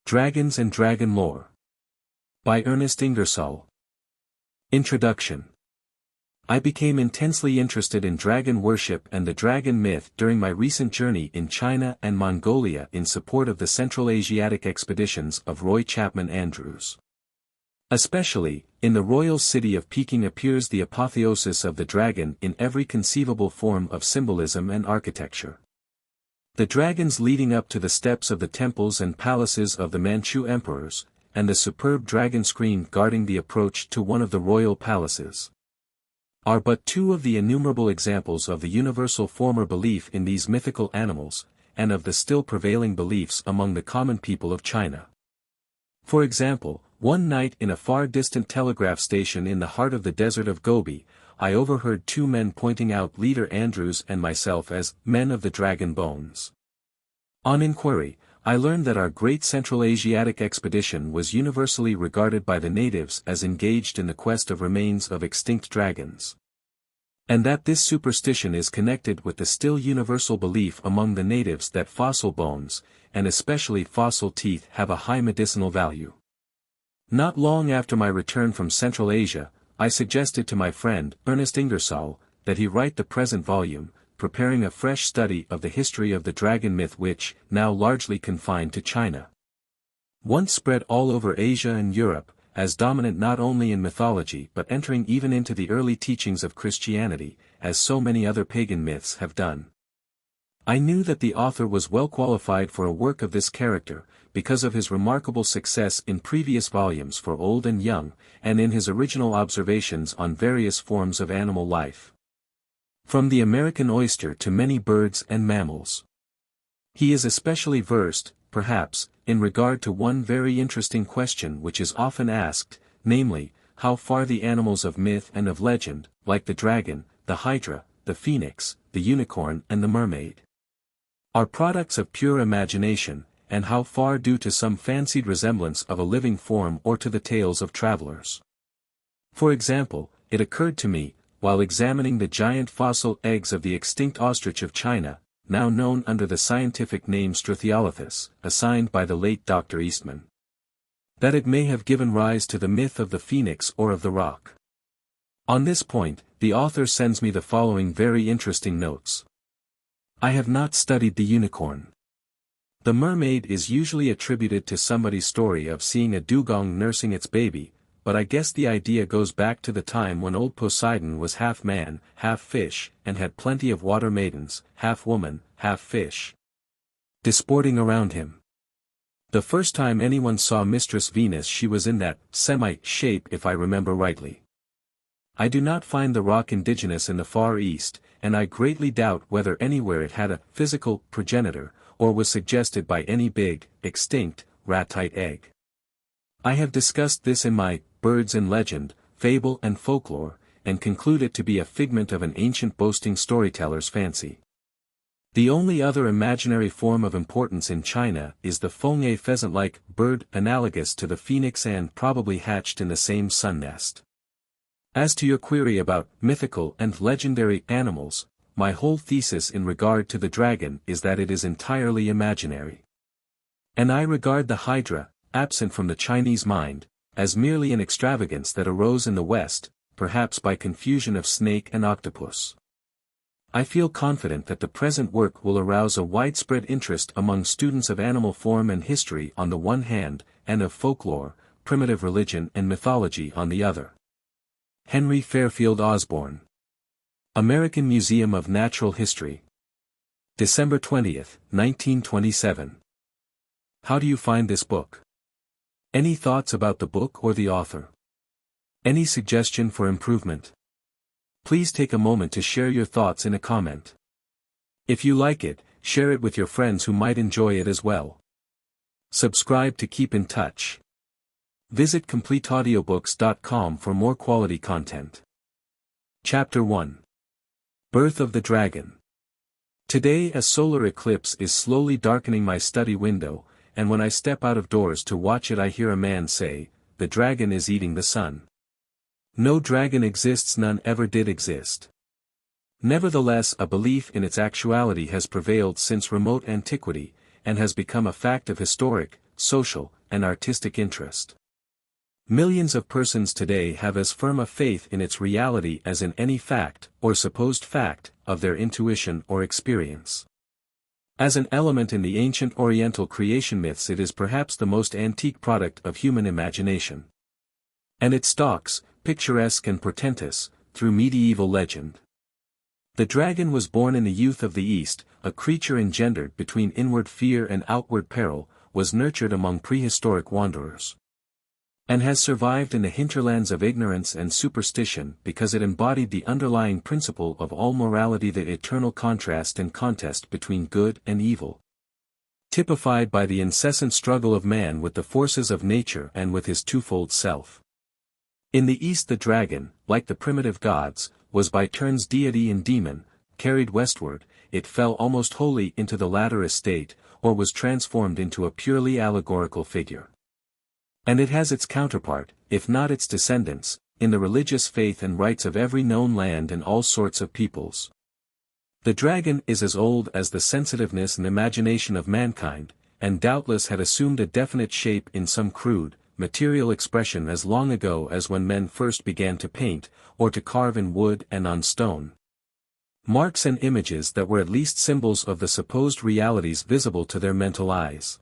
Dragons and Dragon Lore. By Ernest Ingersoll. Introduction. I became intensely interested in dragon worship and the dragon myth during my recent journey in China and Mongolia in support of the Central Asiatic expeditions of Roy Chapman Andrews. Especially, in the royal city of Peking appears the apotheosis of the dragon in every conceivable form of symbolism and architecture. The dragons leading up to the steps of the temples and palaces of the Manchu emperors, and the superb dragon screen guarding the approach to one of the royal palaces, are but two of the innumerable examples of the universal former belief in these mythical animals, and of the still prevailing beliefs among the common people of China. For example, one night in a far-distant telegraph station in the heart of the desert of Gobi, I overheard two men pointing out Leader Andrews and myself as men of the dragon bones. On inquiry, I learned that our great Central Asiatic expedition was universally regarded by the natives as engaged in the quest of remains of extinct dragons. And that this superstition is connected with the still universal belief among the natives that fossil bones, and especially fossil teeth, have a high medicinal value. Not long after my return from Central Asia, I suggested to my friend, Ernest Ingersoll, that he write the present volume, preparing a fresh study of the history of the dragon myth which, now largely confined to China, once spread all over Asia and Europe, as dominant not only in mythology but entering even into the early teachings of Christianity, as so many other pagan myths have done. I knew that the author was well qualified for a work of this character, because of his remarkable success in previous volumes for old and young, and in his original observations on various forms of animal life, from the American oyster to many birds and mammals. He is especially versed, perhaps, in regard to one very interesting question which is often asked, namely, how far the animals of myth and of legend, like the dragon, the hydra, the phoenix, the unicorn and the mermaid, are products of pure imagination, and how far due to some fancied resemblance of a living form or to the tales of travelers. For example, it occurred to me, while examining the giant fossil eggs of the extinct ostrich of China, now known under the scientific name Strathiolathus, assigned by the late Dr. Eastman, that it may have given rise to the myth of the phoenix or of the roc. On this point, the author sends me the following very interesting notes. I have not studied the unicorn. The mermaid is usually attributed to somebody's story of seeing a dugong nursing its baby, but I guess the idea goes back to the time when old Poseidon was half man, half fish, and had plenty of water maidens, half woman, half fish, disporting around him. The first time anyone saw Mistress Venus she was in that shape if I remember rightly. I do not find the roc indigenous in the Far East, and I greatly doubt whether anywhere it had a physical progenitor, or was suggested by any big, extinct, ratite egg. I have discussed this in my Birds and Legend, Fable and Folklore, and conclude it to be a figment of an ancient boasting storyteller's fancy. The only other imaginary form of importance in China is the fenghe pheasant-like bird analogous to the phoenix and probably hatched in the same sun nest. As to your query about mythical and legendary animals, my whole thesis in regard to the dragon is that it is entirely imaginary. And I regard the hydra, absent from the Chinese mind, as merely an extravagance that arose in the West, perhaps by confusion of snake and octopus. I feel confident that the present work will arouse a widespread interest among students of animal form and history on the one hand, and of folklore, primitive religion and mythology on the other. Henry Fairfield Osborn. American Museum of Natural History. December 20, 1927. How do you find this book? Any thoughts about the book or the author? Any suggestion for improvement? Please take a moment to share your thoughts in a comment. If you like it, share it with your friends who might enjoy it as well. Subscribe to keep in touch. Visit CompleteAudiobooks.com for more quality content. Chapter 1. Birth of the Dragon. Today a solar eclipse is slowly darkening my study window, and when I step out of doors to watch it I hear a man say, "The dragon is eating the sun." No dragon exists, none ever did exist. Nevertheless, a belief in its actuality has prevailed since remote antiquity, and has become a fact of historic, social, and artistic interest. Millions of persons today have as firm a faith in its reality as in any fact, or supposed fact, of their intuition or experience. As an element in the ancient Oriental creation myths, it is perhaps the most antique product of human imagination. And it stalks, picturesque and portentous, through medieval legend. The dragon was born in the youth of the East, a creature engendered between inward fear and outward peril, was nurtured among prehistoric wanderers, and has survived in the hinterlands of ignorance and superstition because it embodied the underlying principle of all morality, the eternal contrast and contest between good and evil, typified by the incessant struggle of man with the forces of nature and with his twofold self. In the East, the dragon, like the primitive gods, was by turns deity and demon. Carried westward, it fell almost wholly into the latter estate, or was transformed into a purely allegorical figure. And it has its counterpart, if not its descendants, in the religious faith and rites of every known land and all sorts of peoples. The dragon is as old as the sensitiveness and imagination of mankind, and doubtless had assumed a definite shape in some crude, material expression as long ago as when men first began to paint, or to carve in wood and on stone. Marks and images that were at least symbols of the supposed realities visible to their mental eyes.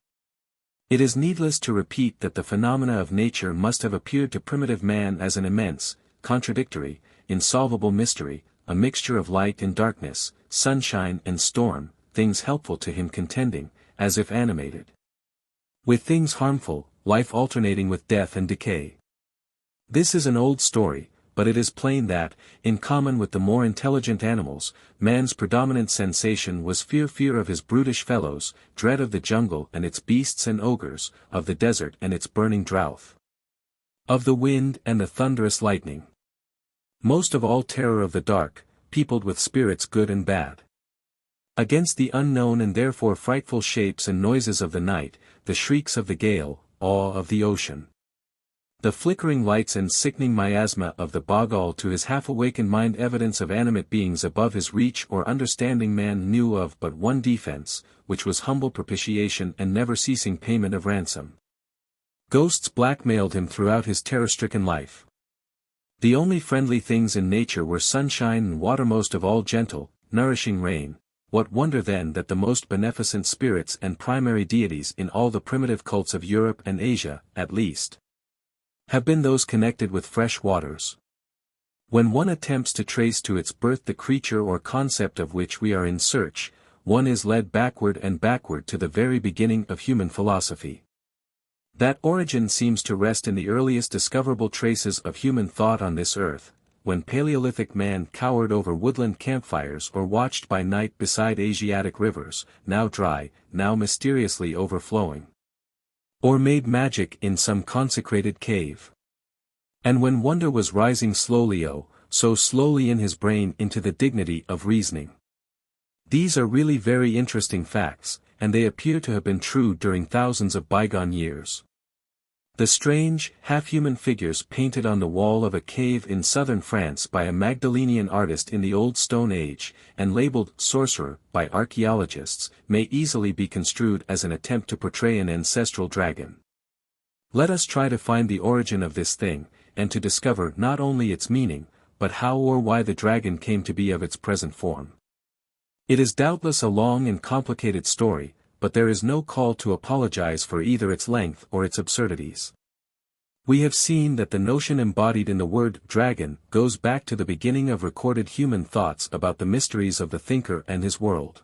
It is needless to repeat that the phenomena of nature must have appeared to primitive man as an immense, contradictory, insolvable mystery, a mixture of light and darkness, sunshine and storm, things helpful to him contending, as if animated, with things harmful, life alternating with death and decay. This is an old story, but it is plain that, in common with the more intelligent animals, man's predominant sensation was fear of his brutish fellows, dread of the jungle and its beasts and ogres, of the desert and its burning drought, of the wind and the thunderous lightning. Most of all terror of the dark, peopled with spirits good and bad. Against the unknown and therefore frightful shapes and noises of the night, the shrieks of the gale, awe of the ocean, the flickering lights and sickening miasma of the bog, all to his half-awakened mind evidence of animate beings above his reach or understanding. Man knew of but one defense, which was humble propitiation and never-ceasing payment of ransom. Ghosts blackmailed him throughout his terror-stricken life. The only friendly things in nature were sunshine and water, most of all gentle, nourishing rain. What wonder then that the most beneficent spirits and primary deities in all the primitive cults of Europe and Asia, at least, have been those connected with fresh waters. When one attempts to trace to its birth the creature or concept of which we are in search, one is led backward and backward to the very beginning of human philosophy. That origin seems to rest in the earliest discoverable traces of human thought on this earth, when Paleolithic man cowered over woodland campfires or watched by night beside Asiatic rivers, now dry, now mysteriously overflowing, or made magic in some consecrated cave. And when wonder was rising slowly, oh, so slowly in his brain, into the dignity of reasoning. These are really very interesting facts, and they appear to have been true during thousands of bygone years. The strange, half-human figures painted on the wall of a cave in southern France by a Magdalenian artist in the Old Stone Age, and labeled sorcerer by archaeologists, may easily be construed as an attempt to portray an ancestral dragon. Let us try to find the origin of this thing, and to discover not only its meaning, but how or why the dragon came to be of its present form. It is doubtless a long and complicated story, but there is no call to apologize for either its length or its absurdities. We have seen that the notion embodied in the word dragon goes back to the beginning of recorded human thoughts about the mysteries of the thinker and his world.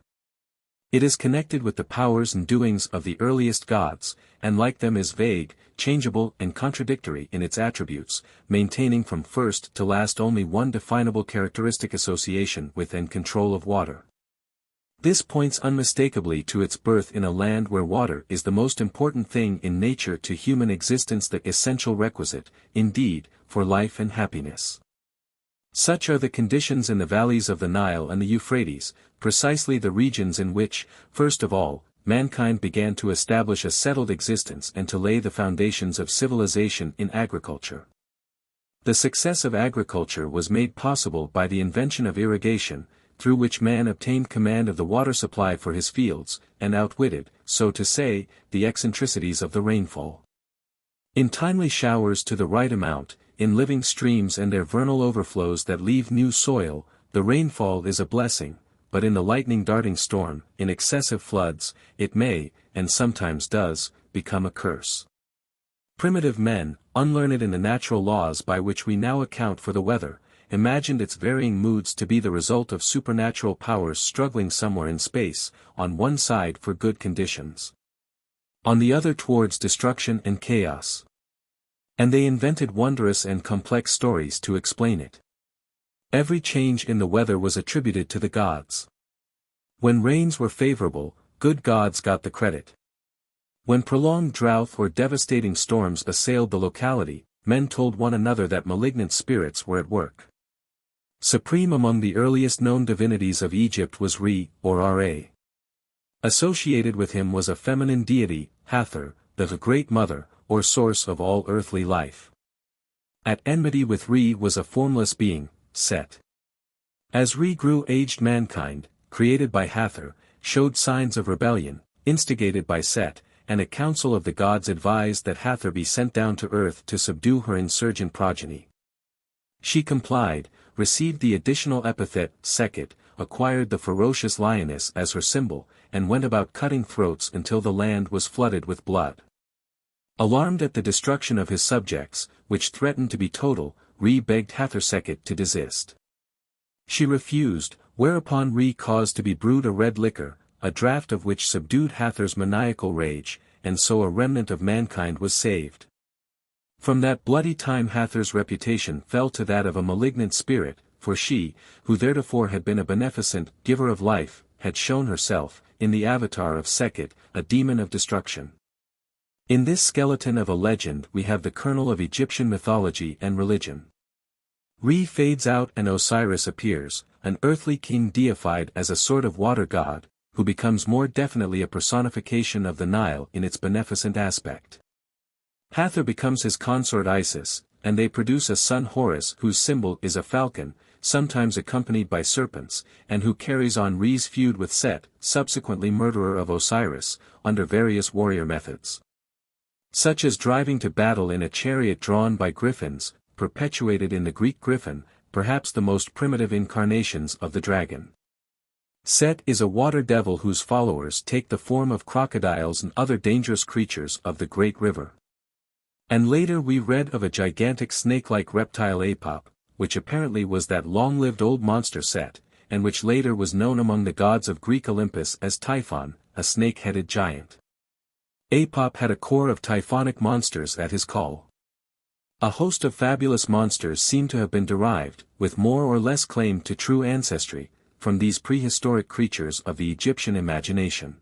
It is connected with the powers and doings of the earliest gods, and like them is vague, changeable and contradictory in its attributes, maintaining from first to last only one definable characteristic: association with and control of water. This points unmistakably to its birth in a land where water is the most important thing in nature to human existence, the essential requisite, indeed, for life and happiness. Such are the conditions in the valleys of the Nile and the Euphrates, precisely the regions in which, first of all, mankind began to establish a settled existence and to lay the foundations of civilization in agriculture. The success of agriculture was made possible by the invention of irrigation, through which man obtained command of the water supply for his fields, and outwitted, so to say, the eccentricities of the rainfall. In timely showers to the right amount, in living streams and their vernal overflows that leave new soil, the rainfall is a blessing, but in the lightning darting storm, in excessive floods, it may, and sometimes does, become a curse. Primitive men, unlearned in the natural laws by which we now account for the weather, imagined its varying moods to be the result of supernatural powers struggling somewhere in space, on one side for good conditions, on the other towards destruction and chaos. And they invented wondrous and complex stories to explain it. Every change in the weather was attributed to the gods. When rains were favorable, good gods got the credit. When prolonged drought or devastating storms assailed the locality, men told one another that malignant spirits were at work. Supreme among the earliest known divinities of Egypt was Re, or Ra. Associated with him was a feminine deity, Hathor, the Great Mother, or source of all earthly life. At enmity with Re was a formless being, Set. As Re grew, aged mankind, created by Hathor, showed signs of rebellion, instigated by Set, and a council of the gods advised that Hathor be sent down to earth to subdue her insurgent progeny. She complied, received the additional epithet, Sekhet, acquired the ferocious lioness as her symbol, and went about cutting throats until the land was flooded with blood. Alarmed at the destruction of his subjects, which threatened to be total, Re begged Hathor Sekhet to desist. She refused, whereupon Re caused to be brewed a red liquor, a draught of which subdued Hathor's maniacal rage, and so a remnant of mankind was saved. From that bloody time Hathor's reputation fell to that of a malignant spirit, for she, who theretofore had been a beneficent giver of life, had shown herself, in the avatar of Sekhet, a demon of destruction. In this skeleton of a legend we have the kernel of Egyptian mythology and religion. Re fades out and Osiris appears, an earthly king deified as a sort of water god, who becomes more definitely a personification of the Nile in its beneficent aspect. Hathor becomes his consort Isis, and they produce a son Horus whose symbol is a falcon, sometimes accompanied by serpents, and who carries on Re's feud with Set, subsequently murderer of Osiris, under various warrior methods, such as driving to battle in a chariot drawn by griffins, perpetuated in the Greek griffin, perhaps the most primitive incarnations of the dragon. Set is a water devil whose followers take the form of crocodiles and other dangerous creatures of the great river. And later we read of a gigantic snake-like reptile Apop, which apparently was that long-lived old monster Set, and which later was known among the gods of Greek Olympus as Typhon, a snake-headed giant. Apop had a corps of typhonic monsters at his call. A host of fabulous monsters seem to have been derived, with more or less claim to true ancestry, from these prehistoric creatures of the Egyptian imagination.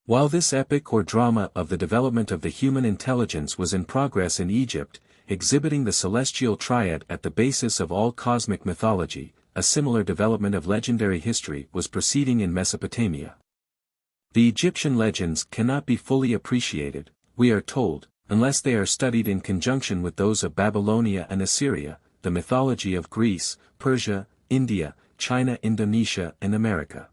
While this epic or drama of the development of the human intelligence was in progress in Egypt, exhibiting the celestial triad at the basis of all cosmic mythology, a similar development of legendary history was proceeding in Mesopotamia. The Egyptian legends cannot be fully appreciated, we are told, unless they are studied in conjunction with those of Babylonia and Assyria, the mythology of Greece, Persia, India, China, Indonesia, and America.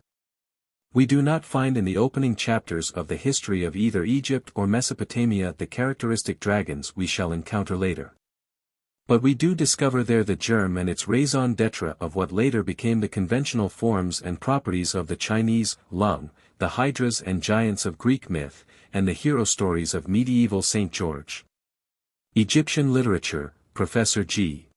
We do not find in the opening chapters of the history of either Egypt or Mesopotamia the characteristic dragons we shall encounter later. But we do discover there the germ and its raison d'etre of what later became the conventional forms and properties of the Chinese lung, the hydras and giants of Greek myth, and the hero stories of medieval St. George. Egyptian literature, Professor G.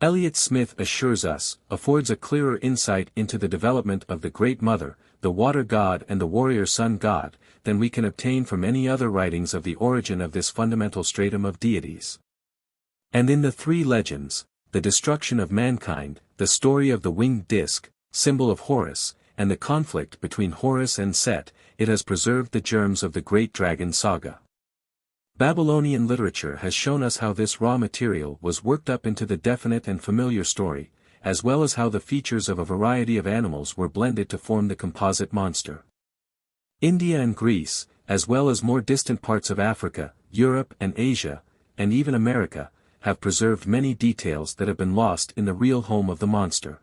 Elliott Smith assures us, affords a clearer insight into the development of the Great Mother, the water god and the warrior sun god, than we can obtain from any other writings of the origin of this fundamental stratum of deities. And in the three legends, the destruction of mankind, the story of the winged disc, symbol of Horus, and the conflict between Horus and Set, it has preserved the germs of the great dragon saga. Babylonian literature has shown us how this raw material was worked up into the definite and familiar story, as well as how the features of a variety of animals were blended to form the composite monster. India and Greece, as well as more distant parts of Africa, Europe and Asia, and even America, have preserved many details that have been lost in the real home of the monster.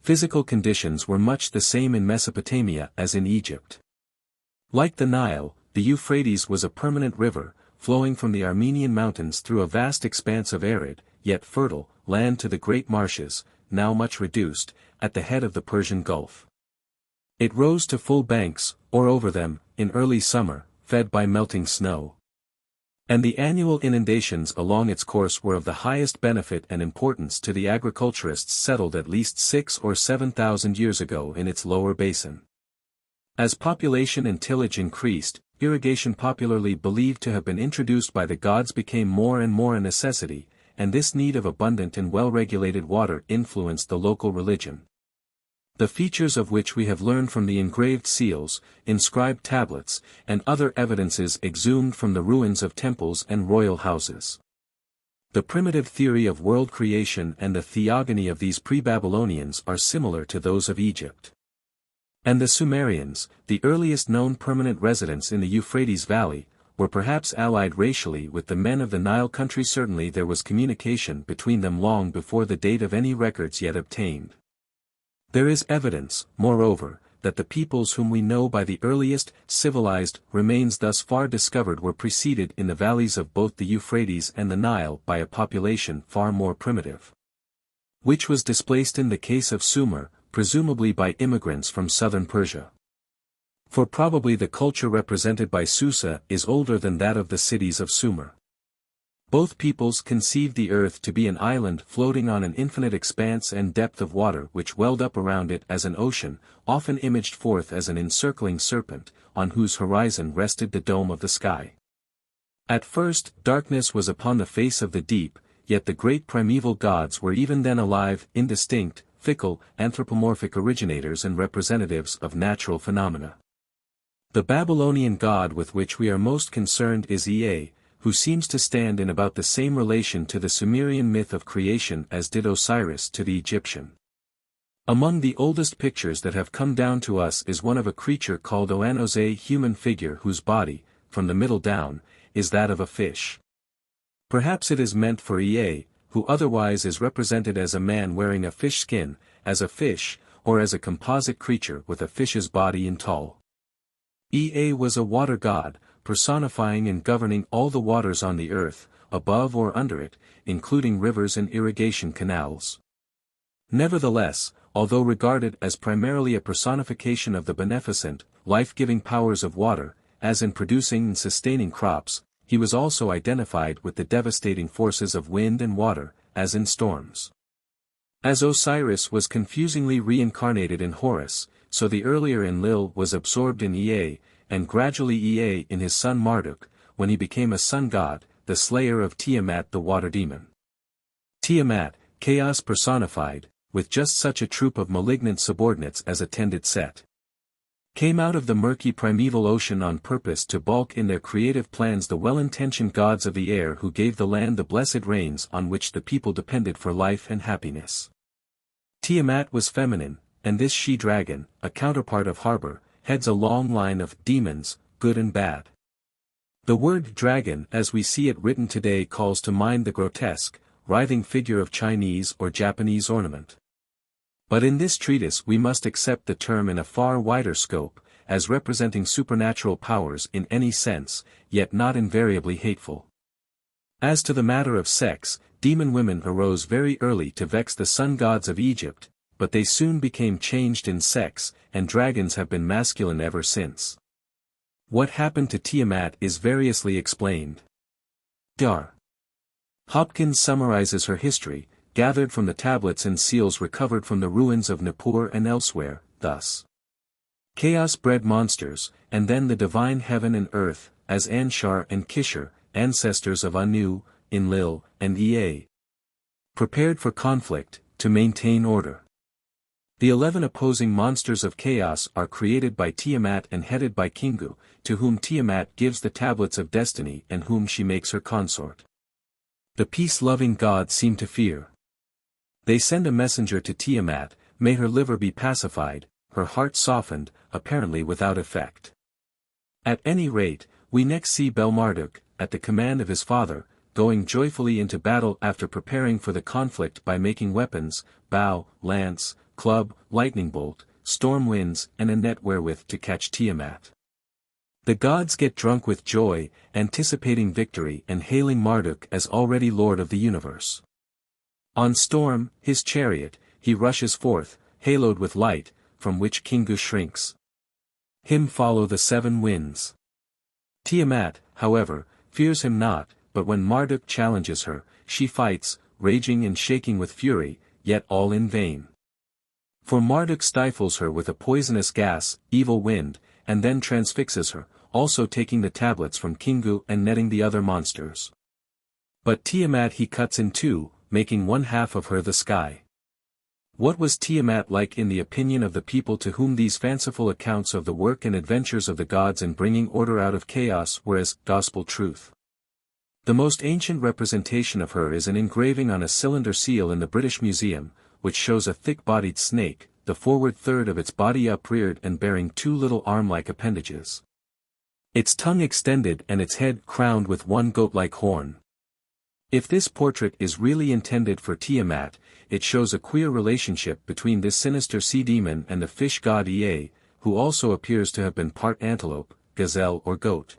Physical conditions were much the same in Mesopotamia as in Egypt. Like the Nile, the Euphrates was a permanent river, flowing from the Armenian mountains through a vast expanse of arid, yet fertile, land to the great marshes, now much reduced, at the head of the Persian Gulf. It rose to full banks, or over them, in early summer, fed by melting snow. And the annual inundations along its course were of the highest benefit and importance to the agriculturists settled at least 6,000 or 7,000 years ago in its lower basin. As population and tillage increased, irrigation, popularly believed to have been introduced by the gods, became more and more a necessity, and this need of abundant and well-regulated water influenced the local religion. The features of which we have learned from the engraved seals, inscribed tablets, and other evidences exhumed from the ruins of temples and royal houses. The primitive theory of world creation and the theogony of these pre-Babylonians are similar to those of Egypt. And the Sumerians, the earliest known permanent residents in the Euphrates Valley, were perhaps allied racially with the men of the Nile country. Certainly there was communication between them long before the date of any records yet obtained. There is evidence, moreover, that the peoples whom we know by the earliest, civilized, remains thus far discovered were preceded in the valleys of both the Euphrates and the Nile by a population far more primitive, which was displaced in the case of Sumer, presumably by immigrants from southern Persia. For probably the culture represented by Susa is older than that of the cities of Sumer. Both peoples conceived the earth to be an island floating on an infinite expanse and depth of water which welled up around it as an ocean, often imaged forth as an encircling serpent, on whose horizon rested the dome of the sky. At first, darkness was upon the face of the deep, yet the great primeval gods were even then alive, indistinct, fickle, anthropomorphic originators and representatives of natural phenomena. The Babylonian god with which we are most concerned is Ea, who seems to stand in about the same relation to the Sumerian myth of creation as did Osiris to the Egyptian. Among the oldest pictures that have come down to us is one of a creature called Oanose, a human figure whose body, from the middle down, is that of a fish. Perhaps it is meant for Ea, who otherwise is represented as a man wearing a fish skin, as a fish, or as a composite creature with a fish's body in tall. Ea was a water god, personifying and governing all the waters on the earth, above or under it, including rivers and irrigation canals. Nevertheless, although regarded as primarily a personification of the beneficent, life-giving powers of water, as in producing and sustaining crops, he was also identified with the devastating forces of wind and water, as in storms. As Osiris was confusingly reincarnated in Horus, so the earlier Enlil was absorbed in Ea, and gradually Ea in his son Marduk, when he became a sun god, the slayer of Tiamat the water demon. Tiamat, chaos personified, with just such a troop of malignant subordinates as attended Set, came out of the murky primeval ocean on purpose to balk in their creative plans the well-intentioned gods of the air who gave the land the blessed rains on which the people depended for life and happiness. Tiamat was feminine, and this she-dragon, a counterpart of Harbor, heads a long line of demons, good and bad. The word dragon as we see it written today calls to mind the grotesque, writhing figure of Chinese or Japanese ornament. But in this treatise we must accept the term in a far wider scope, as representing supernatural powers in any sense, yet not invariably hateful. As to the matter of sex, demon women arose very early to vex the sun gods of Egypt, but they soon became changed in sex, and dragons have been masculine ever since. What happened to Tiamat is variously explained. Dar. Hopkins summarizes her history, gathered from the tablets and seals recovered from the ruins of Nippur and elsewhere, thus. Chaos bred monsters, and then the divine heaven and earth, as Anshar and Kishar, ancestors of Anu, Enlil, and Ea, prepared for conflict, to maintain order. The 11 opposing monsters of chaos are created by Tiamat and headed by Kingu, to whom Tiamat gives the tablets of destiny and whom she makes her consort. The peace-loving gods seem to fear. They send a messenger to Tiamat, may her liver be pacified, her heart softened, apparently without effect. At any rate, we next see Bel-Marduk, at the command of his father, going joyfully into battle after preparing for the conflict by making weapons, bow, lance, club, lightning bolt, storm winds and a net wherewith to catch Tiamat. The gods get drunk with joy, anticipating victory and hailing Marduk as already lord of the universe. On Storm, his chariot, he rushes forth, haloed with light, from which Kingu shrinks. Him follow the seven winds. Tiamat, however, fears him not, but when Marduk challenges her, she fights, raging and shaking with fury, yet all in vain. For Marduk stifles her with a poisonous gas, evil wind, and then transfixes her, also taking the tablets from Kingu and netting the other monsters. But Tiamat he cuts in two, making one half of her the sky. What was Tiamat like in the opinion of the people to whom these fanciful accounts of the work and adventures of the gods in bringing order out of chaos were as gospel truth? The most ancient representation of her is an engraving on a cylinder seal in the British Museum, which shows a thick-bodied snake, the forward third of its body upreared and bearing two little arm-like appendages. Its tongue extended and its head crowned with one goat-like horn. If this portrait is really intended for Tiamat, it shows a queer relationship between this sinister sea demon and the fish god Ea, who also appears to have been part antelope, gazelle or goat.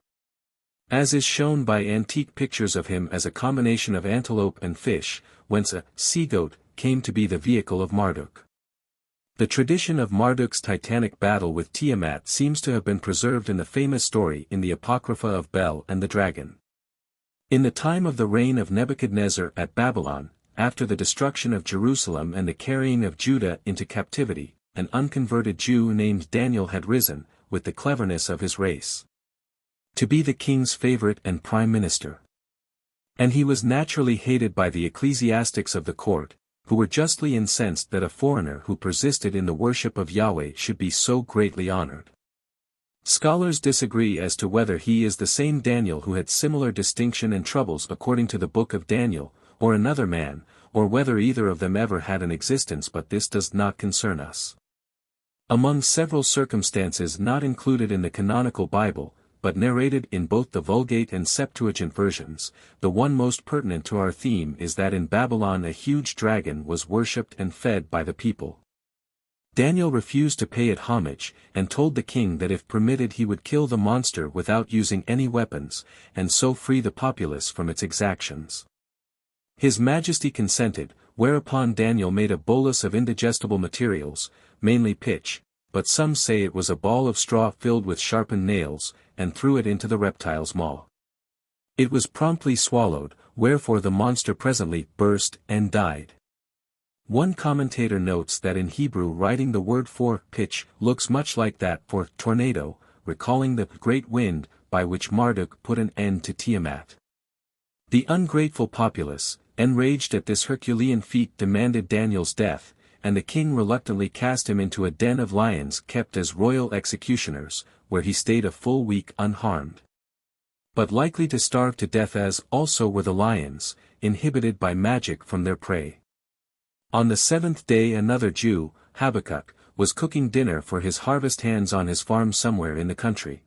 As is shown by antique pictures of him as a combination of antelope and fish, whence a sea-goat came to be the vehicle of Marduk. The tradition of Marduk's titanic battle with Tiamat seems to have been preserved in the famous story in the Apocrypha of Bel and the Dragon. In the time of the reign of Nebuchadnezzar at Babylon, after the destruction of Jerusalem and the carrying of Judah into captivity, an unconverted Jew named Daniel had risen, with the cleverness of his race, to be the king's favorite and prime minister. And he was naturally hated by the ecclesiastics of the court, who were justly incensed that a foreigner who persisted in the worship of Yahweh should be so greatly honored. Scholars disagree as to whether he is the same Daniel who had similar distinction and troubles according to the book of Daniel, or another man, or whether either of them ever had an existence, but this does not concern us. Among several circumstances not included in the canonical Bible, but narrated in both the Vulgate and Septuagint versions, the one most pertinent to our theme is that in Babylon a huge dragon was worshipped and fed by the people. Daniel refused to pay it homage, and told the king that if permitted he would kill the monster without using any weapons, and so free the populace from its exactions. His Majesty consented, whereupon Daniel made a bolus of indigestible materials, mainly pitch, but some say it was a ball of straw filled with sharpened nails, and threw it into the reptile's maw. It was promptly swallowed, wherefore the monster presently burst and died. One commentator notes that in Hebrew writing the word for pitch looks much like that for tornado, recalling the great wind by which Marduk put an end to Tiamat. The ungrateful populace, enraged at this Herculean feat, demanded Daniel's death, and the king reluctantly cast him into a den of lions kept as royal executioners, where he stayed a full week unharmed. But likely to starve to death as also were the lions, inhibited by magic from their prey. On the seventh day another Jew, Habakkuk, was cooking dinner for his harvest hands on his farm somewhere in the country.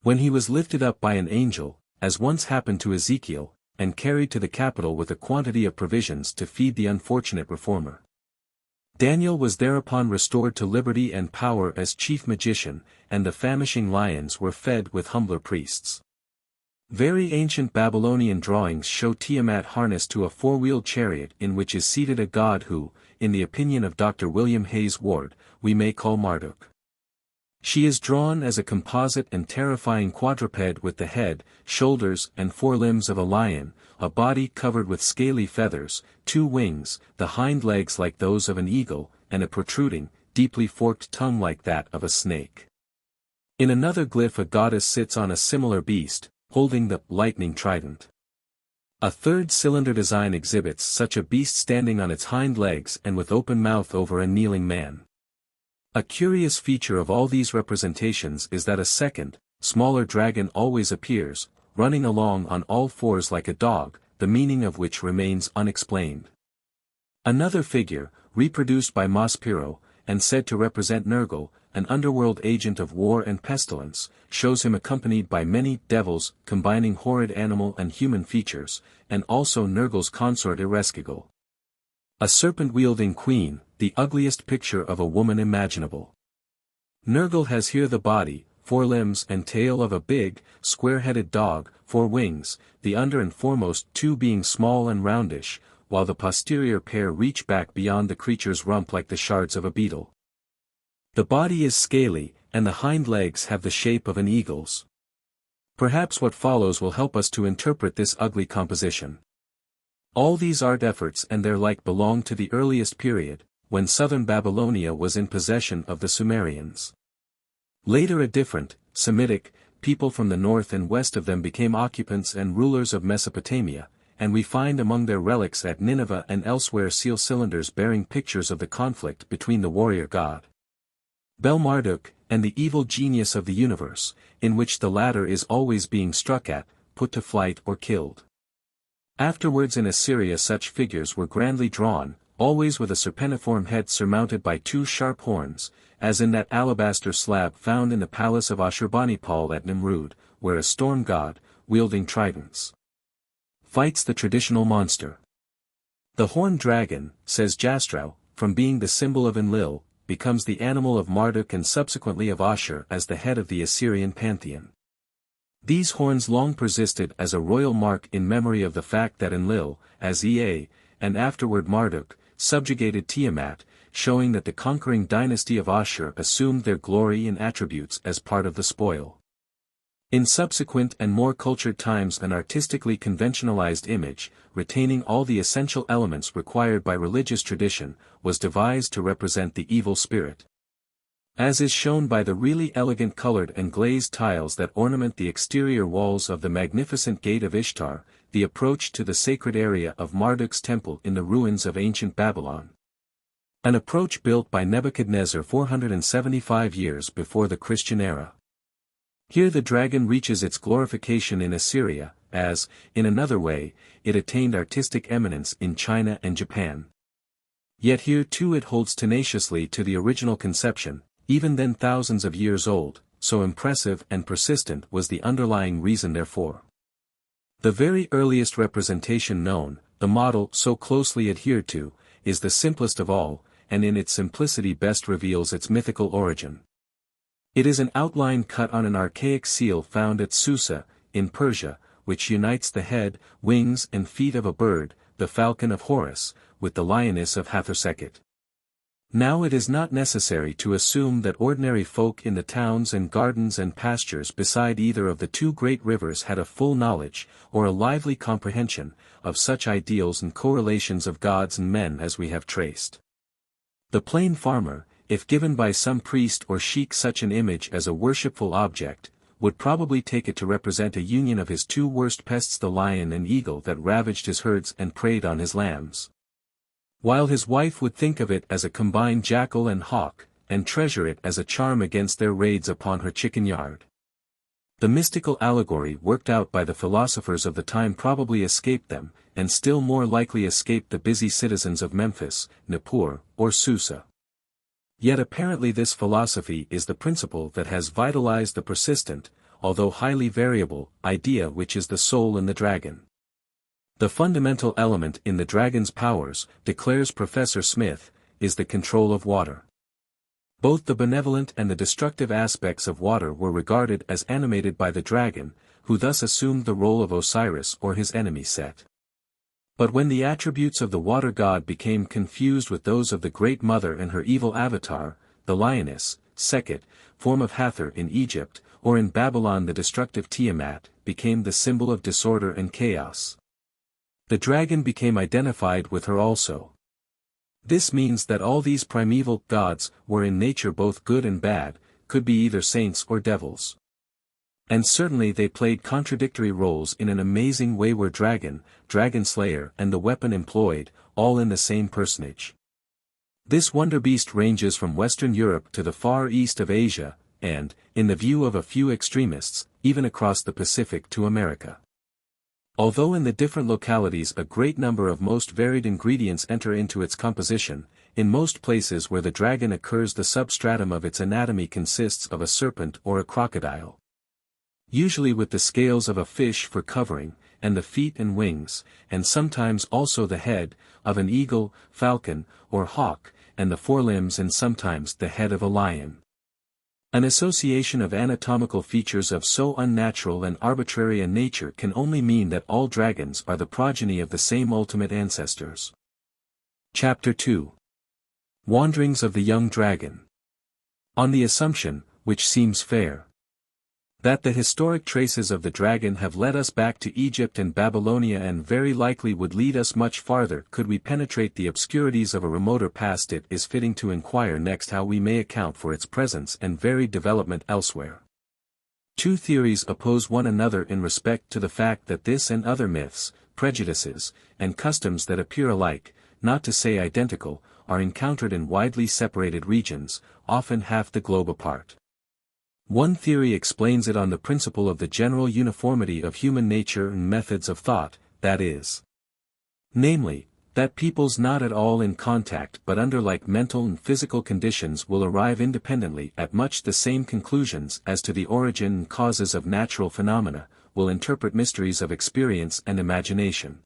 When he was lifted up by an angel, as once happened to Ezekiel, and carried to the capital with a quantity of provisions to feed the unfortunate reformer. Daniel was thereupon restored to liberty and power as chief magician, and the famishing lions were fed with humbler priests. Very ancient Babylonian drawings show Tiamat harnessed to a four-wheeled chariot in which is seated a god who, in the opinion of Dr. William Hayes Ward, we may call Marduk. She is drawn as a composite and terrifying quadruped with the head, shoulders and forelimbs of a lion, a body covered with scaly feathers, two wings, the hind legs like those of an eagle, and a protruding, deeply forked tongue like that of a snake. In another glyph a goddess sits on a similar beast, holding the lightning trident. A third cylinder design exhibits such a beast standing on its hind legs and with open mouth over a kneeling man. A curious feature of all these representations is that a second, smaller dragon always appears, running along on all fours like a dog, the meaning of which remains unexplained. Another figure, reproduced by Maspero, and said to represent Nergal, an underworld agent of war and pestilence, shows him accompanied by many devils combining horrid animal and human features, and also Nergal's consort Ereshkigal. A serpent-wielding queen, the ugliest picture of a woman imaginable. Nergal has here the body, 4 limbs and tail of a big, square-headed dog, 4 wings, the under and foremost 2 being small and roundish, while the posterior pair reach back beyond the creature's rump like the shards of a beetle. The body is scaly, and the hind legs have the shape of an eagle's. Perhaps what follows will help us to interpret this ugly composition. All these art efforts and their like belong to the earliest period, when southern Babylonia was in possession of the Sumerians. Later a different, Semitic, people from the north and west of them became occupants and rulers of Mesopotamia, and we find among their relics at Nineveh and elsewhere seal cylinders bearing pictures of the conflict between the warrior god Bel-Marduk, and the evil genius of the universe, in which the latter is always being struck at, put to flight or killed. Afterwards in Assyria such figures were grandly drawn, always with a serpentiform head surmounted by 2 sharp horns, as in that alabaster slab found in the palace of Ashurbanipal at Nimrud, where a storm god, wielding tridents, fights the traditional monster. The horned dragon, says Jastrow, from being the symbol of Enlil, becomes the animal of Marduk and subsequently of Ashur as the head of the Assyrian pantheon. These horns long persisted as a royal mark in memory of the fact that Enlil, as Ea, and afterward Marduk, subjugated Tiamat, showing that the conquering dynasty of Ashur assumed their glory and attributes as part of the spoil. In subsequent and more cultured times an artistically conventionalized image, retaining all the essential elements required by religious tradition, was devised to represent the evil spirit. As is shown by the really elegant colored and glazed tiles that ornament the exterior walls of the magnificent Gate of Ishtar, the approach to the sacred area of Marduk's temple in the ruins of ancient Babylon. An approach built by Nebuchadnezzar 475 years before the Christian era. Here the dragon reaches its glorification in Assyria, as, in another way, it attained artistic eminence in China and Japan. Yet here too it holds tenaciously to the original conception, even then thousands of years old, so impressive and persistent was the underlying reason therefore. The very earliest representation known, the model so closely adhered to, is the simplest of all, and in its simplicity best reveals its mythical origin. It is an outline cut on an archaic seal found at Susa, in Persia, which unites the head, wings and feet of a bird, the falcon of Horus, with the lioness of Hatharseket. Now it is not necessary to assume that ordinary folk in the towns and gardens and pastures beside either of the 2 great rivers had a full knowledge, or a lively comprehension, of such ideals and correlations of gods and men as we have traced. The plain farmer, if given by some priest or sheik such an image as a worshipful object, would probably take it to represent a union of his 2 worst pests, the lion and eagle that ravaged his herds and preyed on his lambs. While his wife would think of it as a combined jackal and hawk, and treasure it as a charm against their raids upon her chicken yard. The mystical allegory worked out by the philosophers of the time probably escaped them, and still more likely escaped the busy citizens of Memphis, Nippur, or Susa. Yet apparently this philosophy is the principle that has vitalized the persistent, although highly variable, idea which is the soul in the dragon. The fundamental element in the dragon's powers, declares Professor Smith, is the control of water. Both the benevolent and the destructive aspects of water were regarded as animated by the dragon, who thus assumed the role of Osiris or his enemy Set. But when the attributes of the water god became confused with those of the Great Mother and her evil avatar, the lioness, Sekhet, form of Hathor in Egypt, or in Babylon the destructive Tiamat, became the symbol of disorder and chaos. The dragon became identified with her also. This means that all these primeval gods were in nature both good and bad, could be either saints or devils. And certainly they played contradictory roles in an amazing way, were dragon, dragon slayer and the weapon employed, all in the same personage. This wonder beast ranges from Western Europe to the far east of Asia, and, in the view of a few extremists, even across the Pacific to America. Although in the different localities a great number of most varied ingredients enter into its composition, in most places where the dragon occurs the substratum of its anatomy consists of a serpent or a crocodile. Usually with the scales of a fish for covering, and the feet and wings, and sometimes also the head, of an eagle, falcon, or hawk, and the forelimbs and sometimes the head of a lion. An association of anatomical features of so unnatural and arbitrary a nature can only mean that all dragons are the progeny of the same ultimate ancestors. Chapter 2. Wanderings of the Young Dragon. On the assumption, which seems fair, that the historic traces of the dragon have led us back to Egypt and Babylonia and very likely would lead us much farther could we penetrate the obscurities of a remoter past, it is fitting to inquire next how we may account for its presence and varied development elsewhere. Two theories oppose one another in respect to the fact that this and other myths, prejudices, and customs that appear alike, not to say identical, are encountered in widely separated regions, often half the globe apart. One theory explains it on the principle of the general uniformity of human nature and methods of thought, that is, namely, that peoples not at all in contact but under like mental and physical conditions will arrive independently at much the same conclusions as to the origin and causes of natural phenomena, will interpret mysteries of experience and imagination,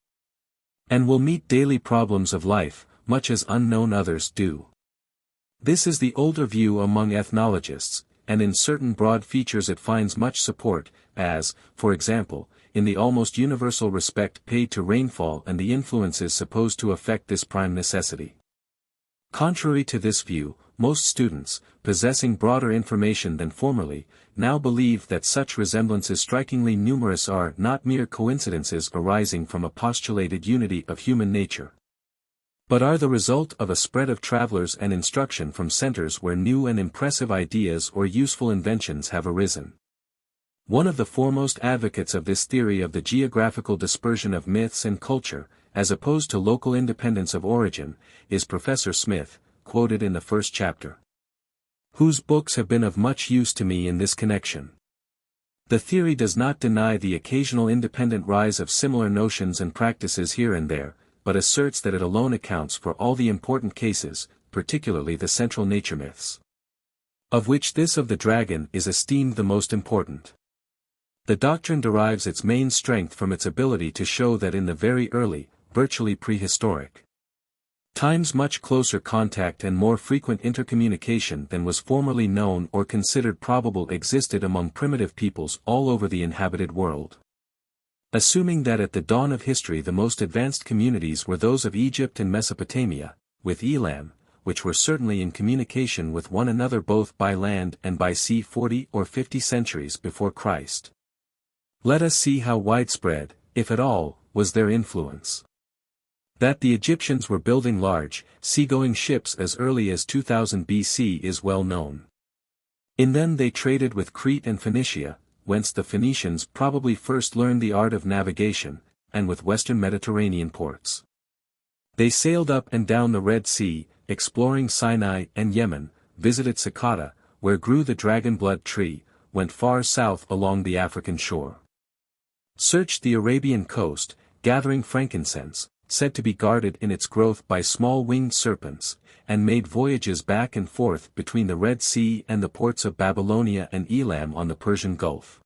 and will meet daily problems of life, much as unknown others do. This is the older view among ethnologists, and in certain broad features it finds much support, as, for example, in the almost universal respect paid to rainfall and the influences supposed to affect this prime necessity. Contrary to this view, most students, possessing broader information than formerly, now believe that such resemblances strikingly numerous are not mere coincidences arising from a postulated unity of human nature, but are the result of a spread of travelers and instruction from centers where new and impressive ideas or useful inventions have arisen. One of the foremost advocates of this theory of the geographical dispersion of myths and culture, as opposed to local independence of origin, is Professor Smith, quoted in the first chapter, whose books have been of much use to me in this connection. The theory does not deny the occasional independent rise of similar notions and practices here and there, but asserts that it alone accounts for all the important cases, particularly the central nature myths, of which this of the dragon is esteemed the most important. The doctrine derives its main strength from its ability to show that in the very early, virtually prehistoric times much closer contact and more frequent intercommunication than was formerly known or considered probable existed among primitive peoples all over the inhabited world. Assuming that at the dawn of history the most advanced communities were those of Egypt and Mesopotamia, with Elam, which were certainly in communication with one another both by land and by sea 40 or 50 centuries before Christ. Let us see how widespread, if at all, was their influence. That the Egyptians were building large, seagoing ships as early as 2000 BC is well known. In them they traded with Crete and Phoenicia, whence the Phoenicians probably first learned the art of navigation, and with western Mediterranean ports. They sailed up and down the Red Sea, exploring Sinai and Yemen, visited Sakata, where grew the dragon blood tree, went far south along the African shore, searched the Arabian coast, gathering frankincense, said to be guarded in its growth by small winged serpents, and made voyages back and forth between the Red Sea and the ports of Babylonia and Elam on the Persian Gulf.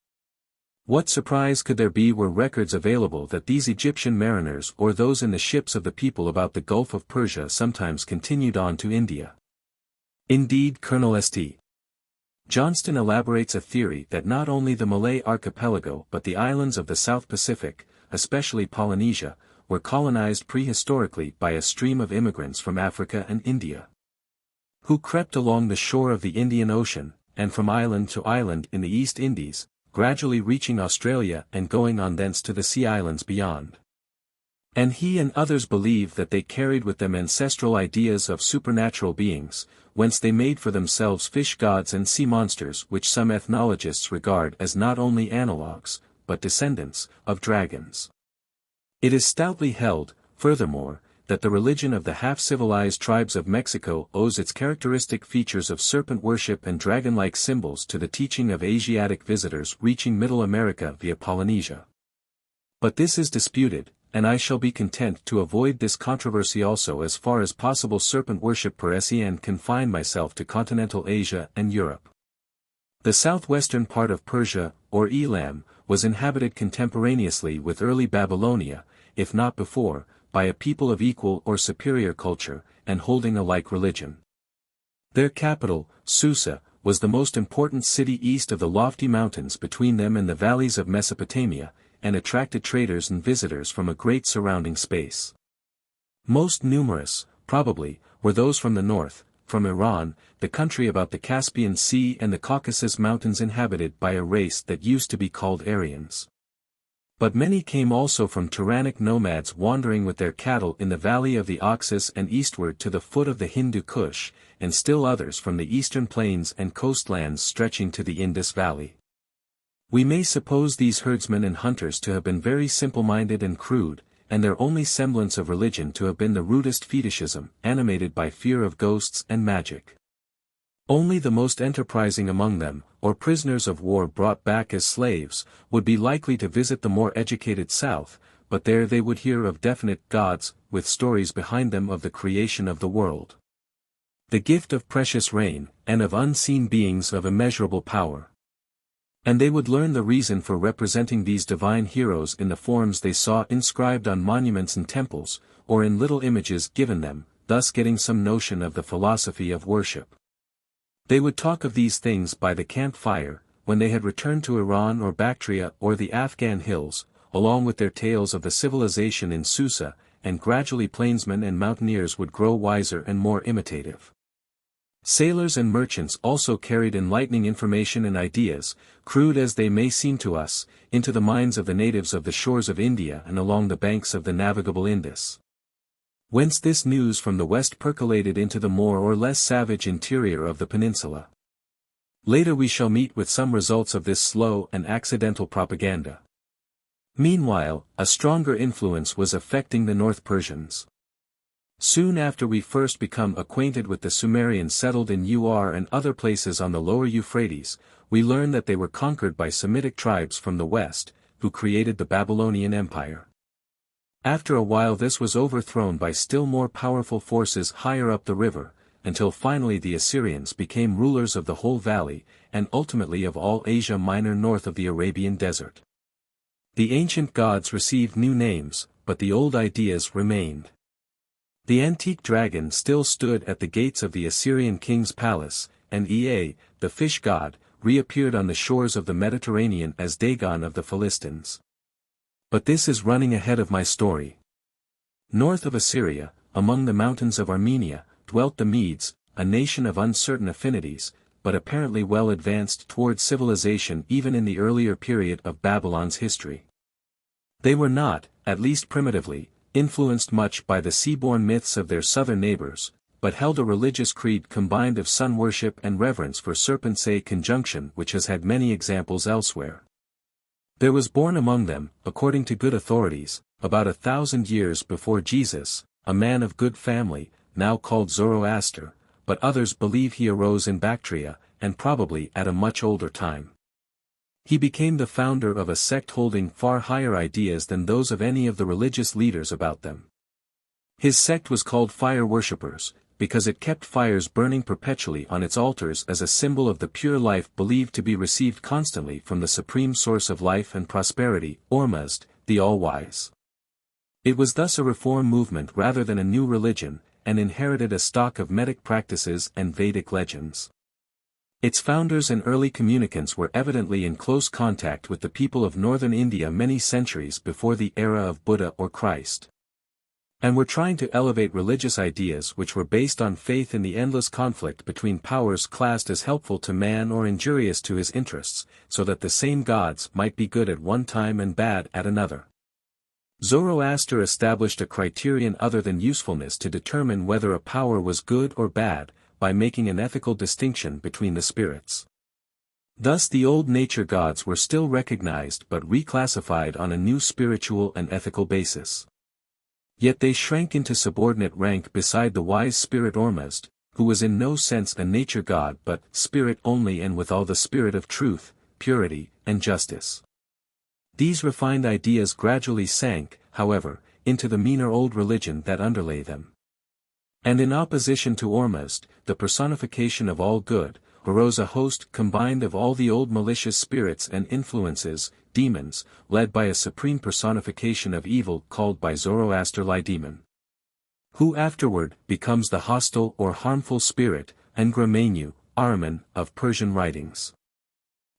What surprise could there be were records available that these Egyptian mariners or those in the ships of the people about the Gulf of Persia sometimes continued on to India. Indeed, Colonel St. Johnston elaborates a theory that not only the Malay archipelago but the islands of the South Pacific, especially Polynesia, were colonized prehistorically by a stream of immigrants from Africa and India, who crept along the shore of the Indian Ocean, and from island to island in the East Indies, gradually reaching Australia and going on thence to the sea islands beyond. And he and others believe that they carried with them ancestral ideas of supernatural beings, whence they made for themselves fish gods and sea monsters which some ethnologists regard as not only analogues, but descendants, of dragons. It is stoutly held, furthermore, that the religion of the half-civilized tribes of Mexico owes its characteristic features of serpent worship and dragon-like symbols to the teaching of Asiatic visitors reaching Middle America via Polynesia. But this is disputed, and I shall be content to avoid this controversy also as far as possible serpent worship per se and confine myself to continental Asia and Europe. The southwestern part of Persia, or Elam, was inhabited contemporaneously with early Babylonia, if not before, by a people of equal or superior culture, and holding a like religion. Their capital, Susa, was the most important city east of the lofty mountains between them and the valleys of Mesopotamia, and attracted traders and visitors from a great surrounding space. Most numerous, probably, were those from the north, from Iran, the country about the Caspian Sea and the Caucasus Mountains inhabited by a race that used to be called Aryans. But many came also from tyrannic nomads wandering with their cattle in the valley of the Oxus and eastward to the foot of the Hindu Kush, and still others from the eastern plains and coastlands stretching to the Indus Valley. We may suppose these herdsmen and hunters to have been very simple-minded and crude, and their only semblance of religion to have been the rudest fetishism, animated by fear of ghosts and magic. Only the most enterprising among them, or prisoners of war brought back as slaves, would be likely to visit the more educated south, but there they would hear of definite gods, with stories behind them of the creation of the world, the gift of precious rain, and of unseen beings of immeasurable power. And they would learn the reason for representing these divine heroes in the forms they saw inscribed on monuments and temples, or in little images given them, thus getting some notion of the philosophy of worship. They would talk of these things by the campfire, when they had returned to Iran or Bactria or the Afghan hills, along with their tales of the civilization in Susa, and gradually plainsmen and mountaineers would grow wiser and more imitative. Sailors and merchants also carried enlightening information and ideas, crude as they may seem to us, into the minds of the natives of the shores of India and along the banks of the navigable Indus. Whence this news from the west percolated into the more or less savage interior of the peninsula. Later we shall meet with some results of this slow and accidental propaganda. Meanwhile, a stronger influence was affecting the North Persians. Soon after we first become acquainted with the Sumerians settled in Ur and other places on the lower Euphrates, we learn that they were conquered by Semitic tribes from the west, who created the Babylonian Empire. After a while this was overthrown by still more powerful forces higher up the river, until finally the Assyrians became rulers of the whole valley, and ultimately of all Asia Minor north of the Arabian Desert. The ancient gods received new names, but the old ideas remained. The antique dragon still stood at the gates of the Assyrian king's palace, and Ea, the fish god, reappeared on the shores of the Mediterranean as Dagon of the Philistines. But this is running ahead of my story. North of Assyria, among the mountains of Armenia, dwelt the Medes, a nation of uncertain affinities, but apparently well advanced toward civilization even in the earlier period of Babylon's history. They were not, at least primitively, influenced much by the sea-born myths of their southern neighbors, but held a religious creed combined of sun worship and reverence for Serpent, a conjunction which has had many examples elsewhere. There was born among them, according to good authorities, about 1,000 years before Jesus, a man of good family, now called Zoroaster, but others believe he arose in Bactria, and probably at a much older time. He became the founder of a sect holding far higher ideas than those of any of the religious leaders about them. His sect was called fire worshippers, because it kept fires burning perpetually on its altars as a symbol of the pure life believed to be received constantly from the supreme source of life and prosperity, Ormuzd, the All-Wise. It was thus a reform movement rather than a new religion, and inherited a stock of Medic practices and Vedic legends. Its founders and early communicants were evidently in close contact with the people of northern India many centuries before the era of Buddha or Christ, and were trying to elevate religious ideas which were based on faith in the endless conflict between powers classed as helpful to man or injurious to his interests, so that the same gods might be good at one time and bad at another. Zoroaster established a criterion other than usefulness to determine whether a power was good or bad, by making an ethical distinction between the spirits. Thus the old nature gods were still recognized but reclassified on a new spiritual and ethical basis. Yet they shrank into subordinate rank beside the wise spirit Ormuzd, who was in no sense a nature god but spirit only and withal the spirit of truth, purity, and justice. These refined ideas gradually sank, however, into the meaner old religion that underlay them. And in opposition to Ormuzd, the personification of all good, arose a host combined of all the old malicious spirits and influences, demons, led by a supreme personification of evil called by Zoroaster Demon, who afterward becomes the hostile or harmful spirit, Ngramenu, Ahriman, of Persian writings.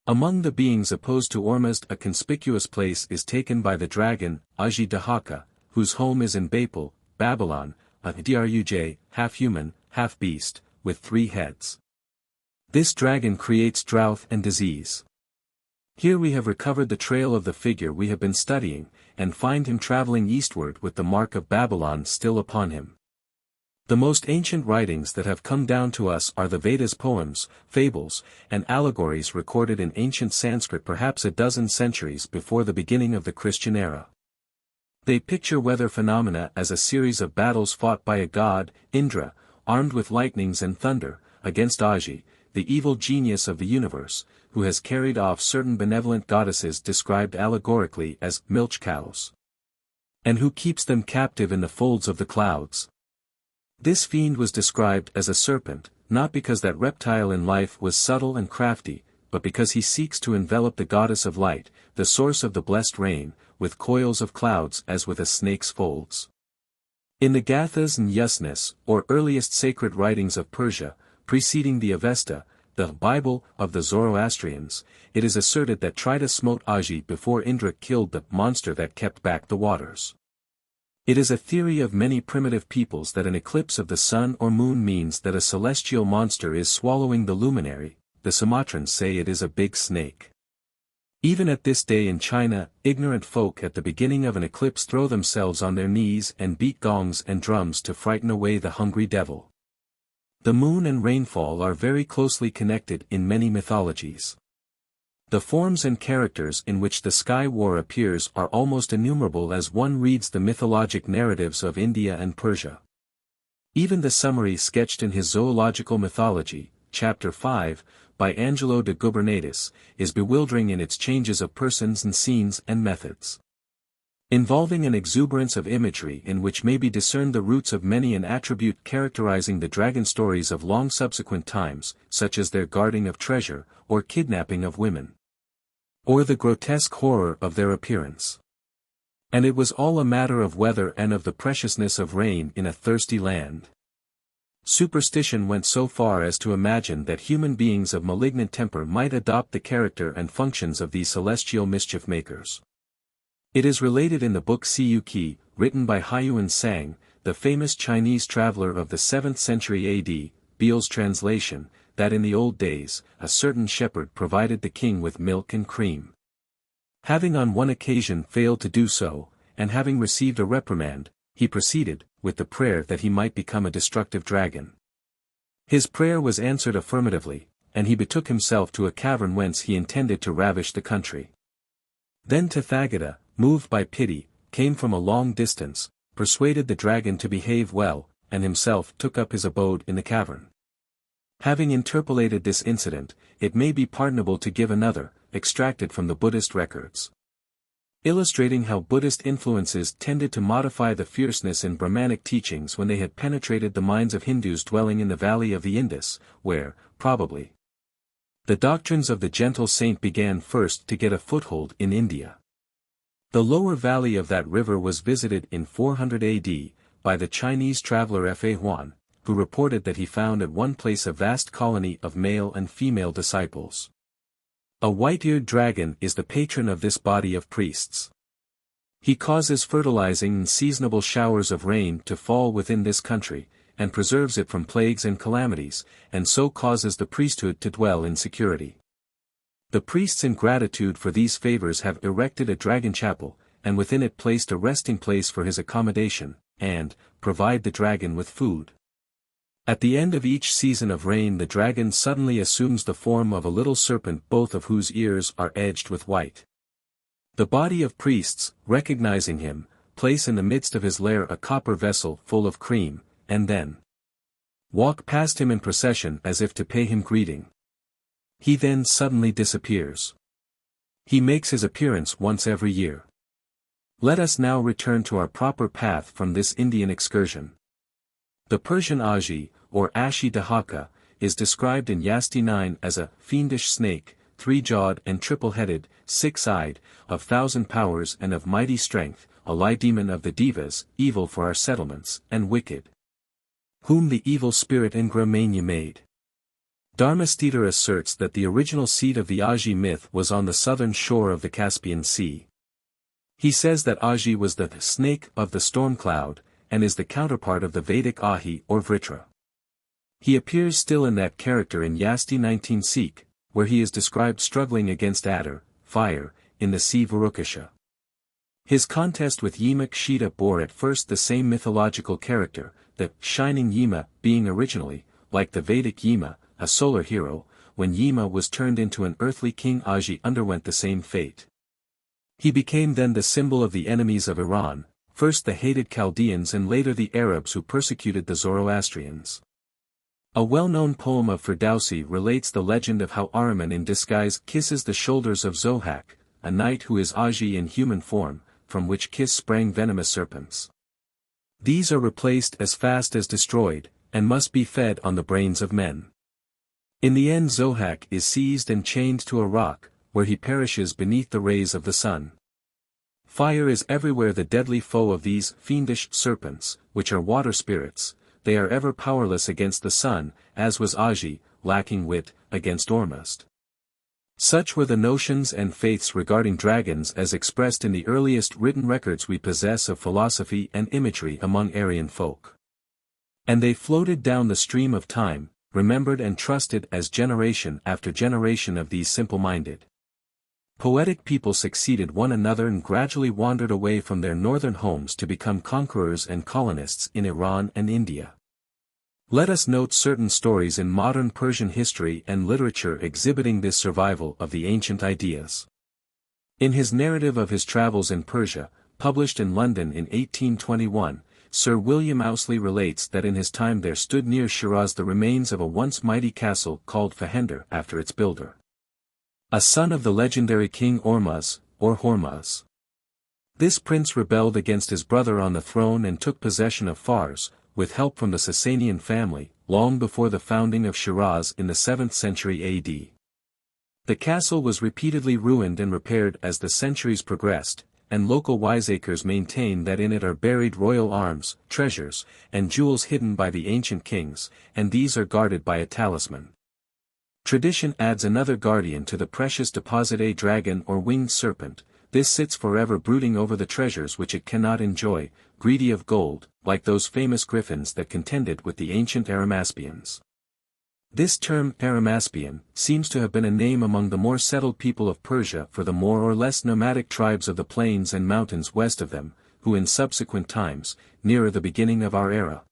Among the beings opposed to Ormuzd, a conspicuous place is taken by the dragon, Aji-Dahaka, whose home is in Bapel, Babylon, a Druj, half-human, half-beast, with 3 heads. This dragon creates drought and disease. Here we have recovered the trail of the figure we have been studying, and find him traveling eastward with the mark of Babylon still upon him. The most ancient writings that have come down to us are the Vedas poems, fables, and allegories recorded in ancient Sanskrit perhaps a dozen centuries before the beginning of the Christian era. They picture weather phenomena as a series of battles fought by a god, Indra, armed with lightnings and thunder, against Aji, the evil genius of the universe, who has carried off certain benevolent goddesses described allegorically as milch cows, and who keeps them captive in the folds of the clouds. This fiend was described as a serpent, not because that reptile in life was subtle and crafty, but because he seeks to envelop the goddess of light, the source of the blessed rain, with coils of clouds as with a snake's folds. In the Gathas and Yasnas, or earliest sacred writings of Persia, preceding the Avesta, the Bible of the Zoroastrians, it is asserted that Trita smote Aji before Indra killed the monster that kept back the waters. It is a theory of many primitive peoples that an eclipse of the sun or moon means that a celestial monster is swallowing the luminary. The Sumatrans say it is a big snake. Even at this day in China, ignorant folk at the beginning of an eclipse throw themselves on their knees and beat gongs and drums to frighten away the hungry devil. The moon and rainfall are very closely connected in many mythologies. The forms and characters in which the sky war appears are almost innumerable as one reads the mythologic narratives of India and Persia. Even the summary sketched in his Zoological Mythology, Chapter 5, by Angelo de Gubernatis, is bewildering in its changes of persons and scenes and methods. Involving an exuberance of imagery in which may be discerned the roots of many an attribute characterizing the dragon stories of long subsequent times, such as their guarding of treasure, or kidnapping of women, or the grotesque horror of their appearance. And it was all a matter of weather and of the preciousness of rain in a thirsty land. Superstition went so far as to imagine that human beings of malignant temper might adopt the character and functions of these celestial mischief-makers. It is related in the book Siyuki, written by Huiyuan Sang, the famous Chinese traveler of the 7th century AD, Beale's translation, that in the old days, a certain shepherd provided the king with milk and cream. Having on one occasion failed to do so, and having received a reprimand, he proceeded, with the prayer that he might become a destructive dragon. His prayer was answered affirmatively, and he betook himself to a cavern whence he intended to ravish the country. Then Tathagata, moved by pity, came from a long distance, persuaded the dragon to behave well, and himself took up his abode in the cavern. Having interpolated this incident, it may be pardonable to give another, extracted from the Buddhist records, illustrating how Buddhist influences tended to modify the fierceness in Brahmanic teachings when they had penetrated the minds of Hindus dwelling in the valley of the Indus, where, probably, the doctrines of the gentle saint began first to get a foothold in India. The lower valley of that river was visited in 400 AD, by the Chinese traveler F.A. Huan, who reported that he found at one place a vast colony of male and female disciples. A white-eared dragon is the patron of this body of priests. He causes fertilizing and seasonable showers of rain to fall within this country, and preserves it from plagues and calamities, and so causes the priesthood to dwell in security. The priests in gratitude for these favors have erected a dragon chapel, and within it placed a resting place for his accommodation, and provide the dragon with food. At the end of each season of rain the dragon suddenly assumes the form of a little serpent, both of whose ears are edged with white. The body of priests, recognizing him, place in the midst of his lair a copper vessel full of cream, and then walk past him in procession as if to pay him greeting. He then suddenly disappears. He makes his appearance once every year. Let us now return to our proper path from this Indian excursion. The Persian Aji, or Ashi-Dahaka, is described in Yasti 9 as a fiendish snake, 3-jawed and triple-headed, 6-eyed, of 1,000 powers and of mighty strength, a lie demon of the Devas, evil for our settlements, and wicked, whom the evil spirit Ingramania made. Dharmastiter asserts that the original seat of the Aji myth was on the southern shore of the Caspian Sea. He says that Aji was the snake of the storm cloud, and is the counterpart of the Vedic Ahi or Vritra. He appears still in that character in Yasti 19 Sikh, where he is described struggling against Adar, fire, in the sea Varukasha. His contest with Yima Kshita bore at first the same mythological character, the shining Yima being originally, like the Vedic Yima, a solar hero. When Yima was turned into an earthly king, Aji underwent the same fate. He became then the symbol of the enemies of Iran, first the hated Chaldeans and later the Arabs who persecuted the Zoroastrians. A well-known poem of Ferdowsi relates the legend of how Ahriman in disguise kisses the shoulders of Zohak, a knight who is Aji in human form, from which kiss sprang venomous serpents. These are replaced as fast as destroyed, and must be fed on the brains of men. In the end Zohak is seized and chained to a rock, where he perishes beneath the rays of the sun. Fire is everywhere the deadly foe of these fiendish serpents, which are water spirits. They are ever powerless against the sun, as was Aji, lacking wit, against Ormuzd. Such were the notions and faiths regarding dragons as expressed in the earliest written records we possess of philosophy and imagery among Aryan folk. And they floated down the stream of time, remembered and trusted as generation after generation of these simple-minded, poetic people succeeded one another and gradually wandered away from their northern homes to become conquerors and colonists in Iran and India. Let us note certain stories in modern Persian history and literature exhibiting this survival of the ancient ideas. In his narrative of his travels in Persia, published in London in 1821, Sir William Ouseley relates that in his time there stood near Shiraz the remains of a once mighty castle called Fahender after its builder, a son of the legendary King Ormuz, or Hormuz. This prince rebelled against his brother on the throne and took possession of Fars, with help from the Sasanian family, long before the founding of Shiraz in the 7th century AD. The castle was repeatedly ruined and repaired as the centuries progressed, and local wiseacres maintain that in it are buried royal arms, treasures, and jewels hidden by the ancient kings, and these are guarded by a talisman. Tradition adds another guardian to the precious deposit, a dragon or winged serpent. This sits forever brooding over the treasures which it cannot enjoy, greedy of gold, like those famous griffins that contended with the ancient Arimaspians. This term Arimaspian seems to have been a name among the more settled people of Persia for the more or less nomadic tribes of the plains and mountains west of them, who in subsequent times, nearer the beginning of our era,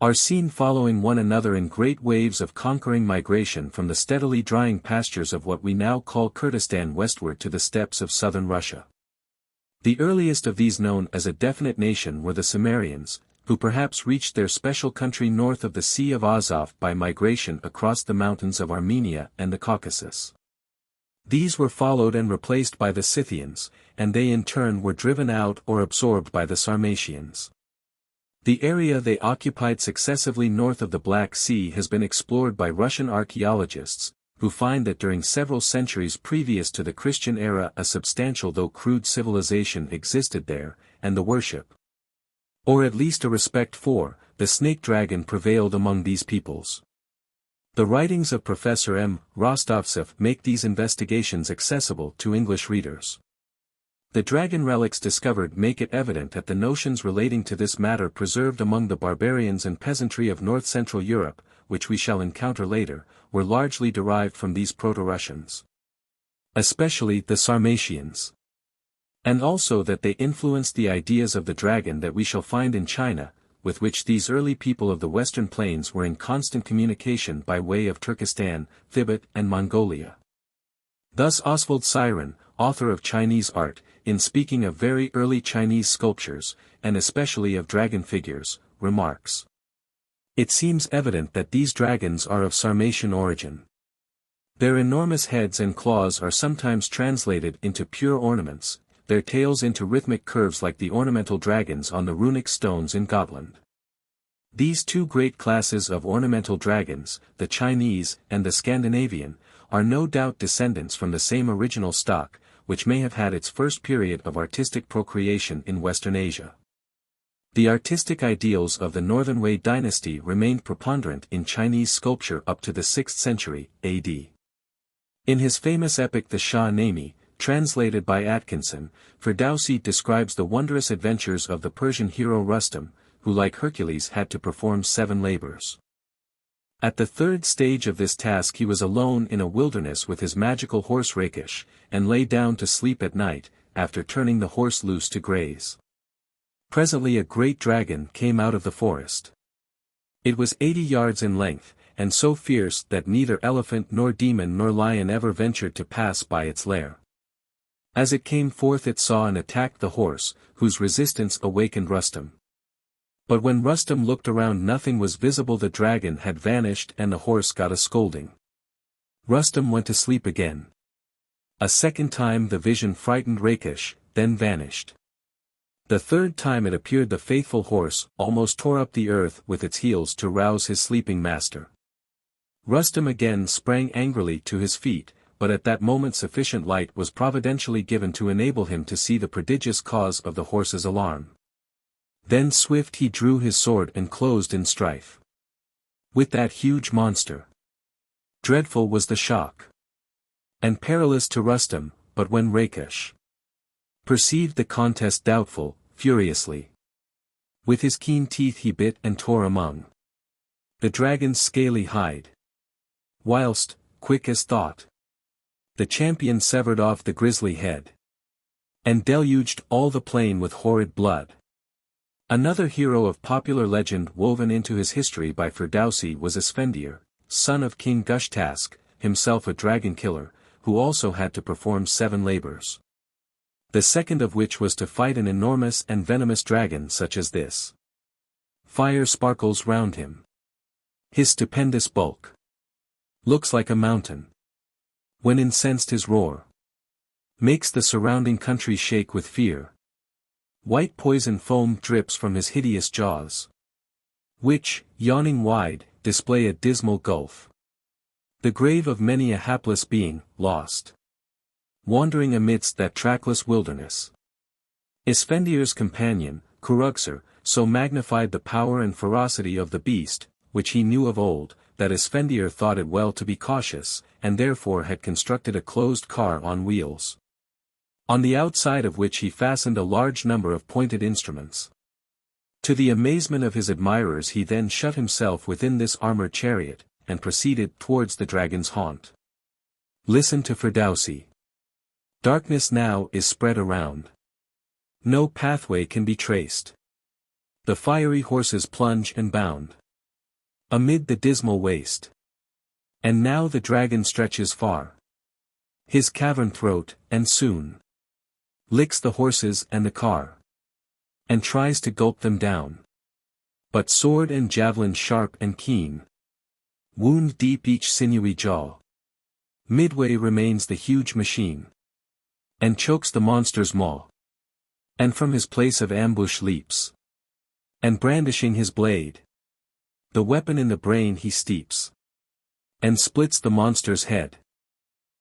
are seen following one another in great waves of conquering migration from the steadily drying pastures of what we now call Kurdistan westward to the steppes of southern Russia. The earliest of these known as a definite nation were the Sumerians, who perhaps reached their special country north of the Sea of Azov by migration across the mountains of Armenia and the Caucasus. These were followed and replaced by the Scythians, and they in turn were driven out or absorbed by the Sarmatians. The area they occupied successively north of the Black Sea has been explored by Russian archaeologists, who find that during several centuries previous to the Christian era a substantial though crude civilization existed there, and the worship, or at least a respect for, the snake dragon prevailed among these peoples. The writings of Professor M. Rostovtsev make these investigations accessible to English readers. The dragon relics discovered make it evident that the notions relating to this matter preserved among the barbarians and peasantry of north-central Europe, which we shall encounter later, were largely derived from these Proto-Russians, especially the Sarmatians. And also that they influenced the ideas of the dragon that we shall find in China, with which these early people of the western plains were in constant communication by way of Turkestan, Thibet and Mongolia. Thus Oswald Siren, author of Chinese art, in speaking of very early Chinese sculptures, and especially of dragon figures, remarks, "It seems evident that these dragons are of Sarmatian origin. Their enormous heads and claws are sometimes translated into pure ornaments, their tails into rhythmic curves like the ornamental dragons on the runic stones in Gotland. These two great classes of ornamental dragons, the Chinese and the Scandinavian, are no doubt descendants from the same original stock, which may have had its first period of artistic procreation in Western Asia. The artistic ideals of the Northern Wei dynasty remained preponderant in Chinese sculpture up to the 6th century, AD. In his famous epic The Shah Nami, translated by Atkinson, Ferdowsi describes the wondrous adventures of the Persian hero Rustam, who like Hercules had to perform 7 labors. At the 3rd stage of this task he was alone in a wilderness with his magical horse Rakesh, and lay down to sleep at night, after turning the horse loose to graze. Presently a great dragon came out of the forest. It was 80 yards in length, and so fierce that neither elephant nor demon nor lion ever ventured to pass by its lair. As it came forth it saw and attacked the horse, whose resistance awakened Rustam. But when Rustam looked around nothing was visible, the dragon had vanished and the horse got a scolding. Rustam went to sleep again. A second time the vision frightened Rakesh, then vanished. The 3rd time it appeared the faithful horse almost tore up the earth with its heels to rouse his sleeping master. Rustam again sprang angrily to his feet, but at that moment sufficient light was providentially given to enable him to see the prodigious cause of the horse's alarm. Then swift he drew his sword and closed in strife with that huge monster. Dreadful was the shock, and perilous to Rustam, but when Rakesh perceived the contest doubtful, furiously with his keen teeth he bit and tore among the dragon's scaly hide, whilst, quick as thought, the champion severed off the grisly head, and deluged all the plain with horrid blood. Another hero of popular legend woven into his history by Ferdowsi was Esfendiar, son of King Gushtask, himself a dragon killer, who also had to perform 7 labors. The second of which was to fight an enormous and venomous dragon such as this. Fire sparkles round him. His stupendous bulk looks like a mountain. When incensed his roar makes the surrounding country shake with fear. White poison foam drips from his hideous jaws, which, yawning wide, display a dismal gulf. The grave of many a hapless being, lost, wandering amidst that trackless wilderness. Esfendiar's companion, Kurugsar, so magnified the power and ferocity of the beast, which he knew of old, that Esfendiar thought it well to be cautious, and therefore had constructed a closed car on wheels, on the outside of which he fastened a large number of pointed instruments. To the amazement of his admirers he then shut himself within this armored chariot, and proceeded towards the dragon's haunt. Listen to Ferdowsi. Darkness now is spread around. No pathway can be traced. The fiery horses plunge and bound amid the dismal waste. And now the dragon stretches far his cavern throat, and soon licks the horses and the car, and tries to gulp them down. But sword and javelin sharp and keen wound deep each sinewy jaw. Midway remains the huge machine, and chokes the monster's maw. And from his place of ambush leaps, and brandishing his blade, the weapon in the brain he steeps, and splits the monster's head.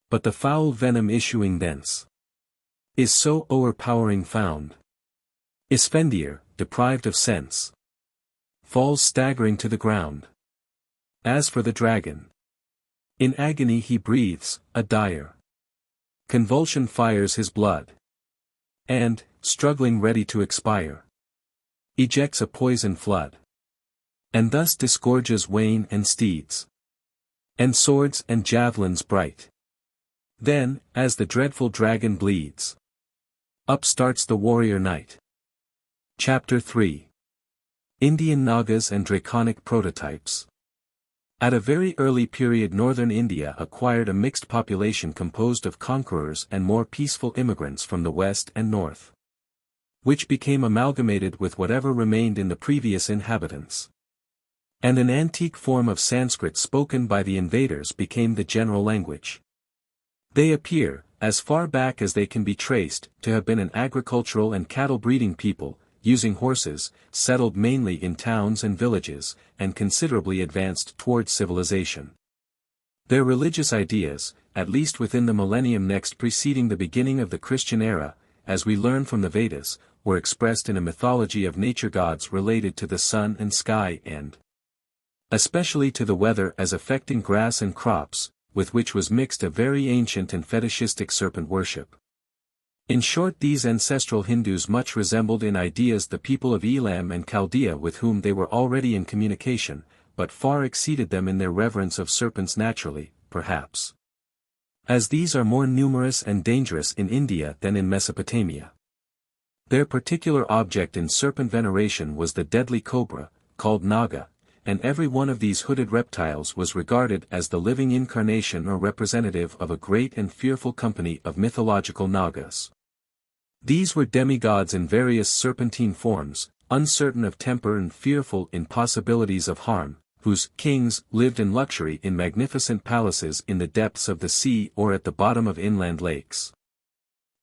But the foul venom issuing thence is so o'erpowering found. Esfendiar, deprived of sense, falls staggering to the ground. As for the dragon, in agony he breathes, a dire convulsion fires his blood, and, struggling ready to expire, ejects a poison flood. And thus disgorges wain and steeds, and swords and javelins bright. Then, as the dreadful dragon bleeds, up starts the warrior knight. Chapter 3. Indian Nagas and Draconic Prototypes. At a very early period northern India acquired a mixed population composed of conquerors and more peaceful immigrants from the west and north, which became amalgamated with whatever remained in the previous inhabitants. And an antique form of Sanskrit spoken by the invaders became the general language. They appear, as far back as they can be traced, to have been an agricultural and cattle-breeding people, using horses, settled mainly in towns and villages, and considerably advanced towards civilization. Their religious ideas, at least within the millennium next preceding the beginning of the Christian era, as we learn from the Vedas, were expressed in a mythology of nature gods related to the sun and sky and especially to the weather as affecting grass and crops, with which was mixed a very ancient and fetishistic serpent worship. In short, these ancestral Hindus much resembled in ideas the people of Elam and Chaldea with whom they were already in communication, but far exceeded them in their reverence of serpents naturally, perhaps, as these are more numerous and dangerous in India than in Mesopotamia. Their particular object in serpent veneration was the deadly cobra, called Naga, and every one of these hooded reptiles was regarded as the living incarnation or representative of a great and fearful company of mythological Nagas. These were demigods in various serpentine forms, uncertain of temper and fearful in possibilities of harm, whose kings lived in luxury in magnificent palaces in the depths of the sea or at the bottom of inland lakes.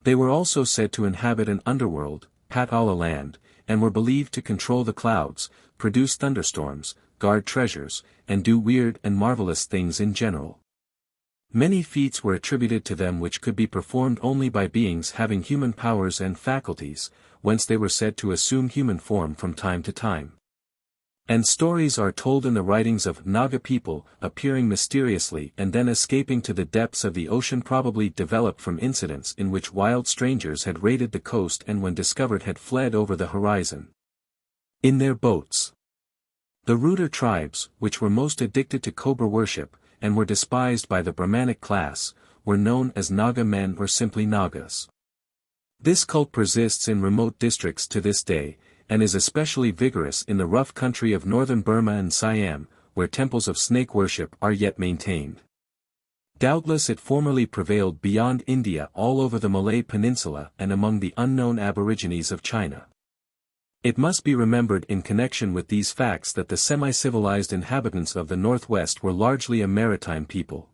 They were also said to inhabit an underworld, Patala land, and were believed to control the clouds, produce thunderstorms, guard treasures, and do weird and marvelous things in general. Many feats were attributed to them which could be performed only by beings having human powers and faculties, whence they were said to assume human form from time to time. And stories are told in the writings of Naga people appearing mysteriously and then escaping to the depths of the ocean, probably developed from incidents in which wild strangers had raided the coast and when discovered had fled over the horizon in their boats. The ruder tribes, which were most addicted to cobra worship, and were despised by the Brahmanic class, were known as Naga men or simply Nagas. This cult persists in remote districts to this day, and is especially vigorous in the rough country of northern Burma and Siam, where temples of snake worship are yet maintained. Doubtless it formerly prevailed beyond India all over the Malay Peninsula and among the unknown aborigines of China. It must be remembered in connection with these facts that the semi-civilized inhabitants of the northwest were largely a maritime people.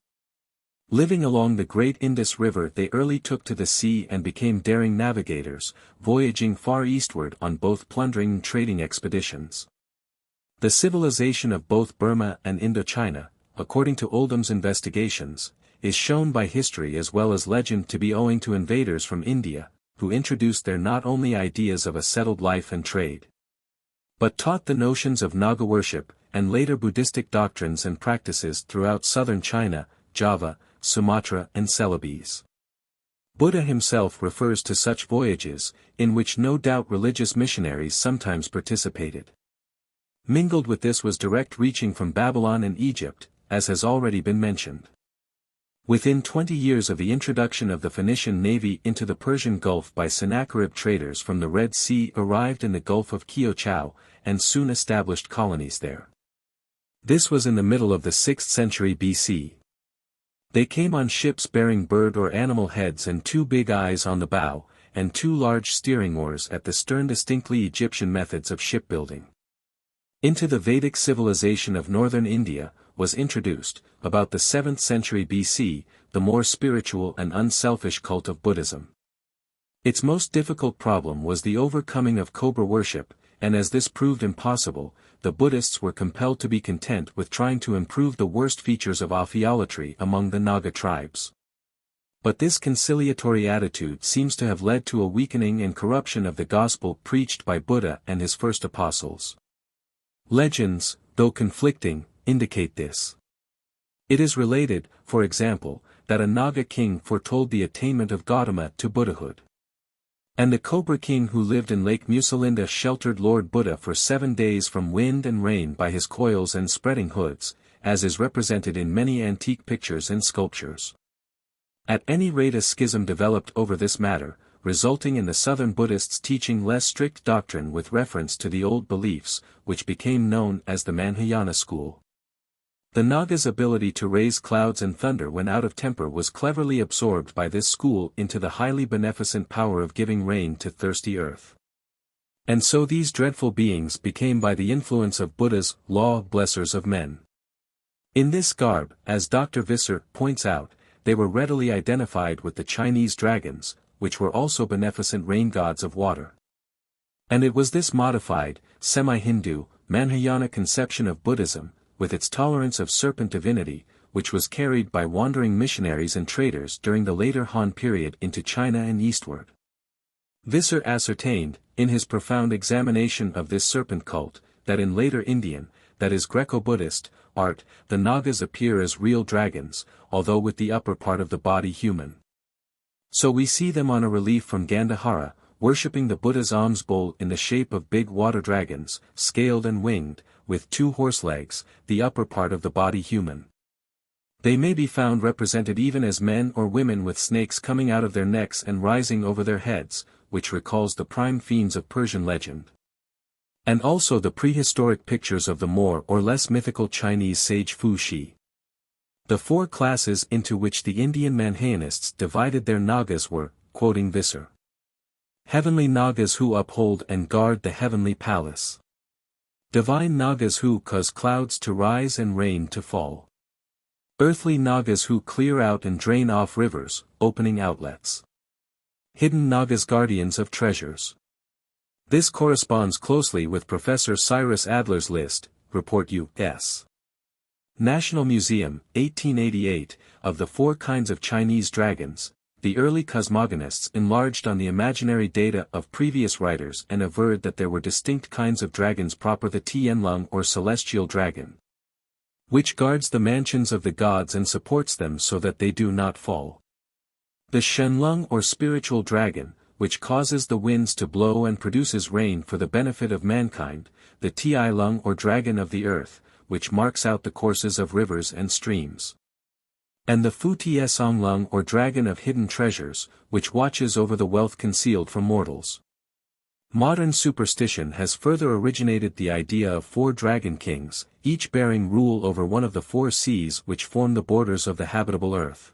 Living along the great Indus River, they early took to the sea and became daring navigators, voyaging far eastward on both plundering and trading expeditions. The civilization of both Burma and Indochina, according to Oldham's investigations, is shown by history as well as legend to be owing to invaders from India, who introduced there not only ideas of a settled life and trade, but taught the notions of Naga worship, and later Buddhistic doctrines and practices throughout southern China, Java, Sumatra and Celebes. Buddha himself refers to such voyages, in which no doubt religious missionaries sometimes participated. Mingled with this was direct reaching from Babylon and Egypt, as has already been mentioned. Within 20 years of the introduction of the Phoenician navy into the Persian Gulf by Sennacherib, traders from the Red Sea arrived in the Gulf of Kiao and soon established colonies there. This was in the middle of the 6th century BC. They came on ships bearing bird or animal heads and 2 big eyes on the bow, and 2 large steering oars at the stern, distinctly Egyptian methods of shipbuilding. Into the Vedic civilization of northern India was introduced, about the 7th century BC, the more spiritual and unselfish cult of Buddhism. Its most difficult problem was the overcoming of cobra worship, and as this proved impossible, the Buddhists were compelled to be content with trying to improve the worst features of ophiolatry among the Naga tribes. But this conciliatory attitude seems to have led to a weakening and corruption of the gospel preached by Buddha and his first apostles. Legends, though conflicting, indicate this. It is related, for example, that a Naga king foretold the attainment of Gautama to Buddhahood. And the Cobra King who lived in Lake Musalinda sheltered Lord Buddha for 7 days from wind and rain by his coils and spreading hoods, as is represented in many antique pictures and sculptures. At any rate, a schism developed over this matter, resulting in the southern Buddhists teaching less strict doctrine with reference to the old beliefs, which became known as the Manhayana school. The Naga's ability to raise clouds and thunder when out of temper was cleverly absorbed by this school into the highly beneficent power of giving rain to thirsty earth. And so these dreadful beings became by the influence of Buddha's law blessers of men. In this garb, as Dr. Visser points out, they were readily identified with the Chinese dragons, which were also beneficent rain gods of water. And it was this modified, semi-Hindu, Manhayana conception of Buddhism, with its tolerance of serpent divinity, which was carried by wandering missionaries and traders during the later Han period into China and eastward. Visser ascertained, in his profound examination of this serpent cult, that in later Indian, that is Greco-Buddhist, art, the Nagas appear as real dragons, although with the upper part of the body human. So we see them on a relief from Gandhara, worshipping the Buddha's alms bowl in the shape of big water dragons, scaled and winged, with 2 horse legs, the upper part of the body human. They may be found represented even as men or women with snakes coming out of their necks and rising over their heads, which recalls the prime fiends of Persian legend. And also the prehistoric pictures of the more or less mythical Chinese sage Fu Xi. The 4 classes into which the Indian Manhayanists divided their Nagas were, quoting Visser, heavenly Nagas who uphold and guard the heavenly palace. Divine Nagas who cause clouds to rise and rain to fall. Earthly Nagas who clear out and drain off rivers, opening outlets. Hidden Nagas guardians of treasures. This corresponds closely with Professor Cyrus Adler's list, Report U.S. National Museum, 1888, of the 4 kinds of Chinese dragons. The early cosmogonists enlarged on the imaginary data of previous writers and averred that there were distinct kinds of dragons proper: the Tianlong or celestial dragon, which guards the mansions of the gods and supports them so that they do not fall. The Shenlong or spiritual dragon, which causes the winds to blow and produces rain for the benefit of mankind, the Tiailong or dragon of the earth, which marks out the courses of rivers and streams. And the Fu Tiesonglong or dragon of hidden treasures, which watches over the wealth concealed from mortals. Modern superstition has further originated the idea of 4 dragon kings, each bearing rule over one of the 4 seas which form the borders of the habitable earth.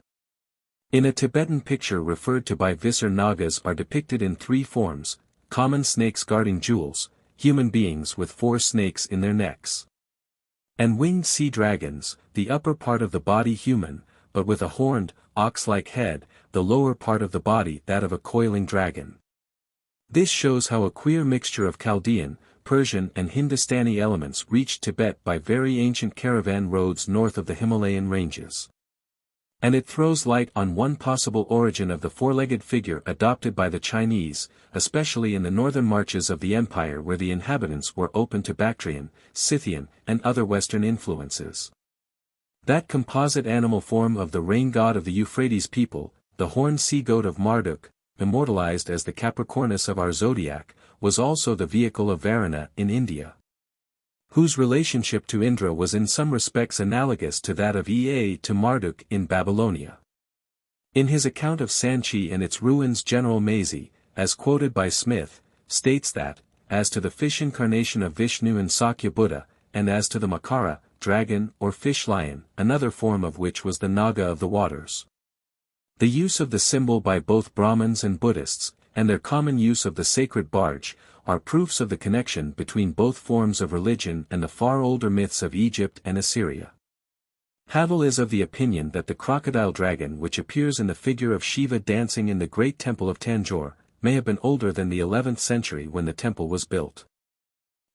In a Tibetan picture referred to by Visser, Nagas are depicted in 3 forms: common snakes guarding jewels, human beings with 4 snakes in their necks, and winged sea dragons, the upper part of the body human, but with a horned, ox-like head, the lower part of the body that of a coiling dragon. This shows how a queer mixture of Chaldean, Persian and Hindustani elements reached Tibet by very ancient caravan roads north of the Himalayan ranges. And it throws light on one possible origin of the 4-legged figure adopted by the Chinese, especially in the northern marches of the empire where the inhabitants were open to Bactrian, Scythian, and other Western influences. That composite animal form of the rain god of the Euphrates people, the horned sea-goat of Marduk, immortalized as the Capricornus of our zodiac, was also the vehicle of Varuna in India, whose relationship to Indra was in some respects analogous to that of Ea to Marduk in Babylonia. In his account of Sanchi and its ruins, General Mazie, as quoted by Smith, states that, as to the fish incarnation of Vishnu and Sakya Buddha, and as to the Makara, dragon or fish lion, another form of which was the Naga of the waters. The use of the symbol by both Brahmins and Buddhists, and their common use of the sacred barge, are proofs of the connection between both forms of religion and the far older myths of Egypt and Assyria. Havel is of the opinion that the crocodile dragon which appears in the figure of Shiva dancing in the great temple of Tanjore, may have been older than the 11th century when the temple was built.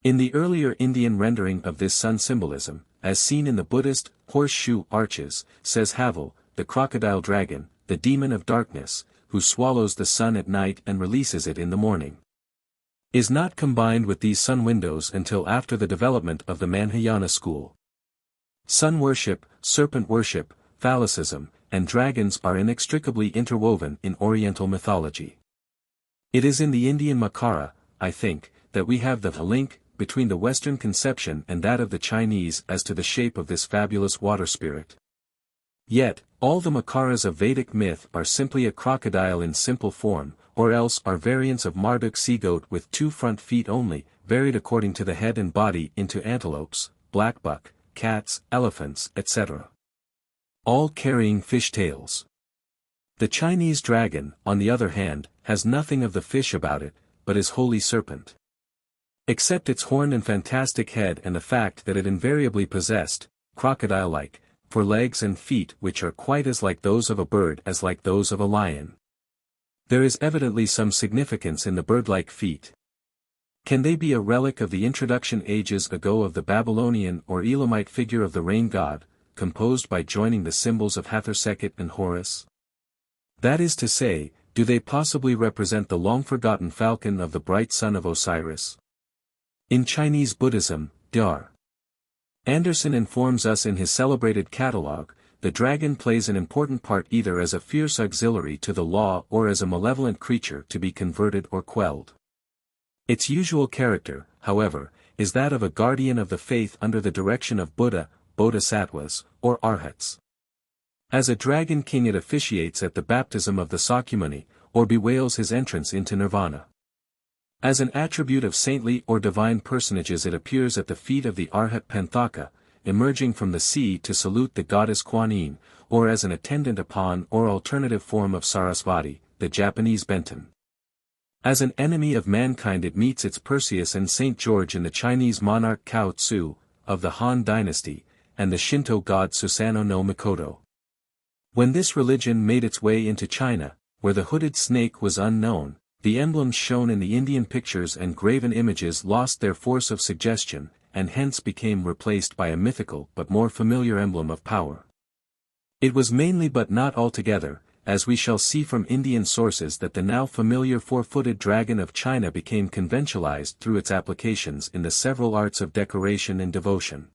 In the earlier Indian rendering of this sun symbolism, as seen in the Buddhist horseshoe arches, says Havel, the crocodile dragon, the demon of darkness, who swallows the sun at night and releases it in the morning, is not combined with these sun windows until after the development of the Manhayana school. Sun worship, serpent worship, phallicism, and dragons are inextricably interwoven in Oriental mythology. It is in the Indian Makara, I think, that we have the link between the Western conception and that of the Chinese as to the shape of this fabulous water spirit. Yet, all the Makaras of Vedic myth are simply a crocodile in simple form, or else are variants of Marduk sea-goat with 2 front feet only, varied according to the head and body into antelopes, blackbuck, cats, elephants, etc. All carrying fish tails. The Chinese dragon, on the other hand, has nothing of the fish about it, but is wholly serpent. Except its horn and fantastic head and the fact that it invariably possessed, crocodile-like, 4 legs and feet which are quite as like those of a bird as like those of a lion. There is evidently some significance in the bird-like feet. Can they be a relic of the introduction ages ago of the Babylonian or Elamite figure of the rain god, composed by joining the symbols of Hatharseket and Horus? That is to say, do they possibly represent the long-forgotten falcon of the bright son of Osiris? In Chinese Buddhism, Dr. Anderson informs us in his celebrated catalogue, the dragon plays an important part either as a fierce auxiliary to the law or as a malevolent creature to be converted or quelled. Its usual character, however, is that of a guardian of the faith under the direction of Buddha, bodhisattvas, or arhats. As a dragon king it officiates at the baptism of the Sakyamuni, or bewails his entrance into nirvana. As an attribute of saintly or divine personages it appears at the feet of the Arhat Panthaka, emerging from the sea to salute the goddess Kuan Yin, or as an attendant upon or alternative form of Sarasvati, the Japanese Benten. As an enemy of mankind it meets its Perseus and Saint George in the Chinese monarch Cao Tzu, of the Han dynasty, and the Shinto god Susanoo no Mikoto. When this religion made its way into China, where the hooded snake was unknown, the emblems shown in the Indian pictures and graven images lost their force of suggestion, and hence became replaced by a mythical but more familiar emblem of power. It was mainly but not altogether, as we shall see from Indian sources, that the now familiar four-footed dragon of China became conventionalized through its applications in the several arts of decoration and devotion.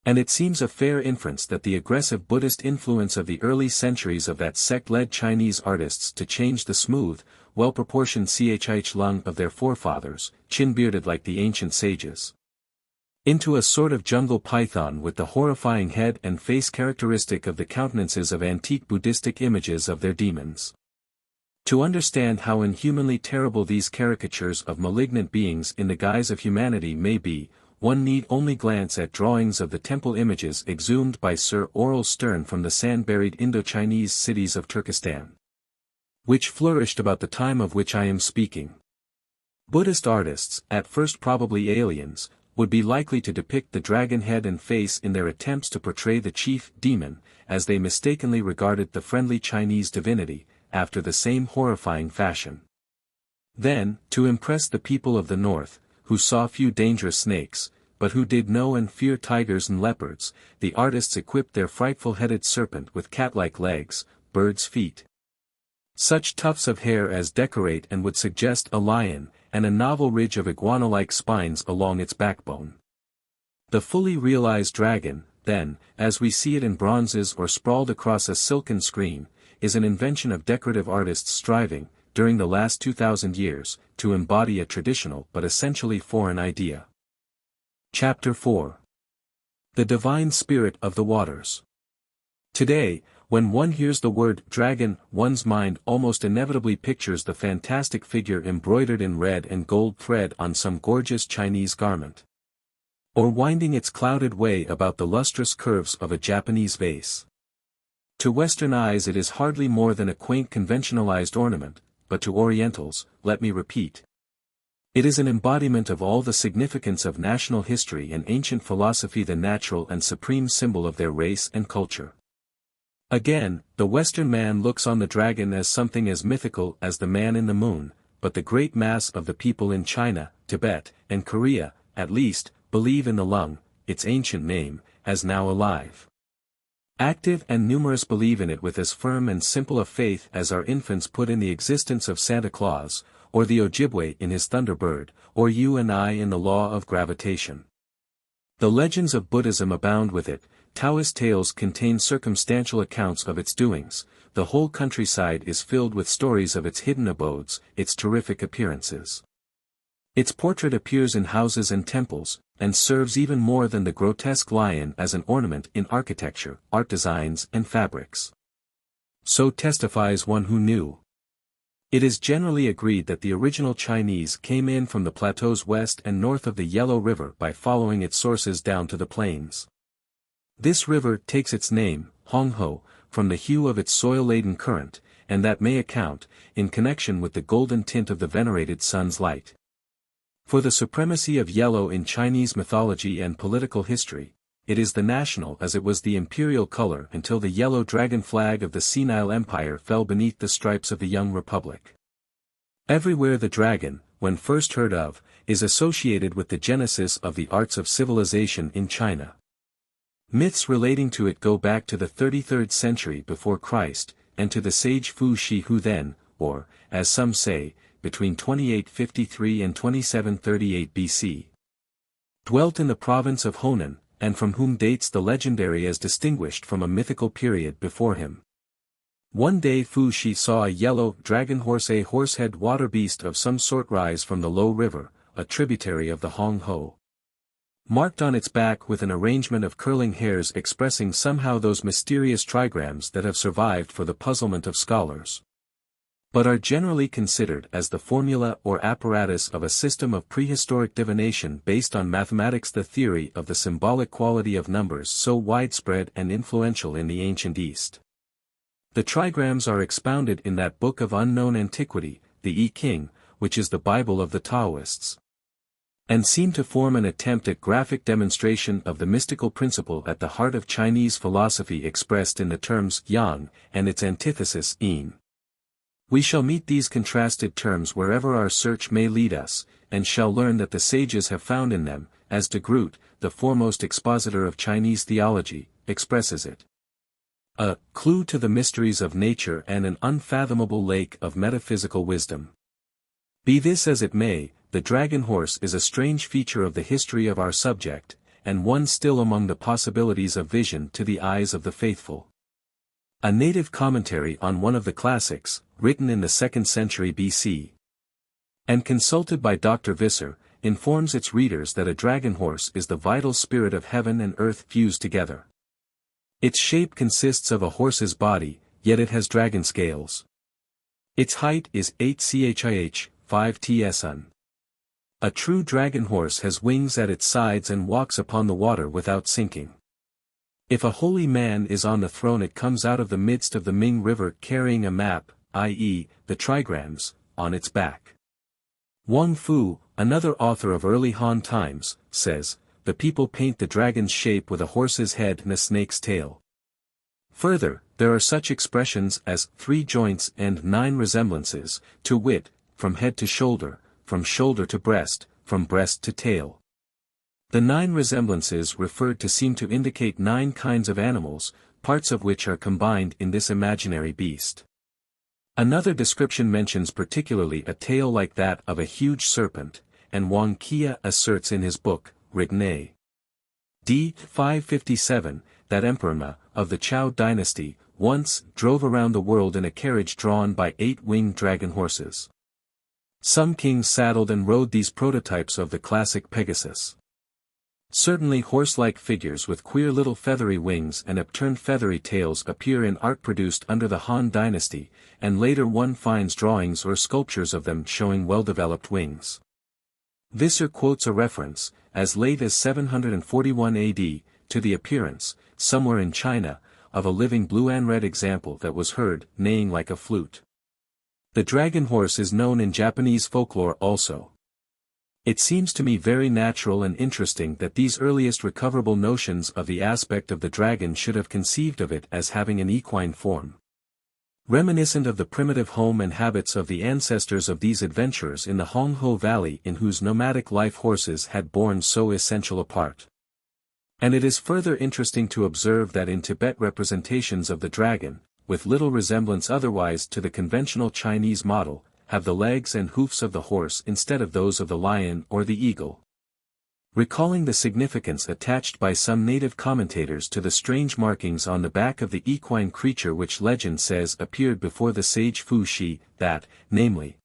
And it seems a fair inference that the aggressive Buddhist influence of the early centuries of that sect led Chinese artists to change the smooth, well-proportioned chih lung of their forefathers, chin-bearded like the ancient sages, into a sort of jungle python with the horrifying head and face characteristic of the countenances of antique Buddhistic images of their demons. To understand how inhumanly terrible these caricatures of malignant beings in the guise of humanity may be, one need only glance at drawings of the temple images exhumed by Sir Aurel Stern from the sand-buried Indo-Chinese cities of Turkestan, which flourished about the time of which I am speaking. Buddhist artists, at first probably aliens, would be likely to depict the dragon head and face in their attempts to portray the chief demon, as they mistakenly regarded the friendly Chinese divinity, after the same horrifying fashion. Then, to impress the people of the north, who saw few dangerous snakes, but who did know and fear tigers and leopards, the artists equipped their frightful headed serpent with cat-like legs, birds' feet, such tufts of hair as decorate and would suggest a lion, and a novel ridge of iguana-like spines along its backbone. The fully realized dragon, then, as we see it in bronzes or sprawled across a silken screen, is an invention of decorative artists striving, during the last 2,000 years, to embody a traditional but essentially foreign idea. Chapter 4. The Divine Spirit of the Waters. Today, when one hears the word dragon, one's mind almost inevitably pictures the fantastic figure embroidered in red and gold thread on some gorgeous Chinese garment, or winding its clouded way about the lustrous curves of a Japanese vase. To Western eyes it is hardly more than a quaint conventionalized ornament, but to Orientals, let me repeat, it is an embodiment of all the significance of national history and ancient philosophy, the natural and supreme symbol of their race and culture. Again, the Western man looks on the dragon as something as mythical as the man in the moon, but the great mass of the people in China, Tibet, and Korea, at least, believe in the lung, its ancient name, as now alive. Active and numerous believe in it with as firm and simple a faith as our infants put in the existence of Santa Claus, or the Ojibwe in his Thunderbird, or you and I in the law of gravitation. The legends of Buddhism abound with it. Taoist tales contain circumstantial accounts of its doings, the whole countryside is filled with stories of its hidden abodes, its terrific appearances. Its portrait appears in houses and temples, and serves even more than the grotesque lion as an ornament in architecture, art designs and fabrics. So testifies one who knew. It is generally agreed that the original Chinese came in from the plateaus west and north of the Yellow River by following its sources down to the plains. This river takes its name, Hongho, from the hue of its soil-laden current, and that may account, in connection with the golden tint of the venerated sun's light, for the supremacy of yellow in Chinese mythology and political history. It is the national as it was the imperial color until the yellow dragon flag of the senile empire fell beneath the stripes of the young republic. Everywhere the dragon, when first heard of, is associated with the genesis of the arts of civilization in China. Myths relating to it go back to the 33rd century before Christ, and to the sage Fu Shi who then, or, as some say, between 2853 and 2738 BC. Dwelt in the province of Honan, and from whom dates the legendary as distinguished from a mythical period before him. One day Fu Shi saw a yellow dragon horse, a horsehead water beast of some sort, rise from the Low River, a tributary of the Hong Ho. Marked on its back with an arrangement of curling hairs expressing somehow those mysterious trigrams that have survived for the puzzlement of scholars, but are generally considered as the formula or apparatus of a system of prehistoric divination based on mathematics, the theory of the symbolic quality of numbers so widespread and influential in the ancient East. The trigrams are expounded in that book of unknown antiquity, the I Ching, which is the Bible of the Taoists, and seem to form an attempt at graphic demonstration of the mystical principle at the heart of Chinese philosophy expressed in the terms yang, and its antithesis yin. We shall meet these contrasted terms wherever our search may lead us, and shall learn that the sages have found in them, as de Groot, the foremost expositor of Chinese theology, expresses it, a clue to the mysteries of nature and an unfathomable lake of metaphysical wisdom. Be this as it may, the dragon horse is a strange feature of the history of our subject, and one still among the possibilities of vision to the eyes of the faithful. A native commentary on one of the classics, written in the 2nd century BC, and consulted by Dr. Visser, informs its readers that a dragon horse is the vital spirit of heaven and earth fused together. Its shape consists of a horse's body, yet it has dragon scales. Its height is 8 cH, 5 tsun. A true dragon horse has wings at its sides and walks upon the water without sinking. If a holy man is on the throne, it comes out of the midst of the Ming River carrying a map, i.e., the trigrams, on its back. Wang Fu, another author of early Han times, says, the people paint the dragon's shape with a horse's head and a snake's tail. Further, there are such expressions as 3 joints and 9 resemblances, to wit, from head to shoulder, from shoulder to breast, from breast to tail. The 9 resemblances referred to seem to indicate 9 kinds of animals, parts of which are combined in this imaginary beast. Another description mentions particularly a tail like that of a huge serpent, and Wang Kia asserts in his book, written a.d. 557, that Emperor Ma, of the Chou dynasty, once drove around the world in a carriage drawn by 8 winged dragon horses. Some kings saddled and rode these prototypes of the classic Pegasus. Certainly horse-like figures with queer little feathery wings and upturned feathery tails appear in art produced under the Han dynasty, and later one finds drawings or sculptures of them showing well-developed wings. Visser quotes a reference, as late as 741 AD, to the appearance, somewhere in China, of a living blue and red example that was heard neighing like a flute. The dragon horse is known in Japanese folklore also. It seems to me very natural and interesting that these earliest recoverable notions of the aspect of the dragon should have conceived of it as having an equine form, reminiscent of the primitive home and habits of the ancestors of these adventurers in the Hong Ho Valley, in whose nomadic life horses had borne so essential a part. And it is further interesting to observe that in Tibet representations of the dragon, with little resemblance otherwise to the conventional Chinese model, have the legs and hoofs of the horse instead of those of the lion or the eagle. Recalling the significance attached by some native commentators to the strange markings on the back of the equine creature which legend says appeared before the sage Fu Shi, that, namely,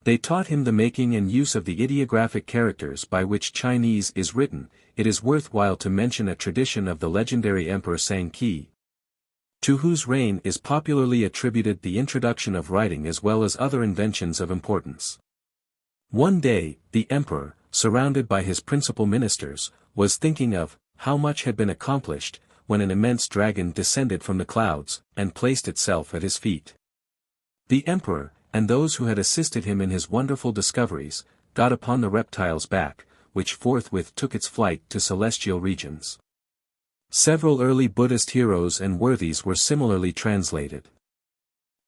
they taught him the making and use of the ideographic characters by which Chinese is written, it is worthwhile to mention a tradition of the legendary Emperor Sangqi, to whose reign is popularly attributed the introduction of writing as well as other inventions of importance. One day, the emperor, surrounded by his principal ministers, was thinking of how much had been accomplished, when an immense dragon descended from the clouds, and placed itself at his feet. The emperor, and those who had assisted him in his wonderful discoveries, got upon the reptile's back, which forthwith took its flight to celestial regions. Several early Buddhist heroes and worthies were similarly translated.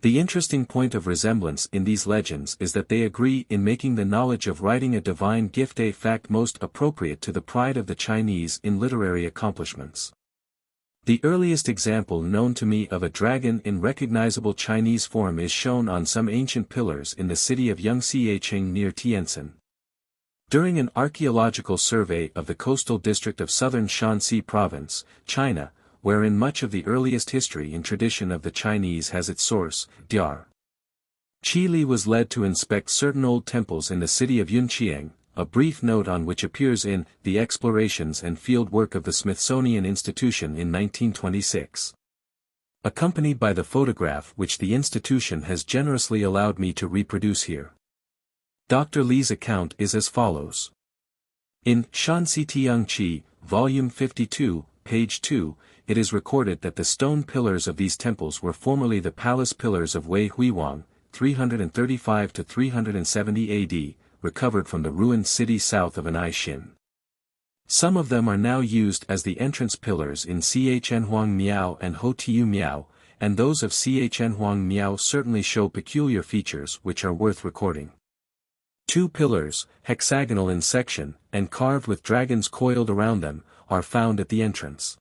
The interesting point of resemblance in these legends is that they agree in making the knowledge of writing a divine gift a fact most appropriate to the pride of the Chinese in literary accomplishments. The earliest example known to me of a dragon in recognizable Chinese form is shown on some ancient pillars in the city of Yangtze near Tientsin. During an archaeological survey of the coastal district of southern Shanxi province, China, wherein much of the earliest history and tradition of the Chinese has its source, Dr. Qi Li was led to inspect certain old temples in the city of Yunqiang, a brief note on which appears in The Explorations and Field Work of the Smithsonian Institution in 1926. Accompanied by the photograph which the institution has generously allowed me to reproduce here. Dr. Li's account is as follows. In Shanxi Tiangqi, Volume 52, page 2, it is recorded that the stone pillars of these temples were formerly the palace pillars of Wei Huiwang, 335 to 370 AD, recovered from the ruined city south of An'ai. Some of them are now used as the entrance pillars in Ch'enhuang Miao and Hotiu Miao, and those of Ch'enhuang Miao certainly show peculiar features which are worth recording. Two pillars, hexagonal in section, and carved with dragons coiled around them, are found at the entrance.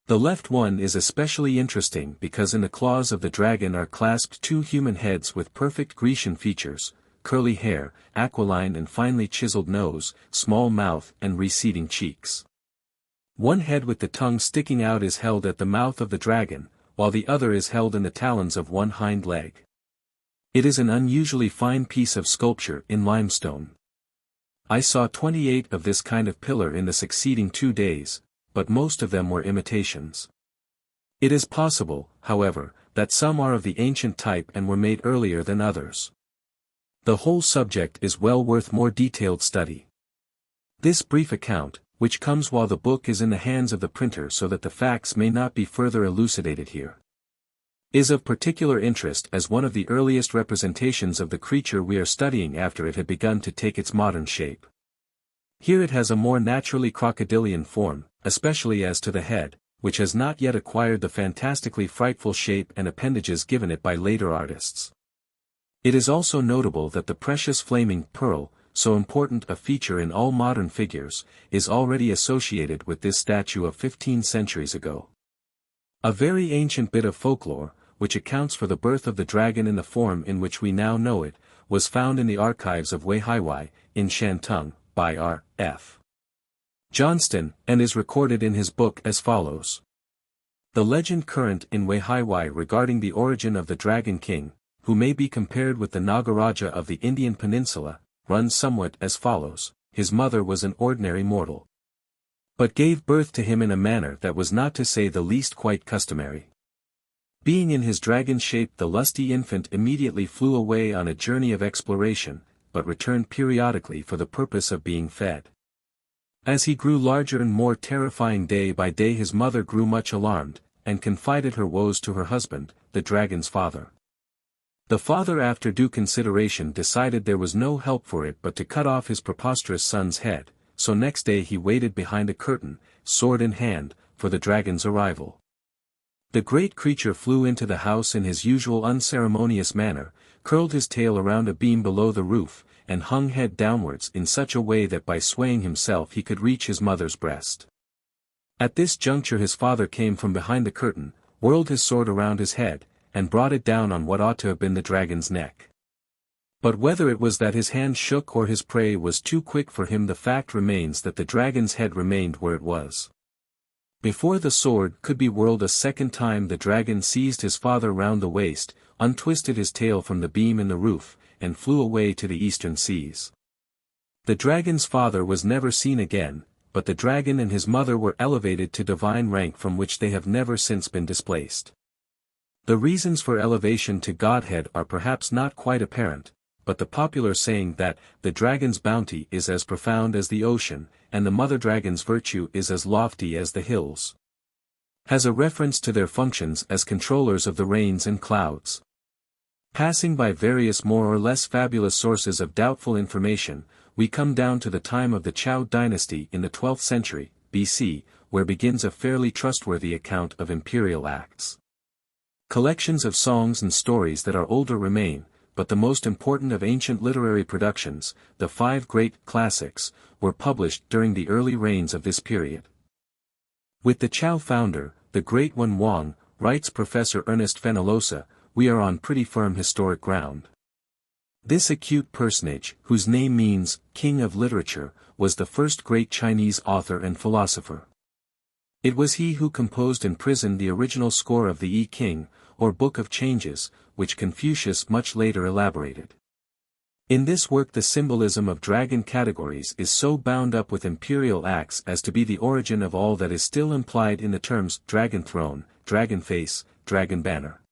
The left one is especially interesting because in the claws of the dragon are clasped two human heads with perfect Grecian features, curly hair, aquiline and finely chiseled nose, small mouth and receding cheeks. One head with the tongue sticking out is held at the mouth of the dragon, while the other is held in the talons of one hind leg. It is an unusually fine piece of sculpture in limestone. I saw 28 of this kind of pillar in the succeeding 2 days, but most of them were imitations. It is possible, however, that some are of the ancient type and were made earlier than others. The whole subject is well worth more detailed study. This brief account, which comes while the book is in the hands of the printer so that the facts may not be further elucidated here, is of particular interest as one of the earliest representations of the creature we are studying after it had begun to take its modern shape. Here it has a more naturally crocodilian form, especially as to the head, which has not yet acquired the fantastically frightful shape and appendages given it by later artists. It is also notable that the precious flaming pearl, so important a feature in all modern figures, is already associated with this statue of 15 centuries ago. A very ancient bit of folklore, which accounts for the birth of the dragon in the form in which we now know it, was found in the archives of Wei Haiwai, in Shantung, by R. F. Johnston, and is recorded in his book as follows. The legend current in Wei Haiwai regarding the origin of the Dragon King, who may be compared with the Nagaraja of the Indian peninsula, runs somewhat as follows. His mother was an ordinary mortal, but gave birth to him in a manner that was not to say the least quite customary. Being in his dragon shape, the lusty infant immediately flew away on a journey of exploration, but returned periodically for the purpose of being fed. As he grew larger and more terrifying day by day, his mother grew much alarmed, and confided her woes to her husband, the dragon's father. The father, after due consideration, decided there was no help for it but to cut off his preposterous son's head, so next day he waited behind a curtain, sword in hand, for the dragon's arrival. The great creature flew into the house in his usual unceremonious manner, curled his tail around a beam below the roof, and hung head downwards in such a way that by swaying himself he could reach his mother's breast. At this juncture his father came from behind the curtain, whirled his sword around his head, and brought it down on what ought to have been the dragon's neck. But whether it was that his hand shook or his prey was too quick for him, the fact remains that the dragon's head remained where it was. Before the sword could be whirled a second time, the dragon seized his father round the waist, untwisted his tail from the beam in the roof, and flew away to the eastern seas. The dragon's father was never seen again, but the dragon and his mother were elevated to divine rank from which they have never since been displaced. The reasons for elevation to godhead are perhaps not quite apparent, but the popular saying that the dragon's bounty is as profound as the ocean, and the mother dragon's virtue is as lofty as the hills, has a reference to their functions as controllers of the rains and clouds. Passing by various more or less fabulous sources of doubtful information, we come down to the time of the Zhou dynasty in the 12th century, BC, where begins a fairly trustworthy account of imperial acts. Collections of songs and stories that are older remain, but the most important of ancient literary productions, the 5 great classics, were published during the early reigns of this period. With the Zhou founder, the Great One Wang, writes Professor Ernest Fenollosa, we are on pretty firm historic ground. This acute personage, whose name means, King of Literature, was the first great Chinese author and philosopher. It was he who composed in prison the original score of the I Ching, or Book of Changes, which Confucius much later elaborated. In this work the symbolism of dragon categories is so bound up with imperial acts as to be the origin of all that is still implied in the terms dragon throne, dragon face, dragon banner.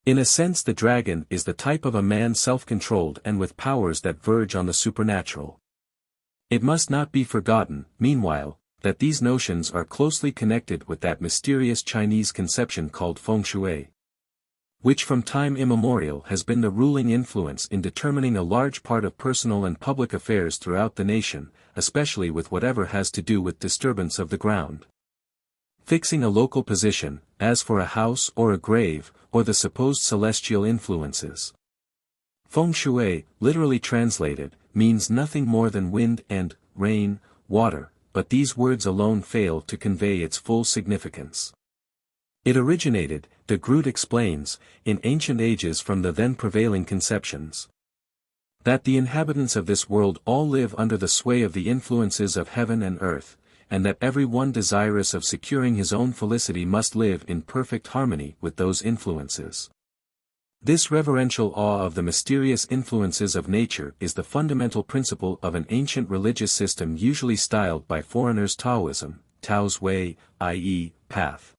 In a sense the dragon is the type of a man self-controlled and with powers that verge on the supernatural. It must not be forgotten, meanwhile, that these notions are closely connected with that mysterious Chinese conception called feng shui, which from time immemorial has been the ruling influence in determining a large part of personal and public affairs throughout the nation, especially with whatever has to do with disturbance of the ground. Fixing a local position, as for a house or a grave, or the supposed celestial influences. Feng shui, literally translated, means nothing more than wind and rain, water, but these words alone fail to convey its full significance. It originated, de Groot explains, in ancient ages from the then prevailing conceptions that the inhabitants of this world all live under the sway of the influences of heaven and earth, and that every one desirous of securing his own felicity must live in perfect harmony with those influences. This reverential awe of the mysterious influences of nature is the fundamental principle of an ancient religious system usually styled by foreigners Taoism, Tao's way, i.e., path.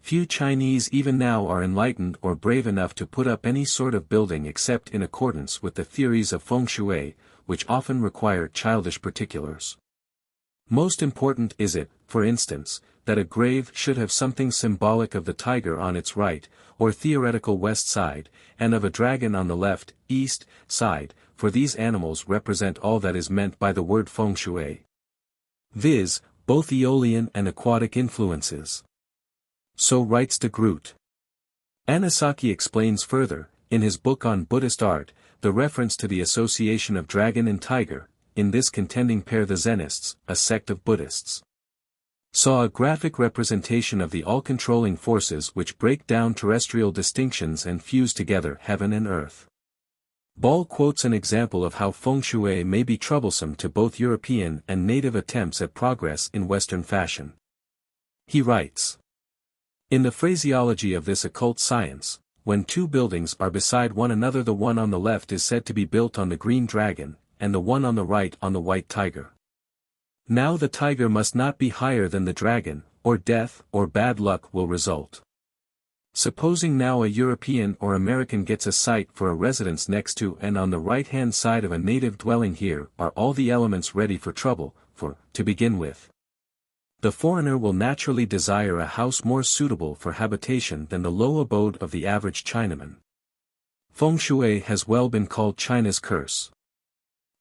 Few Chinese even now are enlightened or brave enough to put up any sort of building except in accordance with the theories of feng shui, which often require childish particulars. Most important is it, for instance, that a grave should have something symbolic of the tiger on its right, or theoretical west side, and of a dragon on the left, east, side, for these animals represent all that is meant by the word feng shui, viz., both aeolian and aquatic influences. So writes de Groot. Anisaki explains further, in his book on Buddhist art, the reference to the association of dragon and tiger, in this contending pair the Zenists, a sect of Buddhists, saw a graphic representation of the all-controlling forces which break down terrestrial distinctions and fuse together heaven and earth. Ball quotes an example of how feng shui may be troublesome to both European and native attempts at progress in Western fashion. He writes, in the phraseology of this occult science, when two buildings are beside one another the one on the left is said to be built on the green dragon, and the one on the right on the white tiger. Now the tiger must not be higher than the dragon, or death or bad luck will result. Supposing now a European or American gets a site for a residence next to and on the right-hand side of a native dwelling, here are all the elements ready for trouble, for, to begin with, the foreigner will naturally desire a house more suitable for habitation than the low abode of the average Chinaman. Feng shui has well been called China's curse.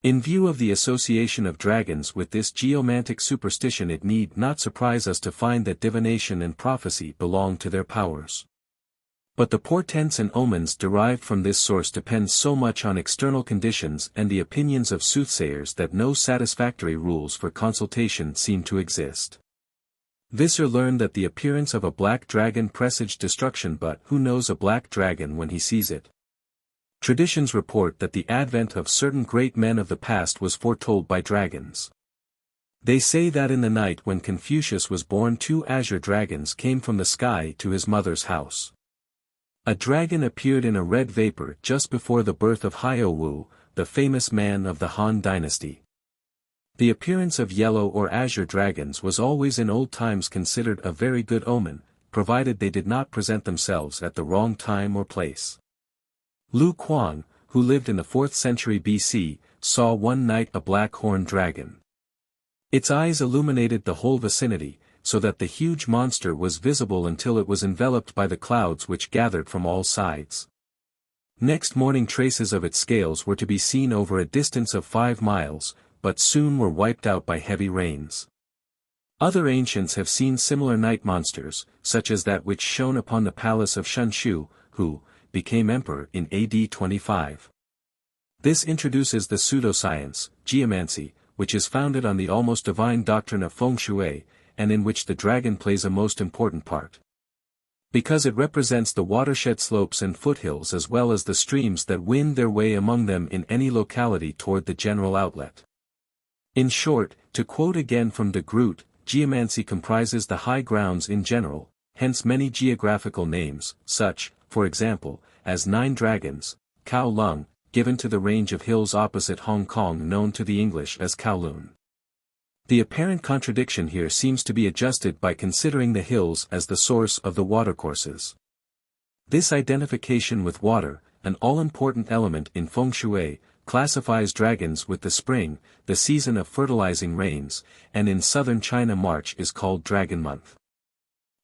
In view of the association of dragons with this geomantic superstition, it need not surprise us to find that divination and prophecy belong to their powers. But the portents and omens derived from this source depend so much on external conditions and the opinions of soothsayers that no satisfactory rules for consultation seem to exist. Visser learned that the appearance of a black dragon presaged destruction, but who knows a black dragon when he sees it? Traditions report that the advent of certain great men of the past was foretold by dragons. They say that in the night when Confucius was born 2 azure dragons came from the sky to his mother's house. A dragon appeared in a red vapor just before the birth of Hyo-Wu, the famous man of the Han dynasty. The appearance of yellow or azure dragons was always in old times considered a very good omen, provided they did not present themselves at the wrong time or place. Lu Kuang, who lived in the 4th century BC, saw one night a black horned dragon. Its eyes illuminated the whole vicinity, so that the huge monster was visible until it was enveloped by the clouds which gathered from all sides. Next morning traces of its scales were to be seen over a distance of 5 miles, but soon were wiped out by heavy rains. Other ancients have seen similar night monsters, such as that which shone upon the palace of Shunshu, who became emperor in AD 25. This introduces the pseudoscience, geomancy, which is founded on the almost divine doctrine of feng shui, and in which the dragon plays a most important part. Because it represents the watershed slopes and foothills as well as the streams that wind their way among them in any locality toward the general outlet. In short, to quote again from de Groot, geomancy comprises the high grounds in general, hence many geographical names, such, for example, as Nine Dragons, Kowloon, given to the range of hills opposite Hong Kong known to the English as Kowloon. The apparent contradiction here seems to be adjusted by considering the hills as the source of the watercourses. This identification with water, an all-important element in feng shui, classifies dragons with the spring, the season of fertilizing rains, and in southern China March is called Dragon Month.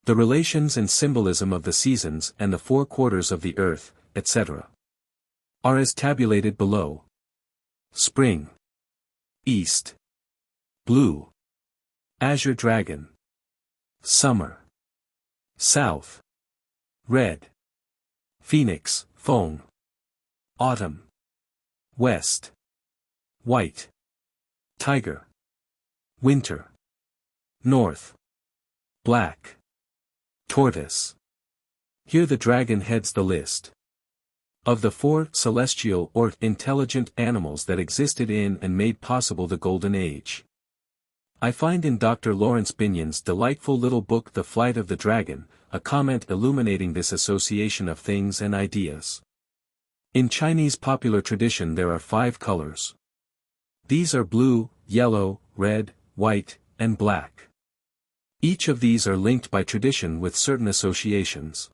The relations and symbolism of the seasons and the four quarters of the earth, etc., are as tabulated below. Spring. East. Blue. Azure dragon. Summer. South. Red. Phoenix, Feng. Autumn. West. White. Tiger. Winter. North. Black. Tortoise. Here the dragon heads the list. Of the four celestial or intelligent animals that existed in and made possible the Golden Age. I find in Dr. Lawrence Binyon's delightful little book The Flight of the Dragon, a comment illuminating this association of things and ideas. In Chinese popular tradition there are 5 colors. These are blue, yellow, red, white, and black. Each of these are linked by tradition with certain associations.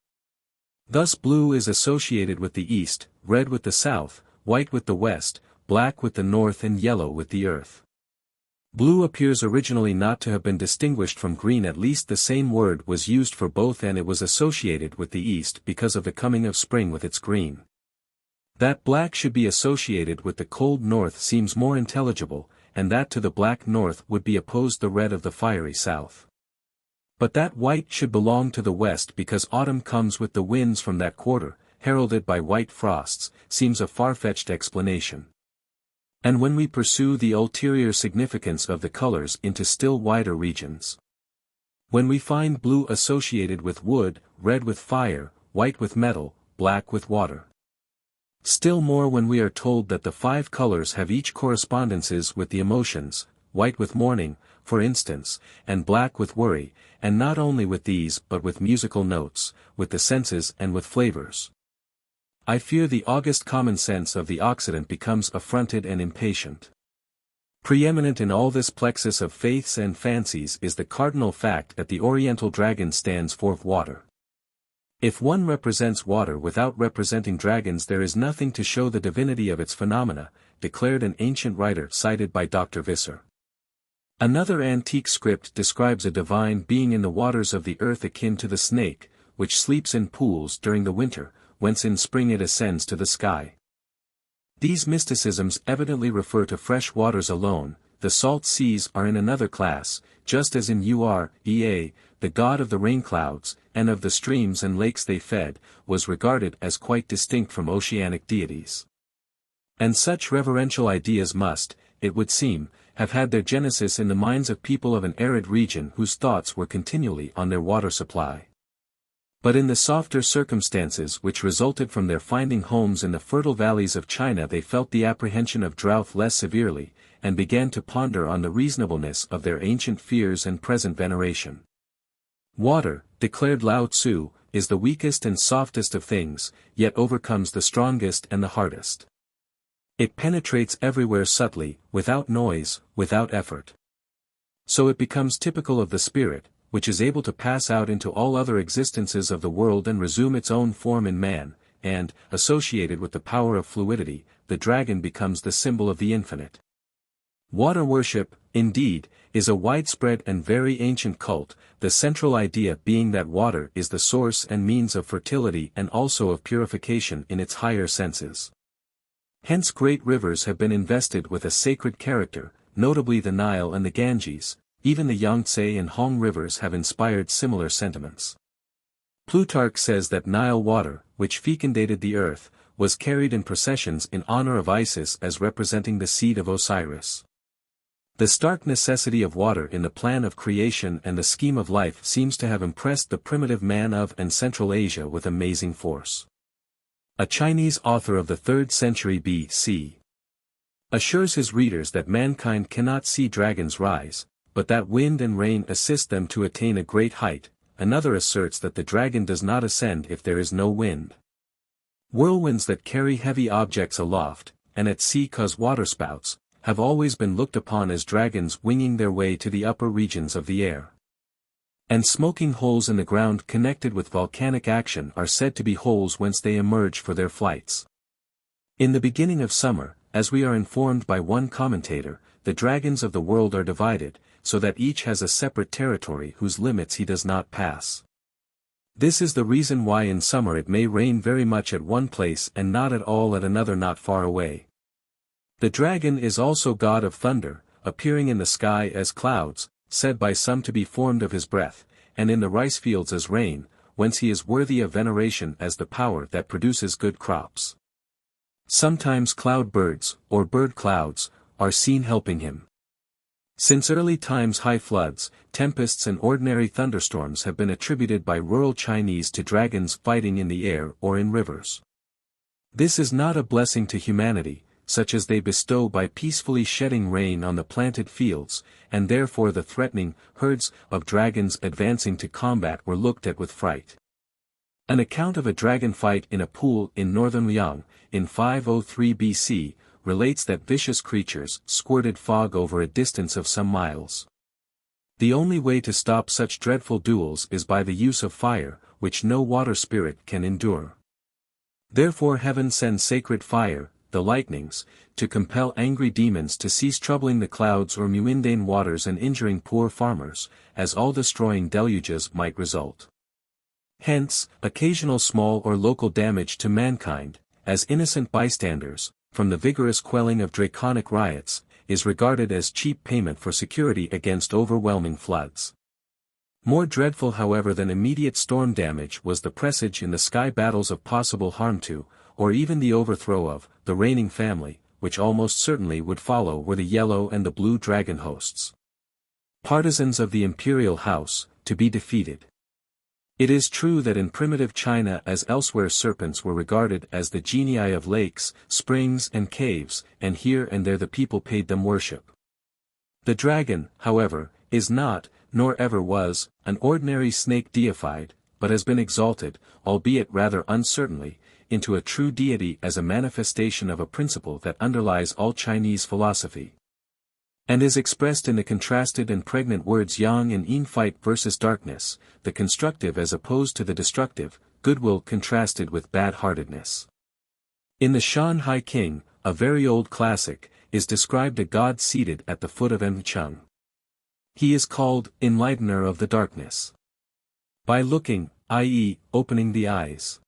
Thus blue is associated with the east, red with the south, white with the west, black with the north and yellow with the earth. Blue appears originally not to have been distinguished from green, at least the same word was used for both, and it was associated with the east because of the coming of spring with its green. That black should be associated with the cold north seems more intelligible, and that to the black north would be opposed the red of the fiery south. But that white should belong to the west because autumn comes with the winds from that quarter, heralded by white frosts, seems a far-fetched explanation. And when we pursue the ulterior significance of the colors into still wider regions. When we find blue associated with wood, red with fire, white with metal, black with water. Still more when we are told that the 5 colors have each correspondences with the emotions, white with mourning, for instance, and black with worry, and not only with these but with musical notes, with the senses and with flavors. I fear the august common sense of the Occident becomes affronted and impatient. Preeminent in all this plexus of faiths and fancies is the cardinal fact that the Oriental dragon stands for water. If one represents water without representing dragons, there is nothing to show the divinity of its phenomena, declared an ancient writer cited by Dr. Visser. Another antique script describes a divine being in the waters of the earth akin to the snake, which sleeps in pools during the winter, whence in spring it ascends to the sky. These mysticisms evidently refer to fresh waters alone. The salt seas are in another class, just as in Ea, the god of the rain clouds, and of the streams and lakes they fed, was regarded as quite distinct from oceanic deities. And such reverential ideas must, it would seem, have had their genesis in the minds of people of an arid region whose thoughts were continually on their water supply. But in the softer circumstances which resulted from their finding homes in the fertile valleys of China, they felt the apprehension of drought less severely, and began to ponder on the reasonableness of their ancient fears and present veneration. Water, declared Lao Tzu, is the weakest and softest of things, yet overcomes the strongest and the hardest. It penetrates everywhere subtly, without noise, without effort. So it becomes typical of the spirit, which is able to pass out into all other existences of the world and resume its own form in man, and, associated with the power of fluidity, the dragon becomes the symbol of the infinite. Water worship, indeed, is a widespread and very ancient cult, the central idea being that water is the source and means of fertility and also of purification in its higher senses. Hence great rivers have been invested with a sacred character, notably the Nile and the Ganges. Even the Yangtze and Hong rivers have inspired similar sentiments. Plutarch says that Nile water, which fecundated the earth, was carried in processions in honor of Isis as representing the seed of Osiris. The stark necessity of water in the plan of creation and the scheme of life seems to have impressed the primitive man of and Central Asia with amazing force. A Chinese author of the 3rd century B.C. assures his readers that mankind cannot see dragons rise, but that wind and rain assist them to attain a great height. Another asserts that the dragon does not ascend if there is no wind. Whirlwinds that carry heavy objects aloft, and at sea cause waterspouts, have always been looked upon as dragons winging their way to the upper regions of the air. And smoking holes in the ground connected with volcanic action are said to be holes whence they emerge for their flights. In the beginning of summer, as we are informed by one commentator, the dragons of the world are divided, so that each has a separate territory whose limits he does not pass. This is the reason why in summer it may rain very much at one place and not at all at another not far away. The dragon is also god of thunder, appearing in the sky as clouds, said by some to be formed of his breath, and in the rice fields as rain, whence he is worthy of veneration as the power that produces good crops. Sometimes cloud birds, or bird clouds, are seen helping him. Since early times high floods, tempests and ordinary thunderstorms have been attributed by rural Chinese to dragons fighting in the air or in rivers. This is not a blessing to humanity, such as they bestow by peacefully shedding rain on the planted fields, and therefore the threatening herds of dragons advancing to combat were looked at with fright. An account of a dragon fight in a pool in northern Liang, in 503 BC, relates that vicious creatures squirted fog over a distance of some miles. The only way to stop such dreadful duels is by the use of fire, which no water spirit can endure. Therefore heaven sends sacred fire, the lightnings, to compel angry demons to cease troubling the clouds or mundane waters and injuring poor farmers, as all-destroying deluges might result. Hence, occasional small or local damage to mankind, as innocent bystanders, from the vigorous quelling of Draconic riots, is regarded as cheap payment for security against overwhelming floods. More dreadful however than immediate storm damage was the presage in the sky battles of possible harm to, or even the overthrow of, the reigning family, which almost certainly would follow were the yellow and the blue dragon hosts. Partisans of the imperial house, to be defeated. It is true that in primitive China as elsewhere serpents were regarded as the genii of lakes, springs and caves, and here and there the people paid them worship. The dragon, however, is not, nor ever was, an ordinary snake deified, but has been exalted, albeit rather uncertainly, into a true deity as a manifestation of a principle that underlies all Chinese philosophy, and is expressed in the contrasted and pregnant words yang and yin, fight versus darkness, the constructive as opposed to the destructive, goodwill contrasted with bad-heartedness. In the Shanghai King, a very old classic, is described a god seated at the foot of Encheng. He is called enlightener of the darkness. By looking, i.e., opening the eyes.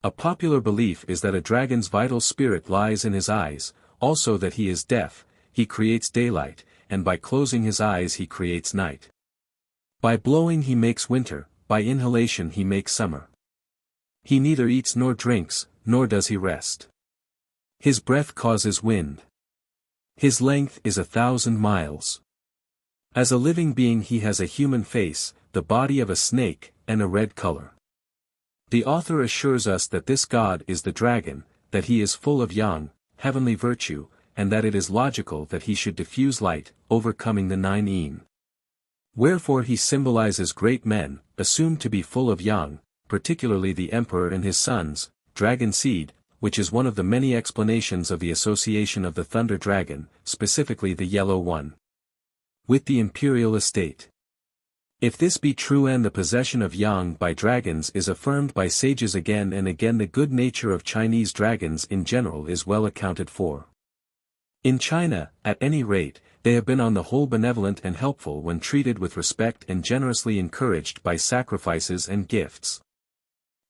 A popular belief is that a dragon's vital spirit lies in his eyes, also that he is deaf. He creates daylight, and by closing his eyes he creates night. By blowing he makes winter, by inhalation he makes summer. He neither eats nor drinks, nor does he rest. His breath causes wind. His length is 1,000 miles. As a living being he has a human face, the body of a snake, and a red color. The author assures us that this god is the dragon, that he is full of yang, heavenly virtue, and that it is logical that he should diffuse light, overcoming the 9 yin. Wherefore he symbolizes great men, assumed to be full of yang, particularly the emperor and his sons, dragon seed, which is one of the many explanations of the association of the thunder dragon, specifically the yellow one, with the imperial estate. If this be true and the possession of yang by dragons is affirmed by sages again and again, the good nature of Chinese dragons in general is well accounted for. In China, at any rate, they have been on the whole benevolent and helpful when treated with respect and generously encouraged by sacrifices and gifts.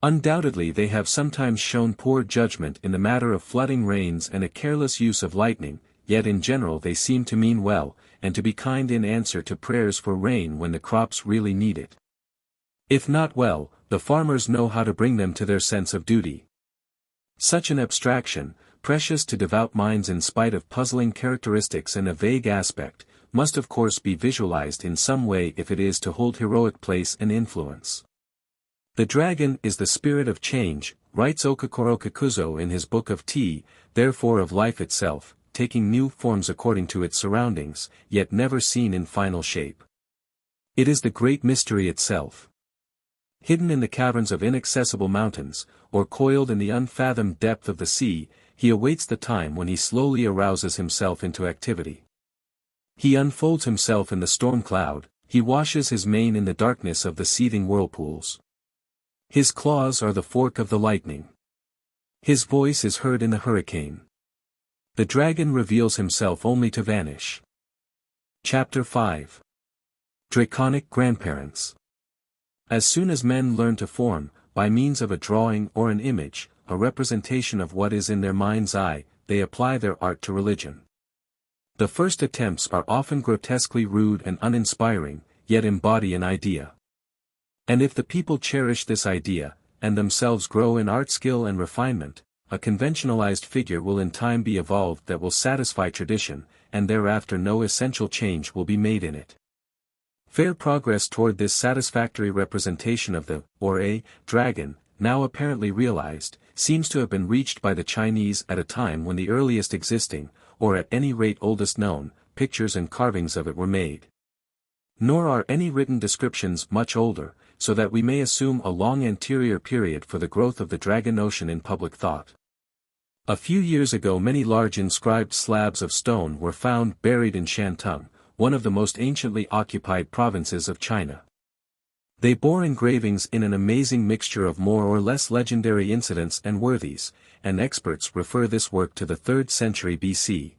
Undoubtedly they have sometimes shown poor judgment in the matter of flooding rains and a careless use of lightning, yet in general they seem to mean well, and to be kind in answer to prayers for rain when the crops really need it. If not well, the farmers know how to bring them to their sense of duty. Such an abstraction, precious to devout minds in spite of puzzling characteristics and a vague aspect, must of course be visualized in some way if it is to hold heroic place and influence. The dragon is the spirit of change, writes Okakoro Kakuzo in his Book of Tea, therefore of life itself, taking new forms according to its surroundings, yet never seen in final shape. It is the great mystery itself. Hidden in the caverns of inaccessible mountains, or coiled in the unfathomed depth of the sea, he awaits the time when he slowly arouses himself into activity. He unfolds himself in the storm cloud, he washes his mane in the darkness of the seething whirlpools. His claws are the fork of the lightning. His voice is heard in the hurricane. The dragon reveals himself only to vanish. Chapter 5. Draconic Grandparents. As soon as men learn to form, by means of a drawing or an image, a representation of what is in their mind's eye, they apply their art to religion. The first attempts are often grotesquely rude and uninspiring, yet embody an idea. And if the people cherish this idea, and themselves grow in art skill and refinement, a conventionalized figure will in time be evolved that will satisfy tradition, and thereafter no essential change will be made in it. Fair progress toward this satisfactory representation of the, or a, dragon, now apparently realized, seems to have been reached by the Chinese at a time when the earliest existing, or at any rate oldest known, pictures and carvings of it were made. Nor are any written descriptions much older, so that we may assume a long anterior period for the growth of the dragon notion in public thought. A few years ago many large inscribed slabs of stone were found buried in Shantung, one of the most anciently occupied provinces of China. They bore engravings in an amazing mixture of more or less legendary incidents and worthies, and experts refer this work to the 3rd century BC.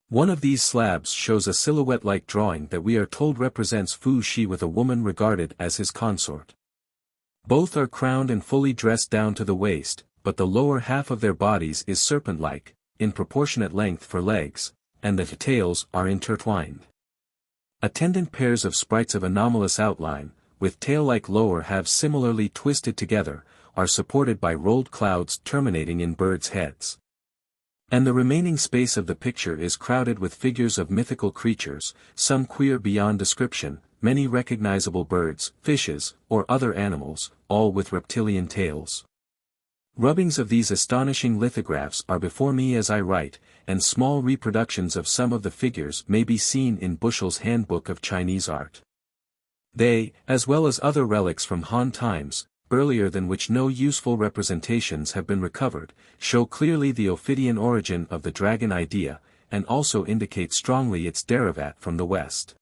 One of these slabs shows a silhouette-like drawing that we are told represents Fu Shi with a woman regarded as his consort. Both are crowned and fully dressed down to the waist, but the lower half of their bodies is serpent-like, in proportionate length for legs, and the tails are intertwined. Attendant pairs of sprites of anomalous outline, with tail-like lower halves similarly twisted together, are supported by rolled clouds terminating in birds' heads. And the remaining space of the picture is crowded with figures of mythical creatures, some queer beyond description, many recognizable birds, fishes, or other animals, all with reptilian tails. Rubbings of these astonishing lithographs are before me as I write, and small reproductions of some of the figures may be seen in Bushell's Handbook of Chinese Art. They, as well as other relics from Han times, earlier than which no useful representations have been recovered, show clearly the Ophidian origin of the dragon idea, and also indicate strongly its derivat from the West.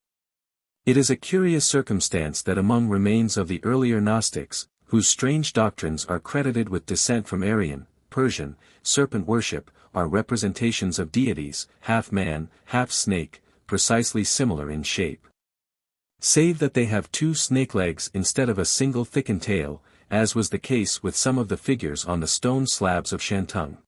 It is a curious circumstance that among remains of the earlier Gnostics, whose strange doctrines are credited with descent from Aryan, Persian, serpent worship, are representations of deities, half man, half snake, precisely similar in shape. Save that they have 2 snake legs instead of a single thickened tail, as was the case with some of the figures on the stone slabs of Shantung.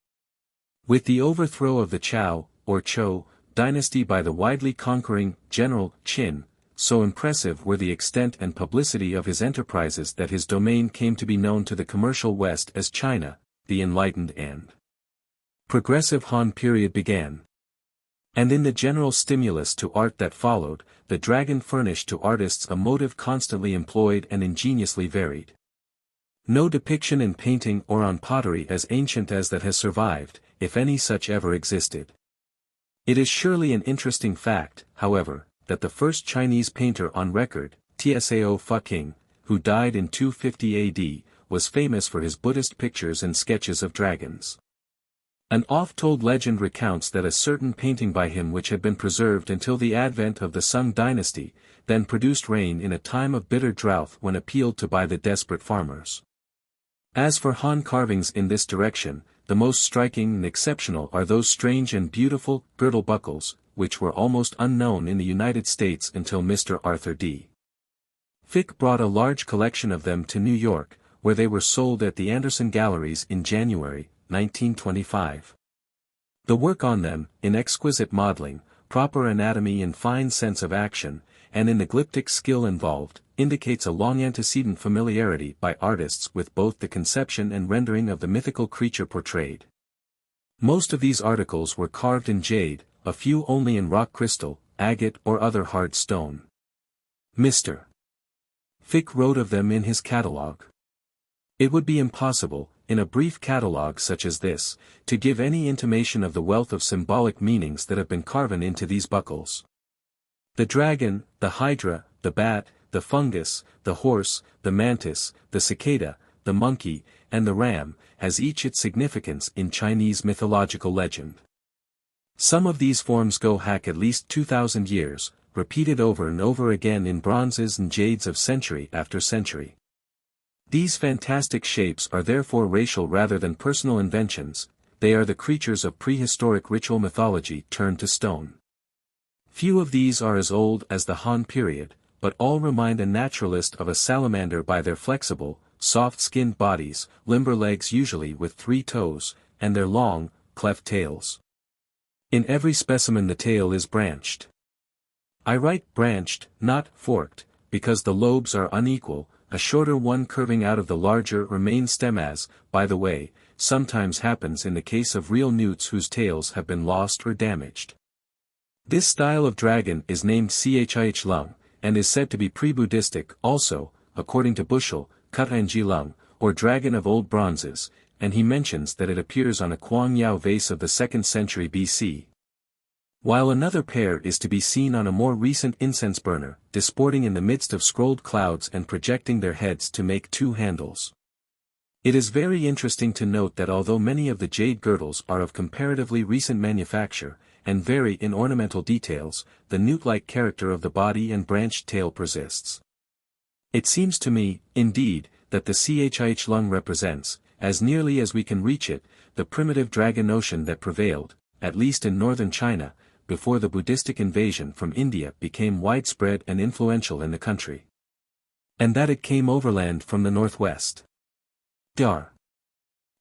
With the overthrow of the Chou, or Zhou, dynasty by the widely conquering General Qin, so impressive were the extent and publicity of his enterprises that his domain came to be known to the commercial West as China, the enlightened and progressive Han period began. And in the general stimulus to art that followed, the dragon furnished to artists a motive constantly employed and ingeniously varied. No depiction in painting or on pottery as ancient as that has survived, if any such ever existed. It is surely an interesting fact, however, that the first Chinese painter on record, Tsao Fuqing, who died in 250 AD, was famous for his Buddhist pictures and sketches of dragons. An oft-told legend recounts that a certain painting by him which had been preserved until the advent of the Sung dynasty, then produced rain in a time of bitter drought when appealed to by the desperate farmers. As for Han carvings in this direction, the most striking and exceptional are those strange and beautiful girdle buckles, which were almost unknown in the United States until Mr. Arthur D. Fick brought a large collection of them to New York, where they were sold at the Anderson Galleries in January, 1925. The work on them, in exquisite modeling, proper anatomy and fine sense of action, and in the glyptic skill involved, indicates a long antecedent familiarity by artists with both the conception and rendering of the mythical creature portrayed. Most of these articles were carved in jade, a few only in rock crystal, agate or other hard stone. Mr. Fick wrote of them in his catalogue. It would be impossible, in a brief catalogue such as this, to give any intimation of the wealth of symbolic meanings that have been carven into these buckles. The dragon, the hydra, the bat, the fungus, the horse, the mantis, the cicada, the monkey, and the ram, has each its significance in Chinese mythological legend. Some of these forms go back at least 2,000 years, repeated over and over again in bronzes and jades of century after century. These fantastic shapes are therefore racial rather than personal inventions, they are the creatures of prehistoric ritual mythology turned to stone. Few of these are as old as the Han period, but all remind a naturalist of a salamander by their flexible, soft-skinned bodies, limber legs usually with 3 toes, and their long, cleft tails. In every specimen the tail is branched. I write branched, not forked, because the lobes are unequal, a shorter one curving out of the larger or main stem as, by the way, sometimes happens in the case of real newts whose tails have been lost or damaged. This style of dragon is named Chih Lung, and is said to be pre-Buddhistic also, according to Bushel, Kutanji Lung, or dragon of old bronzes, and he mentions that it appears on a Kuang Yao vase of the 2nd century BC. While another pair is to be seen on a more recent incense burner, disporting in the midst of scrolled clouds and projecting their heads to make 2 handles. It is very interesting to note that although many of the jade girdles are of comparatively recent manufacture, and vary in ornamental details, the newt-like character of the body and branched tail persists. It seems to me, indeed, that the Chih Lung represents, as nearly as we can reach it, the primitive dragon notion that prevailed, at least in northern China, before the Buddhistic invasion from India became widespread and influential in the country. And that it came overland from the northwest. Dar.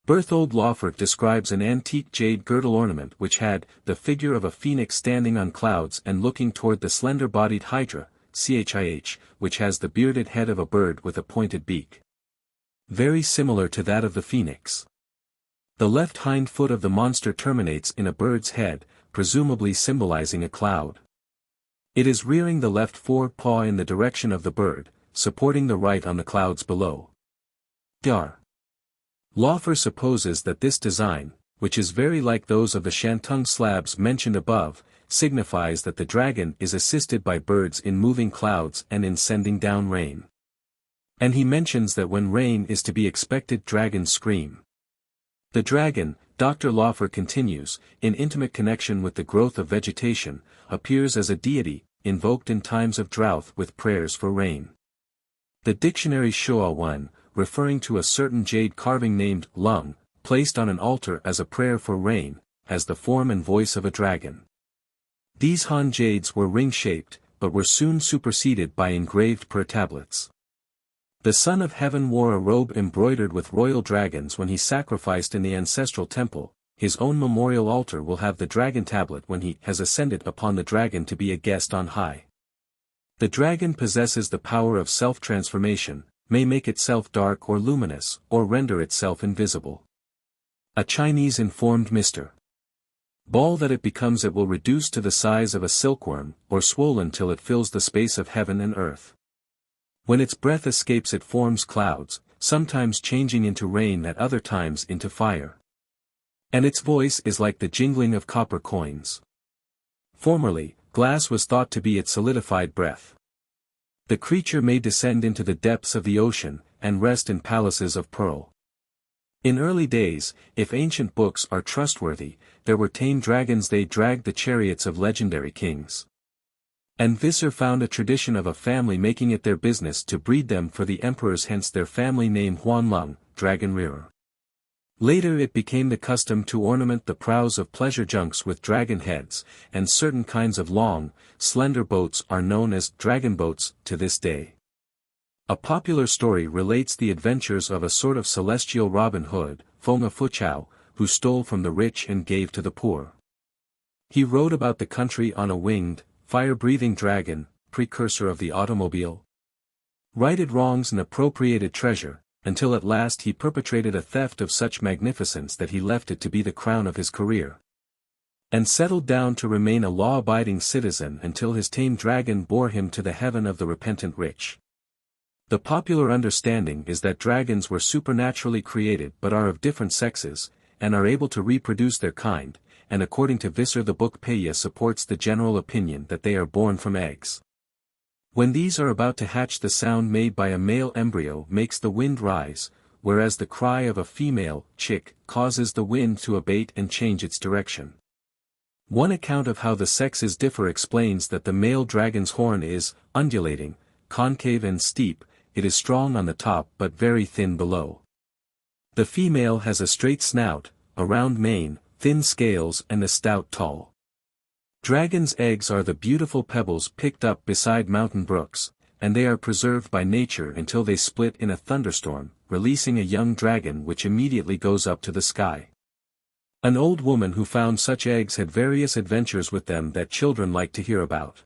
Berthold Laufer describes an antique jade girdle ornament which had the figure of a phoenix standing on clouds and looking toward the slender-bodied hydra, Chih, which has the bearded head of a bird with a pointed beak. Very similar to that of the phoenix. The left hind foot of the monster terminates in a bird's head, presumably symbolizing a cloud. It is rearing the left forepaw in the direction of the bird, supporting the right on the clouds below. Dar. Laufer supposes that this design, which is very like those of the Shantung slabs mentioned above, signifies that the dragon is assisted by birds in moving clouds and in sending down rain. And he mentions that when rain is to be expected dragons scream. The dragon, Dr. Laufer continues, in intimate connection with the growth of vegetation, appears as a deity, invoked in times of drought with prayers for rain. The dictionary Shoa Wen, referring to a certain jade carving named Lung, placed on an altar as a prayer for rain, has the form and voice of a dragon. These Han jades were ring-shaped, but were soon superseded by engraved pearl tablets. The Son of Heaven wore a robe embroidered with royal dragons when he sacrificed in the ancestral temple. His own memorial altar will have the dragon tablet when he has ascended upon the dragon to be a guest on high. The dragon possesses the power of self-transformation, may make itself dark or luminous, or render itself invisible. A Chinese informed Mr. Ball that it becomes it will reduce to the size of a silkworm, or swollen till it fills the space of heaven and earth. When its breath escapes it forms clouds, sometimes changing into rain at other times into fire. And its voice is like the jingling of copper coins. Formerly, glass was thought to be its solidified breath. The creature may descend into the depths of the ocean, and rest in palaces of pearl. In early days, if ancient books are trustworthy, there were tame dragons. They dragged the chariots of legendary kings. And Visser found a tradition of a family making it their business to breed them for the emperors, hence their family name Huanlong, dragon rearer. Later it became the custom to ornament the prows of pleasure junks with dragon heads, and certain kinds of long, slender boats are known as dragon boats to this day. A popular story relates the adventures of a sort of celestial Robin Hood, Fonga Fuchao, who stole from the rich and gave to the poor. He rode about the country on a winged, fire-breathing dragon, precursor of the automobile. Righted wrongs and appropriated treasure, until at last he perpetrated a theft of such magnificence that he left it to be the crown of his career, and settled down to remain a law-abiding citizen until his tame dragon bore him to the heaven of the repentant rich. The popular understanding is that dragons were supernaturally created but are of different sexes, and are able to reproduce their kind, and according to Visser the book Paya supports the general opinion that they are born from eggs. When these are about to hatch, the sound made by a male embryo makes the wind rise, whereas the cry of a female chick causes the wind to abate and change its direction. One account of how the sexes differ explains that the male dragon's horn is undulating, concave and steep. It is strong on the top but very thin below. The female has a straight snout, a round mane, thin scales and a stout tall. Dragons' eggs are the beautiful pebbles picked up beside mountain brooks, and they are preserved by nature until they split in a thunderstorm, releasing a young dragon which immediately goes up to the sky. An old woman who found such eggs had various adventures with them that children like to hear about.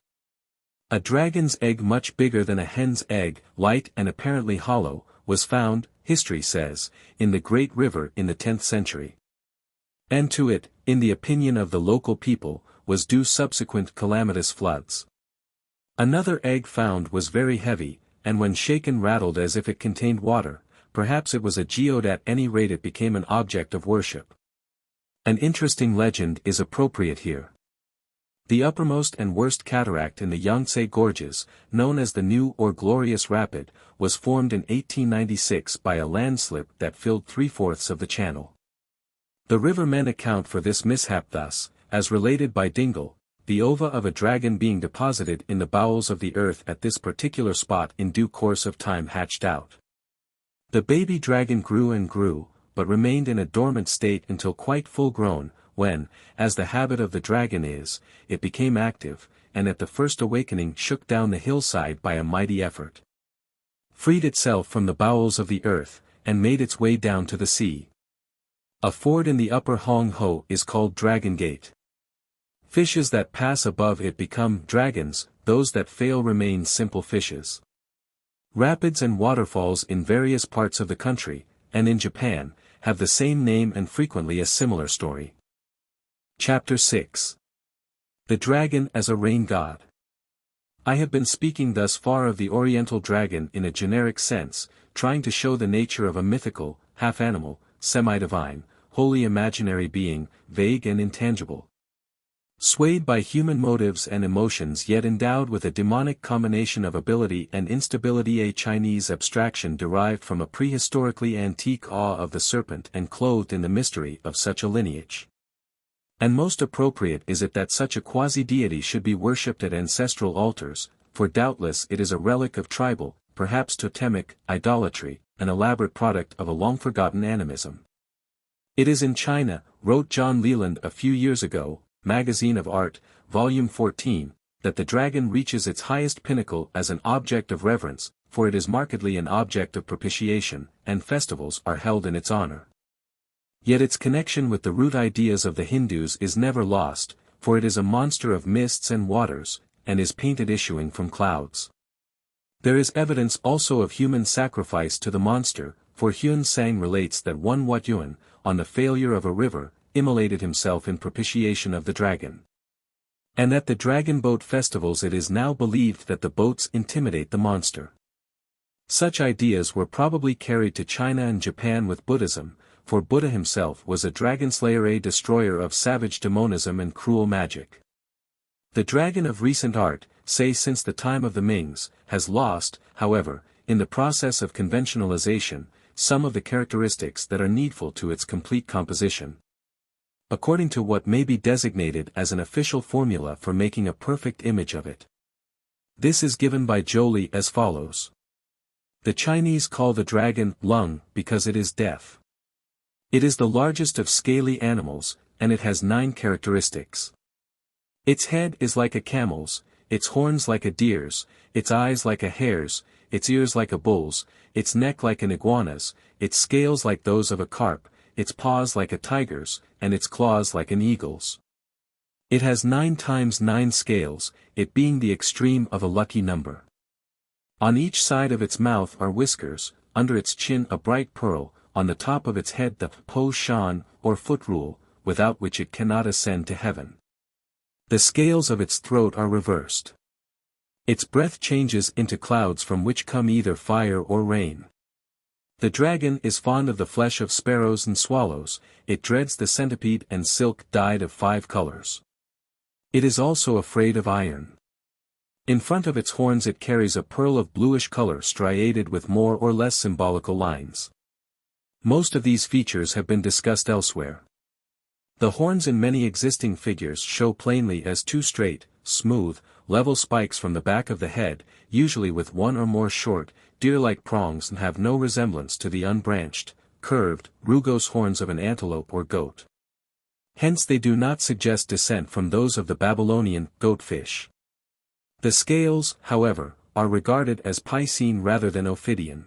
A dragon's egg much bigger than a hen's egg, light and apparently hollow, was found, history says, in the Great River in the 10th century. And to it, in the opinion of the local people, was due subsequent calamitous floods. Another egg found was very heavy, and when shaken rattled as if it contained water. Perhaps it was a geode, at any rate it became an object of worship. An interesting legend is appropriate here. The uppermost and worst cataract in the Yangtze Gorges, known as the New or Glorious Rapid, was formed in 1896 by a landslip that filled 3/4 of the channel. The rivermen account for this mishap thus, as related by Dingle, the ova of a dragon being deposited in the bowels of the earth at this particular spot in due course of time hatched out. The baby dragon grew and grew, but remained in a dormant state until quite full grown, when, as the habit of the dragon is, it became active, and at the first awakening shook down the hillside by a mighty effort, freed itself from the bowels of the earth, and made its way down to the sea. A ford in the upper Hong Ho is called Dragon Gate. Fishes that pass above it become dragons, those that fail remain simple fishes. Rapids and waterfalls in various parts of the country, and in Japan, have the same name and frequently a similar story. Chapter 6. The Dragon as a Rain God. I have been speaking thus far of the Oriental dragon in a generic sense, trying to show the nature of a mythical, half-animal, semi-divine, wholly imaginary being, vague and intangible. Swayed by human motives and emotions yet endowed with a demonic combination of ability and instability, a Chinese abstraction derived from a prehistorically antique awe of the serpent and clothed in the mystery of such a lineage. And most appropriate is it that such a quasi-deity should be worshipped at ancestral altars, for doubtless it is a relic of tribal, perhaps totemic, idolatry, an elaborate product of a long-forgotten animism. It is in China, wrote John Leland a few years ago, Magazine of Art, Volume 14, that the dragon reaches its highest pinnacle as an object of reverence, for it is markedly an object of propitiation, and festivals are held in its honor. Yet its connection with the root ideas of the Hindus is never lost, for it is a monster of mists and waters, and is painted issuing from clouds. There is evidence also of human sacrifice to the monster, for Hyun Sang relates that one Wat Yuan, on the failure of a river, immolated himself in propitiation of the dragon. And at the dragon boat festivals it is now believed that the boats intimidate the monster. Such ideas were probably carried to China and Japan with Buddhism, for Buddha himself was a dragon slayer, a destroyer of savage demonism and cruel magic. The dragon of recent art, say since the time of the Mings, has lost, however, in the process of conventionalization, some of the characteristics that are needful to its complete composition. According to what may be designated as an official formula for making a perfect image of it. This is given by Joly as follows. The Chinese call the dragon lung because it is deaf. It is the largest of scaly animals, and it has 9 characteristics. Its head is like a camel's, its horns like a deer's, its eyes like a hare's, its ears like a bull's, its neck like an iguana's, its scales like those of a carp, its paws like a tiger's, and its claws like an eagle's. It has 9 times 9 scales, it being the extreme of a lucky number. On each side of its mouth are whiskers, under its chin a bright pearl, on the top of its head the po shan, or foot rule, without which it cannot ascend to heaven. The scales of its throat are reversed. Its breath changes into clouds from which come either fire or rain. The dragon is fond of the flesh of sparrows and swallows, it dreads the centipede and silk dyed of 5 colors. It is also afraid of iron. In front of its horns it carries a pearl of bluish color striated with more or less symbolical lines. Most of these features have been discussed elsewhere. The horns in many existing figures show plainly as 2 straight, smooth, level spikes from the back of the head, usually with 1 or more short, deer-like prongs, and have no resemblance to the unbranched, curved, rugose horns of an antelope or goat. Hence they do not suggest descent from those of the Babylonian goatfish. The scales, however, are regarded as piscine rather than ophidian.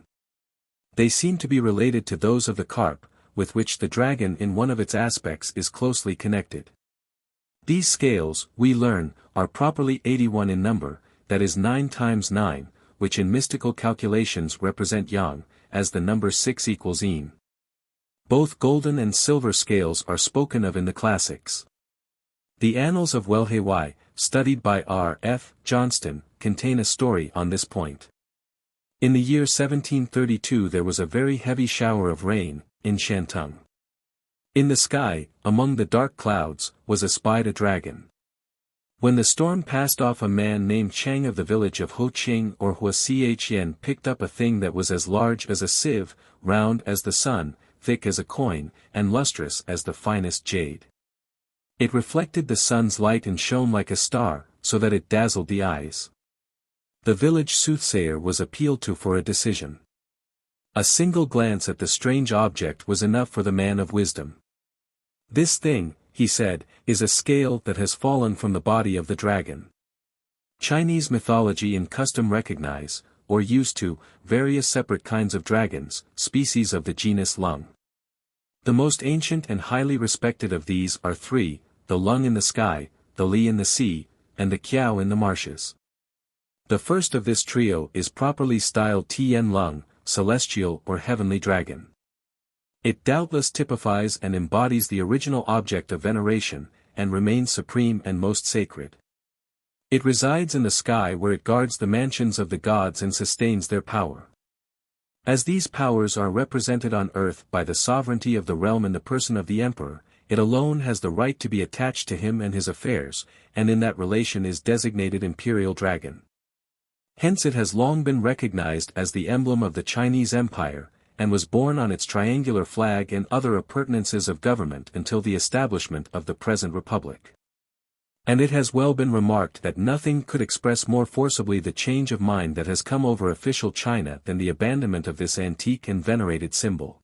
They seem to be related to those of the carp, with which the dragon in one of its aspects is closely connected. These scales, we learn, are properly 81 in number, that is 9 times 9, which in mystical calculations represent yang, as the number 6 equals een. Both golden and silver scales are spoken of in the classics. The Annals of Welsh, studied by R. F. Johnston, contain a story on this point. In the year 1732 there was a very heavy shower of rain, in Shantung. In the sky, among the dark clouds, was espied a dragon. When the storm passed off, a man named Chang of the village of Ho Ching or Hua Chien picked up a thing that was as large as a sieve, round as the sun, thick as a coin, and lustrous as the finest jade. It reflected the sun's light and shone like a star, so that it dazzled the eyes. The village soothsayer was appealed to for a decision. A single glance at the strange object was enough for the man of wisdom. "This thing," he said, "is a scale that has fallen from the body of the dragon." Chinese mythology and custom recognize, or used to, various separate kinds of dragons, species of the genus Lung. The most ancient and highly respected of these are 3, the Lung in the sky, the Li in the sea, and the Kiao in the marshes. The first of this trio is properly styled Tian Lung, celestial or heavenly dragon. It doubtless typifies and embodies the original object of veneration, and remains supreme and most sacred. It resides in the sky where it guards the mansions of the gods and sustains their power. As these powers are represented on earth by the sovereignty of the realm in the person of the emperor, it alone has the right to be attached to him and his affairs, and in that relation is designated imperial dragon. Hence it has long been recognized as the emblem of the Chinese Empire, and was borne on its triangular flag and other appurtenances of government until the establishment of the present republic. And it has well been remarked that nothing could express more forcibly the change of mind that has come over official China than the abandonment of this antique and venerated symbol.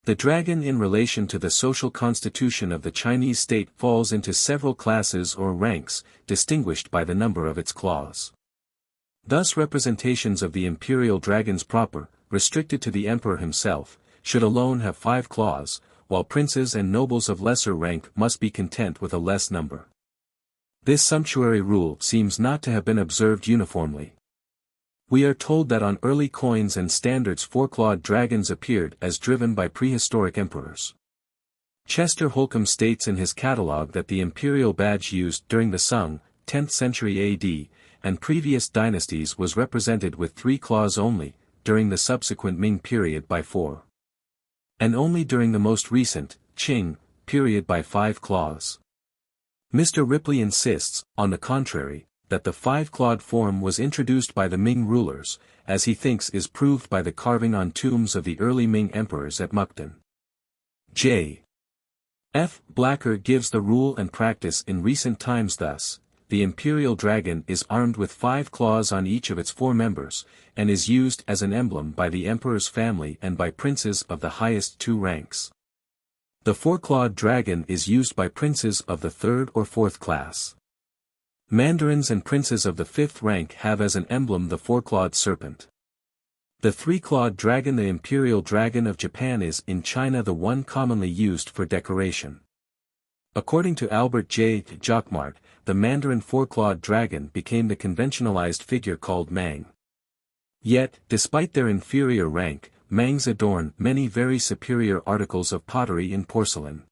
The dragon in relation to the social constitution of the Chinese state falls into several classes or ranks, distinguished by the number of its claws. Thus representations of the imperial dragons proper, restricted to the emperor himself, should alone have 5 claws, while princes and nobles of lesser rank must be content with a less number. This sumptuary rule seems not to have been observed uniformly. We are told that on early coins and standards 4-clawed dragons appeared as driven by prehistoric emperors. Chester Holcomb states in his catalogue that the imperial badge used during the Sung, 10th century AD, and previous dynasties was represented with 3 claws only, during the subsequent Ming period by 4. And only during the most recent, Qing, period by 5 claws. Mr. Ripley insists, on the contrary, that the 5-clawed form was introduced by the Ming rulers, as he thinks is proved by the carving on tombs of the early Ming emperors at Mukden. J. F. Blacker gives the rule and practice in recent times thus: the imperial dragon is armed with 5 claws on each of its 4 members, and is used as an emblem by the emperor's family and by princes of the highest 2 ranks. The 4-clawed dragon is used by princes of the 3rd or 4th class. Mandarins and princes of the 5th rank have as an emblem the 4-clawed serpent. The 3-clawed dragon, the imperial dragon of Japan, is in China the one commonly used for decoration. According to Albert J. Jacquemart, the Mandarin 4-clawed dragon became the conventionalized figure called Mang. Yet, despite their inferior rank, mangs adorn many very superior articles of pottery and porcelain.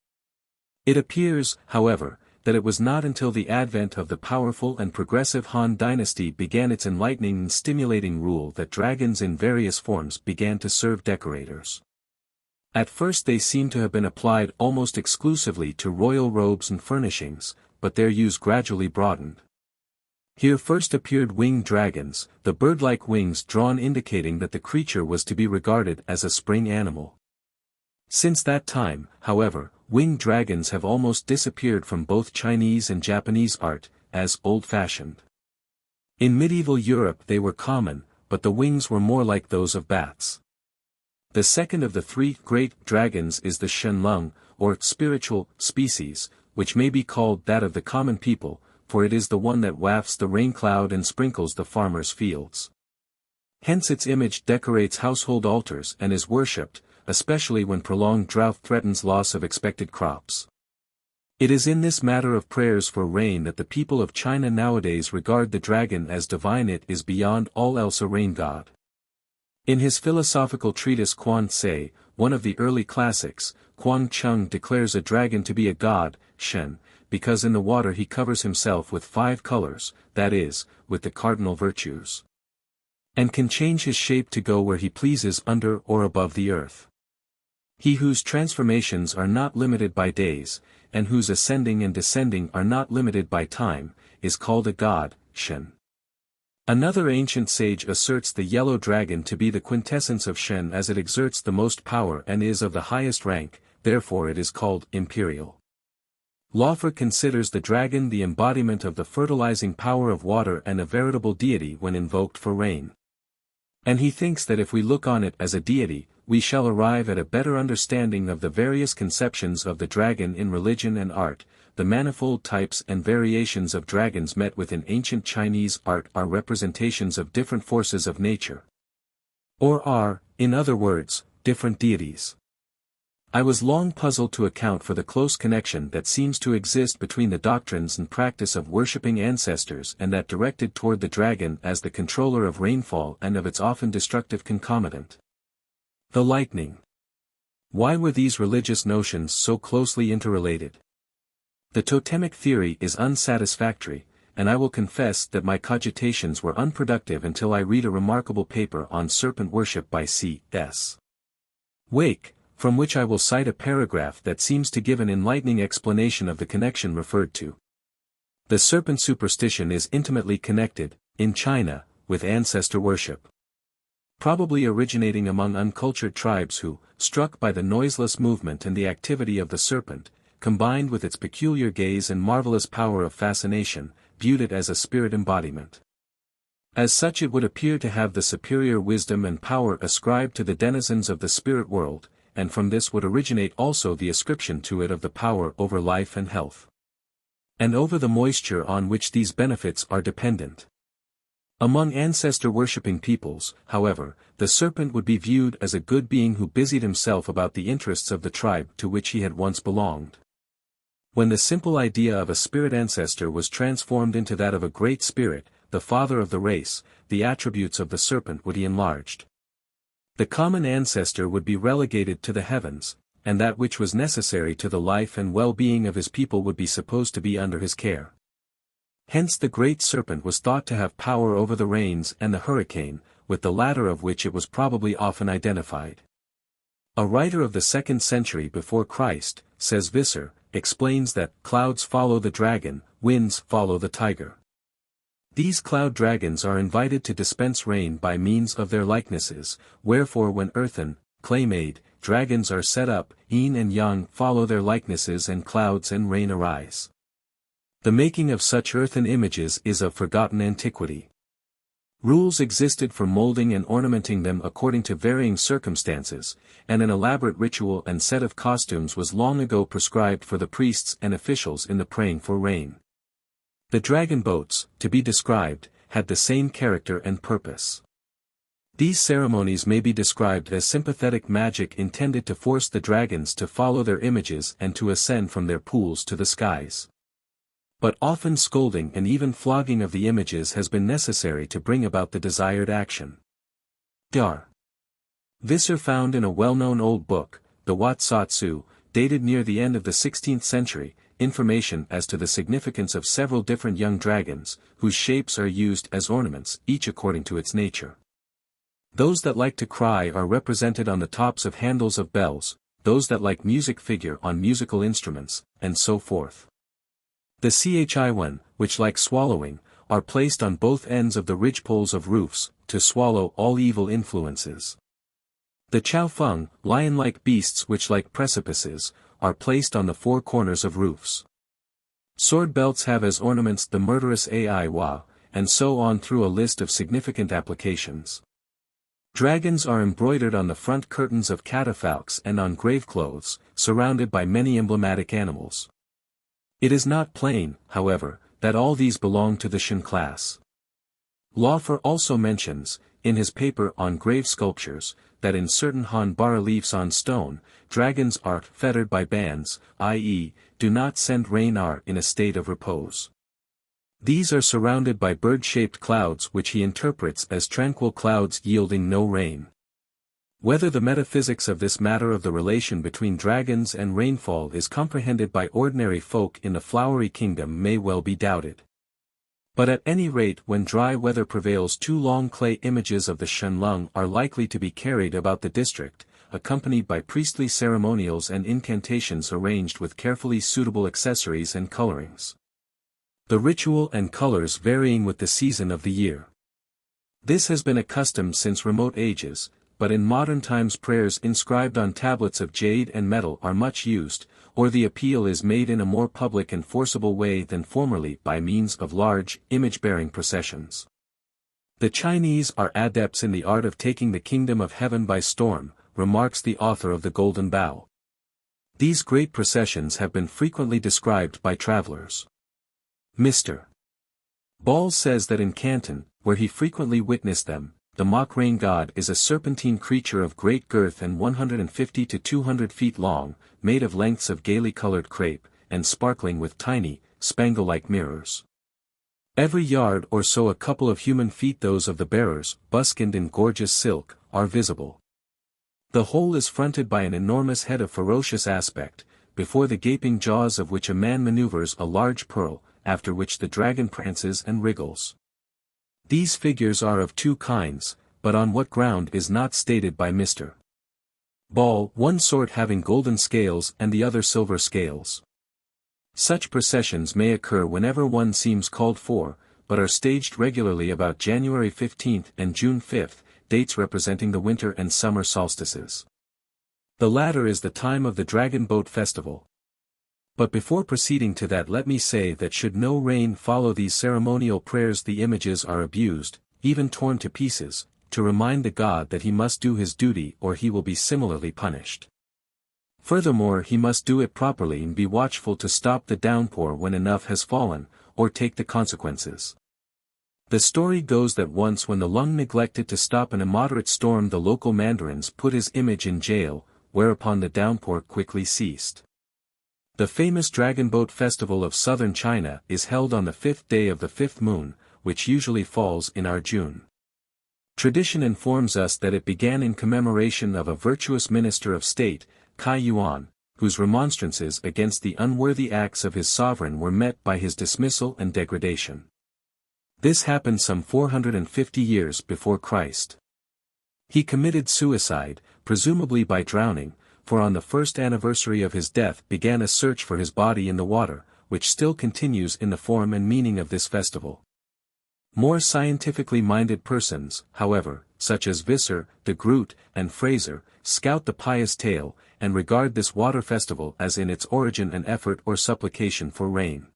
It appears, however, that it was not until the advent of the powerful and progressive Han dynasty began its enlightening and stimulating rule that dragons in various forms began to serve decorators. At first they seem to have been applied almost exclusively to royal robes and furnishings, but their use gradually broadened. Here first appeared winged dragons, the bird-like wings drawn indicating that the creature was to be regarded as a spring animal. Since that time, however, winged dragons have almost disappeared from both Chinese and Japanese art, as old-fashioned. In medieval Europe they were common, but the wings were more like those of bats. The second of the three great dragons is the Shenlong, or spiritual, species, which may be called that of the common people, for it is the one that wafts the rain cloud and sprinkles the farmer's fields. Hence its image decorates household altars and is worshipped, especially when prolonged drought threatens loss of expected crops. It is in this matter of prayers for rain that the people of China nowadays regard the dragon as divine. It is beyond all else a rain god. In his philosophical treatise Quan Tse, one of the early classics, Quan Chung declares a dragon to be a god, Shen, because in the water he covers himself with 5 colors, that is, with the cardinal virtues, and can change his shape to go where he pleases under or above the earth. He whose transformations are not limited by days, and whose ascending and descending are not limited by time, is called a god, Shen. Another ancient sage asserts the yellow dragon to be the quintessence of Shen as it exerts the most power and is of the highest rank, therefore it is called imperial. Laufer considers the dragon the embodiment of the fertilizing power of water and a veritable deity when invoked for rain. And he thinks that if we look on it as a deity, we shall arrive at a better understanding of the various conceptions of the dragon in religion and art. The manifold types and variations of dragons met with in ancient Chinese art are representations of different forces of nature. Or are, in other words, different deities. I was long puzzled to account for the close connection that seems to exist between the doctrines and practice of worshipping ancestors and that directed toward the dragon as the controller of rainfall and of its often destructive concomitant, the lightning. Why were these religious notions so closely interrelated? The totemic theory is unsatisfactory, and I will confess that my cogitations were unproductive until I read a remarkable paper on serpent worship by C.S. Wake, from which I will cite a paragraph that seems to give an enlightening explanation of the connection referred to. The serpent superstition is intimately connected, in China, with ancestor worship. Probably originating among uncultured tribes who, struck by the noiseless movement and the activity of the serpent, combined with its peculiar gaze and marvelous power of fascination, viewed it as a spirit embodiment. As such it would appear to have the superior wisdom and power ascribed to the denizens of the spirit world, and from this would originate also the ascription to it of the power over life and health, and over the moisture on which these benefits are dependent. Among ancestor-worshipping peoples, however, the serpent would be viewed as a good being who busied himself about the interests of the tribe to which he had once belonged. When the simple idea of a spirit ancestor was transformed into that of a great spirit, the father of the race, the attributes of the serpent would be enlarged. The common ancestor would be relegated to the heavens, and that which was necessary to the life and well-being of his people would be supposed to be under his care. Hence the great serpent was thought to have power over the rains and the hurricane, with the latter of which it was probably often identified. A writer of the 2nd century before Christ, says Visser, explains that clouds follow the dragon, winds follow the tiger. These cloud dragons are invited to dispense rain by means of their likenesses, wherefore when earthen, clay-made, dragons are set up, yin and yang follow their likenesses and clouds and rain arise. The making of such earthen images is of forgotten antiquity. Rules existed for molding and ornamenting them according to varying circumstances, and an elaborate ritual and set of costumes was long ago prescribed for the priests and officials in the praying for rain. The dragon boats, to be described, had the same character and purpose. These ceremonies may be described as sympathetic magic intended to force the dragons to follow their images and to ascend from their pools to the skies. But often scolding and even flogging of the images has been necessary to bring about the desired action. Dar. Visser found in a well-known old book, the Wat Satsu, dated near the end of the 16th century, information as to the significance of several different young dragons, whose shapes are used as ornaments, each according to its nature. Those that like to cry are represented on the tops of handles of bells, those that like music figure on musical instruments, and so forth. The Chi1, which like swallowing, are placed on both ends of the ridgepoles of roofs, to swallow all evil influences. The Chow Feng, lion-like beasts which like precipices, are placed on the four corners of roofs. Sword belts have as ornaments the murderous Ai Wa, and so on through a list of significant applications. Dragons are embroidered on the front curtains of catafalques and on graveclothes, surrounded by many emblematic animals. It is not plain, however, that all these belong to the Shen class. Laufer also mentions, in his paper on grave sculptures, that in certain Han bas-reliefs on stone, dragons are fettered by bands, i.e., do not send rain are in a state of repose. These are surrounded by bird-shaped clouds which he interprets as tranquil clouds yielding no rain. Whether the metaphysics of this matter of the relation between dragons and rainfall is comprehended by ordinary folk in the flowery kingdom may well be doubted. But at any rate when dry weather prevails, two long clay images of the Shenlong are likely to be carried about the district, accompanied by priestly ceremonials and incantations arranged with carefully suitable accessories and colorings. The ritual and colors varying with the season of the year. This has been a custom since remote ages, but in modern times prayers inscribed on tablets of jade and metal are much used, or the appeal is made in a more public and forcible way than formerly by means of large, image-bearing processions. The Chinese are adepts in the art of taking the kingdom of heaven by storm, remarks the author of the Golden Bough. These great processions have been frequently described by travelers. Mr. Ball says that in Canton, where he frequently witnessed them, the mock rain god is a serpentine creature of great girth and 150 to 200 feet long, made of lengths of gaily colored crepe, and sparkling with tiny, spangle-like mirrors. Every yard or so a couple of human feet, those of the bearers, buskined in gorgeous silk, are visible. The whole is fronted by an enormous head of ferocious aspect, before the gaping jaws of which a man maneuvers a large pearl, after which the dragon prances and wriggles. These figures are of two kinds, but on what ground is not stated by Mr. Ball, one sort having golden scales and the other silver scales. Such processions may occur whenever one seems called for, but are staged regularly about January 15th and June 5th, dates representing the winter and summer solstices. The latter is the time of the Dragon Boat Festival. But before proceeding to that, let me say that should no rain follow these ceremonial prayers, the images are abused, even torn to pieces, to remind the god that he must do his duty or he will be similarly punished. Furthermore, he must do it properly and be watchful to stop the downpour when enough has fallen, or take the consequences. The story goes that once when the Lung neglected to stop an immoderate storm, the local mandarins put his image in jail, whereupon the downpour quickly ceased. The famous Dragon Boat Festival of southern China is held on the 5th day of the 5th moon, which usually falls in our June. Tradition informs us that it began in commemoration of a virtuous minister of state, Kai Yuan, whose remonstrances against the unworthy acts of his sovereign were met by his dismissal and degradation. This happened some 450 years before Christ. He committed suicide, presumably by drowning, for on the first anniversary of his death began a search for his body in the water, which still continues in the form and meaning of this festival. More scientifically minded persons, however, such as Visser, de Groot, and Fraser, scout the pious tale, and regard this water festival as in its origin an effort or supplication for rain.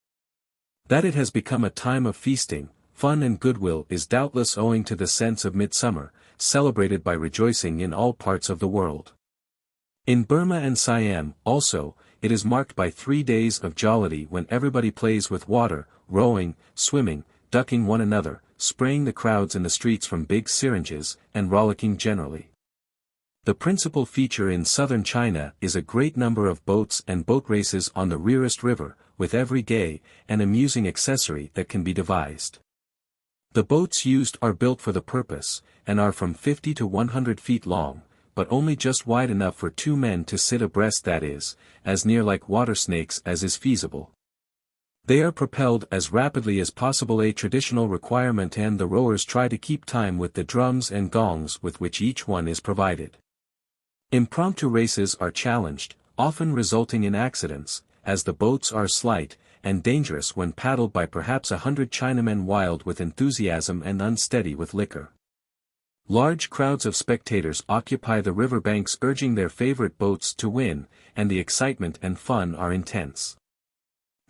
That it has become a time of feasting, fun and goodwill is doubtless owing to the sense of midsummer, celebrated by rejoicing in all parts of the world. In Burma and Siam, also, it is marked by 3 days of jollity when everybody plays with water, rowing, swimming, ducking one another, spraying the crowds in the streets from big syringes, and rollicking generally. The principal feature in southern China is a great number of boats and boat races on the Rearest River, with every gay and amusing accessory that can be devised. The boats used are built for the purpose, and are from 50 to 100 feet long, but only just wide enough for two men to sit abreast, that is, as near like water snakes as is feasible. They are propelled as rapidly as possible, a traditional requirement, and the rowers try to keep time with the drums and gongs with which each one is provided. Impromptu races are challenged, often resulting in accidents, as the boats are slight and dangerous when paddled by perhaps 100 Chinamen wild with enthusiasm and unsteady with liquor. Large crowds of spectators occupy the river banks urging their favorite boats to win, and the excitement and fun are intense.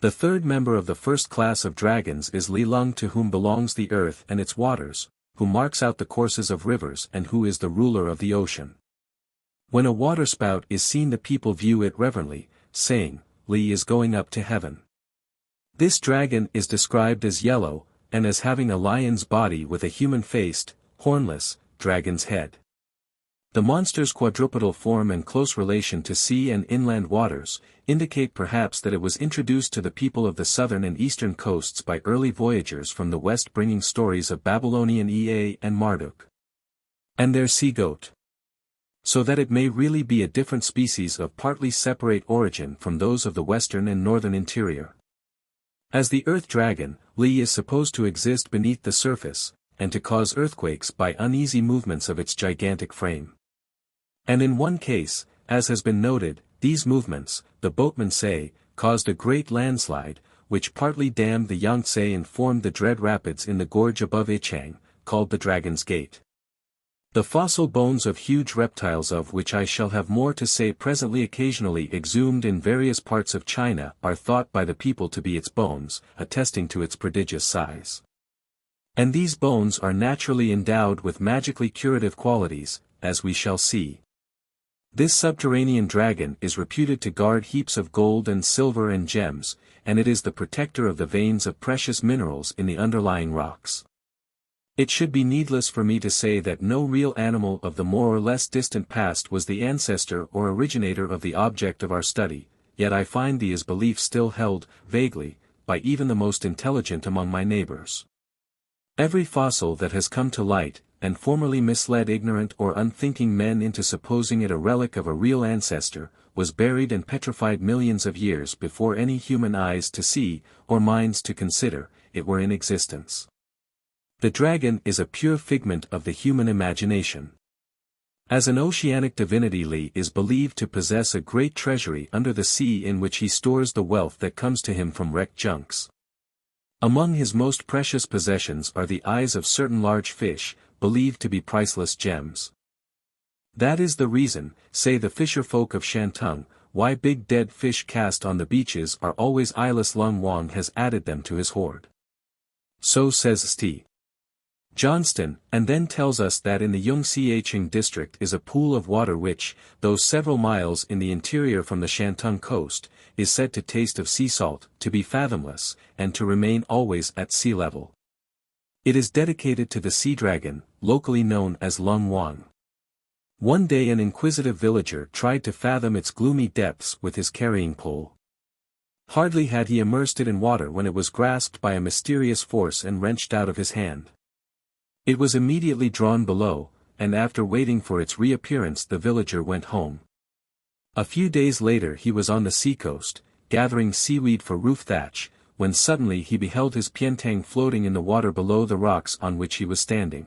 The third member of the first class of dragons is Li Lung, to whom belongs the earth and its waters, who marks out the courses of rivers and who is the ruler of the ocean. When a waterspout is seen, the people view it reverently, saying, "Li is going up to heaven." This dragon is described as yellow, and as having a lion's body with a human-faced, hornless, dragon's head. The monster's quadrupedal form and close relation to sea and inland waters indicate perhaps that it was introduced to the people of the southern and eastern coasts by early voyagers from the west, bringing stories of Babylonian Ea and Marduk and their sea-goat. So that it may really be a different species of partly separate origin from those of the western and northern interior. As the earth dragon, Li is supposed to exist beneath the surface, and to cause earthquakes by uneasy movements of its gigantic frame. And in one case, as has been noted, these movements, the boatmen say, caused a great landslide, which partly dammed the Yangtze and formed the dread rapids in the gorge above Ichang, called the Dragon's Gate. The fossil bones of huge reptiles, of which I shall have more to say presently, occasionally exhumed in various parts of China, are thought by the people to be its bones, attesting to its prodigious size. And these bones are naturally endowed with magically curative qualities, as we shall see. This subterranean dragon is reputed to guard heaps of gold and silver and gems, and it is the protector of the veins of precious minerals in the underlying rocks. It should be needless for me to say that no real animal of the more or less distant past was the ancestor or originator of the object of our study, yet I find these beliefs still held, vaguely, by even the most intelligent among my neighbors. Every fossil that has come to light, and formerly misled ignorant or unthinking men into supposing it a relic of a real ancestor, was buried and petrified millions of years before any human eyes to see, or minds to consider, it were in existence. The dragon is a pure figment of the human imagination. As an oceanic divinity, Li is believed to possess a great treasury under the sea in which he stores the wealth that comes to him from wrecked junks. Among his most precious possessions are the eyes of certain large fish, believed to be priceless gems. That is the reason, say the fisher folk of Shantung, why big dead fish cast on the beaches are always eyeless. Lung Wang has added them to his hoard. So says St. Johnston, and then tells us that in the Yongxiecheng district is a pool of water which, though several miles in the interior from the Shantung coast, is said to taste of sea salt, to be fathomless, and to remain always at sea level. It is dedicated to the sea dragon, locally known as Lung Wang. One day an inquisitive villager tried to fathom its gloomy depths with his carrying pole. Hardly had he immersed it in water when it was grasped by a mysterious force and wrenched out of his hand. It was immediately drawn below, and after waiting for its reappearance the villager went home. A few days later he was on the seacoast, gathering seaweed for roof thatch, when suddenly he beheld his piantang floating in the water below the rocks on which he was standing.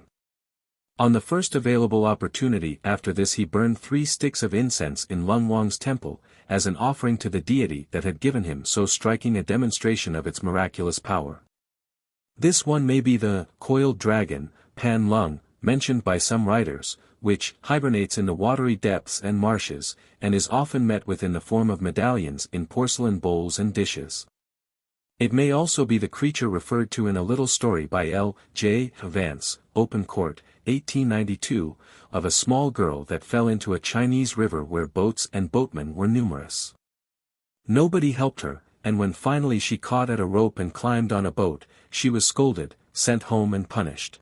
On the first available opportunity after this he burned 3 sticks of incense in Lung Wang's temple, as an offering to the deity that had given him so striking a demonstration of its miraculous power. This one may be the coiled dragon, Pan Lung, mentioned by some writers, which hibernates in the watery depths and marshes, and is often met with in the form of medallions in porcelain bowls and dishes. It may also be the creature referred to in a little story by L. J. Vance, Open Court, 1892, of a small girl that fell into a Chinese river where boats and boatmen were numerous. Nobody helped her, and when finally she caught at a rope and climbed on a boat, she was scolded, sent home and punished.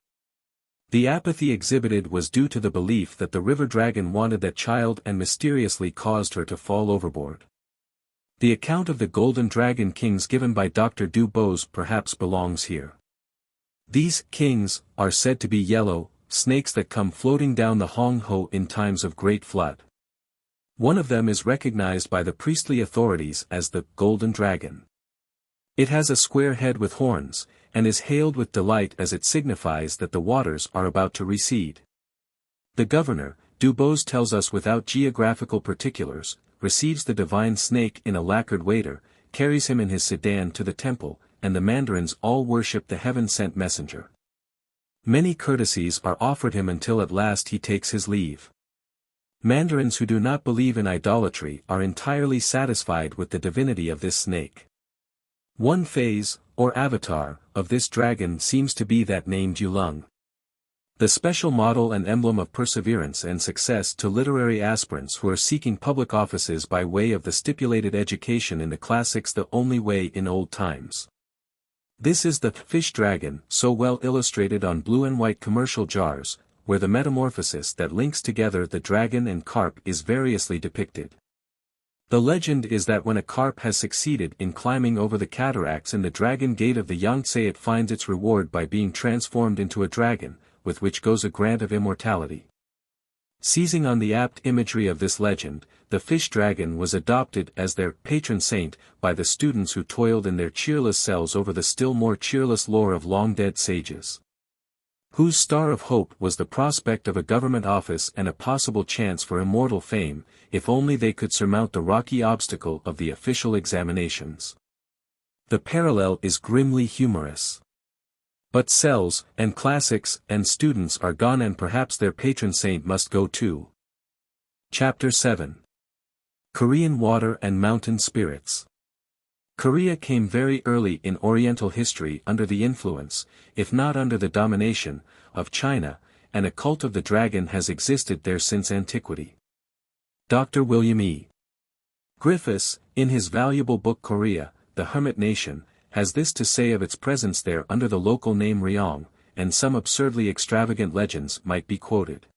The apathy exhibited was due to the belief that the river dragon wanted that child and mysteriously caused her to fall overboard. The account of the golden dragon kings given by Dr. Du Bois perhaps belongs here. These kings are said to be yellow, snakes that come floating down the Hong Ho in times of great flood. One of them is recognized by the priestly authorities as the Golden Dragon. It has a square head with horns, and is hailed with delight as it signifies that the waters are about to recede. The governor, Dubose tells us without geographical particulars, receives the divine snake in a lacquered waiter, carries him in his sedan to the temple, and the mandarins all worship the heaven-sent messenger. Many courtesies are offered him until at last he takes his leave. Mandarins who do not believe in idolatry are entirely satisfied with the divinity of this snake. One phase, or avatar, of this dragon seems to be that named Yulung. The special model and emblem of perseverance and success to literary aspirants who are seeking public offices by way of the stipulated education in the classics the only way in old times. This is the fish dragon, so well illustrated on blue and white commercial jars, where the metamorphosis that links together the dragon and carp is variously depicted. The legend is that when a carp has succeeded in climbing over the cataracts in the Dragon Gate of the Yangtze, it finds its reward by being transformed into a dragon, with which goes a grant of immortality. Seizing on the apt imagery of this legend, the fish dragon was adopted as their patron saint by the students who toiled in their cheerless cells over the still more cheerless lore of long-dead sages, whose star of hope was the prospect of a government office and a possible chance for immortal fame, if only they could surmount the rocky obstacle of the official examinations. The parallel is grimly humorous. But cells, and classics, and students are gone, and perhaps their patron saint must go too. Chapter 7. Korean Water and Mountain Spirits. Korea came very early in Oriental history under the influence, if not under the domination, of China, and a cult of the dragon has existed there since antiquity. Dr. William E. Griffiths, in his valuable book Korea, the Hermit Nation, has this to say of its presence there under the local name Ryong, and some absurdly extravagant legends might be quoted.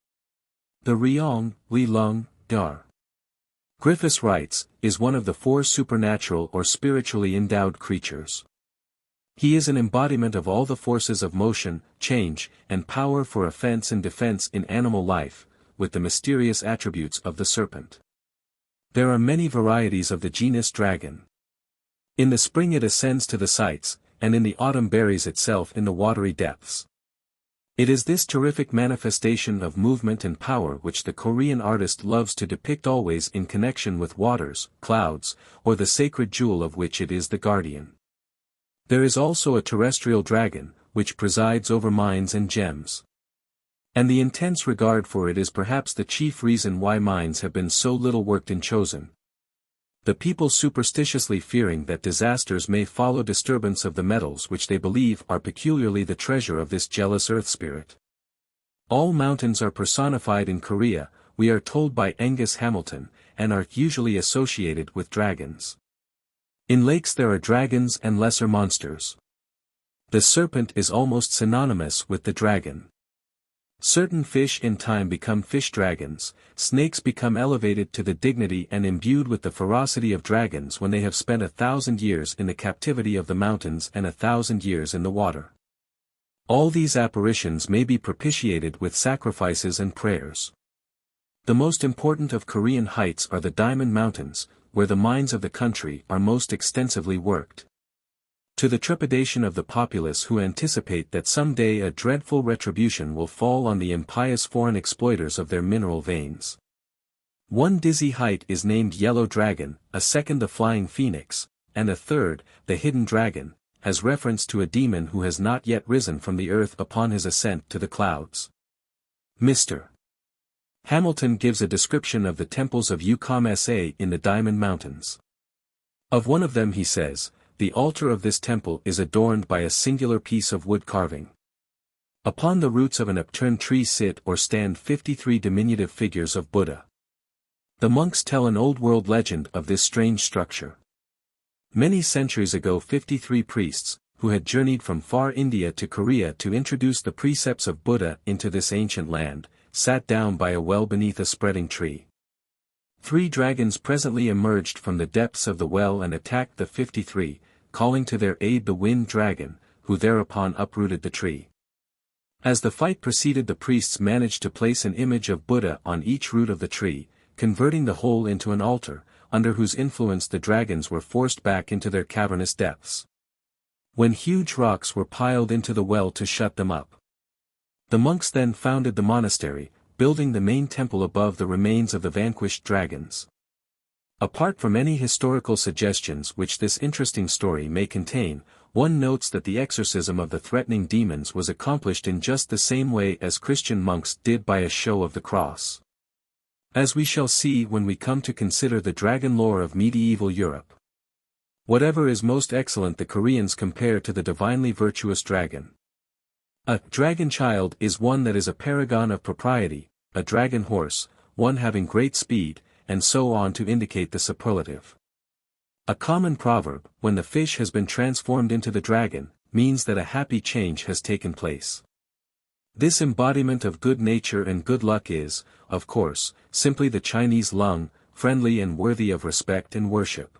The Ryong, Li Lung, Dar. Griffiths writes, is one of the four supernatural or spiritually endowed creatures. He is an embodiment of all the forces of motion, change, and power for offense and defense in animal life, with the mysterious attributes of the serpent. There are many varieties of the genus dragon. In the spring it ascends to the sights, and in the autumn buries itself in the watery depths. It is this terrific manifestation of movement and power which the Korean artist loves to depict, always in connection with waters, clouds, or the sacred jewel of which it is the guardian. There is also a terrestrial dragon, which presides over mines and gems. And the intense regard for it is perhaps the chief reason why mines have been so little worked and chosen. The people superstitiously fearing that disasters may follow disturbance of the metals which they believe are peculiarly the treasure of this jealous earth spirit. All mountains are personified in Korea, we are told by Angus Hamilton, and are usually associated with dragons. In lakes there are dragons and lesser monsters. The serpent is almost synonymous with the dragon. Certain fish in time become fish dragons, snakes become elevated to the dignity and imbued with the ferocity of dragons when they have spent 1,000 years in the captivity of the mountains and 1,000 years in the water. All these apparitions may be propitiated with sacrifices and prayers. The most important of Korean heights are the Diamond Mountains, where the mines of the country are most extensively worked. To the trepidation of the populace who anticipate that someday a dreadful retribution will fall on the impious foreign exploiters of their mineral veins. One dizzy height is named Yellow Dragon, a second the Flying Phoenix, and a third, the Hidden Dragon, as reference to a demon who has not yet risen from the earth upon his ascent to the clouds. Mr. Hamilton gives a description of the temples of Yucom SA in the Diamond Mountains. Of one of them he says, the altar of this temple is adorned by a singular piece of wood carving. Upon the roots of an upturned tree sit or stand 53 diminutive figures of Buddha. The monks tell an old-world legend of this strange structure. Many centuries ago 53 priests, who had journeyed from far India to Korea to introduce the precepts of Buddha into this ancient land, sat down by a well beneath a spreading tree. 3 dragons presently emerged from the depths of the well and attacked the 53, calling to their aid the wind dragon, who thereupon uprooted the tree. As the fight proceeded, the priests managed to place an image of Buddha on each root of the tree, converting the whole into an altar, under whose influence the dragons were forced back into their cavernous depths. When huge rocks were piled into the well to shut them up. The monks then founded the monastery, building the main temple above the remains of the vanquished dragons. Apart from any historical suggestions which this interesting story may contain, one notes that the exorcism of the threatening demons was accomplished in just the same way as Christian monks did, by a show of the cross. As we shall see when we come to consider the dragon lore of medieval Europe. Whatever is most excellent the Koreans compare to the divinely virtuous dragon. A dragon child is one that is a paragon of propriety, a dragon horse, one having great speed, and so on to indicate the superlative. A common proverb, when the fish has been transformed into the dragon, means that a happy change has taken place. This embodiment of good nature and good luck is, of course, simply the Chinese lung, friendly and worthy of respect and worship.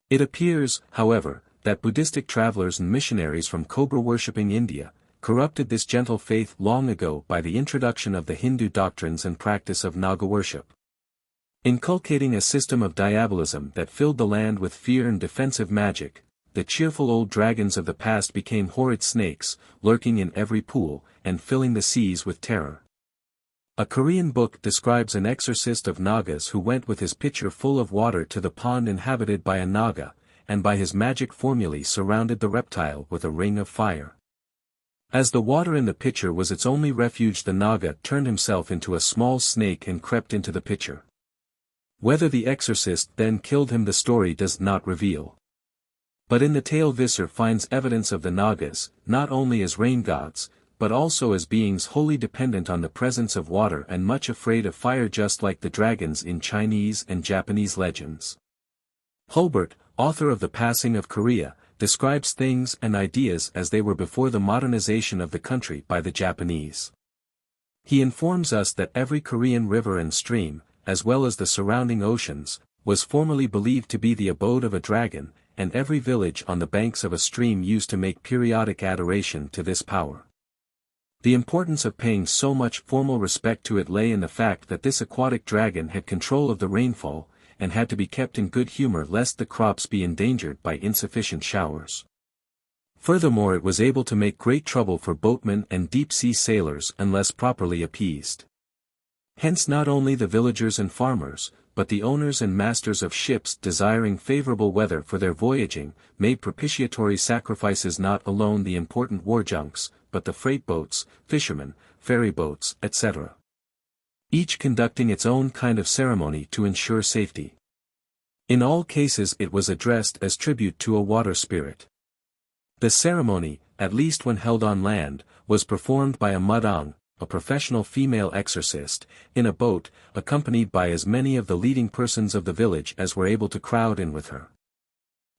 It appears, however, that Buddhistic travelers and missionaries from cobra-worshipping India, corrupted this gentle faith long ago by the introduction of the Hindu doctrines and practice of Naga worship. Inculcating a system of diabolism that filled the land with fear and defensive magic, the cheerful old dragons of the past became horrid snakes, lurking in every pool, and filling the seas with terror. A Korean book describes an exorcist of Nagas who went with his pitcher full of water to the pond inhabited by a Naga, and by his magic formulae surrounded the reptile with a ring of fire. As the water in the pitcher was its only refuge, the Naga turned himself into a small snake and crept into the pitcher. Whether the exorcist then killed him the story does not reveal. But in the tale Visser finds evidence of the Nagas, not only as rain gods, but also as beings wholly dependent on the presence of water and much afraid of fire, just like the dragons in Chinese and Japanese legends. Hulbert, author of The Passing of Korea, describes things and ideas as they were before the modernization of the country by the Japanese. He informs us that every Korean river and stream, as well as the surrounding oceans, was formerly believed to be the abode of a dragon, and every village on the banks of a stream used to make periodic adoration to this power. The importance of paying so much formal respect to it lay in the fact that this aquatic dragon had control of the rainfall, and had to be kept in good humor lest the crops be endangered by insufficient showers. Furthermore, it was able to make great trouble for boatmen and deep-sea sailors unless properly appeased. Hence not only the villagers and farmers, but the owners and masters of ships desiring favorable weather for their voyaging, made propitiatory sacrifices, not alone the important war junks, but the freight boats, fishermen, ferry boats, etc. Each conducting its own kind of ceremony to ensure safety. In all cases it was addressed as tribute to a water spirit. The ceremony, at least when held on land, was performed by a mudang, a professional female exorcist, in a boat, accompanied by as many of the leading persons of the village as were able to crowd in with her.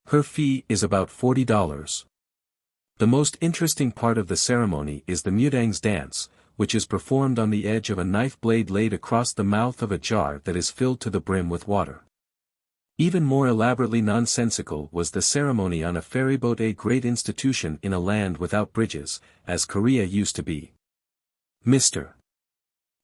Her fee is about $40. The most interesting part of the ceremony is the mudang's dance, which is performed on the edge of a knife blade laid across the mouth of a jar that is filled to the brim with water. Even more elaborately nonsensical was the ceremony on a ferryboat, a great institution in a land without bridges, as Korea used to be. Mr.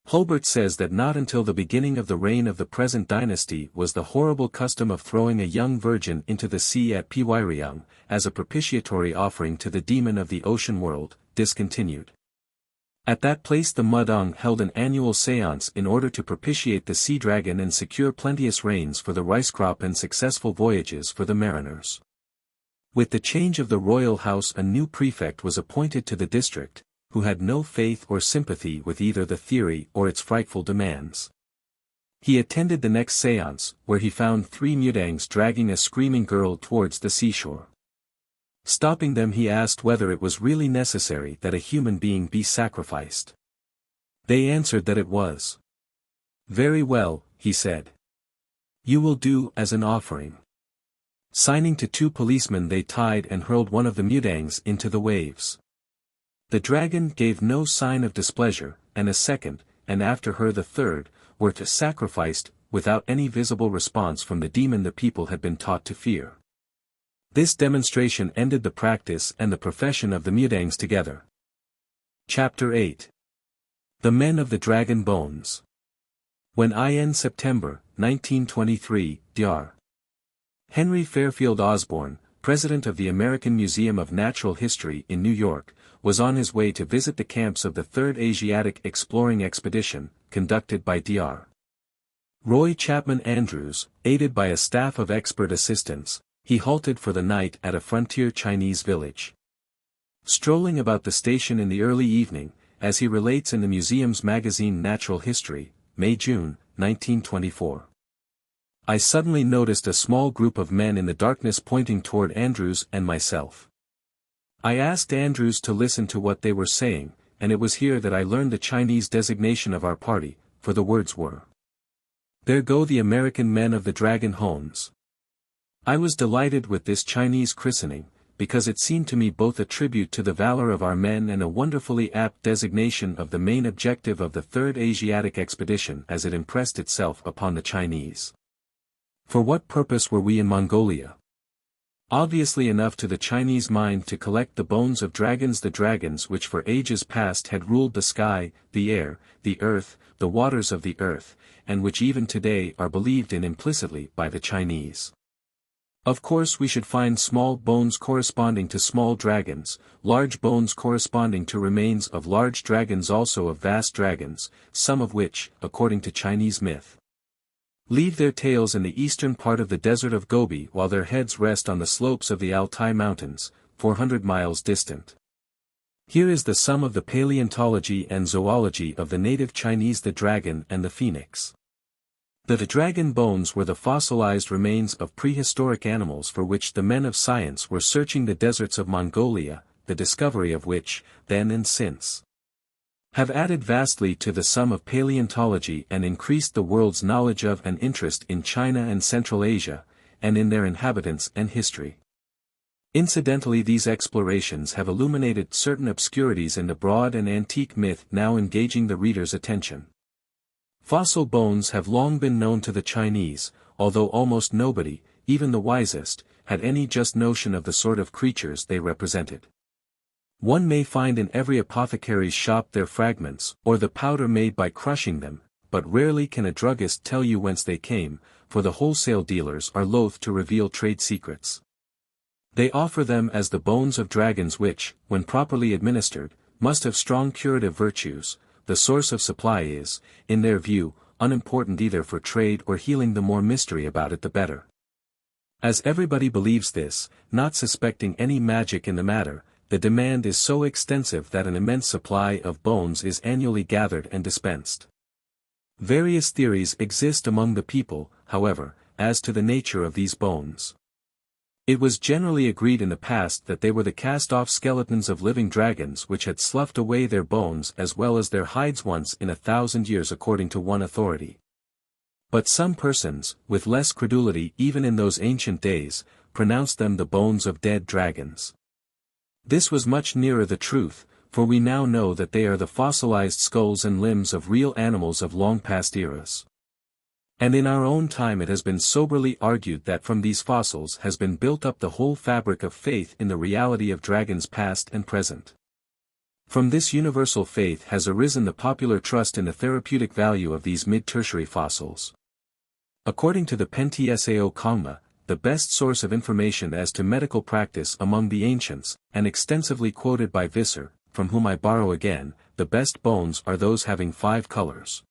Hulbert says that not until the beginning of the reign of the present dynasty was the horrible custom of throwing a young virgin into the sea at Pyeongryang, as a propitiatory offering to the demon of the ocean world, discontinued. At that place the mudang held an annual seance in order to propitiate the sea dragon and secure plenteous rains for the rice crop and successful voyages for the mariners. With the change of the royal house, a new prefect was appointed to the district, who had no faith or sympathy with either the theory or its frightful demands. He attended the next seance, where he found 3 mudangs dragging a screaming girl towards the seashore. Stopping them, he asked whether it was really necessary that a human being be sacrificed. They answered that it was. "Very well," he said. "You will do as an offering." Signing to 2 policemen, they tied and hurled one of the mudangs into the waves. The dragon gave no sign of displeasure, and a second, and after her the third, were sacrificed, without any visible response from the demon the people had been taught to fear. This demonstration ended the practice and the profession of the mudangs together. Chapter 8. The Men of the Dragon Bones. When in September, 1923, Dr. Henry Fairfield Osborn, president of the American Museum of Natural History in New York, was on his way to visit the camps of the Third Asiatic Exploring Expedition, conducted by Dr. Roy Chapman Andrews, aided by a staff of expert assistants, he halted for the night at a frontier Chinese village. Strolling about the station in the early evening, as he relates in the museum's magazine Natural History, May-June, 1924. I suddenly noticed a small group of men in the darkness pointing toward Andrews and myself. I asked Andrews to listen to what they were saying, and it was here that I learned the Chinese designation of our party, for the words were, "There go the American men of the Dragon Hones." I was delighted with this Chinese christening, because it seemed to me both a tribute to the valor of our men and a wonderfully apt designation of the main objective of the Third Asiatic Expedition as it impressed itself upon the Chinese. For what purpose were we in Mongolia? Obviously enough to the Chinese mind to collect the bones of dragons, the dragons which for ages past had ruled the sky, the air, the earth, the waters of the earth, and which even today are believed in implicitly by the Chinese. Of course we should find small bones corresponding to small dragons, large bones corresponding to remains of large dragons, also of vast dragons, some of which, according to Chinese myth, leave their tails in the eastern part of the desert of Gobi while their heads rest on the slopes of the Altai Mountains, 400 miles distant. Here is the sum of the paleontology and zoology of the native Chinese: the dragon and the phoenix. The dragon bones were the fossilized remains of prehistoric animals for which the men of science were searching the deserts of Mongolia, the discovery of which, then and since, have added vastly to the sum of paleontology and increased the world's knowledge of and interest in China and Central Asia, and in their inhabitants and history. Incidentally, these explorations have illuminated certain obscurities in the broad and antique myth now engaging the reader's attention. Fossil bones have long been known to the Chinese, although almost nobody, even the wisest, had any just notion of the sort of creatures they represented. One may find in every apothecary's shop their fragments, or the powder made by crushing them, but rarely can a druggist tell you whence they came, for the wholesale dealers are loath to reveal trade secrets. They offer them as the bones of dragons which, when properly administered, must have strong curative virtues. The source of supply is, in their view, unimportant either for trade or healing. The more mystery about it the better. As everybody believes this, not suspecting any magic in the matter, the demand is so extensive that an immense supply of bones is annually gathered and dispensed. Various theories exist among the people, however, as to the nature of these bones. It was generally agreed in the past that they were the cast-off skeletons of living dragons which had sloughed away their bones as well as their hides once in 1,000 years, according to one authority. But some persons, with less credulity even in those ancient days, pronounced them the bones of dead dragons. This was much nearer the truth, for we now know that they are the fossilized skulls and limbs of real animals of long past eras. And in our own time it has been soberly argued that from these fossils has been built up the whole fabric of faith in the reality of dragons past and present. From this universal faith has arisen the popular trust in the therapeutic value of these mid-tertiary fossils. According to the Pentsao Kongma, the best source of information as to medical practice among the ancients, and extensively quoted by Visser, from whom I borrow again, the best bones are those having 5 colors,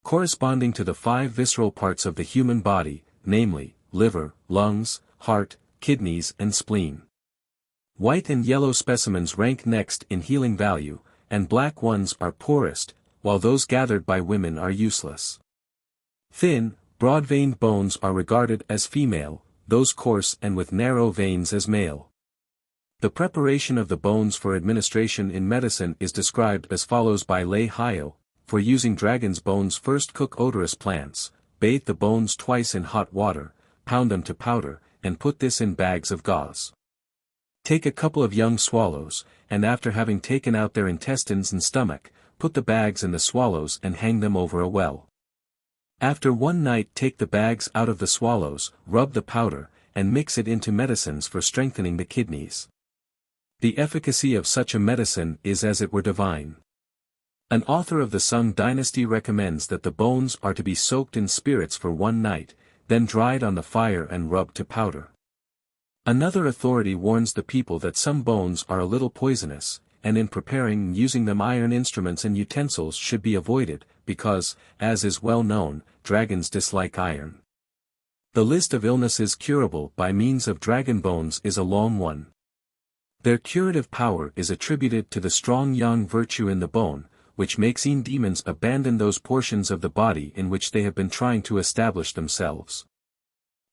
corresponding to the 5 visceral parts of the human body, namely, liver, lungs, heart, kidneys and spleen. White and yellow specimens rank next in healing value, and black ones are poorest, while those gathered by women are useless. Thin, broad-veined bones are regarded as female, those coarse and with narrow veins as male. The preparation of the bones for administration in medicine is described as follows by Lei Hyo: for using dragon's bones, first cook odorous plants, bathe the bones twice in hot water, pound them to powder, and put this in bags of gauze. Take a couple of young swallows, and after having taken out their intestines and stomach, put the bags in the swallows and hang them over a well. After one night take the bags out of the swallows, rub the powder, and mix it into medicines for strengthening the kidneys. The efficacy of such a medicine is as it were divine. An author of the Sung dynasty recommends that the bones are to be soaked in spirits for one night, then dried on the fire and rubbed to powder. Another authority warns the people that some bones are a little poisonous, and in preparing and using them iron instruments and utensils should be avoided, because, as is well known, dragons dislike iron. The list of illnesses curable by means of dragon bones is a long one. Their curative power is attributed to the strong yang virtue in the bone, which makes demons abandon those portions of the body in which they have been trying to establish themselves.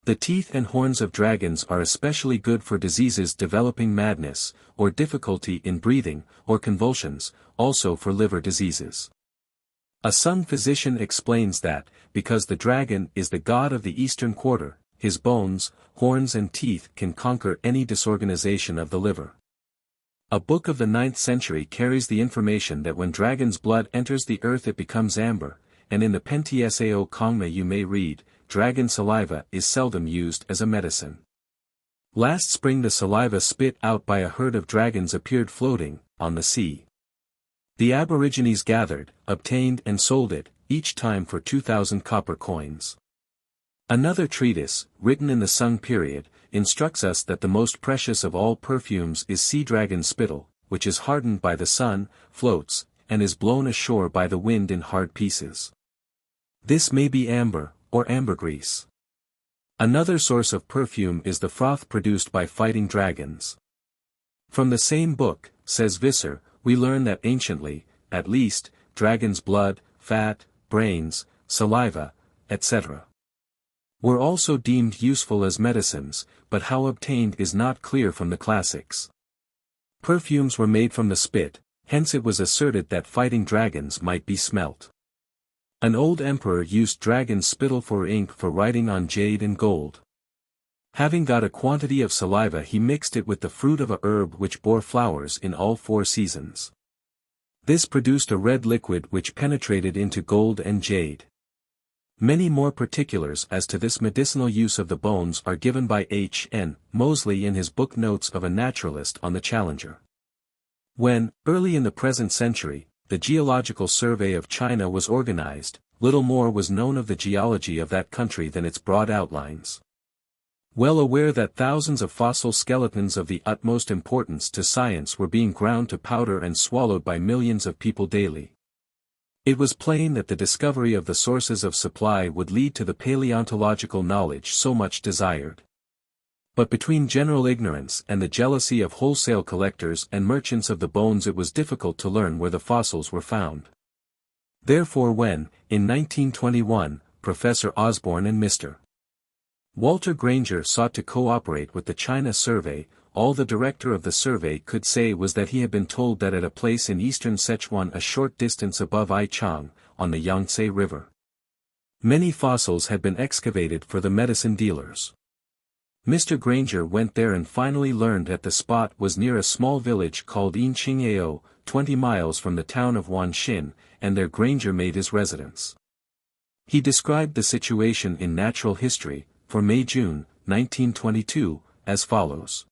The teeth and horns of dragons are especially good for diseases developing madness, or difficulty in breathing, or convulsions, also for liver diseases. A Sung physician explains that, because the dragon is the god of the eastern quarter, his bones, horns and teeth can conquer any disorganization of the liver. A book of the 9th century carries the information that when dragon's blood enters the earth it becomes amber, and in the Pentsao Kongma you may read, dragon saliva is seldom used as a medicine. Last spring the saliva spit out by a herd of dragons appeared floating, on the sea. The Aborigines gathered, obtained and sold it, each time for 2,000 copper coins. Another treatise, written in the Sung period, instructs us that the most precious of all perfumes is sea dragon spittle, which is hardened by the sun, floats, and is blown ashore by the wind in hard pieces. This may be amber, or ambergris. Another source of perfume is the froth produced by fighting dragons. From the same book, says Visser, we learn that anciently, at least, dragon's blood, fat, brains, saliva, etc. were also deemed useful as medicines, but how obtained is not clear from the classics. Perfumes were made from the spit, hence it was asserted that fighting dragons might be smelt. An old emperor used dragon spittle for ink for writing on jade and gold. Having got a quantity of saliva he mixed it with the fruit of a herb which bore flowers in all 4 seasons. This produced a red liquid which penetrated into gold and jade. Many more particulars as to this medicinal use of the bones are given by H. N. Moseley in his book Notes of a Naturalist on the Challenger. When, early in the present century, the Geological Survey of China was organized, little more was known of the geology of that country than its broad outlines. Well aware that thousands of fossil skeletons of the utmost importance to science were being ground to powder and swallowed by millions of people daily, it was plain that the discovery of the sources of supply would lead to the paleontological knowledge so much desired. But between general ignorance and the jealousy of wholesale collectors and merchants of the bones it was difficult to learn where the fossils were found. Therefore when, in 1921, Professor Osborne and Mr. Walter Granger sought to cooperate with the China Survey, all the director of the survey could say was that he had been told that at a place in eastern Sichuan a short distance above Aichang, on the Yangtze River, many fossils had been excavated for the medicine dealers. Mr. Granger went there and finally learned that the spot was near a small village called Yinqingao, 20 miles from the town of Wanshin, and there Granger made his residence. He described the situation in Natural History, for May-June, 1922, as follows.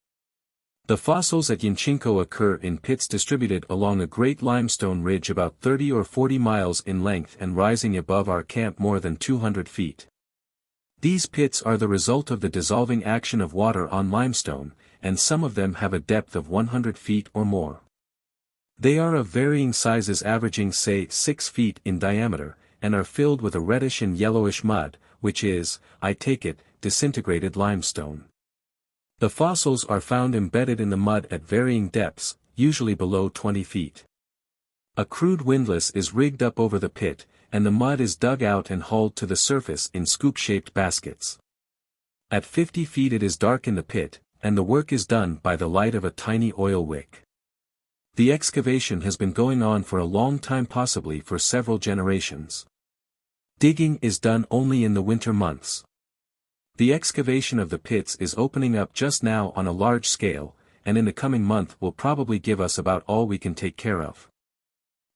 The fossils at Yinchinko occur in pits distributed along a great limestone ridge about 30 or 40 miles in length and rising above our camp more than 200 feet. These pits are the result of the dissolving action of water on limestone, and some of them have a depth of 100 feet or more. They are of varying sizes averaging say 6 feet in diameter, and are filled with a reddish and yellowish mud, which is, I take it, disintegrated limestone. The fossils are found embedded in the mud at varying depths, usually below 20 feet. A crude windlass is rigged up over the pit, and the mud is dug out and hauled to the surface in scoop-shaped baskets. At 50 feet it is dark in the pit, and the work is done by the light of a tiny oil wick. The excavation has been going on for a long time, possibly for several generations. Digging is done only in the winter months. The excavation of the pits is opening up just now on a large scale, and in the coming month will probably give us about all we can take care of.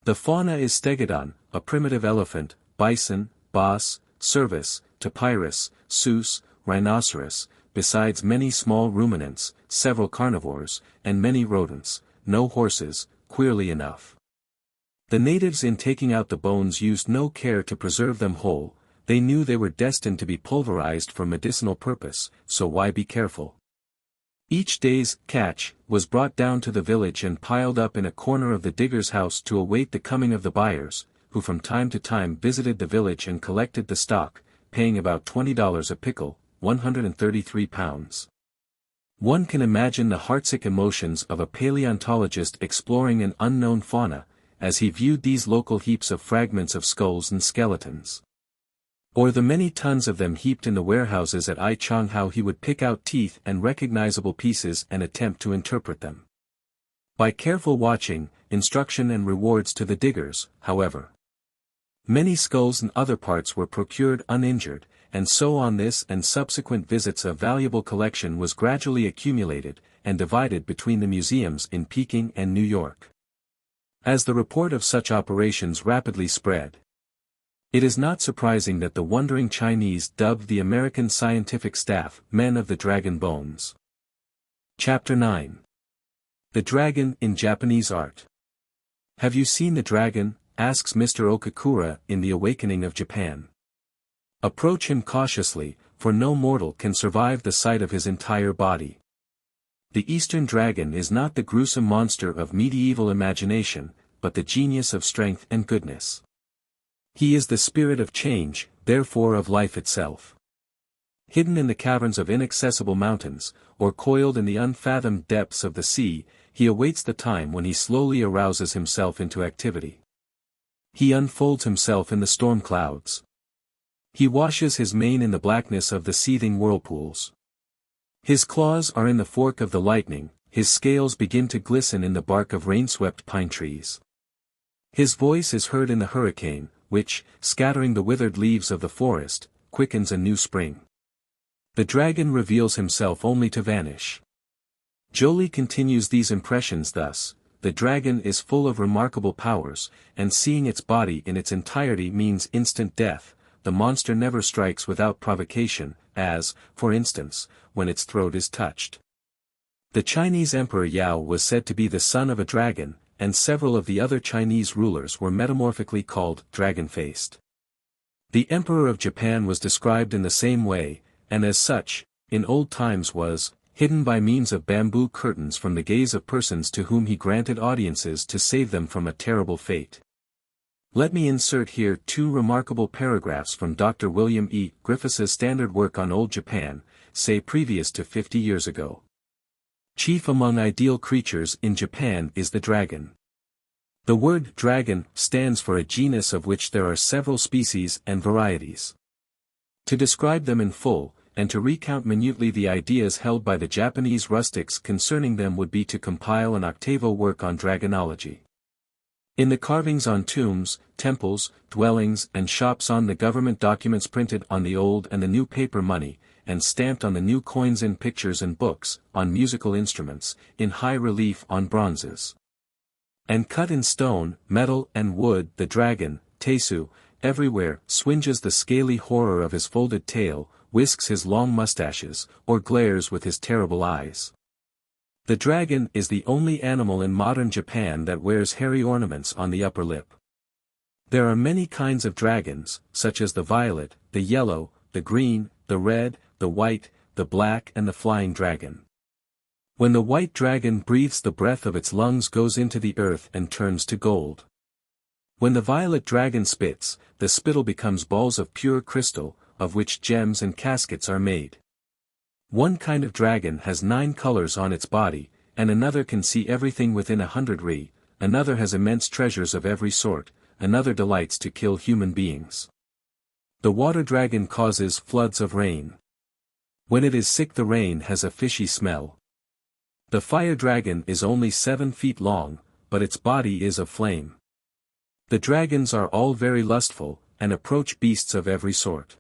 The fauna is stegodon, a primitive elephant, bison, bos, cervus, tapirus, sus, rhinoceros, besides many small ruminants, several carnivores, and many rodents, no horses, queerly enough. The natives in taking out the bones used no care to preserve them whole, they knew they were destined to be pulverized for medicinal purpose, so why be careful? Each day's catch was brought down to the village and piled up in a corner of the digger's house to await the coming of the buyers, who from time to time visited the village and collected the stock, paying about $20 a pickle, 133 pounds. One can imagine the heartsick emotions of a paleontologist exploring an unknown fauna, as he viewed these local heaps of fragments of skulls and skeletons. Or the many tons of them heaped in the warehouses at Ai Chang, how he would pick out teeth and recognizable pieces and attempt to interpret them. By careful watching, instruction and rewards to the diggers, however, many skulls and other parts were procured uninjured, and so on this and subsequent visits a valuable collection was gradually accumulated, and divided between the museums in Peking and New York. As the report of such operations rapidly spread, it is not surprising that the wondering Chinese dubbed the American scientific staff Men of the Dragon Bones. Chapter 9. The Dragon in Japanese Art. Have you seen the dragon? Asks Mr. Okakura in The Awakening of Japan. Approach him cautiously, for no mortal can survive the sight of his entire body. The Eastern dragon is not the gruesome monster of medieval imagination, but the genius of strength and goodness. He is the spirit of change, therefore of life itself. Hidden in the caverns of inaccessible mountains, or coiled in the unfathomed depths of the sea, he awaits the time when he slowly arouses himself into activity. He unfolds himself in the storm clouds. He washes his mane in the blackness of the seething whirlpools. His claws are in the fork of the lightning, his scales begin to glisten in the bark of rain-swept pine trees. His voice is heard in the hurricane, which, scattering the withered leaves of the forest, quickens a new spring. The dragon reveals himself only to vanish. Joly continues these impressions thus: the dragon is full of remarkable powers, and seeing its body in its entirety means instant death. The monster never strikes without provocation, as, for instance, when its throat is touched. The Chinese Emperor Yao was said to be the son of a dragon, and several of the other Chinese rulers were metamorphically called dragon-faced. The Emperor of Japan was described in the same way, and as such, in old times was hidden by means of bamboo curtains from the gaze of persons to whom he granted audiences to save them from a terrible fate. Let me insert here two remarkable paragraphs from Dr. William E. Griffiths's standard work on Old Japan, say previous to 50 years ago. Chief among ideal creatures in Japan is the dragon. The word dragon stands for a genus of which there are several species and varieties. To describe them in full, and to recount minutely the ideas held by the Japanese rustics concerning them would be to compile an octavo work on dragonology. In the carvings on tombs, temples, dwellings and shops, on the government documents printed on the old and the new paper money, and stamped on the new coins, in pictures and books, on musical instruments, in high relief on bronzes, and cut in stone, metal and wood, the dragon, Teisu, everywhere swinges the scaly horror of his folded tail, whisks his long mustaches, or glares with his terrible eyes. The dragon is the only animal in modern Japan that wears hairy ornaments on the upper lip. There are many kinds of dragons, such as the violet, the yellow, the green, the red, the white, the black and the flying dragon. When the white dragon breathes, the breath of its lungs goes into the earth and turns to gold. When the violet dragon spits, the spittle becomes balls of pure crystal, of which gems and caskets are made. One kind of dragon has 9 colors on its body, and another can see everything within 100 ri, another has immense treasures of every sort, another delights to kill human beings. The water dragon causes floods of rain. When it is sick, the rain has a fishy smell. The fire dragon is only 7 feet long, but its body is of flame. The dragons are all very lustful, and approach beasts of every sort.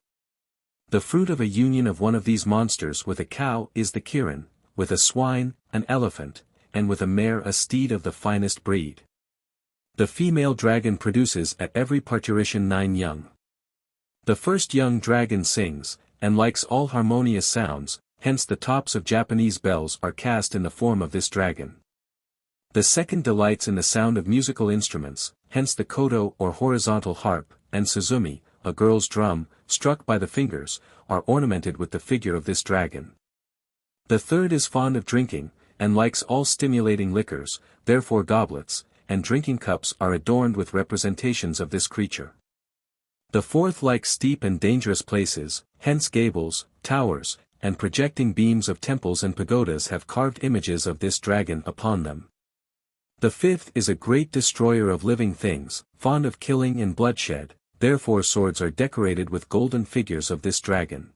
The fruit of a union of one of these monsters with a cow is the kirin, with a swine, an elephant, and with a mare a steed of the finest breed. The female dragon produces at every parturition 9 young. The first young dragon sings, and likes all harmonious sounds, hence the tops of Japanese bells are cast in the form of this dragon. The second delights in the sound of musical instruments, hence the koto or horizontal harp, and suzumi, a girl's drum, struck by the fingers, are ornamented with the figure of this dragon. The third is fond of drinking, and likes all stimulating liquors, therefore goblets, and drinking cups are adorned with representations of this creature. The fourth likes steep and dangerous places, hence gables, towers, and projecting beams of temples and pagodas have carved images of this dragon upon them. The fifth is a great destroyer of living things, fond of killing and bloodshed, therefore swords are decorated with golden figures of this dragon.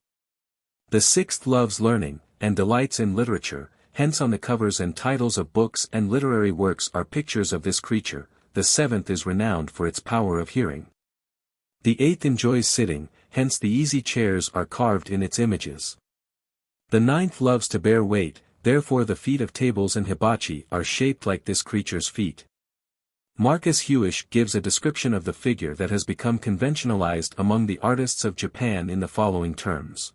The sixth loves learning, and delights in literature, hence on the covers and titles of books and literary works are pictures of this creature. The seventh is renowned for its power of hearing. The eighth enjoys sitting, hence the easy chairs are carved in its images. The ninth loves to bear weight, therefore the feet of tables and hibachi are shaped like this creature's feet. Marcus Hewish gives a description of the figure that has become conventionalized among the artists of Japan in the following terms,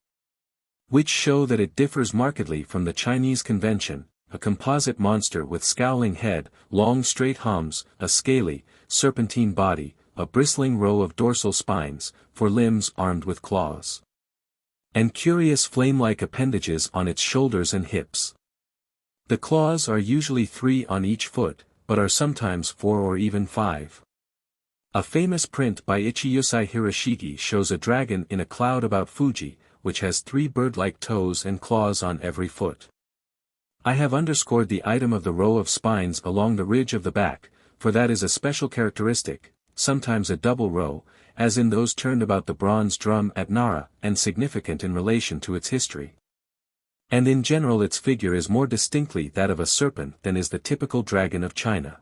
which show that it differs markedly from the Chinese convention: a composite monster with scowling head, long straight hums, a scaly, serpentine body, a bristling row of dorsal spines, for limbs armed with claws, and curious flame-like appendages on its shoulders and hips. The claws are usually 3 on each foot, but are sometimes 4 or even 5. A famous print by Ichiyusai Hiroshige shows a dragon in a cloud about Fuji, which has 3 bird-like toes and claws on every foot. I have underscored the item of the row of spines along the ridge of the back, for that is a special characteristic, sometimes a double row, as in those turned about the bronze drum at Nara, and significant in relation to its history. And in general its figure is more distinctly that of a serpent than is the typical dragon of China.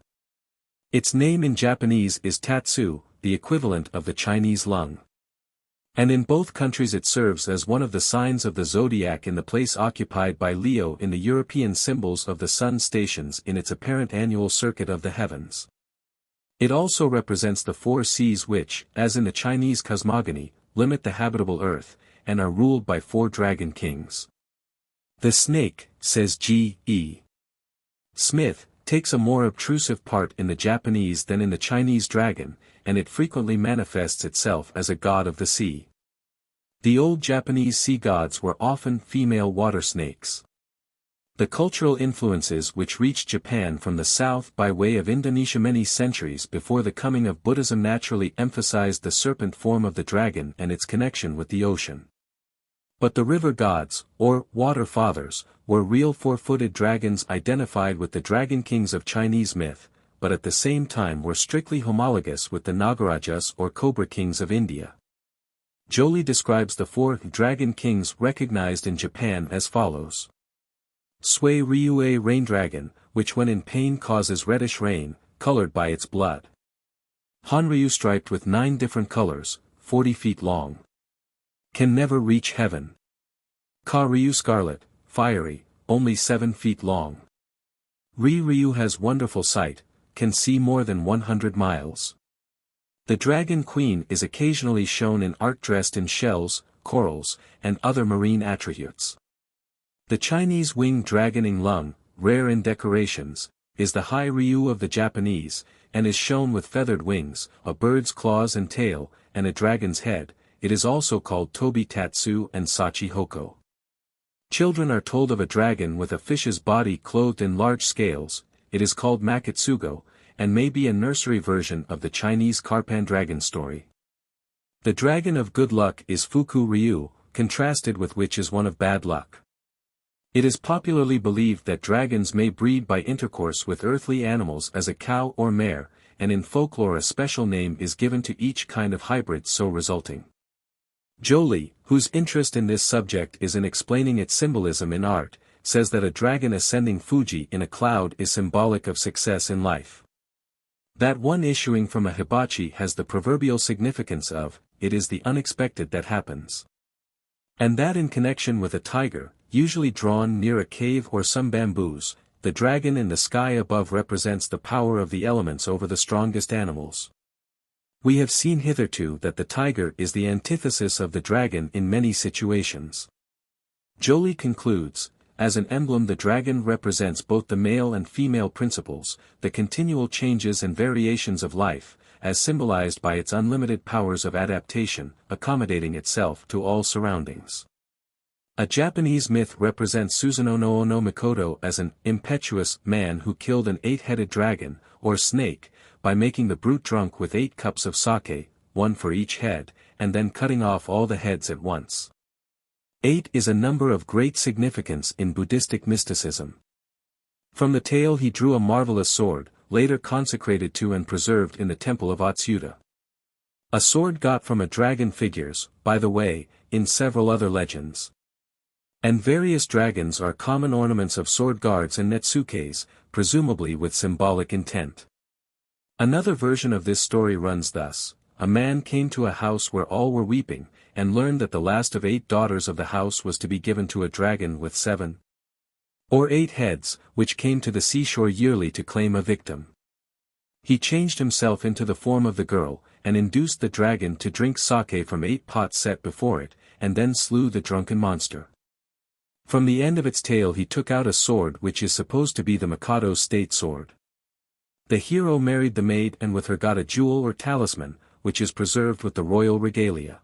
Its name in Japanese is Tatsu, the equivalent of the Chinese lung. And in both countries it serves as one of the signs of the zodiac in the place occupied by Leo in the European symbols of the sun stations in its apparent annual circuit of the heavens. It also represents the 4 seas which, as in the Chinese cosmogony, limit the habitable earth, and are ruled by 4 dragon kings. The snake, says G. E. Smith, takes a more obtrusive part in the Japanese than in the Chinese dragon, and it frequently manifests itself as a god of the sea. The old Japanese sea gods were often female water snakes. The cultural influences which reached Japan from the south by way of Indonesia many centuries before the coming of Buddhism naturally emphasized the serpent form of the dragon and its connection with the ocean. But the river gods, or water fathers, were real 4-footed dragons identified with the dragon kings of Chinese myth, but at the same time were strictly homologous with the Nagarajas or cobra kings of India. Joly describes the 4 dragon kings recognized in Japan as follows. Sui Ryue rain dragon, which when in pain causes reddish rain, colored by its blood. Hanryu striped with 9 different colors, 40 feet long. Can never reach heaven. Ka-ryu scarlet, fiery, only 7 feet long. Ri-ryu has wonderful sight, can see more than 100 miles. The dragon queen is occasionally shown in art dressed in shells, corals, and other marine attributes. The Chinese winged dragon Ing Lung, rare in decorations, is the high ryu of the Japanese, and is shown with feathered wings, a bird's claws and tail, and a dragon's head. It is also called Tobi Tatsu and Sachi Hoko. Children are told of a dragon with a fish's body clothed in large scales. It is called Makitsugo, and may be a nursery version of the Chinese Karpan dragon story. The dragon of good luck is Fuku Ryu, contrasted with which is one of bad luck. It is popularly believed that dragons may breed by intercourse with earthly animals as a cow or mare, and in folklore a special name is given to each kind of hybrid so resulting. Joly, whose interest in this subject is in explaining its symbolism in art, says that a dragon ascending Fuji in a cloud is symbolic of success in life. That one issuing from a hibachi has the proverbial significance of, it is the unexpected that happens. And that in connection with a tiger, usually drawn near a cave or some bamboos, the dragon in the sky above represents the power of the elements over the strongest animals. We have seen hitherto that the tiger is the antithesis of the dragon in many situations. Joly concludes, as an emblem the dragon represents both the male and female principles, the continual changes and variations of life, as symbolized by its unlimited powers of adaptation, accommodating itself to all surroundings. A Japanese myth represents Susanoo no Mikoto as an impetuous man who killed an 8-headed dragon, or snake, by making the brute drunk with 8 cups of sake, 1 for each head, and then cutting off all the heads at once. 8 is a number of great significance in Buddhistic mysticism. From the tale he drew a marvelous sword, later consecrated to and preserved in the temple of Otsuta. A sword got from a dragon figures, by the way, in several other legends. And various dragons are common ornaments of sword guards and netsukes, presumably with symbolic intent. Another version of this story runs thus: a man came to a house where all were weeping, and learned that the last of 8 daughters of the house was to be given to a dragon with 7 or 8 heads, which came to the seashore yearly to claim a victim. He changed himself into the form of the girl, and induced the dragon to drink sake from 8 pots set before it, and then slew the drunken monster. From the end of its tail he took out a sword which is supposed to be the Mikado's state sword. The hero married the maid and with her got a jewel or talisman, which is preserved with the royal regalia.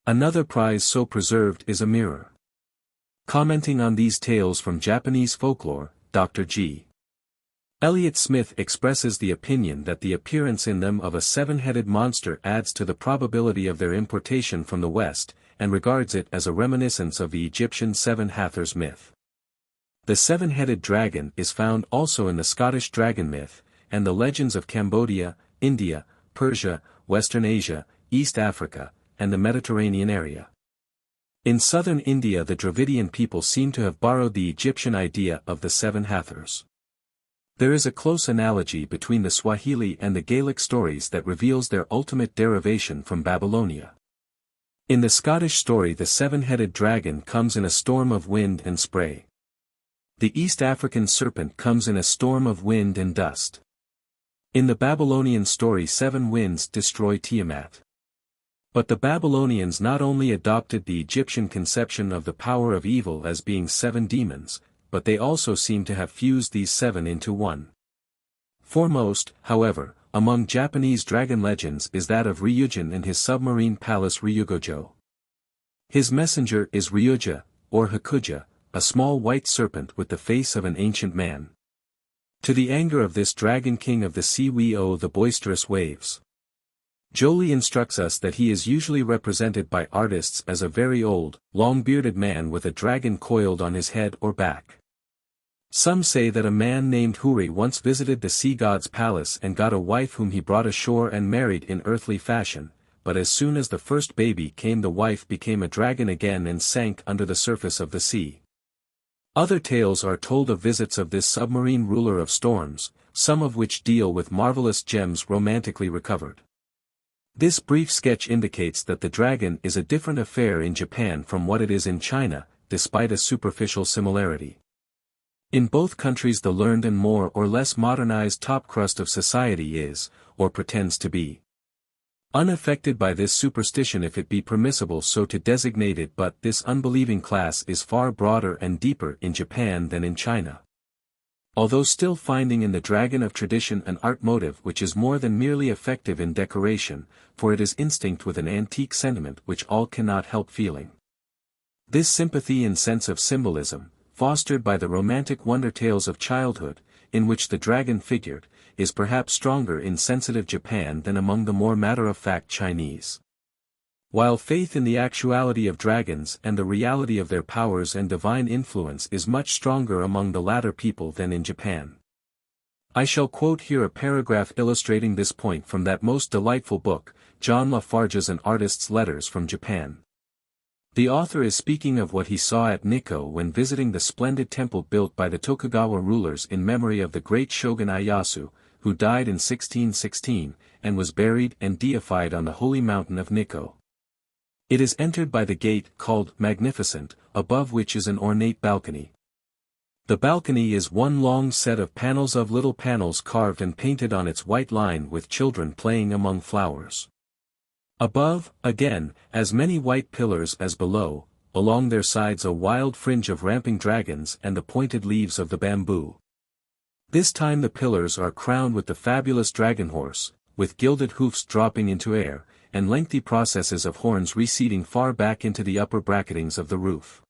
Another prize so preserved is a mirror. Commenting on these tales from Japanese folklore, Dr. G. Elliott Smith expresses the opinion that the appearance in them of a 7-headed monster adds to the probability of their importation from the West, and regards it as a reminiscence of the Egyptian Seven Hathors myth. The 7-headed dragon is found also in the Scottish dragon myth, and the legends of Cambodia, India, Persia, Western Asia, East Africa, and the Mediterranean area. In southern India the Dravidian people seem to have borrowed the Egyptian idea of the 7 Hathors. There is a close analogy between the Swahili and the Gaelic stories that reveals their ultimate derivation from Babylonia. In the Scottish story the 7-headed dragon comes in a storm of wind and spray. The East African serpent comes in a storm of wind and dust. In the Babylonian story 7 winds destroy Tiamat. But the Babylonians not only adopted the Egyptian conception of the power of evil as being 7 demons, but they also seem to have fused these 7 into one. Foremost, however, among Japanese dragon legends is that of Ryujin and his submarine palace Ryugojo. His messenger is Ryuja, or Hakuja, a small white serpent with the face of an ancient man. To the anger of this dragon king of the sea we owe the boisterous waves. Joly instructs us that he is usually represented by artists as a very old, long-bearded man with a dragon coiled on his head or back. Some say that a man named Huri once visited the sea god's palace and got a wife whom he brought ashore and married in earthly fashion, but as soon as the first baby came the wife became a dragon again and sank under the surface of the sea. Other tales are told of visits of this submarine ruler of storms, some of which deal with marvelous gems romantically recovered. This brief sketch indicates that the dragon is a different affair in Japan from what it is in China, despite a superficial similarity. In both countries the learned and more or less modernized top crust of society is, or pretends to be, unaffected by this superstition if it be permissible so to designate it, but this unbelieving class is far broader and deeper in Japan than in China. Although still finding in the dragon of tradition an art motive which is more than merely effective in decoration, for it is instinct with an antique sentiment which all cannot help feeling. This sympathy and sense of symbolism, fostered by the romantic wonder tales of childhood, in which the dragon figured, is perhaps stronger in sensitive Japan than among the more matter-of-fact Chinese. While faith in the actuality of dragons and the reality of their powers and divine influence is much stronger among the latter people than in Japan. I shall quote here a paragraph illustrating this point from that most delightful book, John Lafarge's An Artist's Letters from Japan. The author is speaking of what he saw at Nikko when visiting the splendid temple built by the Tokugawa rulers in memory of the great shogun Ieyasu, who died in 1616, and was buried and deified on the holy mountain of Nikko. It is entered by the gate called Magnificent, above which is an ornate balcony. The balcony is one long set of panels of little panels carved and painted on its white line with children playing among flowers. Above, again, as many white pillars as below, along their sides a wild fringe of ramping dragons and the pointed leaves of the bamboo. This time the pillars are crowned with the fabulous dragon horse, with gilded hoofs dropping into air, and lengthy processes of horns receding far back into the upper bracketings of the roof.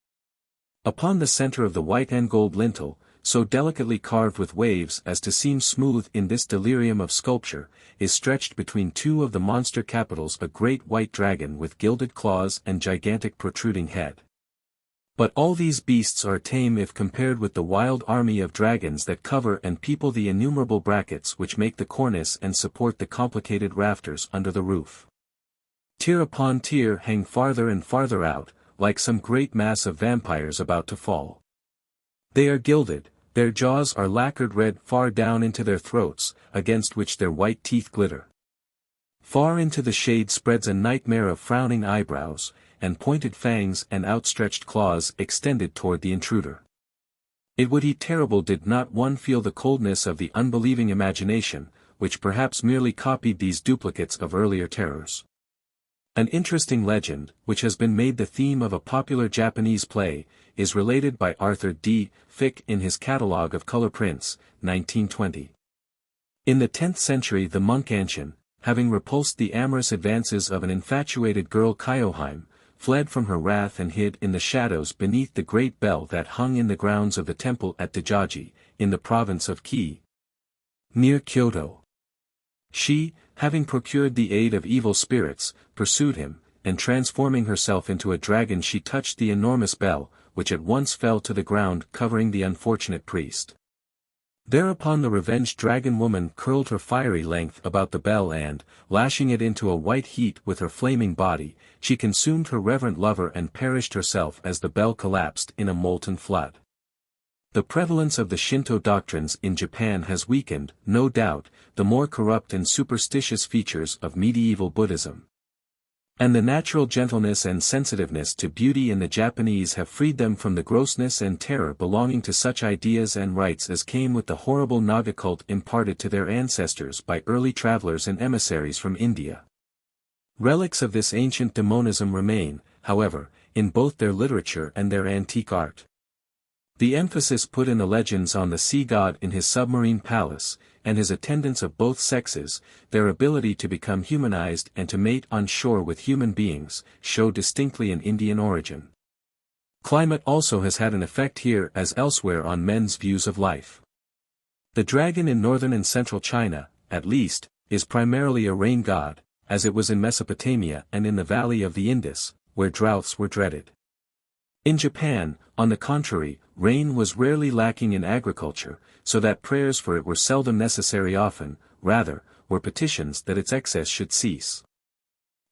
Upon the center of the white and gold lintel, so delicately carved with waves as to seem smooth in this delirium of sculpture, is stretched between two of the monster capitals a great white dragon with gilded claws and gigantic protruding head. But all these beasts are tame if compared with the wild army of dragons that cover and people the innumerable brackets which make the cornice and support the complicated rafters under the roof. Tier upon tier hang farther and farther out, like some great mass of vampires about to fall. They are gilded, their jaws are lacquered red far down into their throats, against which their white teeth glitter. Far into the shade spreads a nightmare of frowning eyebrows, and pointed fangs and outstretched claws extended toward the intruder. It would be terrible did not one feel the coldness of the unbelieving imagination, which perhaps merely copied these duplicates of earlier terrors. An interesting legend, which has been made the theme of a popular Japanese play, is related by Arthur D. Fick in his Catalogue of Color Prints, 1920. In the 10th century the monk Anshin, having repulsed the amorous advances of an infatuated girl Kyoheim, fled from her wrath and hid in the shadows beneath the great bell that hung in the grounds of the temple at Dajaji, in the province of Ki, near Kyoto. She, having procured the aid of evil spirits, pursued him, and transforming herself into a dragon she touched the enormous bell, which at once fell to the ground covering the unfortunate priest. Thereupon the revenged dragon woman curled her fiery length about the bell and, lashing it into a white heat with her flaming body, she consumed her reverent lover and perished herself as the bell collapsed in a molten flood. The prevalence of the Shinto doctrines in Japan has weakened, no doubt, the more corrupt and superstitious features of medieval Buddhism. And the natural gentleness and sensitiveness to beauty in the Japanese have freed them from the grossness and terror belonging to such ideas and rites as came with the horrible Naga cult imparted to their ancestors by early travelers and emissaries from India. Relics of this ancient demonism remain, however, in both their literature and their antique art. The emphasis put in the legends on the sea god in his submarine palace, and his attendants of both sexes, their ability to become humanized and to mate on shore with human beings, show distinctly an Indian origin. Climate also has had an effect here as elsewhere on men's views of life. The dragon in northern and central China, at least, is primarily a rain god, as it was in Mesopotamia and in the valley of the Indus, where droughts were dreaded. In Japan, on the contrary, rain was rarely lacking in agriculture, so that prayers for it were seldom necessary often, rather, were petitions that its excess should cease.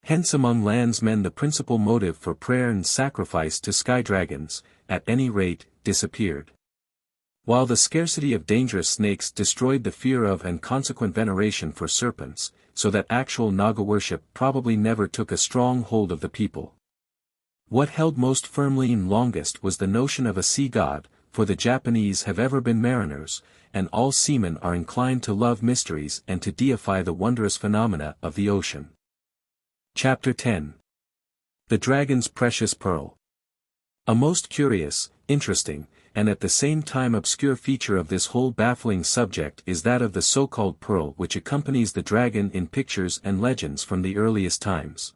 Hence among landsmen the principal motive for prayer and sacrifice to sky dragons, at any rate, disappeared. While the scarcity of dangerous snakes destroyed the fear of and consequent veneration for serpents, so that actual Naga worship probably never took a strong hold of the people. What held most firmly and longest was the notion of a sea god, for the Japanese have ever been mariners, and all seamen are inclined to love mysteries and to deify the wondrous phenomena of the ocean. Chapter 10. The Dragon's Precious Pearl. A most curious, interesting, and at the same time obscure feature of this whole baffling subject is that of the so-called pearl which accompanies the dragon in pictures and legends from the earliest times,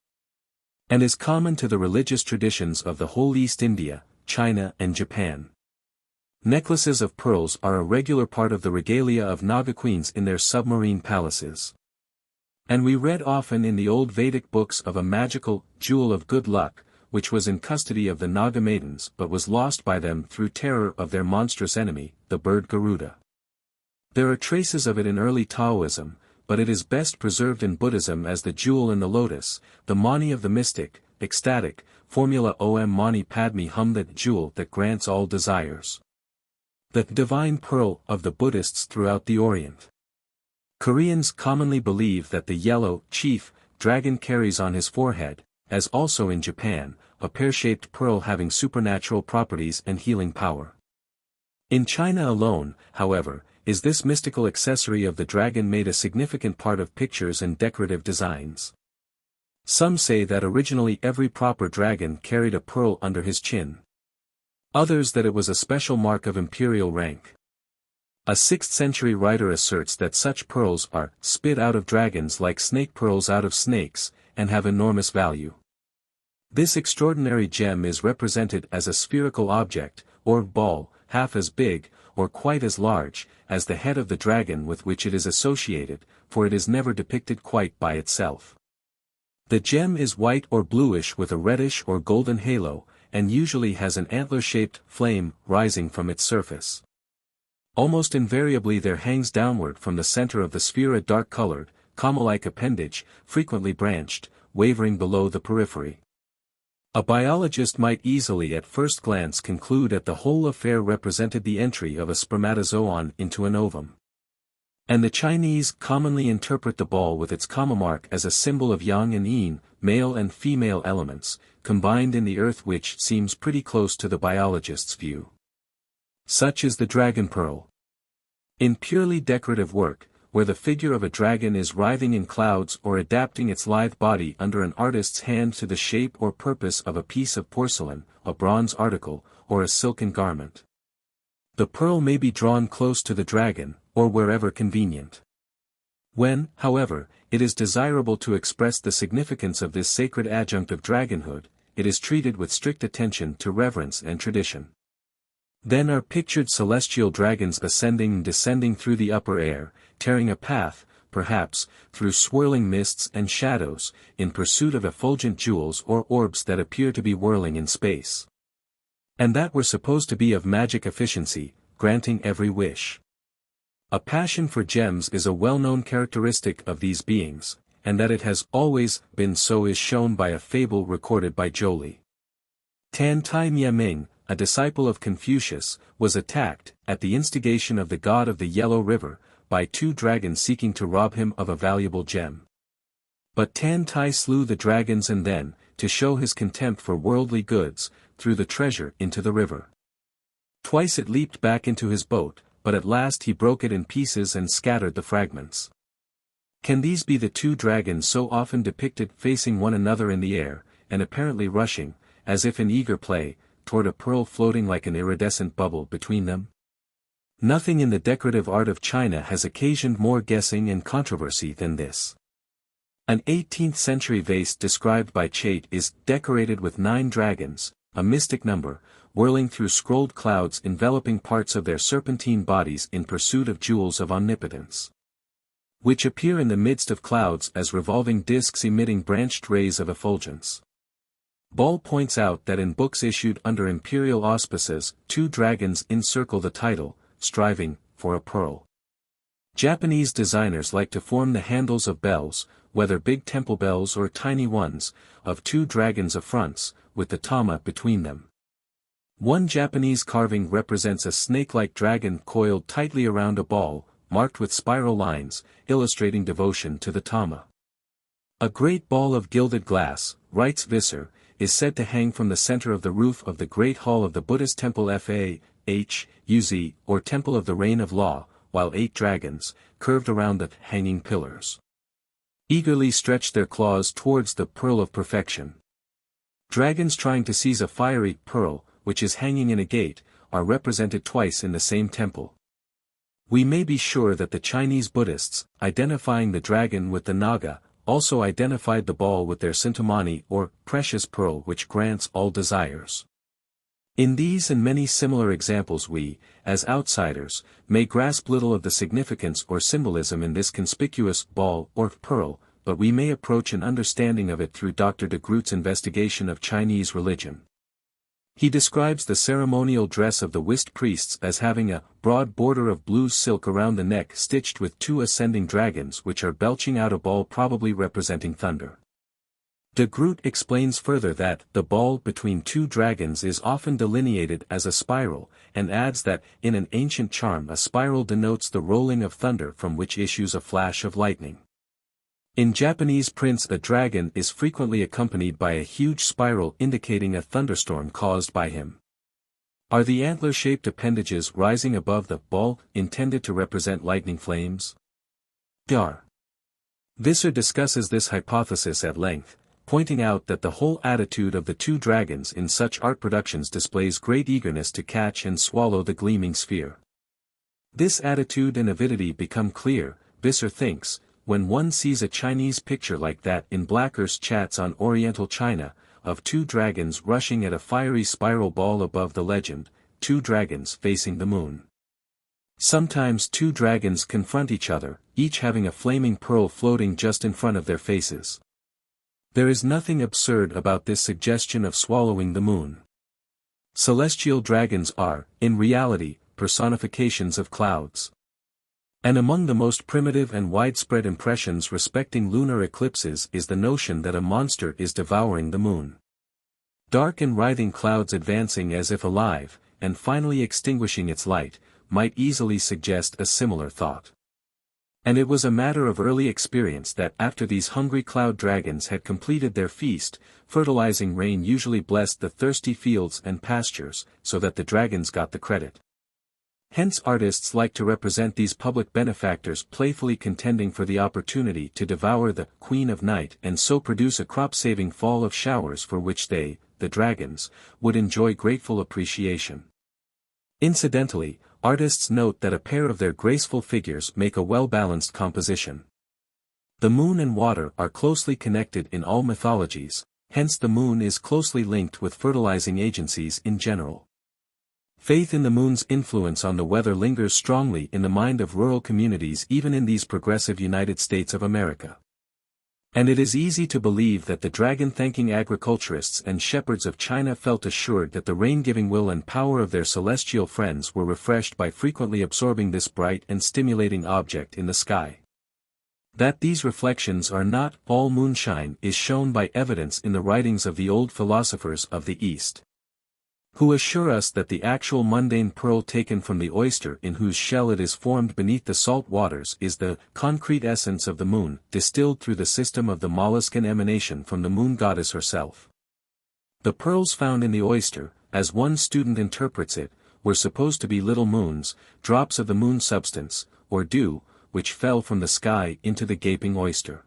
and is common to the religious traditions of the whole East India, China and Japan. Necklaces of pearls are a regular part of the regalia of Naga queens in their submarine palaces. And we read often in the old Vedic books of a magical jewel of good luck, which was in custody of the Naga maidens but was lost by them through terror of their monstrous enemy, the bird Garuda. There are traces of it in early Taoism, but it is best preserved in Buddhism as the jewel in the lotus, the mani of the mystic, ecstatic, formula Om Mani Padme Hum, that jewel that grants all desires. The divine pearl of the Buddhists throughout the Orient. Koreans commonly believe that the yellow, chief, dragon carries on his forehead, as also in Japan, a pear-shaped pearl having supernatural properties and healing power. In China alone, however, is this mystical accessory of the dragon made a significant part of pictures and decorative designs. Some say that originally every proper dragon carried a pearl under his chin. Others that it was a special mark of imperial rank. A 6th century writer asserts that such pearls are spit out of dragons like snake pearls out of snakes, and have enormous value. This extraordinary gem is represented as a spherical object, or ball, half as big, or quite as large, as the head of the dragon with which it is associated, for it is never depicted quite by itself. The gem is white or bluish with a reddish or golden halo, and usually has an antler-shaped flame rising from its surface. Almost invariably there hangs downward from the center of the sphere a dark-colored, comma-like appendage, frequently branched, wavering below the periphery. A biologist might easily at first glance conclude that the whole affair represented the entry of a spermatozoon into an ovum. And the Chinese commonly interpret the ball with its comma mark as a symbol of yang and yin, male and female elements, combined in the earth, which seems pretty close to the biologist's view. Such is the dragon pearl. In purely decorative work, where the figure of a dragon is writhing in clouds or adapting its lithe body under an artist's hand to the shape or purpose of a piece of porcelain, a bronze article, or a silken garment, the pearl may be drawn close to the dragon, or wherever convenient. When, however, it is desirable to express the significance of this sacred adjunct of dragonhood, it is treated with strict attention to reverence and tradition. Then are pictured celestial dragons ascending and descending through the upper air, tearing a path, perhaps, through swirling mists and shadows, in pursuit of effulgent jewels or orbs that appear to be whirling in space. And that were supposed to be of magic efficiency, granting every wish. A passion for gems is a well-known characteristic of these beings, and that it has always been so is shown by a fable recorded by Joly. Tan Tai Miaming, a disciple of Confucius, was attacked, at the instigation of the god of the Yellow River, by 2 dragons seeking to rob him of a valuable gem. But Tan Tai slew the dragons and then, to show his contempt for worldly goods, threw the treasure into the river. Twice it leaped back into his boat, but at last he broke it in pieces and scattered the fragments. Can these be the 2 dragons so often depicted facing one another in the air, and apparently rushing, as if in eager play, toward a pearl floating like an iridescent bubble between them? Nothing in the decorative art of China has occasioned more guessing and controversy than this. An 18th century vase described by Chait is decorated with 9 dragons, a mystic number, whirling through scrolled clouds enveloping parts of their serpentine bodies in pursuit of jewels of omnipotence, which appear in the midst of clouds as revolving discs emitting branched rays of effulgence. Ball points out that in books issued under imperial auspices, 2 dragons encircle the title, striving for a pearl. Japanese designers like to form the handles of bells, whether big temple bells or tiny ones, of 2 dragons of fronts, with the tama between them. One Japanese carving represents a snake-like dragon coiled tightly around a ball, marked with spiral lines, illustrating devotion to the tama. A great ball of gilded glass, writes Visser, is said to hang from the center of the roof of the Great Hall of the Buddhist temple Fa-Huz, or Temple of the Reign of Law, while 8 dragons, curved around the hanging pillars, eagerly stretch their claws towards the pearl of perfection. Dragons trying to seize a fiery pearl, which is hanging in a gate, are represented twice in the same temple. We may be sure that the Chinese Buddhists, identifying the dragon with the Naga, also identified the ball with their Sintamani or precious pearl which grants all desires. In these and many similar examples we, as outsiders, may grasp little of the significance or symbolism in this conspicuous ball or pearl, but we may approach an understanding of it through Dr. de Groot's investigation of Chinese religion. He describes the ceremonial dress of the whist priests as having a broad border of blue silk around the neck stitched with 2 ascending dragons which are belching out a ball probably representing thunder. De Groot explains further that the ball between 2 dragons is often delineated as a spiral, and adds that in an ancient charm a spiral denotes the rolling of thunder from which issues a flash of lightning. In Japanese prints a dragon is frequently accompanied by a huge spiral indicating a thunderstorm caused by him. Are the antler-shaped appendages rising above the ball intended to represent lightning flames? Dar. Visser discusses this hypothesis at length, pointing out that the whole attitude of the two dragons in such art productions displays great eagerness to catch and swallow the gleaming sphere. This attitude and avidity become clear, Visser thinks, when one sees a Chinese picture like that in Blacker's Chats on Oriental China, of two dragons rushing at a fiery spiral ball above the legend, two dragons facing the moon. Sometimes two dragons confront each other, each having a flaming pearl floating just in front of their faces. There is nothing absurd about this suggestion of swallowing the moon. Celestial dragons are, in reality, personifications of clouds. And among the most primitive and widespread impressions respecting lunar eclipses is the notion that a monster is devouring the moon. Dark and writhing clouds advancing as if alive, and finally extinguishing its light, might easily suggest a similar thought. And it was a matter of early experience that after these hungry cloud dragons had completed their feast, fertilizing rain usually blessed the thirsty fields and pastures, so that the dragons got the credit. Hence artists like to represent these public benefactors playfully contending for the opportunity to devour the Queen of Night and so produce a crop-saving fall of showers for which they, the dragons, would enjoy grateful appreciation. Incidentally, artists note that a pair of their graceful figures make a well-balanced composition. The moon and water are closely connected in all mythologies, hence the moon is closely linked with fertilizing agencies in general. Faith in the moon's influence on the weather lingers strongly in the mind of rural communities even in these progressive United States of America. And it is easy to believe that the dragon-thanking agriculturists and shepherds of China felt assured that the rain-giving will and power of their celestial friends were refreshed by frequently absorbing this bright and stimulating object in the sky. That these reflections are not all moonshine is shown by evidence in the writings of the old philosophers of the East, who assure us that the actual mundane pearl taken from the oyster in whose shell it is formed beneath the salt waters is the concrete essence of the moon, distilled through the system of the molluscan emanation from the moon goddess herself. The pearls found in the oyster, as one student interprets it, were supposed to be little moons, drops of the moon substance, or dew, which fell from the sky into the gaping oyster.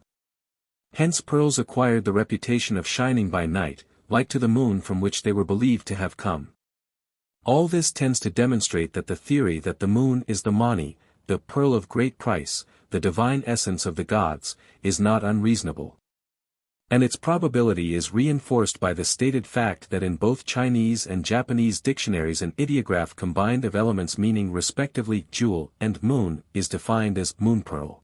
Hence pearls acquired the reputation of shining by night, like to the moon from which they were believed to have come. All this tends to demonstrate that the theory that the moon is the Mani, the pearl of great price, the divine essence of the gods, is not unreasonable. And its probability is reinforced by the stated fact that in both Chinese and Japanese dictionaries an ideograph combined of elements meaning respectively jewel and moon is defined as moonpearl.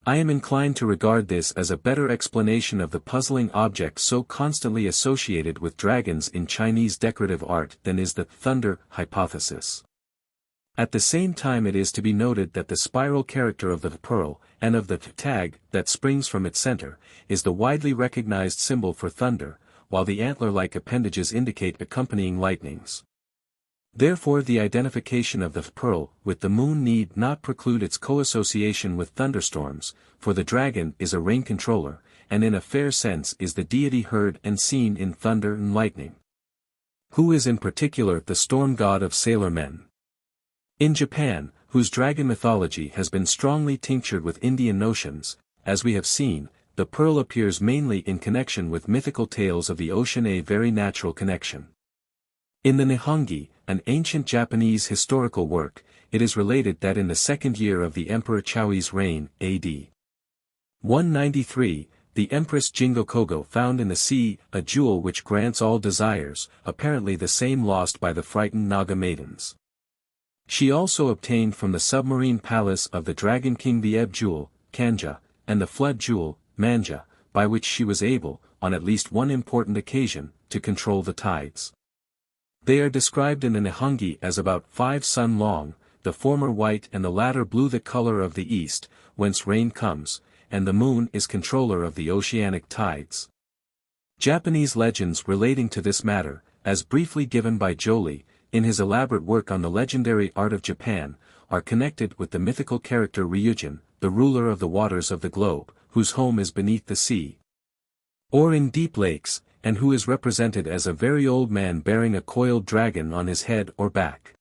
I am inclined to regard this as a better explanation of the puzzling object so constantly associated with dragons in Chinese decorative art than is the thunder hypothesis. At the same time it is to be noted that the spiral character of the pearl, and of the tag that springs from its center, is the widely recognized symbol for thunder, while the antler-like appendages indicate accompanying lightnings. Therefore the identification of the pearl with the moon need not preclude its co-association with thunderstorms, for the dragon is a rain controller, and in a fair sense is the deity heard and seen in thunder and lightning, who is in particular the storm god of sailor men. In Japan, whose dragon mythology has been strongly tinctured with Indian notions, as we have seen, the pearl appears mainly in connection with mythical tales of the ocean, a very natural connection. In the Nihongi, an ancient Japanese historical work, it is related that in the second year of the Emperor Chouyi's reign, A.D. 193, the Empress Jingo Kogo found in the sea a jewel which grants all desires, apparently the same lost by the frightened Naga maidens. She also obtained from the submarine palace of the Dragon King the ebb jewel, Kanja, and the flood jewel, Manja, by which she was able, on at least one important occasion, to control the tides. They are described in the Nihongi as about 5 sun long, the former white and the latter blue, the color of the east, whence rain comes, and the moon is controller of the oceanic tides. Japanese legends relating to this matter, as briefly given by Joly, in his elaborate work on the legendary art of Japan, are connected with the mythical character Ryujin, the ruler of the waters of the globe, whose home is beneath the sea, or in deep lakes, and who is represented as a very old man bearing a coiled dragon on his head or back.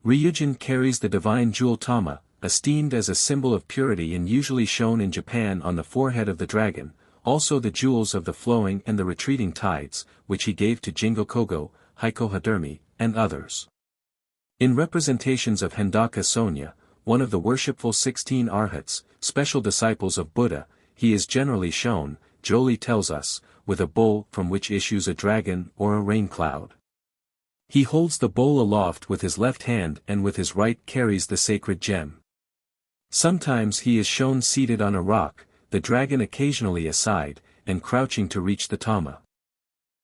Ryujin carries the divine jewel Tama, esteemed as a symbol of purity and usually shown in Japan on the forehead of the dragon, also the jewels of the flowing and the retreating tides, which he gave to Jingokogo, Hykohadermi, and others. In representations of Hendaka Sonya, one of the worshipful 16 arhats, special disciples of Buddha, he is generally shown, Jolie tells us, with a bowl from which issues a dragon or a rain cloud. He holds the bowl aloft with his left hand and with his right carries the sacred gem. Sometimes he is shown seated on a rock, the dragon occasionally aside, and crouching to reach the Tama.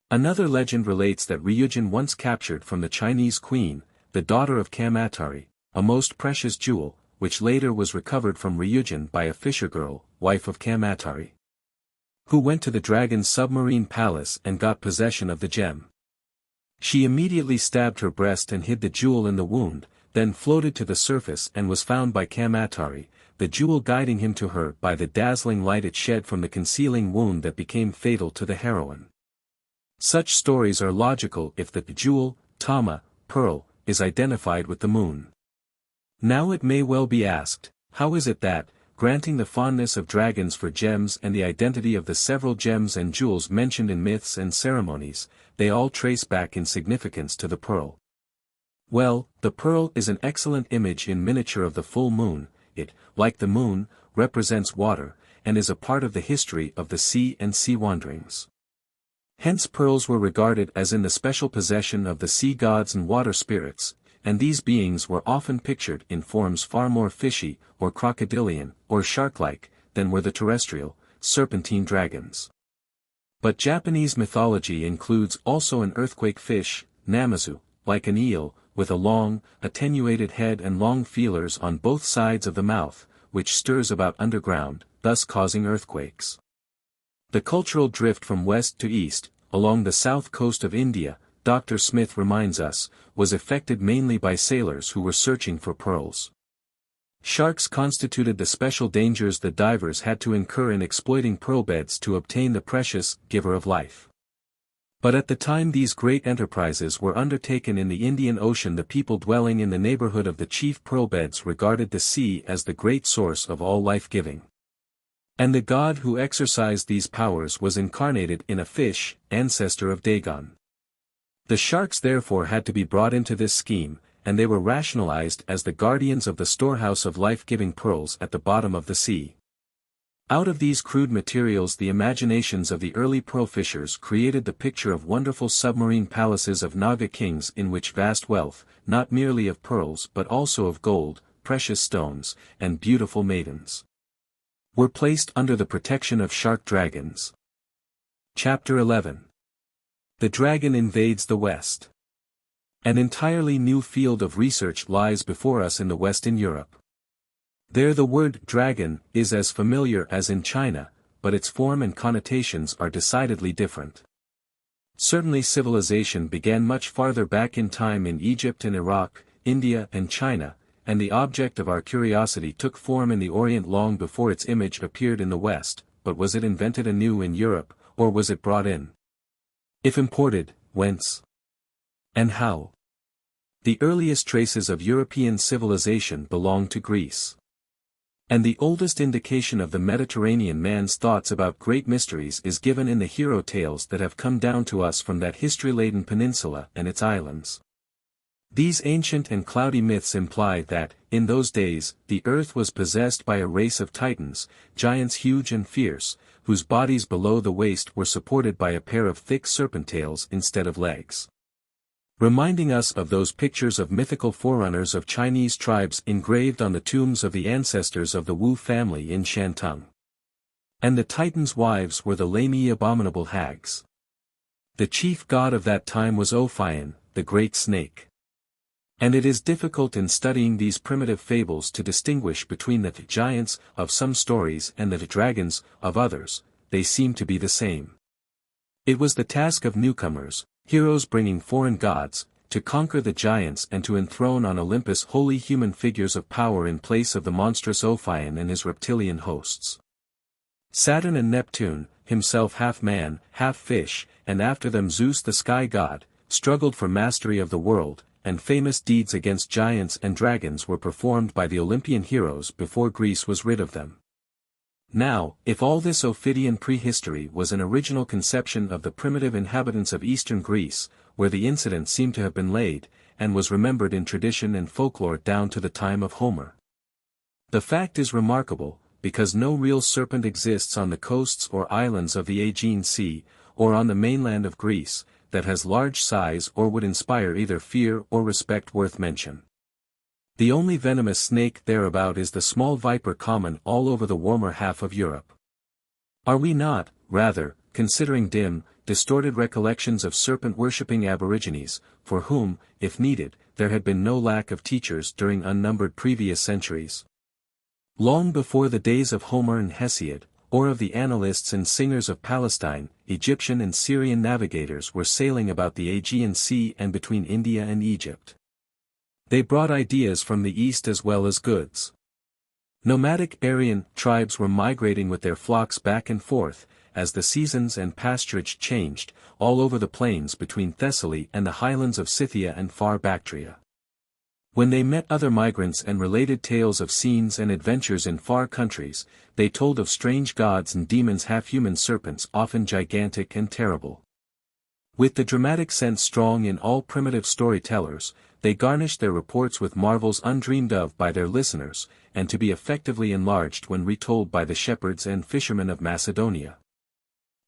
Another legend relates that Ryujin once captured from the Chinese queen, the daughter of Kamatari, a most precious jewel, which later was recovered from Ryujin by a fisher girl, wife of Kamatari, who went to the dragon's submarine palace and got possession of the gem. She immediately stabbed her breast and hid the jewel in the wound, then floated to the surface and was found by Kamatari, the jewel guiding him to her by the dazzling light it shed from the concealing wound that became fatal to the heroine. Such stories are logical if the jewel, Tama, pearl, is identified with the moon. Now it may well be asked, how is it that, granting the fondness of dragons for gems and the identity of the several gems and jewels mentioned in myths and ceremonies, they all trace back in significance to the pearl? Well, the pearl is an excellent image in miniature of the full moon. It, like the moon, represents water, and is a part of the history of the sea and sea wanderings. Hence pearls were regarded as in the special possession of the sea gods and water spirits, and these beings were often pictured in forms far more fishy, or crocodilian, or shark-like, than were the terrestrial, serpentine dragons. But Japanese mythology includes also an earthquake fish, Namazu, like an eel, with a long, attenuated head and long feelers on both sides of the mouth, which stirs about underground, thus causing earthquakes. The cultural drift from west to east, along the south coast of India, Dr. Smith reminds us, was effected mainly by sailors who were searching for pearls. Sharks constituted the special dangers the divers had to incur in exploiting pearl beds to obtain the precious giver of life. But at the time these great enterprises were undertaken in the Indian Ocean, the people dwelling in the neighborhood of the chief pearl beds regarded the sea as the great source of all life-giving. And the god who exercised these powers was incarnated in a fish, ancestor of Dagon. The sharks therefore had to be brought into this scheme, and they were rationalized as the guardians of the storehouse of life-giving pearls at the bottom of the sea. Out of these crude materials the imaginations of the early pearl fishers created the picture of wonderful submarine palaces of Naga kings in which vast wealth, not merely of pearls but also of gold, precious stones, and beautiful maidens, were placed under the protection of shark dragons. Chapter 11. The Dragon Invades the West. An entirely new field of research lies before us in the West in Europe. There the word dragon is as familiar as in China, but its form and connotations are decidedly different. Certainly civilization began much farther back in time in Egypt and Iraq, India and China, and the object of our curiosity took form in the Orient long before its image appeared in the West, but was it invented anew in Europe, or was it brought in? If imported, whence? And how? The earliest traces of European civilization belong to Greece. And the oldest indication of the Mediterranean man's thoughts about great mysteries is given in the hero tales that have come down to us from that history-laden peninsula and its islands. These ancient and cloudy myths imply that, in those days, the earth was possessed by a race of titans, giants huge and fierce, whose bodies below the waist were supported by a pair of thick serpent tails instead of legs, reminding us of those pictures of mythical forerunners of Chinese tribes engraved on the tombs of the ancestors of the Wu family in Shantung. And the Titans' wives were the Lamy abominable hags. The chief god of that time was Ophion, the great snake. And it is difficult in studying these primitive fables to distinguish between the giants of some stories and the dragons of others. They seem to be the same. It was the task of newcomers, heroes bringing foreign gods, to conquer the giants and to enthrone on Olympus holy human figures of power in place of the monstrous Ophion and his reptilian hosts. Saturn and Neptune, himself half man, half fish, and after them Zeus the sky god, struggled for mastery of the world, and famous deeds against giants and dragons were performed by the Olympian heroes before Greece was rid of them. Now, if all this Ophidian prehistory was an original conception of the primitive inhabitants of eastern Greece, where the incident seemed to have been laid, and was remembered in tradition and folklore down to the time of Homer. The fact is remarkable, because no real serpent exists on the coasts or islands of the Aegean Sea, or on the mainland of Greece, that has large size or would inspire either fear or respect worth mention. The only venomous snake thereabout is the small viper common all over the warmer half of Europe. Are we not, rather, considering dim, distorted recollections of serpent-worshipping aborigines, for whom, if needed, there had been no lack of teachers during unnumbered previous centuries? Long before the days of Homer and Hesiod, or of the annalists and singers of Palestine, Egyptian and Syrian navigators were sailing about the Aegean Sea and between India and Egypt. They brought ideas from the east as well as goods. Nomadic Aryan tribes were migrating with their flocks back and forth, as the seasons and pasturage changed, all over the plains between Thessaly and the highlands of Scythia and far Bactria. When they met other migrants and related tales of scenes and adventures in far countries, they told of strange gods and demons, half-human serpents often gigantic and terrible. With the dramatic sense strong in all primitive storytellers, they garnished their reports with marvels undreamed of by their listeners, and to be effectively enlarged when retold by the shepherds and fishermen of Macedonia,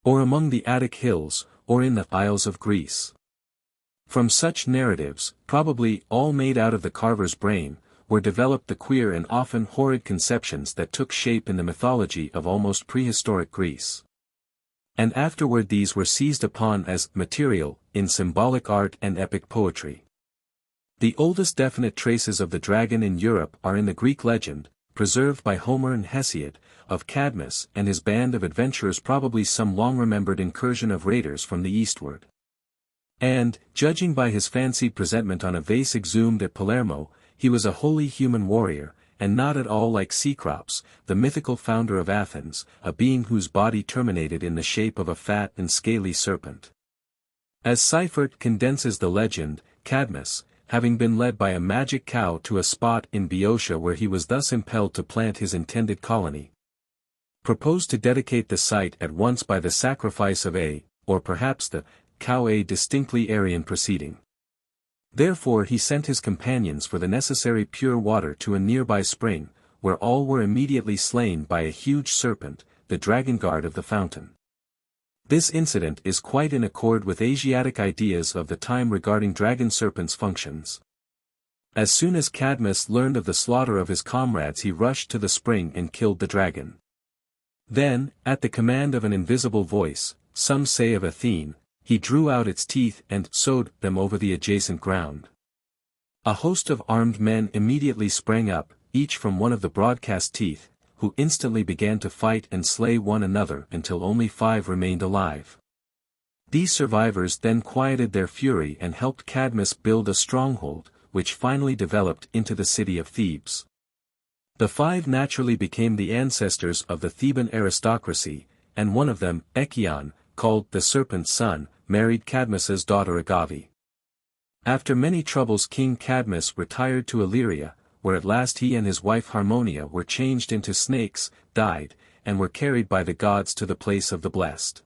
or among the Attic hills, or in the Isles of Greece. From such narratives, probably all made out of the carver's brain, were developed the queer and often horrid conceptions that took shape in the mythology of almost prehistoric Greece. And afterward these were seized upon as material in symbolic art and epic poetry. The oldest definite traces of the dragon in Europe are in the Greek legend, preserved by Homer and Hesiod, of Cadmus and his band of adventurers, probably some long-remembered incursion of raiders from the eastward. And, judging by his fancied presentment on a vase exhumed at Palermo, he was a wholly human warrior, and not at all like Cecrops, the mythical founder of Athens, a being whose body terminated in the shape of a fat and scaly serpent. As Seifert condenses the legend, Cadmus, having been led by a magic cow to a spot in Boeotia where he was thus impelled to plant his intended colony, proposed to dedicate the site at once by the sacrifice of or perhaps the cow, a distinctly Aryan proceeding. Therefore he sent his companions for the necessary pure water to a nearby spring, where all were immediately slain by a huge serpent, the dragon guard of the fountain. This incident is quite in accord with Asiatic ideas of the time regarding dragon serpents' functions. As soon as Cadmus learned of the slaughter of his comrades, he rushed to the spring and killed the dragon. Then, at the command of an invisible voice, some say of Athene, he drew out its teeth and sowed them over the adjacent ground. A host of armed men immediately sprang up, each from one of the broadcast teeth, who instantly began to fight and slay one another until only 5 remained alive. These survivors then quieted their fury and helped Cadmus build a stronghold, which finally developed into the city of Thebes. The 5 naturally became the ancestors of the Theban aristocracy, and one of them, Echion, called the Serpent's son, married Cadmus's daughter Agave. After many troubles King Cadmus retired to Illyria, where at last he and his wife Harmonia were changed into snakes, died, and were carried by the gods to the place of the blessed.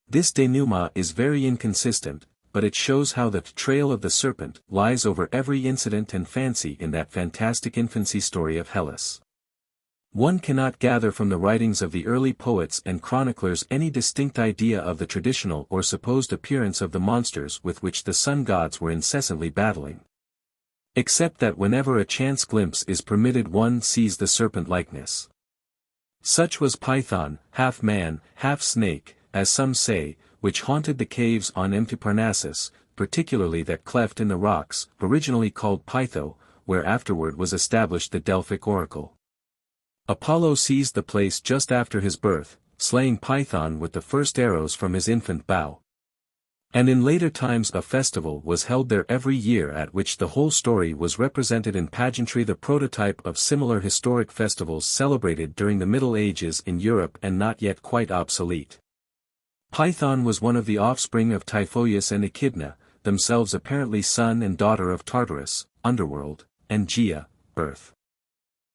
This denouement is very inconsistent, but it shows how the trail of the serpent lies over every incident and fancy in that fantastic infancy story of Hellas. One cannot gather from the writings of the early poets and chroniclers any distinct idea of the traditional or supposed appearance of the monsters with which the sun gods were incessantly battling, except that whenever a chance glimpse is permitted one sees the serpent likeness. Such was Python, half man, half snake, as some say, which haunted the caves on empty Parnassus, particularly that cleft in the rocks, originally called Pytho, where afterward was established the Delphic oracle. Apollo seized the place just after his birth, slaying Python with the first arrows from his infant bow. And in later times a festival was held there every year at which the whole story was represented in pageantry, the prototype of similar historic festivals celebrated during the Middle Ages in Europe and not yet quite obsolete. Python was one of the offspring of Typhoeus and Echidna, themselves apparently son and daughter of Tartarus, underworld, and Gaea, earth.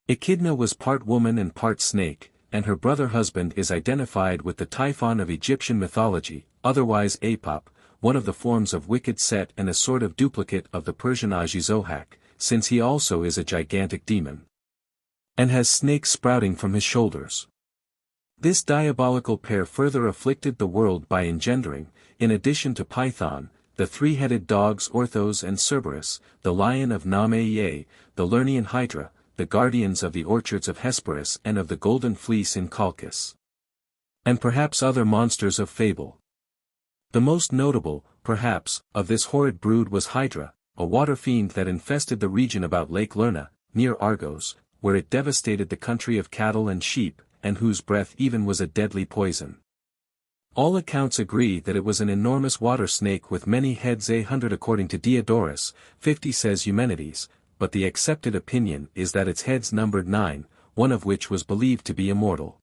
Echidna was part woman and part snake, and her brother husband is identified with the Typhon of Egyptian mythology, otherwise Apop, one of the forms of wicked Set and a sort of duplicate of the Persian Ajizohak, since he also is a gigantic demon, and has snakes sprouting from his shoulders. This diabolical pair further afflicted the world by engendering, in addition to Python, the three-headed dogs Orthos and Cerberus, the lion of Namaea, the Lernaean Hydra, the guardians of the orchards of Hesperus and of the golden fleece in Colchis, and perhaps other monsters of fable. The most notable, perhaps, of this horrid brood was Hydra, a water fiend that infested the region about Lake Lerna, near Argos, where it devastated the country of cattle and sheep, and whose breath even was a deadly poison. All accounts agree that it was an enormous water snake with many heads. 100 according to Diodorus, 50 says Eumenides, but the accepted opinion is that its heads numbered 9, one of which was believed to be immortal.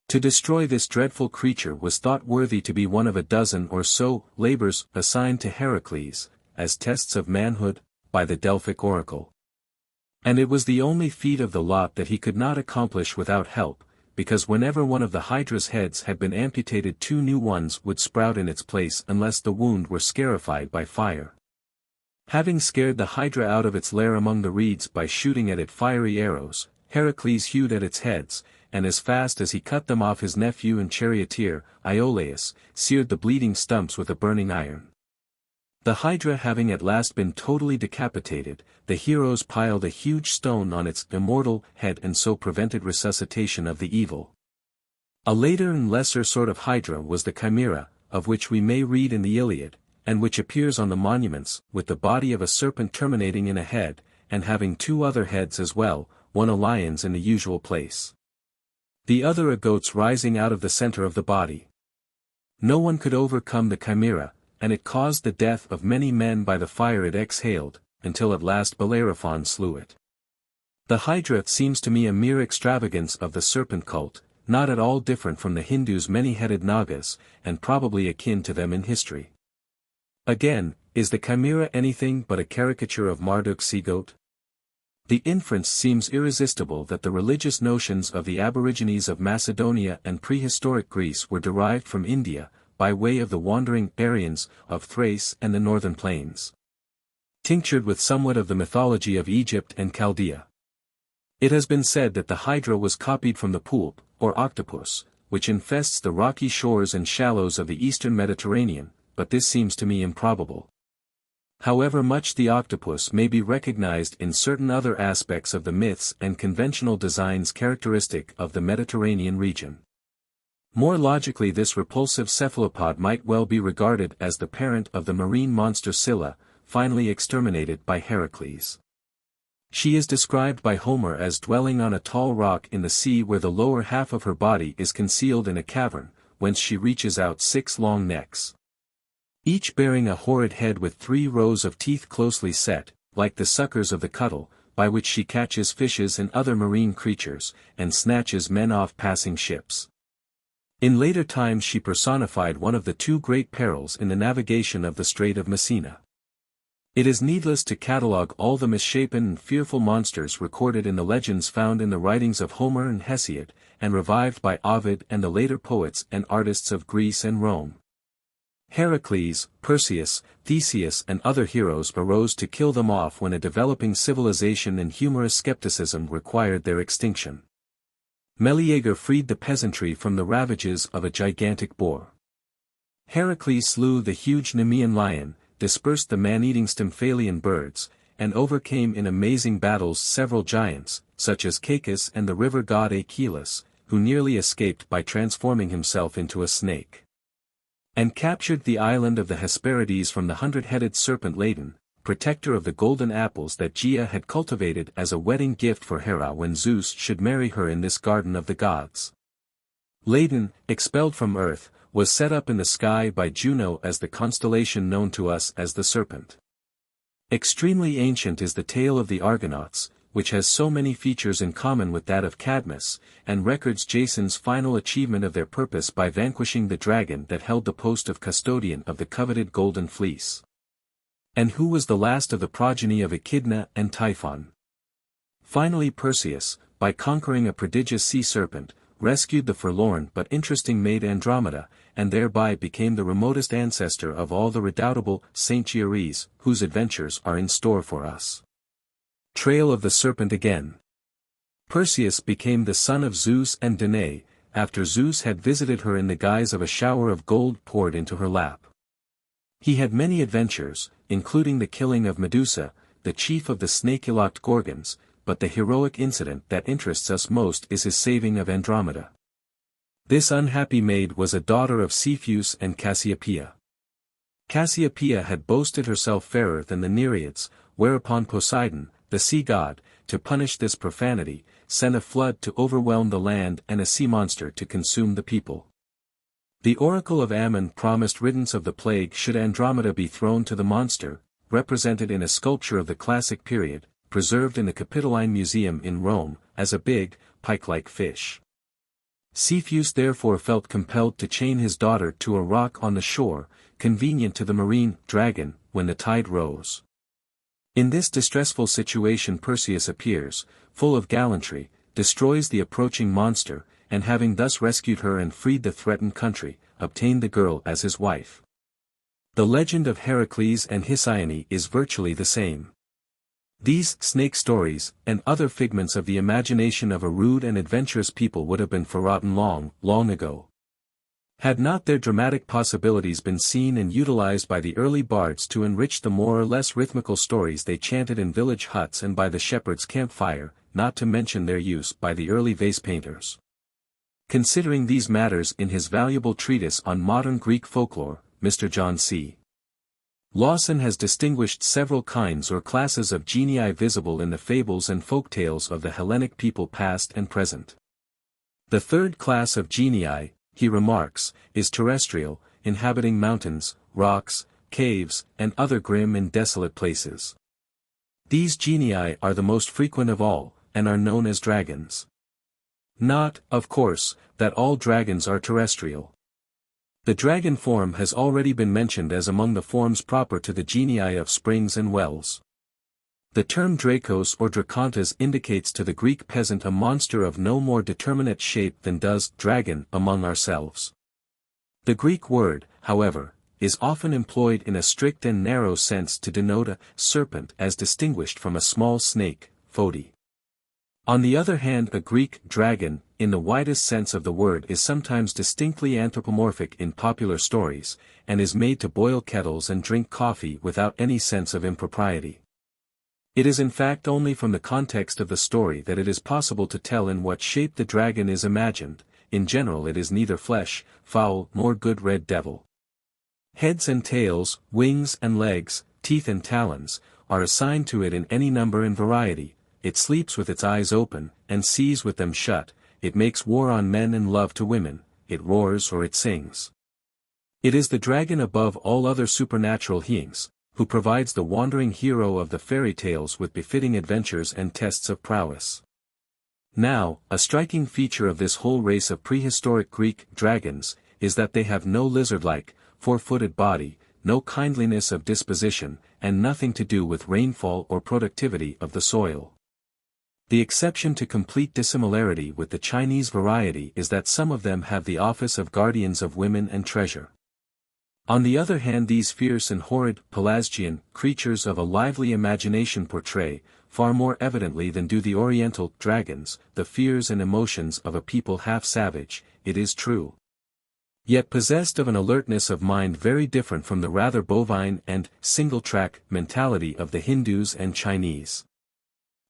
To destroy this dreadful creature was thought worthy to be one of a dozen or so labors assigned to Heracles, as tests of manhood, by the Delphic oracle. And it was the only feat of the lot that he could not accomplish without help, because whenever one of the Hydra's heads had been amputated 2 new ones would sprout in its place unless the wound were scarified by fire. Having scared the Hydra out of its lair among the reeds by shooting at it fiery arrows, Heracles hewed at its heads, and as fast as he cut them off his nephew and charioteer, Iolaus, seared the bleeding stumps with a burning iron. The Hydra having at last been totally decapitated, the heroes piled a huge stone on its immortal head and so prevented resuscitation of the evil. A later and lesser sort of Hydra was the Chimera, of which we may read in the Iliad, and which appears on the monuments, with the body of a serpent terminating in a head, and having 2 other heads as well, one a lion's in the usual place, the other a goat's rising out of the center of the body. No one could overcome the Chimera, and it caused the death of many men by the fire it exhaled, until at last Bellerophon slew it. The Hydra seems to me a mere extravagance of the serpent cult, not at all different from the Hindus' many-headed Nagas, and probably akin to them in history. Again, is the Chimera anything but a caricature of Marduk's sea-goat? The inference seems irresistible that the religious notions of the aborigines of Macedonia and prehistoric Greece were derived from India, by way of the wandering Aryans of Thrace and the northern plains, tinctured with somewhat of the mythology of Egypt and Chaldea. It has been said that the Hydra was copied from the poulp, or octopus, which infests the rocky shores and shallows of the eastern Mediterranean, but this seems to me improbable. However much the octopus may be recognized in certain other aspects of the myths and conventional designs characteristic of the Mediterranean region, more logically this repulsive cephalopod might well be regarded as the parent of the marine monster Scylla, finally exterminated by Heracles. She is described by Homer as dwelling on a tall rock in the sea where the lower half of her body is concealed in a cavern, whence she reaches out 6 long necks, each bearing a horrid head with 3 rows of teeth closely set, like the suckers of the cuttle, by which she catches fishes and other marine creatures, and snatches men off passing ships. In later times she personified one of the 2 great perils in the navigation of the Strait of Messina. It is needless to catalogue all the misshapen and fearful monsters recorded in the legends found in the writings of Homer and Hesiod, and revived by Ovid and the later poets and artists of Greece and Rome. Heracles, Perseus, Theseus and other heroes arose to kill them off when a developing civilization and humorous skepticism required their extinction. Meleager freed the peasantry from the ravages of a gigantic boar. Heracles slew the huge Nemean lion, dispersed the man-eating Stymphalian birds, and overcame in amazing battles several giants, such as Cacus and the river god Aeschylus, who nearly escaped by transforming himself into a snake, and captured the island of the Hesperides from the 100-headed serpent Ladon, protector of the golden apples that Gaia had cultivated as a wedding gift for Hera when Zeus should marry her in this garden of the gods. Ladon, expelled from earth, was set up in the sky by Juno as the constellation known to us as the Serpent. Extremely ancient is the tale of the Argonauts, which has so many features in common with that of Cadmus, and records Jason's final achievement of their purpose by vanquishing the dragon that held the post of custodian of the coveted golden fleece. And who was the last of the progeny of Echidna and Typhon. Finally Perseus, by conquering a prodigious sea serpent, rescued the forlorn but interesting maid Andromeda, and thereby became the remotest ancestor of all the redoubtable Saint Giaries, whose adventures are in store for us. Trail of the Serpent again. Perseus became the son of Zeus and Danae, after Zeus had visited her in the guise of a shower of gold poured into her lap. He had many adventures, including the killing of Medusa, the chief of the snake-locked Gorgons, but the heroic incident that interests us most is his saving of Andromeda. This unhappy maid was a daughter of Cepheus and Cassiopeia. Cassiopeia had boasted herself fairer than the Nereids, whereupon Poseidon, the sea god, to punish this profanity, sent a flood to overwhelm the land and a sea monster to consume the people. The oracle of Ammon promised riddance of the plague should Andromeda be thrown to the monster, represented in a sculpture of the classic period, preserved in the Capitoline Museum in Rome, as a big, pike-like fish. Cepheus therefore felt compelled to chain his daughter to a rock on the shore, convenient to the marine dragon, when the tide rose. In this distressful situation Perseus appears, full of gallantry, destroys the approaching monster, and having thus rescued her and freed the threatened country, obtained the girl as his wife. The legend of Heracles and Hesione is virtually the same. These snake stories, and other figments of the imagination of a rude and adventurous people would have been forgotten long, long ago. Had not their dramatic possibilities been seen and utilized by the early bards to enrich the more or less rhythmical stories they chanted in village huts and by the shepherd's campfire, not to mention their use by the early vase painters. Considering these matters in his valuable treatise on modern Greek folklore, Mr. John C. Lawson has distinguished several kinds or classes of genii visible in the fables and folktales of the Hellenic people past and present. The third class of genii, he remarks, is terrestrial, inhabiting mountains, rocks, caves, and other grim and desolate places. These genii are the most frequent of all, and are known as dragons. Not, of course, that all dragons are terrestrial. The dragon form has already been mentioned as among the forms proper to the genii of springs and wells. The term Dracos or Dracontes indicates to the Greek peasant a monster of no more determinate shape than does dragon among ourselves. The Greek word, however, is often employed in a strict and narrow sense to denote a serpent as distinguished from a small snake, phodi. On the other hand, a Greek dragon, in the widest sense of the word, is sometimes distinctly anthropomorphic in popular stories, and is made to boil kettles and drink coffee without any sense of impropriety. It is in fact only from the context of the story that it is possible to tell in what shape the dragon is imagined. In general it is neither flesh, fowl, nor good red devil. Heads and tails, wings and legs, teeth and talons, are assigned to it in any number and variety. It sleeps with its eyes open, and sees with them shut. It makes war on men and love to women. It roars or it sings. It is the dragon above all other supernatural beings, who provides the wandering hero of the fairy tales with befitting adventures and tests of prowess. Now, a striking feature of this whole race of prehistoric Greek dragons, is that they have no lizard-like, four-footed body, no kindliness of disposition, and nothing to do with rainfall or productivity of the soil. The exception to complete dissimilarity with the Chinese variety is that some of them have the office of guardians of women and treasure. On the other hand, these fierce and horrid Pelasgian creatures of a lively imagination portray, far more evidently than do the Oriental dragons, the fears and emotions of a people half savage, it is true, yet possessed of an alertness of mind very different from the rather bovine and single-track mentality of the Hindus and Chinese.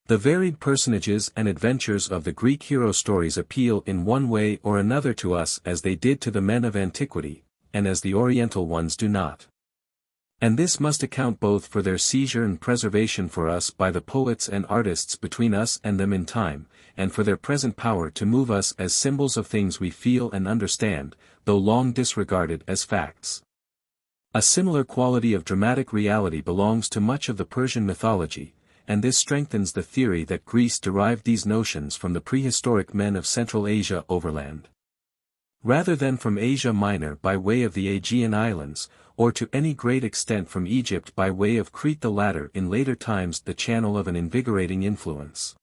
The varied personages and adventures of the Greek hero stories appeal in one way or another to us as they did to the men of antiquity, and as the Oriental ones do not. And this must account both for their seizure and preservation for us by the poets and artists between us and them in time, and for their present power to move us as symbols of things we feel and understand, though long disregarded as facts. A similar quality of dramatic reality belongs to much of the Persian mythology, and this strengthens the theory that Greece derived these notions from the prehistoric men of Central Asia overland, rather than from Asia Minor by way of the Aegean Islands, or to any great extent from Egypt by way of Crete, the latter in later times the channel of an invigorating influence.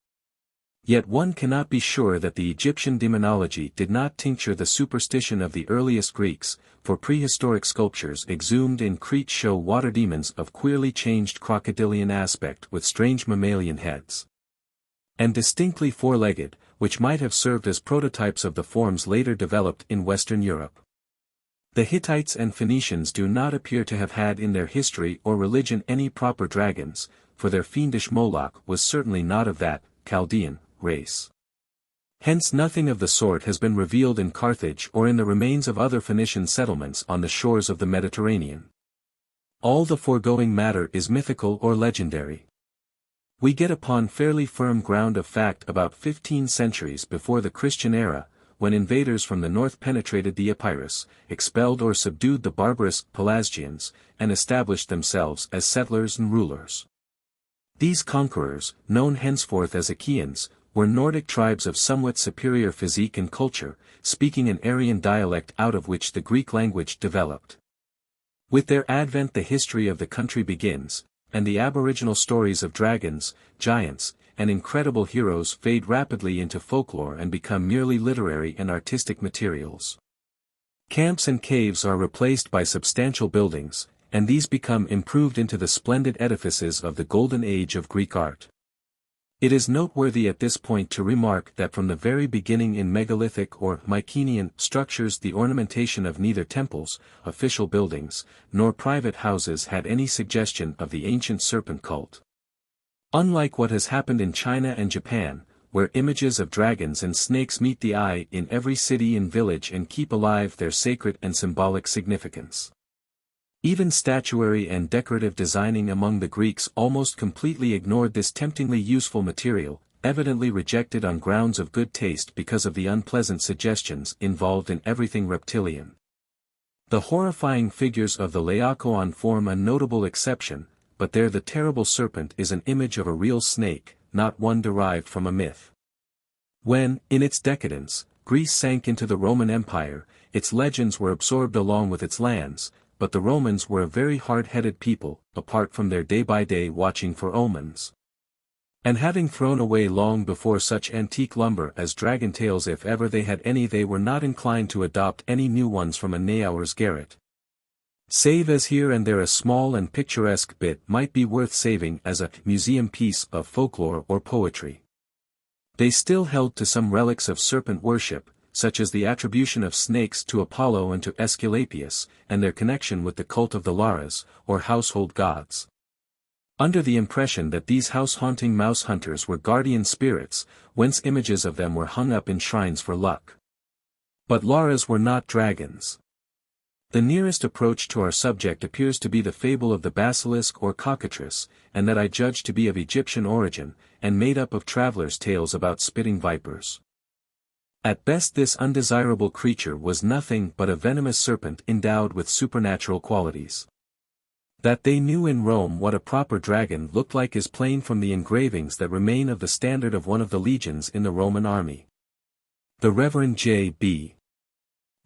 Yet one cannot be sure that the Egyptian demonology did not tincture the superstition of the earliest Greeks, for prehistoric sculptures exhumed in Crete show water demons of queerly changed crocodilian aspect with strange mammalian heads. And distinctly four-legged, which might have served as prototypes of the forms later developed in Western Europe. The Hittites and Phoenicians do not appear to have had in their history or religion any proper dragons, for their fiendish Moloch was certainly not of that Chaldean race. Hence nothing of the sort has been revealed in Carthage or in the remains of other Phoenician settlements on the shores of the Mediterranean. All the foregoing matter is mythical or legendary. We get upon fairly firm ground of fact about 15 centuries before the Christian era, when invaders from the north penetrated the Epirus, expelled or subdued the barbarous Pelasgians, and established themselves as settlers and rulers. These conquerors, known henceforth as Achaeans, were Nordic tribes of somewhat superior physique and culture, speaking an Aryan dialect out of which the Greek language developed. With their advent the history of the country begins, and the aboriginal stories of dragons, giants, and incredible heroes fade rapidly into folklore and become merely literary and artistic materials. Camps and caves are replaced by substantial buildings, and these become improved into the splendid edifices of the golden age of Greek art. It is noteworthy at this point to remark that from the very beginning in megalithic or Mycenaean structures the ornamentation of neither temples, official buildings, nor private houses had any suggestion of the ancient serpent cult. Unlike what has happened in China and Japan, where images of dragons and snakes meet the eye in every city and village and keep alive their sacred and symbolic significance. Even statuary and decorative designing among the Greeks almost completely ignored this temptingly useful material, evidently rejected on grounds of good taste because of the unpleasant suggestions involved in everything reptilian. The horrifying figures of the Laocoon form a notable exception, but there the terrible serpent is an image of a real snake, not one derived from a myth. When, in its decadence, Greece sank into the Roman Empire, its legends were absorbed along with its lands, but the Romans were a very hard-headed people, apart from their day-by-day watching for omens. And having thrown away long before such antique lumber as dragon tales, if ever they had any, they were not inclined to adopt any new ones from a Naour's garret. Save as here and there a small and picturesque bit might be worth saving as a museum piece of folklore or poetry. They still held to some relics of serpent worship, such as the attribution of snakes to Apollo and to Aesculapius, and their connection with the cult of the Lares, or household gods. Under the impression that these house-haunting mouse hunters were guardian spirits, whence images of them were hung up in shrines for luck. But Lares were not dragons. The nearest approach to our subject appears to be the fable of the basilisk or cockatrice, and that I judge to be of Egyptian origin, and made up of travelers' tales about spitting vipers. At best this undesirable creature was nothing but a venomous serpent endowed with supernatural qualities. That they knew in Rome what a proper dragon looked like is plain from the engravings that remain of the standard of one of the legions in the Roman army. The Reverend J.B.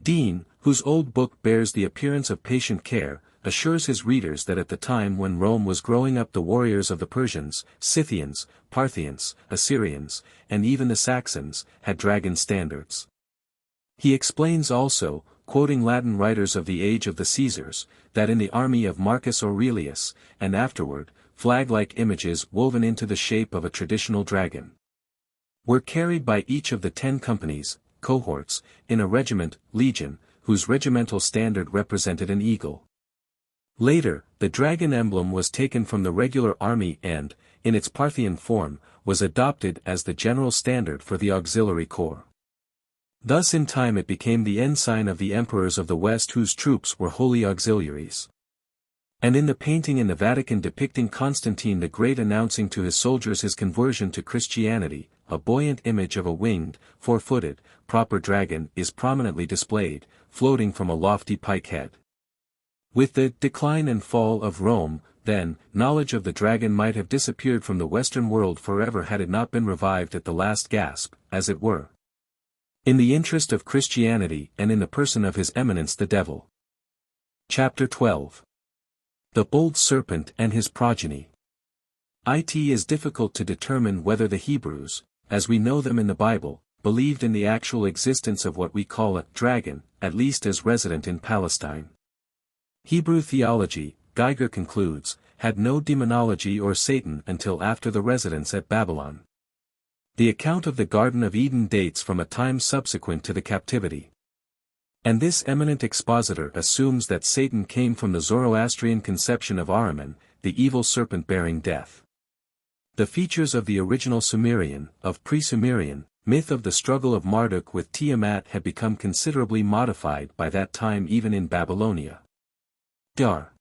Dean, whose old book bears the appearance of patient care, assures his readers that at the time when Rome was growing up the warriors of the Persians, Scythians, Parthians, Assyrians, and even the Saxons, had dragon standards. He explains also, quoting Latin writers of the age of the Caesars, that in the army of Marcus Aurelius, and afterward, flag-like images woven into the shape of a traditional dragon were carried by each of the 10 companies, cohorts, in a regiment, legion, whose regimental standard represented an eagle. Later, the dragon emblem was taken from the regular army and, in its Parthian form, was adopted as the general standard for the auxiliary corps. Thus in time it became the ensign of the emperors of the West whose troops were holy auxiliaries. And in the painting in the Vatican depicting Constantine the Great announcing to his soldiers his conversion to Christianity, a buoyant image of a winged, four-footed, proper dragon is prominently displayed, floating from a lofty pike head. With the decline and fall of Rome, then, knowledge of the dragon might have disappeared from the Western world forever had it not been revived at the last gasp, as it were. In the interest of Christianity and in the person of His Eminence the Devil. Chapter 12. The Bold Serpent and His Progeny. It is difficult to determine whether the Hebrews, as we know them in the Bible, believed in the actual existence of what we call a dragon, at least as resident in Palestine. Hebrew theology, Geiger concludes, had no demonology or Satan until after the residence at Babylon. The account of the Garden of Eden dates from a time subsequent to the captivity. And this eminent expositor assumes that Satan came from the Zoroastrian conception of Ahriman, the evil serpent bearing death. The features of the original Sumerian, of pre-Sumerian, myth of the struggle of Marduk with Tiamat had become considerably modified by that time even in Babylonia. Dar.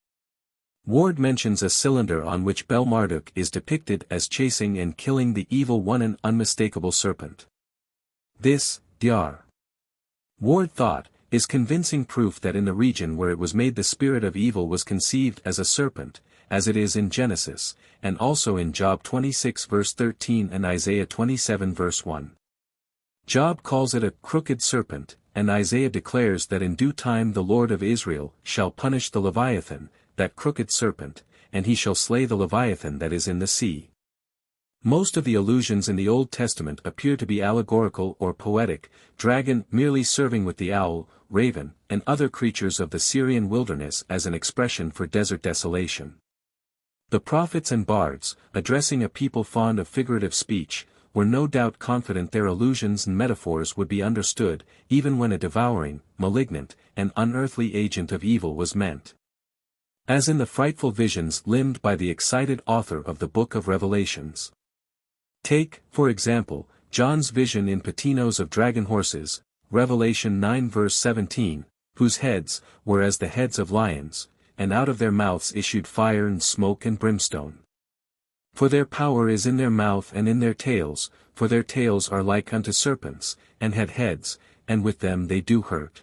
Ward mentions a cylinder on which Bel Marduk is depicted as chasing and killing the evil one, an unmistakable serpent. This, Dar. Ward thought, is convincing proof that in the region where it was made the spirit of evil was conceived as a serpent, as it is in Genesis, and also in Job 26 verse 13 and Isaiah 27 verse 1. Job calls it a crooked serpent, and Isaiah declares that in due time the Lord of Israel shall punish the Leviathan, that crooked serpent, and he shall slay the Leviathan that is in the sea. Most of the allusions in the Old Testament appear to be allegorical or poetic, dragon merely serving with the owl, raven, and other creatures of the Syrian wilderness as an expression for desert desolation. The prophets and bards, addressing a people fond of figurative speech, were no doubt confident their allusions and metaphors would be understood, even when a devouring, malignant, and unearthly agent of evil was meant. As in the frightful visions limned by the excited author of the Book of Revelations. Take, for example, John's vision in Patinos of dragon horses, Revelation 9 verse 17, whose heads were as the heads of lions, and out of their mouths issued fire and smoke and brimstone. For their power is in their mouth and in their tails, for their tails are like unto serpents, and had heads, and with them they do hurt.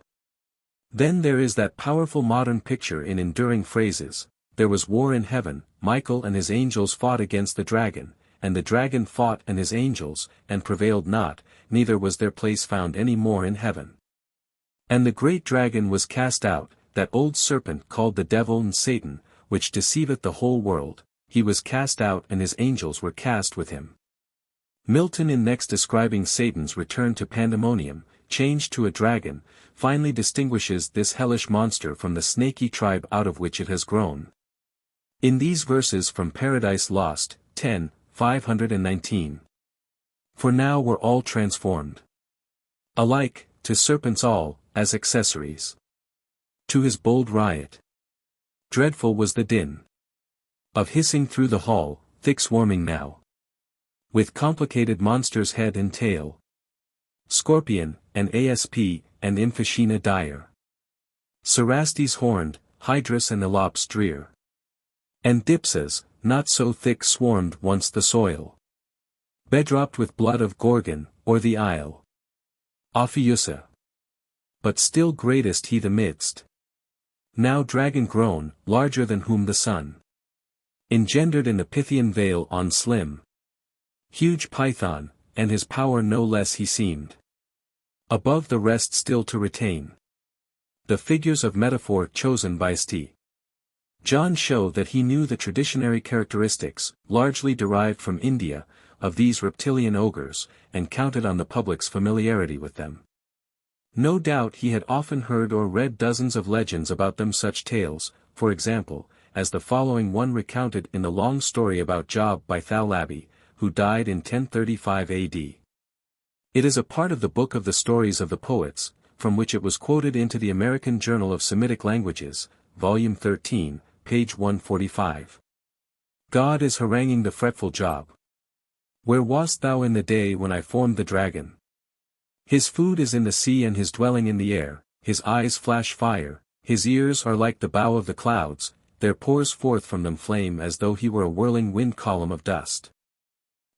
Then there is that powerful modern picture in enduring phrases, there was war in heaven, Michael and his angels fought against the dragon, and the dragon fought and his angels, and prevailed not, neither was their place found any more in heaven. And the great dragon was cast out, that old serpent called the devil and Satan, which deceiveth the whole world, he was cast out and his angels were cast with him. Milton, in next describing Satan's return to pandemonium, changed to a dragon, finally distinguishes this hellish monster from the snaky tribe out of which it has grown. In these verses from Paradise Lost, 10:519. For now we're all transformed. Alike, to serpents all, as accessories. To his bold riot. Dreadful was the din. Of hissing through the hall, thick swarming now. With complicated monsters head and tail. Scorpion, and asp, and Emphysema dire. Cerastes horned, Hydrus and Elaps drear. And Dipsas, not so thick swarmed once the soil. Bedropped with blood of Gorgon, or the isle. Ophiusa. But still greatest he the midst. Now dragon grown, larger than whom the sun. Engendered in the Pythian vale on slim. Huge Python, and his power no less he seemed. Above the rest still to retain. The figures of metaphor chosen by St. John show that he knew the traditionary characteristics, largely derived from India, of these reptilian ogres, and counted on the public's familiarity with them. No doubt he had often heard or read dozens of legends about them, such tales, for example, as the following one recounted in the long story about Job by Thalabi, who died in 1035 AD. It is a part of the Book of the Stories of the Poets, from which it was quoted into the American Journal of Semitic Languages, Volume 13, page 145. God is haranguing the fretful Job. Where wast thou in the day when I formed the dragon? His food is in the sea and his dwelling in the air, his eyes flash fire, his ears are like the bow of the clouds, there pours forth from them flame as though he were a whirling wind column of dust.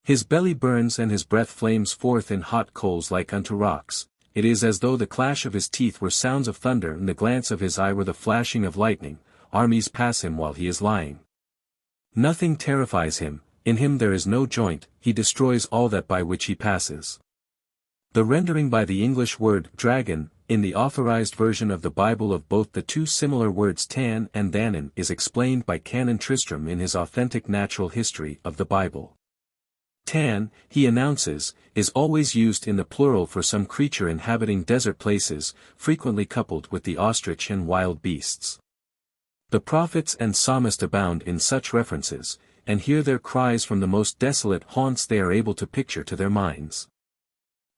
His belly burns and his breath flames forth in hot coals like unto rocks, it is as though the clash of his teeth were sounds of thunder and the glance of his eye were the flashing of lightning, armies pass him while he is lying. Nothing terrifies him, in him there is no joint, he destroys all that by which he passes. The rendering by the English word dragon, in the authorized version of the Bible of both the two similar words tan and danon is explained by Canon Tristram in his authentic natural history of the Bible. Tan, he announces, is always used in the plural for some creature inhabiting desert places, frequently coupled with the ostrich and wild beasts. The prophets and psalmists abound in such references, and hear their cries from the most desolate haunts they are able to picture to their minds.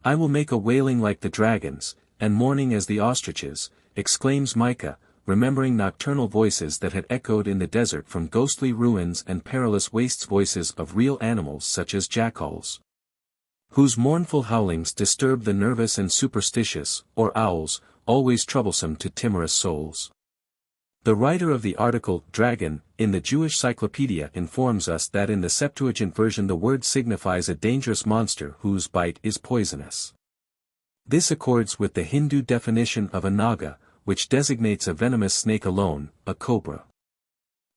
I will make a wailing like the dragons, and mourning as the ostriches, exclaims Micah, remembering nocturnal voices that had echoed in the desert from ghostly ruins and perilous wastes, voices of real animals such as jackals, whose mournful howlings disturb the nervous and superstitious, or owls, always troublesome to timorous souls. The writer of the article, Dragon, in the Jewish Cyclopedia informs us that in the Septuagint version the word signifies a dangerous monster whose bite is poisonous. This accords with the Hindu definition of a Naga, which designates a venomous snake alone, a cobra.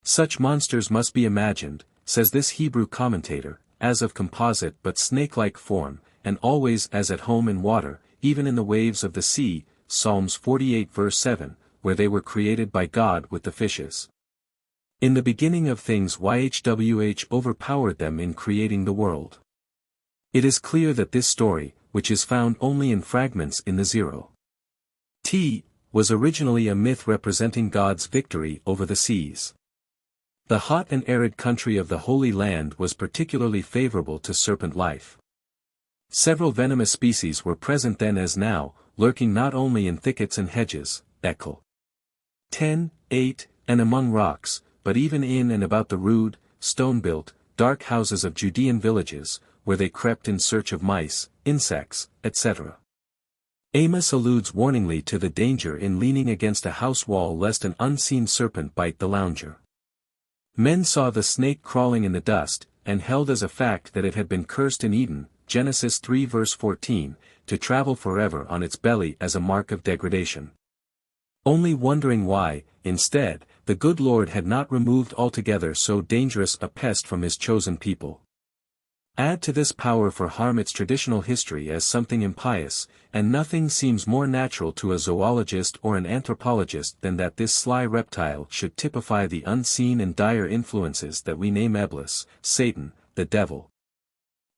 Such monsters must be imagined, says this Hebrew commentator, as of composite but snake-like form, and always as at home in water, even in the waves of the sea, Psalms 48 verse 7, where they were created by God with the fishes. In the beginning of things YHWH overpowered them in creating the world. It is clear that this story, which is found only in fragments in the Zero T, was originally a myth representing God's victory over the seas. The hot and arid country of the Holy Land was particularly favorable to serpent life. Several venomous species were present then as now, lurking not only in thickets and hedges, Eccle 10:8, and among rocks, but even in and about the rude, stone-built, dark houses of Judean villages, where they crept in search of mice, insects, etc. Amos alludes warningly to the danger in leaning against a house wall lest an unseen serpent bite the lounger. Men saw the snake crawling in the dust, and held as a fact that it had been cursed in Eden, Genesis 3 verse 14, to travel forever on its belly as a mark of degradation. Only wondering why, instead, the good Lord had not removed altogether so dangerous a pest from his chosen people. Add to this power for harm its traditional history as something impious, and nothing seems more natural to a zoologist or an anthropologist than that this sly reptile should typify the unseen and dire influences that we name Eblis, Satan, the devil,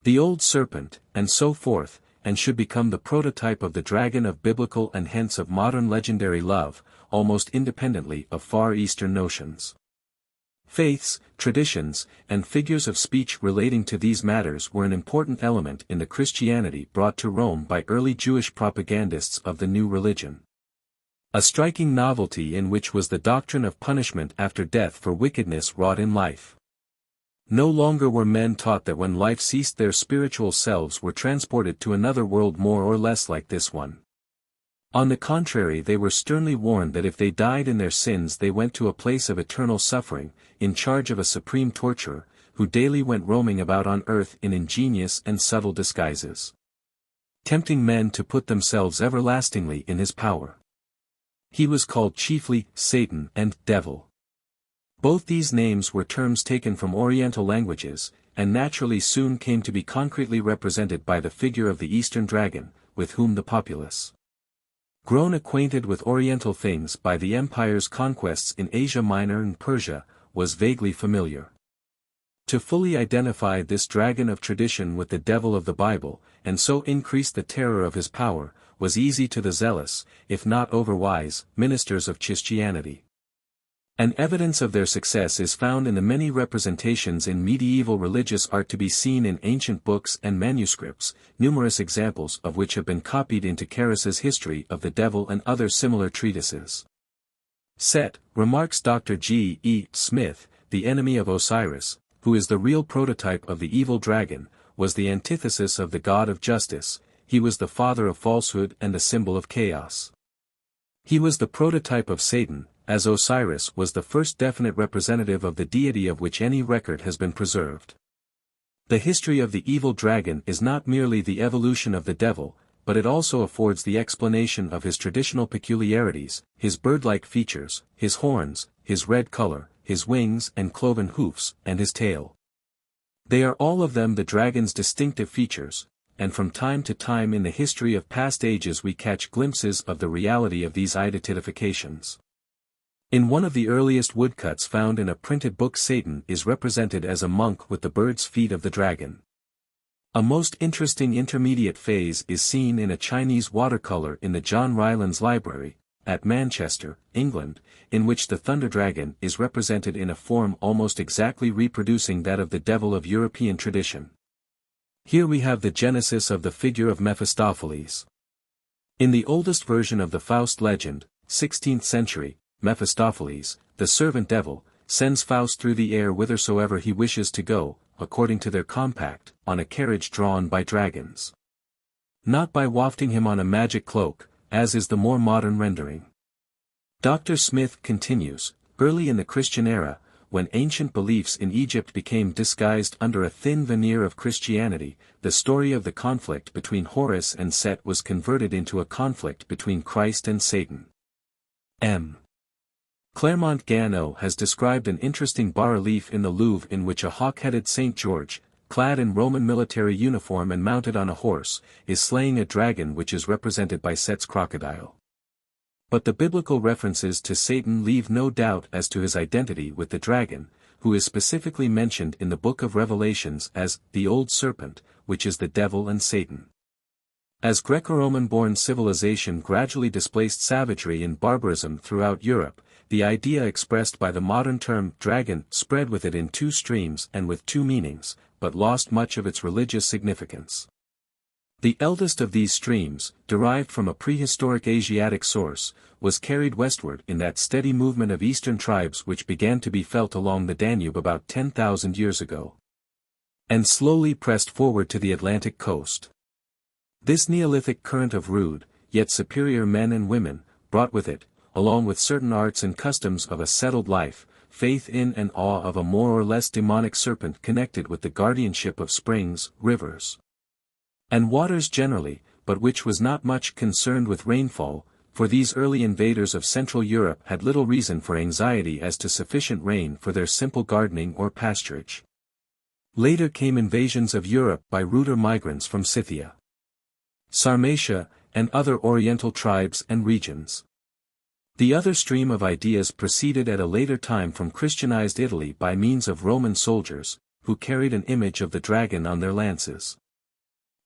the old serpent, and so forth, and should become the prototype of the dragon of biblical and hence of modern legendary love, almost independently of Far Eastern notions. Faiths, traditions, and figures of speech relating to these matters were an important element in the Christianity brought to Rome by early Jewish propagandists of the new religion. A striking novelty in which was the doctrine of punishment after death for wickedness wrought in life. No longer were men taught that when life ceased their spiritual selves were transported to another world more or less like this one. On the contrary, they were sternly warned that if they died in their sins they went to a place of eternal suffering, in charge of a supreme torturer, who daily went roaming about on earth in ingenious and subtle disguises, tempting men to put themselves everlastingly in his power. He was called chiefly Satan and Devil. Both these names were terms taken from Oriental languages, and naturally soon came to be concretely represented by the figure of the Eastern dragon, with whom the populace, grown acquainted with Oriental things by the empire's conquests in Asia Minor and Persia, was vaguely familiar. To fully identify this dragon of tradition with the devil of the Bible, and so increase the terror of his power, was easy to the zealous, if not overwise, ministers of Christianity. An evidence of their success is found in the many representations in medieval religious art to be seen in ancient books and manuscripts, numerous examples of which have been copied into Carus's History of the Devil and other similar treatises. Set, remarks Dr. G. E. Smith, the enemy of Osiris, who is the real prototype of the evil dragon, was the antithesis of the god of justice, he was the father of falsehood and the symbol of chaos. He was the prototype of Satan, as Osiris was the first definite representative of the deity of which any record has been preserved. The history of the evil dragon is not merely the evolution of the devil, but it also affords the explanation of his traditional peculiarities, his bird-like features, his horns, his red color, his wings and cloven hoofs, and his tail. They are all of them the dragon's distinctive features, and from time to time in the history of past ages we catch glimpses of the reality of these identifications. In one of the earliest woodcuts found in a printed book Satan is represented as a monk with the bird's feet of the dragon. A most interesting intermediate phase is seen in a Chinese watercolor in the John Rylands Library, at Manchester, England, in which the thunder dragon is represented in a form almost exactly reproducing that of the devil of European tradition. Here we have the genesis of the figure of Mephistopheles. In the oldest version of the Faust legend, 16th century, Mephistopheles, the servant devil, sends Faust through the air whithersoever he wishes to go, according to their compact, on a carriage drawn by dragons. Not by wafting him on a magic cloak, as is the more modern rendering. Dr. Smith continues, early in the Christian era, when ancient beliefs in Egypt became disguised under a thin veneer of Christianity, the story of the conflict between Horus and Set was converted into a conflict between Christ and Satan. M. Clermont-Ganneau has described an interesting bas-relief in the Louvre in which a hawk-headed St. George, clad in Roman military uniform and mounted on a horse, is slaying a dragon which is represented by Set's crocodile. But the biblical references to Satan leave no doubt as to his identity with the dragon, who is specifically mentioned in the Book of Revelations as the Old Serpent, which is the devil and Satan. As Greco-Roman-born civilization gradually displaced savagery and barbarism throughout Europe, the idea expressed by the modern term dragon spread with it in two streams and with two meanings, but lost much of its religious significance. The eldest of these streams, derived from a prehistoric Asiatic source, was carried westward in that steady movement of eastern tribes which began to be felt along the Danube about 10,000 years ago, and slowly pressed forward to the Atlantic coast. This Neolithic current of rude, yet superior men and women, brought with it, along with certain arts and customs of a settled life, faith in and awe of a more or less demonic serpent connected with the guardianship of springs, rivers, and waters generally, but which was not much concerned with rainfall, for these early invaders of Central Europe had little reason for anxiety as to sufficient rain for their simple gardening or pasturage. Later came invasions of Europe by ruder migrants from Scythia, Sarmatia, and other Oriental tribes and regions. The other stream of ideas proceeded at a later time from Christianized Italy by means of Roman soldiers, who carried an image of the dragon on their lances,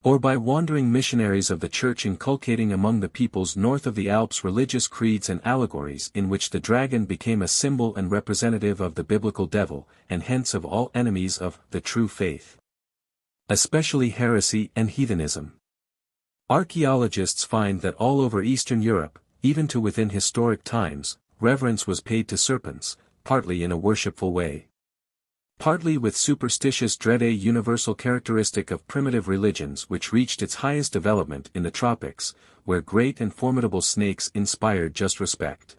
or by wandering missionaries of the Church inculcating among the peoples north of the Alps religious creeds and allegories in which the dragon became a symbol and representative of the biblical devil, and hence of all enemies of the true faith, especially heresy and heathenism. Archaeologists find that all over Eastern Europe, even to within historic times, reverence was paid to serpents, partly in a worshipful way, partly with superstitious dread, a universal characteristic of primitive religions which reached its highest development in the tropics, where great and formidable snakes inspired just respect.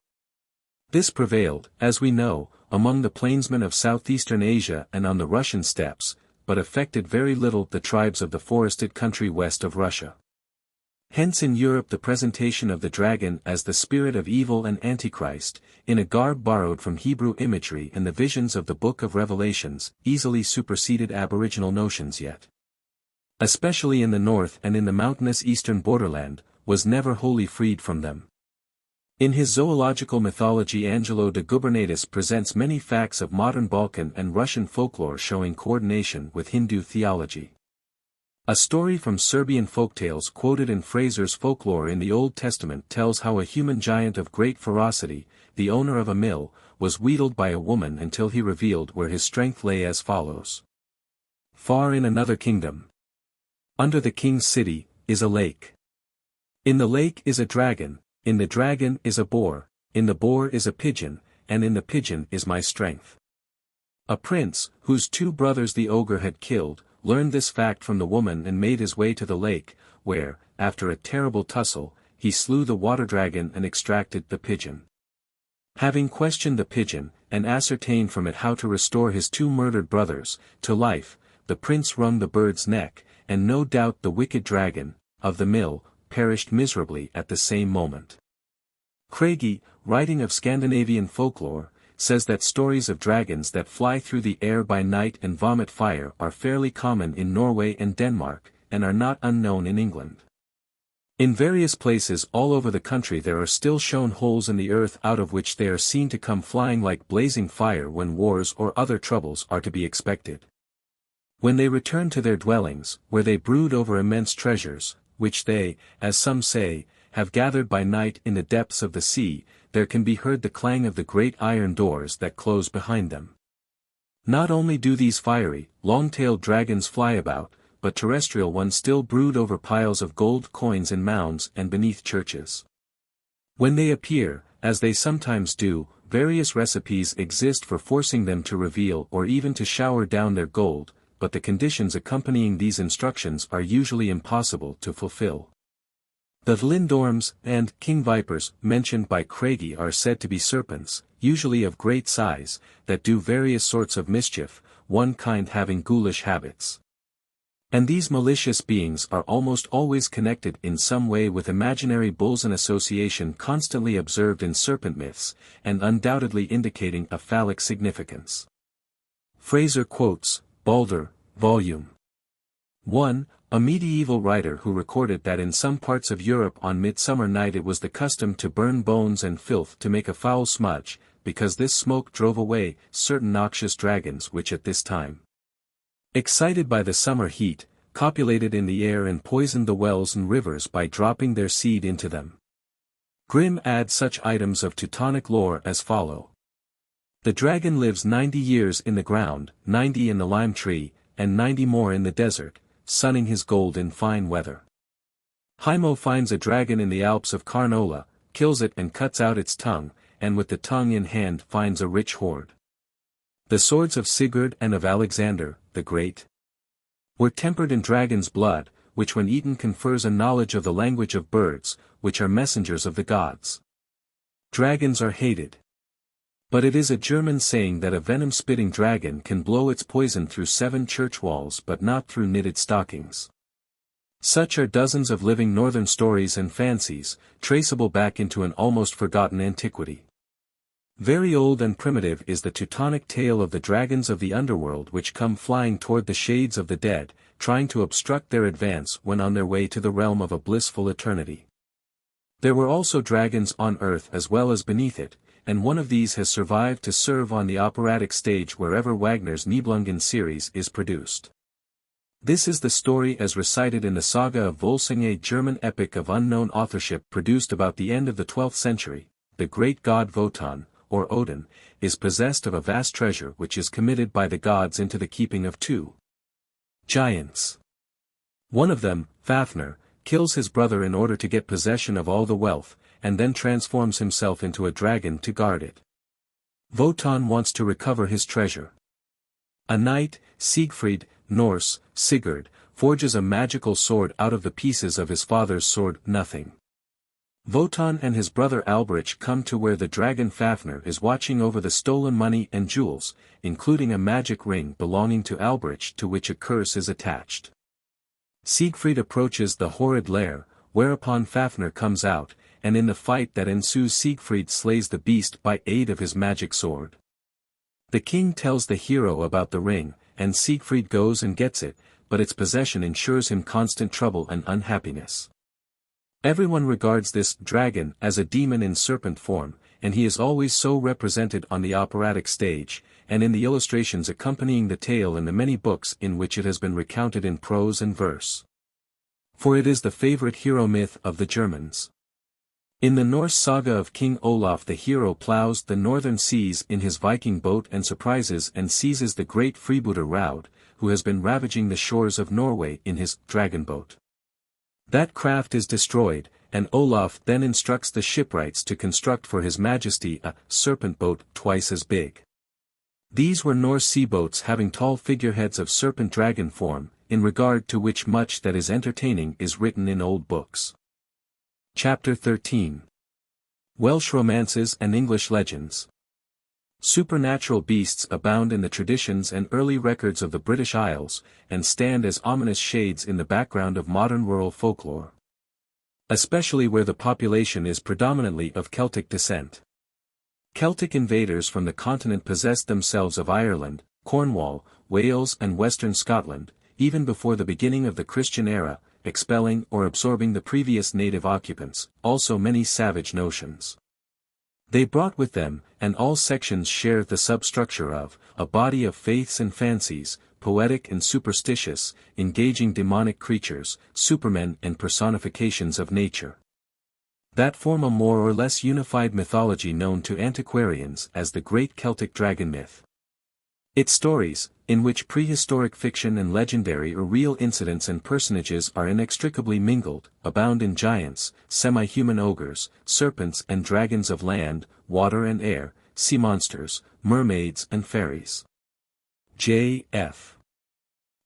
This prevailed, as we know, among the plainsmen of southeastern Asia and on the Russian steppes, but affected very little the tribes of the forested country west of Russia. Hence in Europe the presentation of the dragon as the spirit of evil and Antichrist, in a garb borrowed from Hebrew imagery and the visions of the Book of Revelations, easily superseded aboriginal notions yet, especially in the north and in the mountainous eastern borderland, was never wholly freed from them. In his zoological mythology Angelo de Gubernatis presents many facts of modern Balkan and Russian folklore showing coordination with Hindu theology. A story from Serbian folktales quoted in Fraser's folklore in the Old Testament tells how a human giant of great ferocity, the owner of a mill, was wheedled by a woman until he revealed where his strength lay as follows. Far in another kingdom, under the king's city, is a lake. In the lake is a dragon, in the dragon is a boar, in the boar is a pigeon, and in the pigeon is my strength. A prince, whose two brothers the ogre had killed, learned this fact from the woman and made his way to the lake, where, after a terrible tussle, he slew the water dragon and extracted the pigeon. Having questioned the pigeon, and ascertained from it how to restore his two murdered brothers to life, the prince wrung the bird's neck, and no doubt the wicked dragon, of the mill, perished miserably at the same moment. Craigie, writing of Scandinavian folklore, says that stories of dragons that fly through the air by night and vomit fire are fairly common in Norway and Denmark, and are not unknown in England. In various places all over the country there are still shown holes in the earth out of which they are seen to come flying like blazing fire when wars or other troubles are to be expected. When they return to their dwellings, where they brood over immense treasures, which they, as some say, have gathered by night in the depths of the sea, there can be heard the clang of the great iron doors that close behind them. Not only do these fiery, long-tailed dragons fly about, but terrestrial ones still brood over piles of gold coins in mounds and beneath churches. When they appear, as they sometimes do, various recipes exist for forcing them to reveal or even to shower down their gold, but the conditions accompanying these instructions are usually impossible to fulfill. The lindorms and king vipers mentioned by Craigie are said to be serpents, usually of great size, that do various sorts of mischief, one kind having ghoulish habits. And these malicious beings are almost always connected in some way with imaginary bulls, an association constantly observed in serpent myths, and undoubtedly indicating a phallic significance. Fraser quotes Balder, Volume 1, a medieval writer who recorded that in some parts of Europe on midsummer night it was the custom to burn bones and filth to make a foul smudge, because this smoke drove away certain noxious dragons which at this time, excited by the summer heat, copulated in the air and poisoned the wells and rivers by dropping their seed into them. Grimm adds such items of Teutonic lore as follow. The dragon lives 90 years in the ground, 90 in the lime tree, and 90 more in the desert, sunning his gold in fine weather. Haimo finds a dragon in the Alps of Carnola, kills it and cuts out its tongue, and with the tongue in hand finds a rich hoard. The swords of Sigurd and of Alexander, the Great, were tempered in dragon's blood, which when eaten confers a knowledge of the language of birds, which are messengers of the gods. Dragons are hated. But it is a German saying that a venom-spitting dragon can blow its poison through 7 church walls but not through knitted stockings. Such are dozens of living northern stories and fancies, traceable back into an almost forgotten antiquity. Very old and primitive is the Teutonic tale of the dragons of the underworld which come flying toward the shades of the dead, trying to obstruct their advance when on their way to the realm of a blissful eternity. There were also dragons on earth as well as beneath it, and one of these has survived to serve on the operatic stage wherever Wagner's Nibelungen series is produced. This is the story as recited in the Saga of Volsung, a German epic of unknown authorship produced about the end of the 12th century. The great god Wotan, or Odin, is possessed of a vast treasure which is committed by the gods into the keeping of 2 giants. One of them, Fafnir, kills his brother in order to get possession of all the wealth, and then transforms himself into a dragon to guard it. Wotan wants to recover his treasure. A knight, Siegfried, Norse, Sigurd, forges a magical sword out of the pieces of his father's sword, Nothing. Wotan and his brother Alberich come to where the dragon Fafnir is watching over the stolen money and jewels, including a magic ring belonging to Alberich to which a curse is attached. Siegfried approaches the horrid lair, whereupon Fafnir comes out, and in the fight that ensues Siegfried slays the beast by aid of his magic sword. The king tells the hero about the ring, and Siegfried goes and gets it, but its possession ensures him constant trouble and unhappiness. Everyone regards this dragon as a demon in serpent form, and he is always so represented on the operatic stage, and in the illustrations accompanying the tale in the many books in which it has been recounted in prose and verse. For it is the favorite hero myth of the Germans. In the Norse saga of King Olaf, the hero plows the northern seas in his Viking boat and surprises and seizes the great freebooter Raud, who has been ravaging the shores of Norway in his dragon boat. That craft is destroyed, and Olaf then instructs the shipwrights to construct for His Majesty a serpent boat twice as big. These were Norse sea boats having tall figureheads of serpent dragon form, in regard to which much that is entertaining is written in old books. Chapter 13. Welsh Romances and English Legends. Supernatural beasts abound in the traditions and early records of the British Isles, and stand as ominous shades in the background of modern rural folklore. Especially where the population is predominantly of Celtic descent. Celtic invaders from the continent possessed themselves of Ireland, Cornwall, Wales and western Scotland, even before the beginning of the Christian era, expelling or absorbing the previous native occupants, also many savage notions. They brought with them, and all sections share the substructure of, a body of faiths and fancies, poetic and superstitious, engaging demonic creatures, supermen and personifications of nature that form a more or less unified mythology known to antiquarians as the Great Celtic Dragon Myth. Its stories, in which prehistoric fiction and legendary or real incidents and personages are inextricably mingled, abound in giants, semi-human ogres, serpents and dragons of land, water and air, sea monsters, mermaids and fairies. J.F.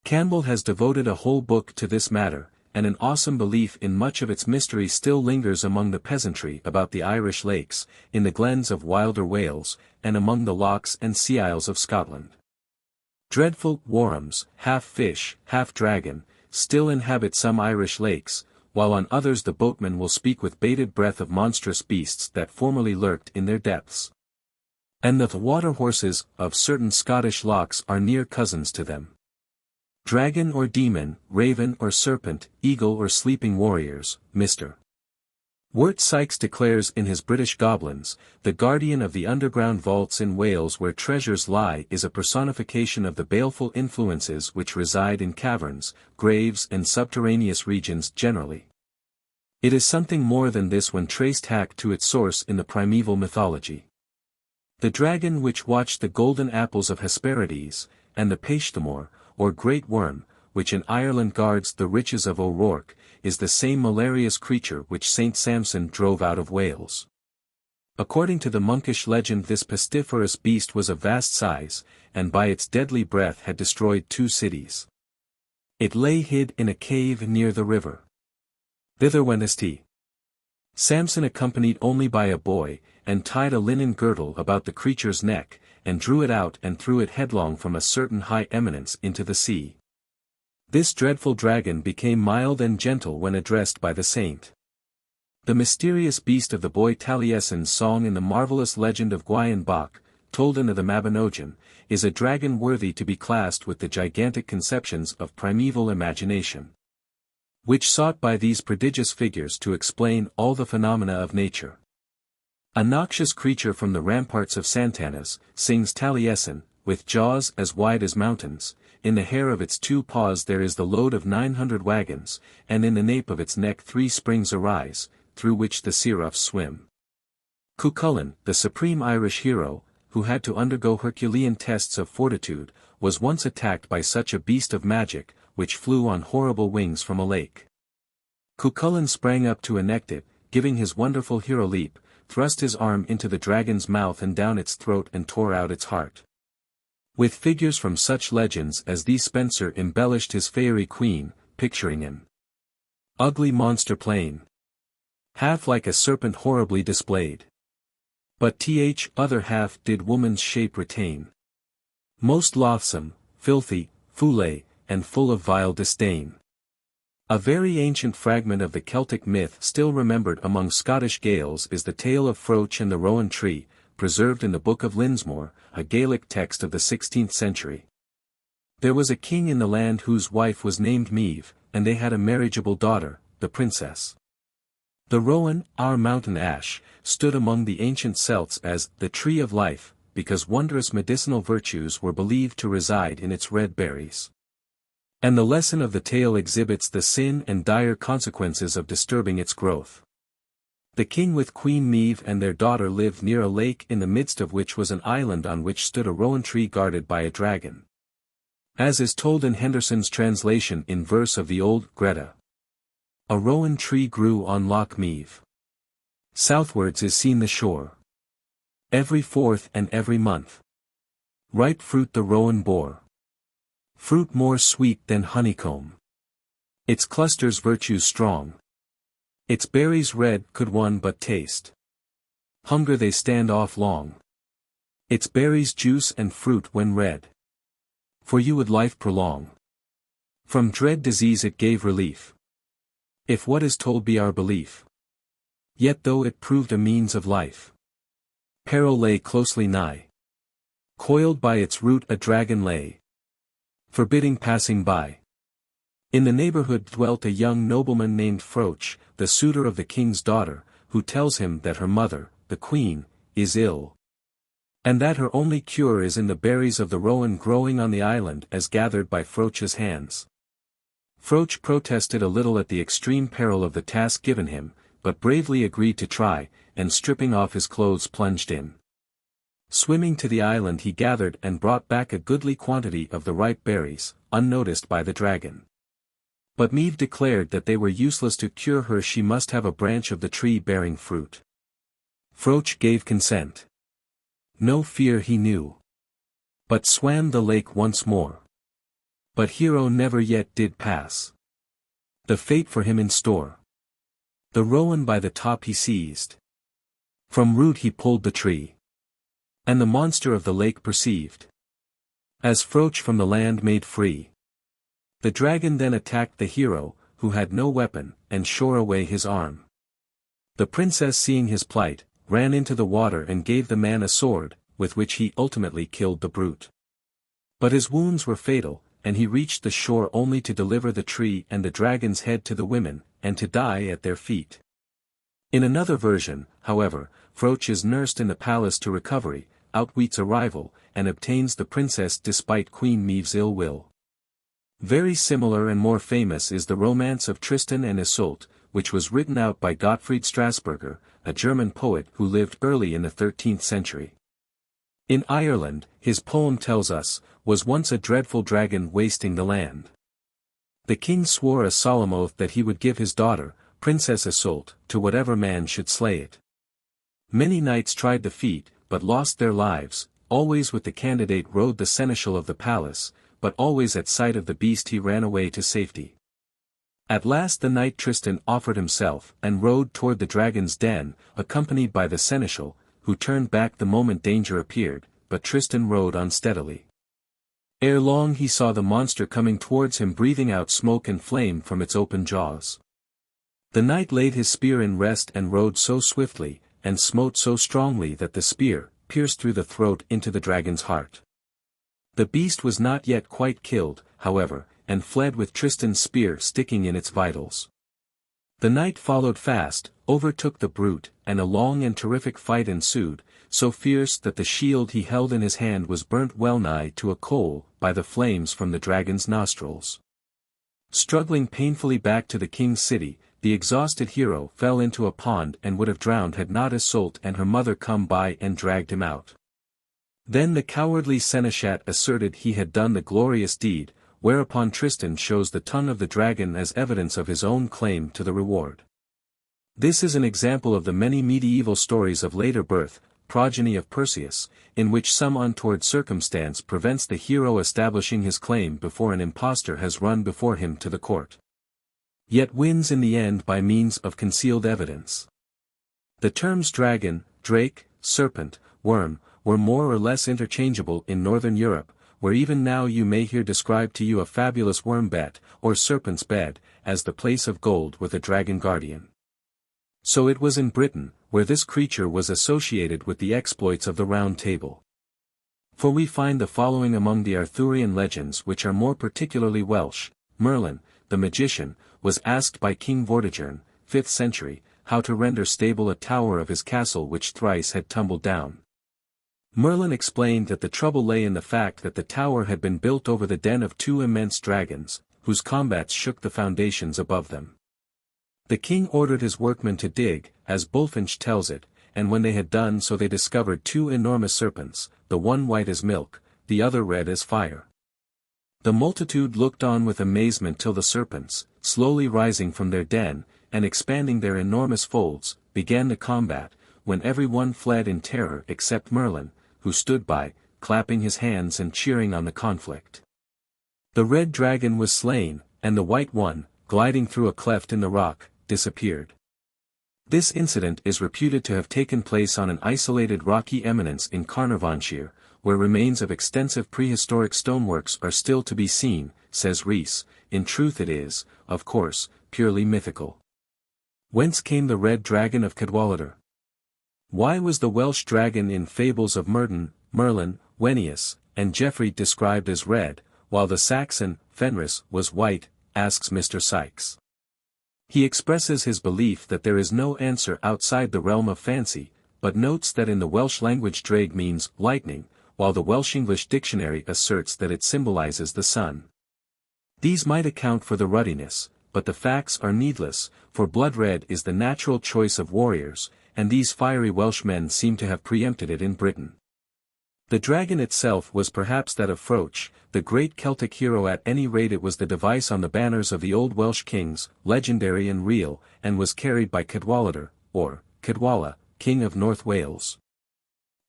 Campbell has devoted a whole book to this matter, and an awesome belief in much of its mystery still lingers among the peasantry about the Irish lakes, in the glens of wilder Wales, and among the lochs and sea isles of Scotland. Dreadful worms, half fish, half dragon, still inhabit some Irish lakes, while on others the boatman will speak with bated breath of monstrous beasts that formerly lurked in their depths. And the water horses of certain Scottish lochs are near cousins to them. Dragon or demon, raven or serpent, eagle or sleeping warriors, Mr. Wirt Sykes declares in his British Goblins, the guardian of the underground vaults in Wales where treasures lie is a personification of the baleful influences which reside in caverns, graves and subterraneous regions generally. It is something more than this when traced back to its source in the primeval mythology. The dragon which watched the golden apples of Hesperides, and the Peishtamor, or great worm, which in Ireland guards the riches of O'Rourke, is the same malarious creature which Saint Samson drove out of Wales. According to the monkish legend this pestiferous beast was of vast size, and by its deadly breath had destroyed 2 cities. It lay hid in a cave near the river. Thither wentest he. Samson accompanied only by a boy, and tied a linen girdle about the creature's neck, and drew it out and threw it headlong from a certain high eminence into the sea. This dreadful dragon became mild and gentle when addressed by the saint. The mysterious beast of the boy Taliesin's song in the marvelous legend of Gwaun Bach, told in the Mabinogion, is a dragon worthy to be classed with the gigantic conceptions of primeval imagination, which sought by these prodigious figures to explain all the phenomena of nature. A noxious creature from the ramparts of Santanas, sings Taliesin, with jaws as wide as mountains, in the hair of its 2 paws there is the load of 900 wagons, and in the nape of its neck 3 springs arise, through which the seraphs swim. Cuchulainn, the supreme Irish hero, who had to undergo Herculean tests of fortitude, was once attacked by such a beast of magic, which flew on horrible wings from a lake. Cuchulainn sprang up to eject it, giving his wonderful hero leap, thrust his arm into the dragon's mouth and down its throat and tore out its heart. With figures from such legends as these Spenser embellished his fairy queen, picturing an ugly monster plain, half like a serpent horribly displayed. But other half did woman's shape retain, most loathsome, filthy, foule, and full of vile disdain. A very ancient fragment of the Celtic myth still remembered among Scottish Gaels is the tale of Froch and the Rowan tree, preserved in the Book of Linsmore, a Gaelic text of the 16th century. There was a king in the land whose wife was named Meve, and they had a marriageable daughter, the princess. The Rowan, our mountain ash, stood among the ancient Celts as the tree of life, because wondrous medicinal virtues were believed to reside in its red berries. And the lesson of the tale exhibits the sin and dire consequences of disturbing its growth. The king with Queen Meve and their daughter lived near a lake in the midst of which was an island on which stood a rowan tree guarded by a dragon. As is told in Henderson's translation in verse of the old Greta. A rowan tree grew on Loch Meve. Southwards is seen the shore. Every 4th and every month. Ripe fruit the rowan bore. Fruit more sweet than honeycomb. Its clusters virtues strong. Its berries red could one but taste. Hunger they stand off long. Its berries juice and fruit when red. For you would life prolong. From dread disease it gave relief. If what is told be our belief. Yet though it proved a means of life, peril lay closely nigh. Coiled by its root a dragon lay, forbidding passing by. In the neighborhood dwelt a young nobleman named Froch, the suitor of the king's daughter, who tells him that her mother, the queen, is ill. And that her only cure is in the berries of the rowan growing on the island as gathered by Froch's hands. Froch protested a little at the extreme peril of the task given him, but bravely agreed to try, and stripping off his clothes plunged in. Swimming to the island he gathered and brought back a goodly quantity of the ripe berries, unnoticed by the dragon. But Meve declared that they were useless to cure her, she must have a branch of the tree bearing fruit. Froch gave consent. No fear he knew. But swam the lake once more. But hero never yet did pass. The fate for him in store. The rowan by the top he seized. From root he pulled the tree. And the monster of the lake perceived. As Froch from the land made free. The dragon then attacked the hero, who had no weapon, and shore away his arm. The princess, seeing his plight, ran into the water and gave the man a sword, with which he ultimately killed the brute. But his wounds were fatal, and he reached the shore only to deliver the tree and the dragon's head to the women, and to die at their feet. In another version, however, Froch is nursed in the palace to recovery, outwits a rival, and obtains the princess despite Queen Maeve's ill will. Very similar and more famous is the romance of Tristan and Isolde, which was written out by Gottfried Strasburger, a German poet who lived early in the 13th century. In Ireland, his poem tells us, was once a dreadful dragon wasting the land. The king swore a solemn oath that he would give his daughter, Princess Isolde, to whatever man should slay it. Many knights tried the feat, but lost their lives. Always with the candidate rode the seneschal of the palace, but always at sight of the beast he ran away to safety. At last the knight Tristan offered himself and rode toward the dragon's den, accompanied by the seneschal, who turned back the moment danger appeared, but Tristan rode unsteadily. Ere long he saw the monster coming towards him, breathing out smoke and flame from its open jaws. The knight laid his spear in rest and rode so swiftly, and smote so strongly that the spear pierced through the throat into the dragon's heart. The beast was not yet quite killed, however, and fled with Tristan's spear sticking in its vitals. The knight followed fast, overtook the brute, and a long and terrific fight ensued, so fierce that the shield he held in his hand was burnt well nigh to a coal by the flames from the dragon's nostrils. Struggling painfully back to the king's city, the exhausted hero fell into a pond and would have drowned had not Isolde and her mother come by and dragged him out. Then the cowardly seneschal asserted he had done the glorious deed, whereupon Tristan shows the tongue of the dragon as evidence of his own claim to the reward. This is an example of the many medieval stories of later birth, Progeny of Perseus, in which some untoward circumstance prevents the hero establishing his claim before an impostor has run before him to the court. Yet wins in the end by means of concealed evidence. The terms dragon, drake, serpent, worm, were more or less interchangeable in Northern Europe, where even now you may hear described to you a fabulous worm bet, or serpent's bed, as the place of gold with a dragon guardian. So it was in Britain, where this creature was associated with the exploits of the Round Table. For we find the following among the Arthurian legends which are more particularly Welsh. Merlin, the magician, was asked by King Vortigern, 5th century, how to render stable a tower of his castle which thrice had tumbled down. Merlin explained that the trouble lay in the fact that the tower had been built over the den of two immense dragons, whose combats shook the foundations above them. The king ordered his workmen to dig, as Bulfinch tells it, and when they had done so they discovered two enormous serpents, the one white as milk, the other red as fire. The multitude looked on with amazement till the serpents, slowly rising from their den, and expanding their enormous folds, began the combat, when every one fled in terror except Merlin, who stood by, clapping his hands and cheering on the conflict. The red dragon was slain, and the white one, gliding through a cleft in the rock, disappeared. This incident is reputed to have taken place on an isolated rocky eminence in Carnarvonshire, where remains of extensive prehistoric stoneworks are still to be seen, says Rees. In truth it is, of course, purely mythical. Whence came the red dragon of Cadwallader? Why was the Welsh dragon in fables of Merlin, Wennius, and Geoffrey described as red, while the Saxon, Fenris, was white, asks Mr. Sykes. He expresses his belief that there is no answer outside the realm of fancy, but notes that in the Welsh language draig means lightning, while the Welsh-English dictionary asserts that it symbolizes the sun. These might account for the ruddiness, but the facts are needless, for blood red is the natural choice of warriors, and these fiery Welshmen seem to have preempted it in Britain. The dragon itself was perhaps that of Froch, the great Celtic hero. At any rate it was the device on the banners of the old Welsh kings, legendary and real, and was carried by Cadwallader, or Cadwalla, king of North Wales.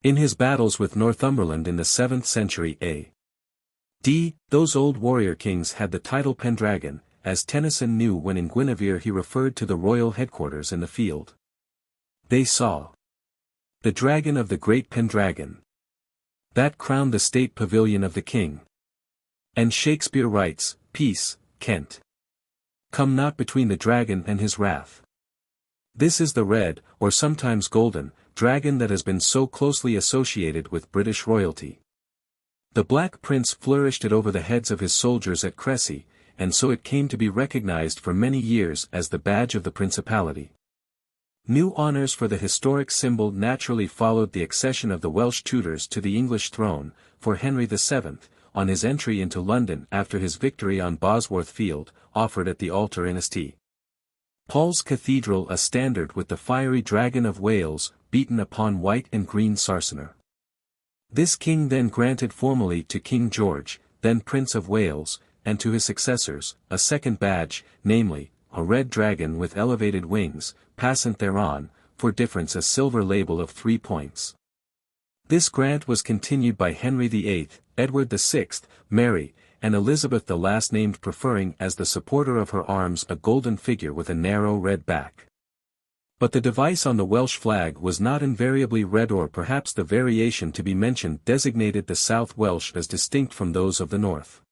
In his battles with Northumberland in the 7th century A.D., those old warrior kings had the title Pendragon, as Tennyson knew when in Guinevere he referred to the royal headquarters in the field. They saw the dragon of the great Pendragon, that crowned the state pavilion of the king. And Shakespeare writes, "Peace, Kent. Come not between the dragon and his wrath." This is the red, or sometimes golden, dragon that has been so closely associated with British royalty. The Black Prince flourished it over the heads of his soldiers at Crecy, and so it came to be recognized for many years as the badge of the principality. New honors for the historic symbol naturally followed the accession of the Welsh Tudors to the English throne, for Henry VII, on his entry into London after his victory on Bosworth Field, offered at the altar in St. Paul's Cathedral a standard with the fiery dragon of Wales, beaten upon white and green sarcener. This king then granted formally to King George, then Prince of Wales, and to his successors, a second badge, namely, a red dragon with elevated wings, passant thereon, for difference a silver label of 3 points. This grant was continued by Henry VIII, Edward VI, Mary, and Elizabeth, the last named preferring as the supporter of her arms a golden figure with a narrow red back. But the device on the Welsh flag was not invariably red, or perhaps the variation to be mentioned designated the South Welsh as distinct from those of the North.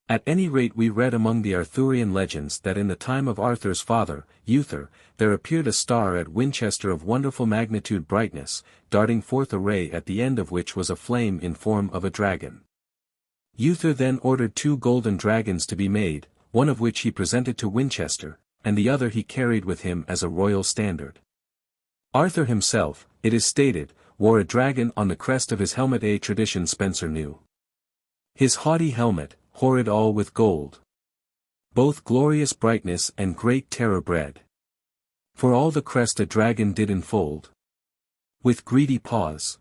At any rate we read among the Arthurian legends that in the time of Arthur's father, Uther, there appeared a star at Winchester of wonderful magnitude brightness, darting forth a ray at the end of which was a flame in form of a dragon. Uther then ordered 2 golden dragons to be made, one of which he presented to Winchester, and the other he carried with him as a royal standard. Arthur himself, it is stated, wore a dragon on the crest of his helmet. A tradition Spencer knew. His haughty helmet, horrid all with gold. Both glorious brightness and great terror bred. For all the crest a dragon did enfold. With greedy paws.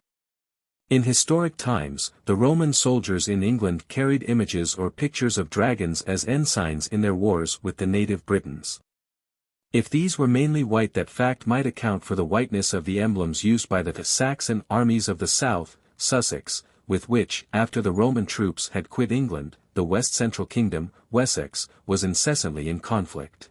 In historic times, the Roman soldiers in England carried images or pictures of dragons as ensigns in their wars with the native Britons. If these were mainly white, that fact might account for the whiteness of the emblems used by the Saxon armies of the south, Sussex, with which, after the Roman troops had quit England, the West Central Kingdom, Wessex, was incessantly in conflict.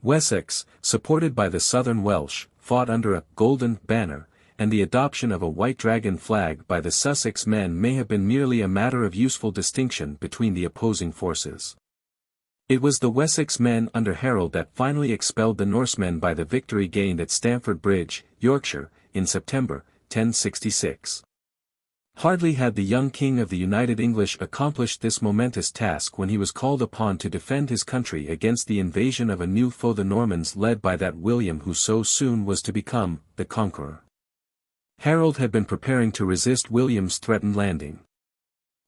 Wessex, supported by the southern Welsh, fought under a golden banner, and the adoption of a white dragon flag by the Sussex men may have been merely a matter of useful distinction between the opposing forces. It was the Wessex men under Harold that finally expelled the Norsemen by the victory gained at Stamford Bridge, Yorkshire, in September, 1066. Hardly had the young king of the United English accomplished this momentous task when he was called upon to defend his country against the invasion of a new foe, the Normans, led by that William who so soon was to become the conqueror. Harold had been preparing to resist William's threatened landing.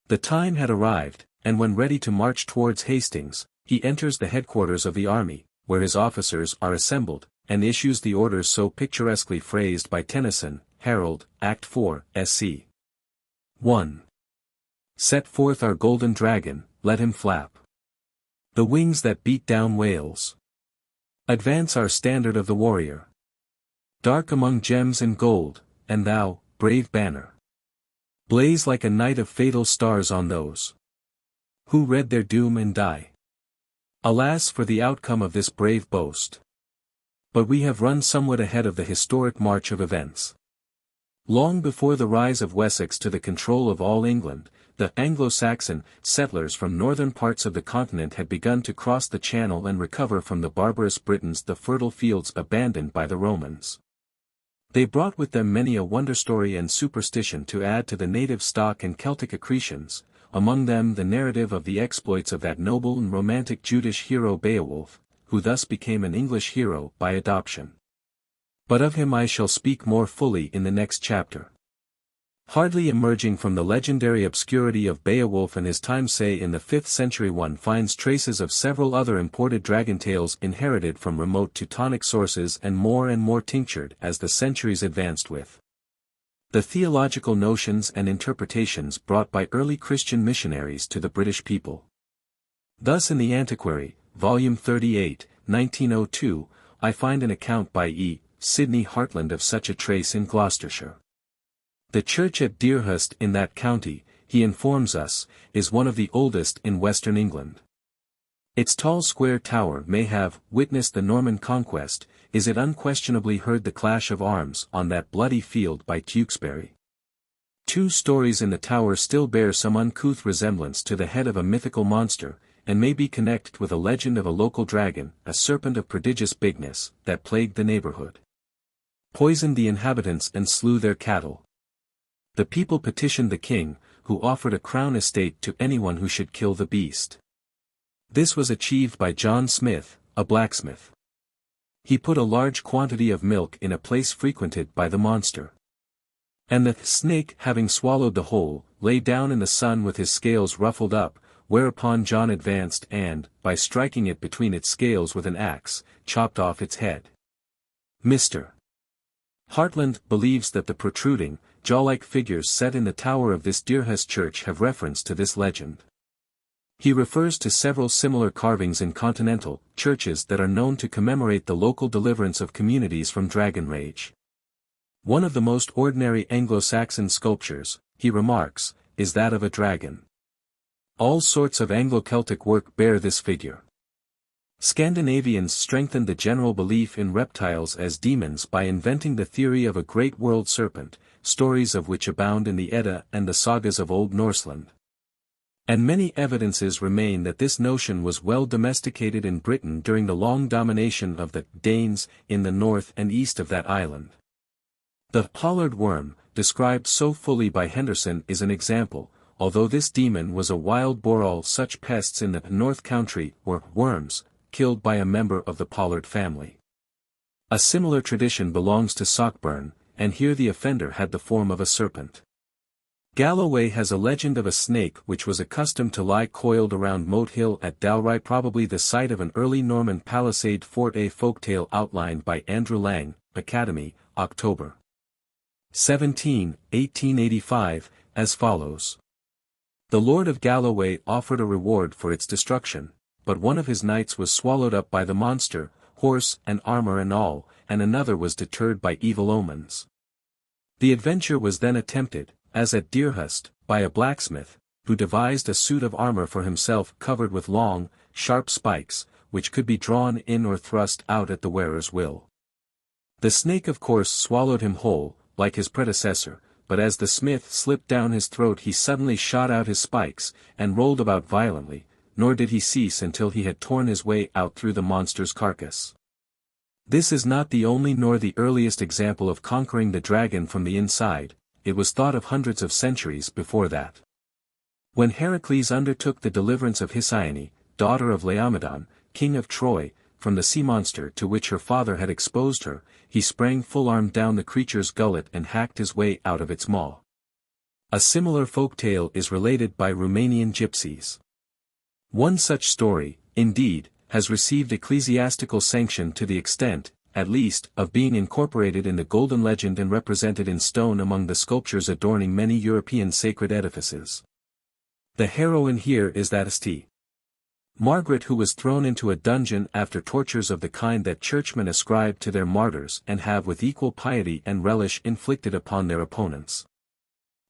The time had arrived, and when ready to march towards Hastings, he enters the headquarters of the army, where his officers are assembled, and issues the orders so picturesquely phrased by Tennyson, Harold, Act 4, SC. 1. Set forth our golden dragon, let him flap the wings that beat down Wales. Advance our standard of the warrior, dark among gems and gold, and thou, brave banner, blaze like a night of fatal stars on those who read their doom and die. Alas for the outcome of this brave boast! But we have run somewhat ahead of the historic march of events. Long before the rise of Wessex to the control of all England, the Anglo-Saxon settlers from northern parts of the continent had begun to cross the Channel and recover from the barbarous Britons the fertile fields abandoned by the Romans. They brought with them many a wonder story and superstition to add to the native stock and Celtic accretions, among them the narrative of the exploits of that noble and romantic Jutish hero Beowulf, who thus became an English hero by adoption. But of him I shall speak more fully in the next chapter. Hardly emerging from the legendary obscurity of Beowulf and his time, say in the 5th century, one finds traces of several other imported dragon tales inherited from remote Teutonic sources and more tinctured as the centuries advanced with the theological notions and interpretations brought by early Christian missionaries to the British people. Thus in the Antiquary, Volume 38, 1902, I find an account by E. Sidney Hartland of such a trace in Gloucestershire. The church at Deerhurst in that county, he informs us, is one of the oldest in western England. Its tall square tower may have witnessed the Norman conquest, is it unquestionably heard the clash of arms on that bloody field by Tewkesbury. 2 stories in the tower still bear some uncouth resemblance to the head of a mythical monster, and may be connected with a legend of a local dragon, a serpent of prodigious bigness, that plagued the neighborhood, poisoned the inhabitants and slew their cattle. The people petitioned the king, who offered a crown estate to anyone who should kill the beast. This was achieved by John Smith, a blacksmith. He put a large quantity of milk in a place frequented by the monster. And the snake, having swallowed the whole, lay down in the sun with his scales ruffled up, whereupon John advanced and, by striking it between its scales with an axe, chopped off its head. Mr. Hartland believes that the protruding, jaw-like figures set in the tower of this Deerhurst church have reference to this legend. He refers to several similar carvings in continental churches that are known to commemorate the local deliverance of communities from dragon rage. One of the most ordinary Anglo-Saxon sculptures, he remarks, is that of a dragon. All sorts of Anglo-Celtic work bear this figure. Scandinavians strengthened the general belief in reptiles as demons by inventing the theory of a great world serpent, stories of which abound in the Edda and the sagas of Old Norseland. And many evidences remain that this notion was well domesticated in Britain during the long domination of the Danes in the north and east of that island. The pollard worm, described so fully by Henderson, is an example, although this demon was a wild boar. All such pests in the North Country were worms, killed by a member of the pollard family. A similar tradition belongs to Sockburn, and here the offender had the form of a serpent. Galloway has a legend of a snake which was accustomed to lie coiled around Moat Hill at Dalry, probably the site of an early Norman palisade fort. A folktale outlined by Andrew Lang, Academy, October 17, 1885, as follows. The Lord of Galloway offered a reward for its destruction, but one of his knights was swallowed up by the monster, horse and armor and all, and another was deterred by evil omens. The adventure was then attempted, as at Deerhurst, by a blacksmith, who devised a suit of armor for himself covered with long, sharp spikes, which could be drawn in or thrust out at the wearer's will. The snake of course swallowed him whole, like his predecessor, but as the smith slipped down his throat he suddenly shot out his spikes, and rolled about violently, nor did he cease until he had torn his way out through the monster's carcass. This is not the only nor the earliest example of conquering the dragon from the inside. It was thought of hundreds of centuries before that. When Heracles undertook the deliverance of Hesione, daughter of Laomedon, king of Troy, from the sea monster to which her father had exposed her, he sprang full-armed down the creature's gullet and hacked his way out of its maw. A similar folk tale is related by Romanian gypsies. One such story, indeed, has received ecclesiastical sanction to the extent, at least, of being incorporated in the Golden Legend and represented in stone among the sculptures adorning many European sacred edifices. The heroine here is that St. Margaret, who was thrown into a dungeon after tortures of the kind that churchmen ascribe to their martyrs and have with equal piety and relish inflicted upon their opponents.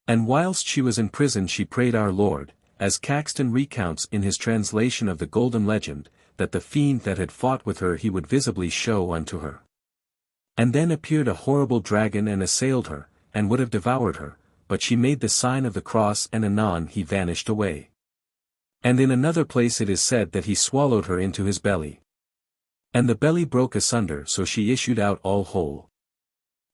And whilst she was in prison she prayed our Lord, as Caxton recounts in his translation of the Golden Legend, that the fiend that had fought with her he would visibly show unto her. And then appeared a horrible dragon and assailed her, and would have devoured her, but she made the sign of the cross and anon he vanished away. And in another place it is said that he swallowed her into his belly. And the belly broke asunder so she issued out all whole.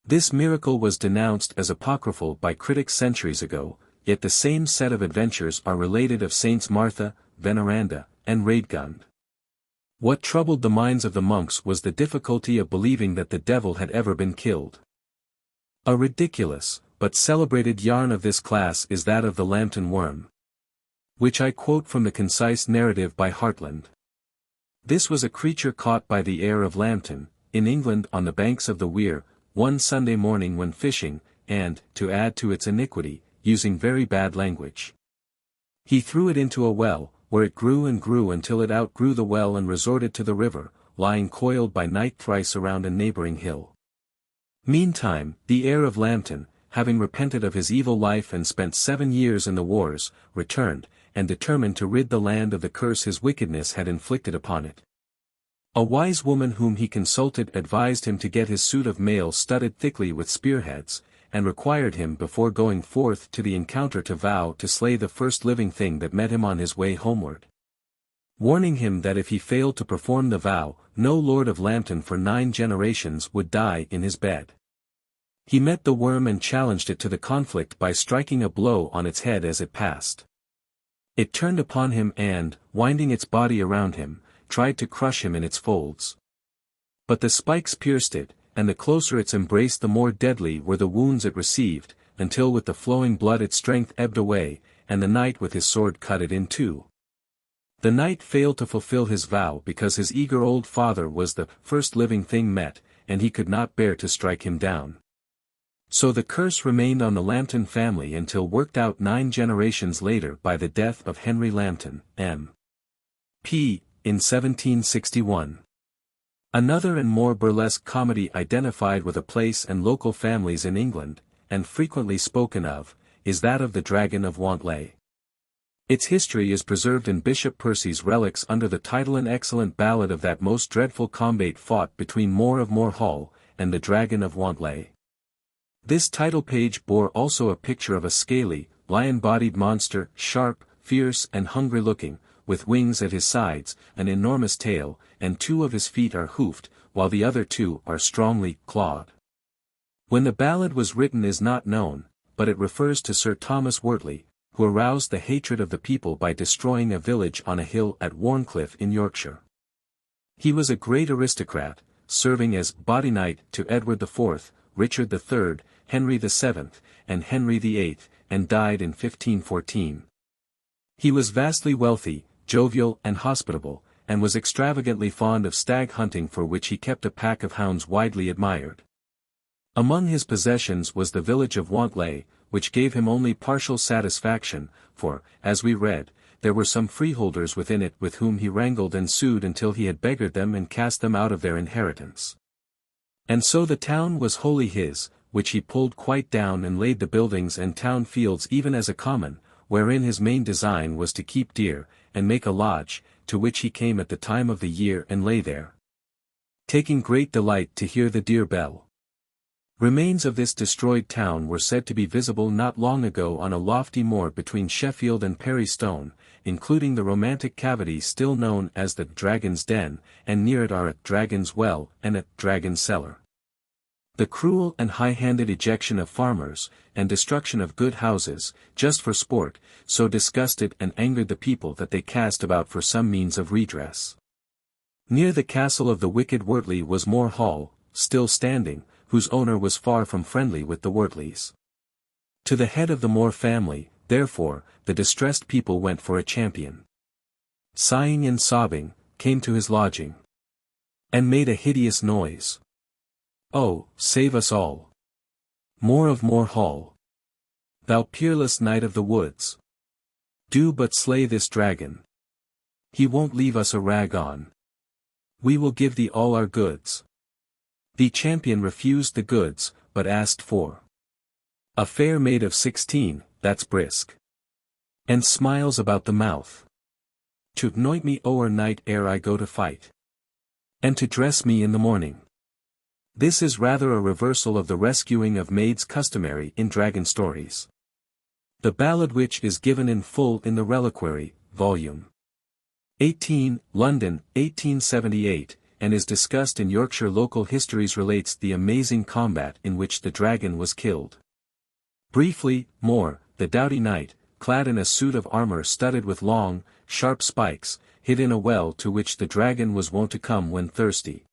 This miracle was denounced as apocryphal by critics centuries ago, yet the same set of adventures are related of Saints Martha, Veneranda, and Radegund. What troubled the minds of the monks was the difficulty of believing that the devil had ever been killed. A ridiculous, but celebrated yarn of this class is that of the Lambton worm, which I quote from the concise narrative by Hartland. This was a creature caught by the heir of Lambton, in England on the banks of the Wear, one Sunday morning when fishing, and, to add to its iniquity, using very bad language. He threw it into a well, where it grew and grew until it outgrew the well and resorted to the river, lying coiled by night thrice around a neighbouring hill. Meantime, the heir of Lambton, having repented of his evil life and spent 7 years in the wars, returned, and determined to rid the land of the curse his wickedness had inflicted upon it. A wise woman whom he consulted advised him to get his suit of mail studded thickly with spearheads, and required him before going forth to the encounter to vow to slay the first living thing that met him on his way homeward, warning him that if he failed to perform the vow, no lord of Lambton for 9 generations would die in his bed. He met the worm and challenged it to the conflict by striking a blow on its head as it passed. It turned upon him and, winding its body around him, tried to crush him in its folds. But the spikes pierced it, and the closer its embrace the more deadly were the wounds it received, until with the flowing blood its strength ebbed away, and the knight with his sword cut it in two. The knight failed to fulfill his vow because his eager old father was the first living thing met, and he could not bear to strike him down. So the curse remained on the Lambton family until worked out 9 generations later by the death of Henry Lambton, M.P., in 1761. Another and more burlesque comedy identified with a place and local families in England, and frequently spoken of, is that of the Dragon of Wantley. Its history is preserved in Bishop Percy's relics under the title An Excellent Ballad of that most dreadful combat fought between More of More Hall, and the Dragon of Wantley. This title page bore also a picture of a scaly, lion-bodied monster, sharp, fierce and hungry-looking, with wings at his sides, an enormous tail, and 2 of his feet are hoofed, while the other 2 are strongly clawed. When the ballad was written is not known, but it refers to Sir Thomas Wortley, who aroused the hatred of the people by destroying a village on a hill at Warncliffe in Yorkshire. He was a great aristocrat, serving as body knight to Edward IV, Richard III, Henry VII, and Henry VIII, and died in 1514. He was vastly wealthy, jovial and hospitable, and was extravagantly fond of stag hunting for which he kept a pack of hounds widely admired. Among his possessions was the village of Wantley, which gave him only partial satisfaction, for, as we read, there were some freeholders within it with whom he wrangled and sued until he had beggared them and cast them out of their inheritance. And so the town was wholly his, which he pulled quite down and laid the buildings and town fields even as a common, wherein his main design was to keep deer, and make a lodge, to which he came at the time of the year and lay there, taking great delight to hear the deer bell. Remains of this destroyed town were said to be visible not long ago on a lofty moor between Sheffield and Perry Stone, including the romantic cavity still known as the Dragon's Den, and near it are at Dragon's Well and at Dragon's Cellar. The cruel and high-handed ejection of farmers, and destruction of good houses, just for sport, so disgusted and angered the people that they cast about for some means of redress. Near the castle of the wicked Wortley was More Hall, still standing, whose owner was far from friendly with the Wortleys. To the head of the More family, therefore, the distressed people went for a champion. Sighing and sobbing, came to his lodging, and made a hideous noise. Oh, save us all! More of More Hall! Thou peerless knight of the woods! Do but slay this dragon. He won't leave us a rag on. We will give thee all our goods. The champion refused the goods, but asked for a fair maid of 16, that's brisk, and smiles about the mouth, to anoint me o'er night ere I go to fight, and to dress me in the morning. This is rather a reversal of the rescuing of maids customary in dragon stories. The ballad which is given in full in the Reliquary, Volume 18, London, 1878, and is discussed in Yorkshire Local Histories relates the amazing combat in which the dragon was killed. Briefly, More, the doughty knight, clad in a suit of armor studded with long, sharp spikes, hid in a well to which the dragon was wont to come when thirsty.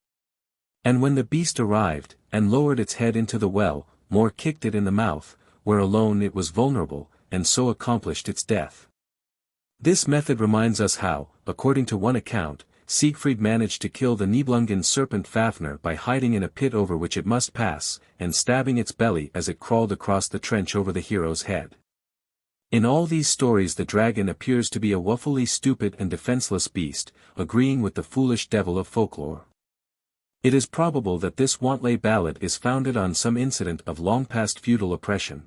And when the beast arrived, and lowered its head into the well, More kicked it in the mouth, where alone it was vulnerable, and so accomplished its death. This method reminds us how, according to one account, Siegfried managed to kill the Nibelungen serpent Fafnir by hiding in a pit over which it must pass, and stabbing its belly as it crawled across the trench over the hero's head. In all these stories the dragon appears to be a woefully stupid and defenseless beast, agreeing with the foolish devil of folklore. It is probable that this Wantley ballad is founded on some incident of long-past feudal oppression,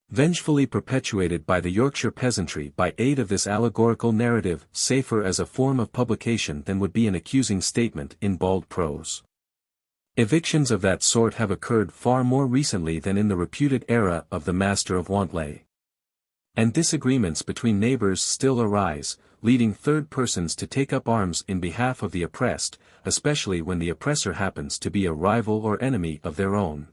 vengefully perpetuated by the Yorkshire peasantry by aid of this allegorical narrative, safer as a form of publication than would be an accusing statement in bald prose. Evictions of that sort have occurred far more recently than in the reputed era of the Master of Wantley. And disagreements between neighbors still arise, leading third persons to take up arms in behalf of the oppressed, especially when the oppressor happens to be a rival or enemy of their own.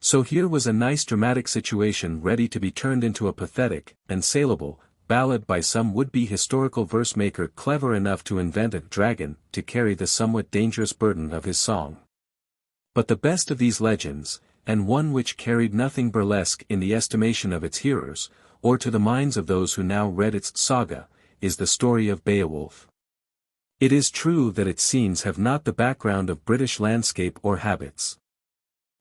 So here was a nice dramatic situation ready to be turned into a pathetic, and saleable, ballad by some would-be historical verse-maker clever enough to invent a dragon to carry the somewhat dangerous burden of his song. But the best of these legends, and one which carried nothing burlesque in the estimation of its hearers, or to the minds of those who now read its saga, is the story of Beowulf. It is true that its scenes have not the background of British landscape or habits.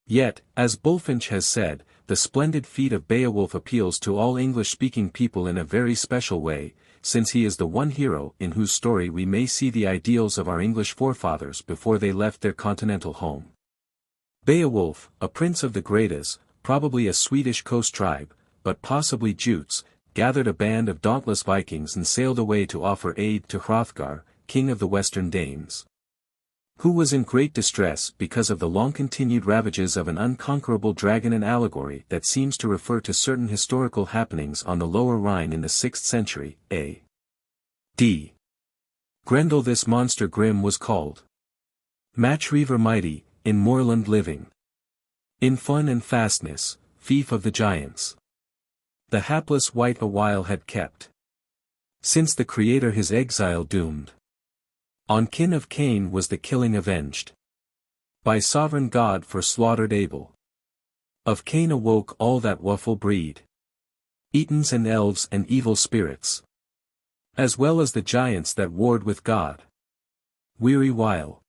Yet, as Bulfinch has said, the splendid feat of Beowulf appeals to all English-speaking people in a very special way, since he is the one hero in whose story we may see the ideals of our English forefathers before they left their continental home. Beowulf, a prince of the Geats, probably a Swedish coast tribe, but possibly Jutes, gathered a band of dauntless Vikings and sailed away to offer aid to Hrothgar, king of the Western Danes, who was in great distress because of the long-continued ravages of an unconquerable dragon, an allegory that seems to refer to certain historical happenings on the Lower Rhine in the 6th century, A.D. Grendel. This monster grim was called Matchreaver mighty, in moorland living, in fun and fastness, fief of the giants. The hapless wight a while had kept, since the Creator his exile doomed. On kin of Cain was the killing avenged, by sovereign God for slaughtered Abel. Of Cain awoke all that woeful breed, Etons and elves and evil spirits, as well as the giants that warred with God. Weary while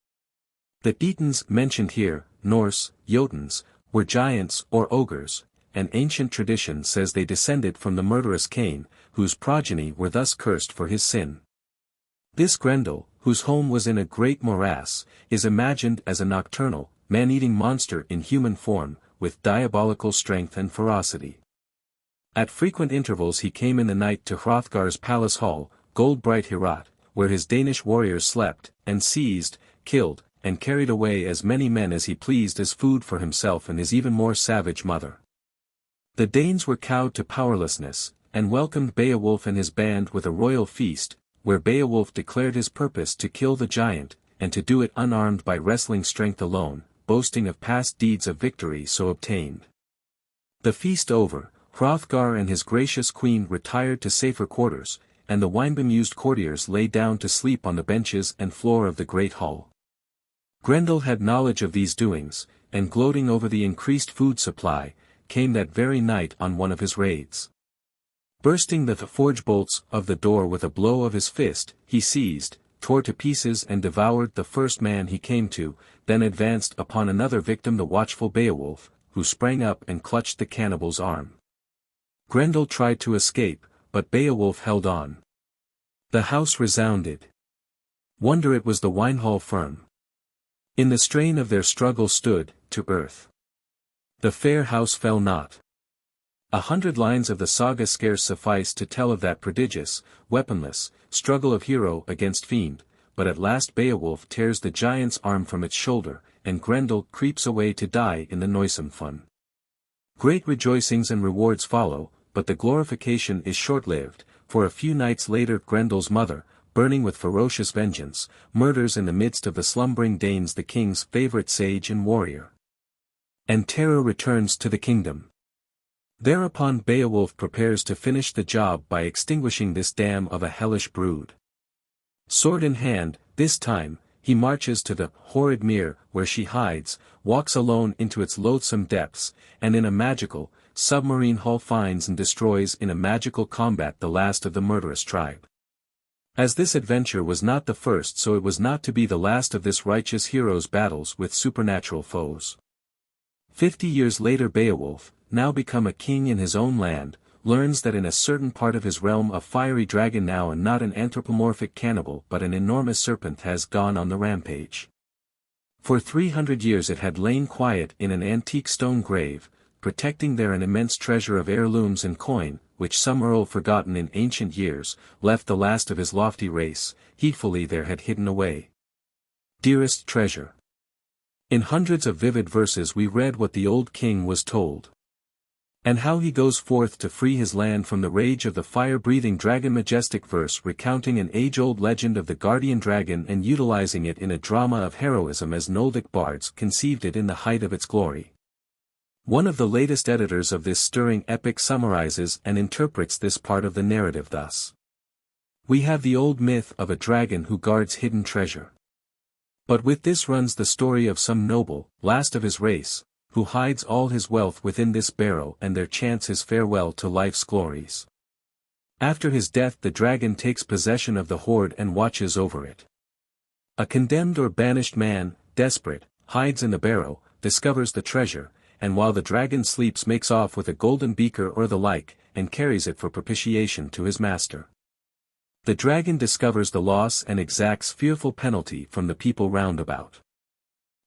the Etons mentioned here, Norse, Jotuns, were giants or ogres, and ancient tradition says they descended from the murderous Cain, whose progeny were thus cursed for his sin. This Grendel, whose home was in a great morass, is imagined as a nocturnal, man-eating monster in human form, with diabolical strength and ferocity. At frequent intervals he came in the night to Hrothgar's palace hall, Goldbright Heorot, where his Danish warriors slept, and seized, killed, and carried away as many men as he pleased as food for himself and his even more savage mother. The Danes were cowed to powerlessness, and welcomed Beowulf and his band with a royal feast, where Beowulf declared his purpose to kill the giant, and to do it unarmed by wrestling strength alone, boasting of past deeds of victory so obtained. The feast over, Hrothgar and his gracious queen retired to safer quarters, and the wine-bemused courtiers lay down to sleep on the benches and floor of the great hall. Grendel had knowledge of these doings, and gloating over the increased food supply, came that very night on one of his raids. Bursting the forge bolts of the door with a blow of his fist, he seized, tore to pieces and devoured the first man he came to, then advanced upon another victim, the watchful Beowulf, who sprang up and clutched the cannibal's arm. Grendel tried to escape, but Beowulf held on. The house resounded. Wonder it was the wine-hall firm. In the strain of their struggle stood, to earth. The fair house fell not. 100 lines of the saga scarce suffice to tell of that prodigious, weaponless, struggle of hero against fiend, but at last Beowulf tears the giant's arm from its shoulder, and Grendel creeps away to die in the noisome fun. Great rejoicings and rewards follow, but the glorification is short-lived, for a few nights later Grendel's mother, burning with ferocious vengeance, murders in the midst of the slumbering Danes the king's favorite sage and warrior. And terror returns to the kingdom. Thereupon Beowulf prepares to finish the job by extinguishing this dam of a hellish brood. Sword in hand, this time, he marches to the horrid mere where she hides, walks alone into its loathsome depths, and in a magical, submarine hull finds and destroys in a magical combat the last of the murderous tribe. As this adventure was not the first, so it was not to be the last of this righteous hero's battles with supernatural foes. 50 years later Beowulf, now become a king in his own land, learns that in a certain part of his realm a fiery dragon, now and not an anthropomorphic cannibal but an enormous serpent, has gone on the rampage. For 300 years it had lain quiet in an antique stone grave, protecting there an immense treasure of heirlooms and coin, which some earl forgotten in ancient years, left the last of his lofty race, heedfully there had hidden away. Dearest treasure. In hundreds of vivid verses we read what the old king was told. And how he goes forth to free his land from the rage of the fire-breathing dragon. Majestic verse recounting an age-old legend of the guardian dragon and utilizing it in a drama of heroism as Noldic bards conceived it in the height of its glory. One of the latest editors of this stirring epic summarizes and interprets this part of the narrative thus. We have the old myth of a dragon who guards hidden treasure. But with this runs the story of some noble, last of his race, who hides all his wealth within this barrow, and there chants his farewell to life's glories. After his death the dragon takes possession of the hoard and watches over it. A condemned or banished man, desperate, hides in the barrow, discovers the treasure, and while the dragon sleeps makes off with a golden beaker or the like, and carries it for propitiation to his master. The dragon discovers the loss and exacts fearful penalty from the people round about.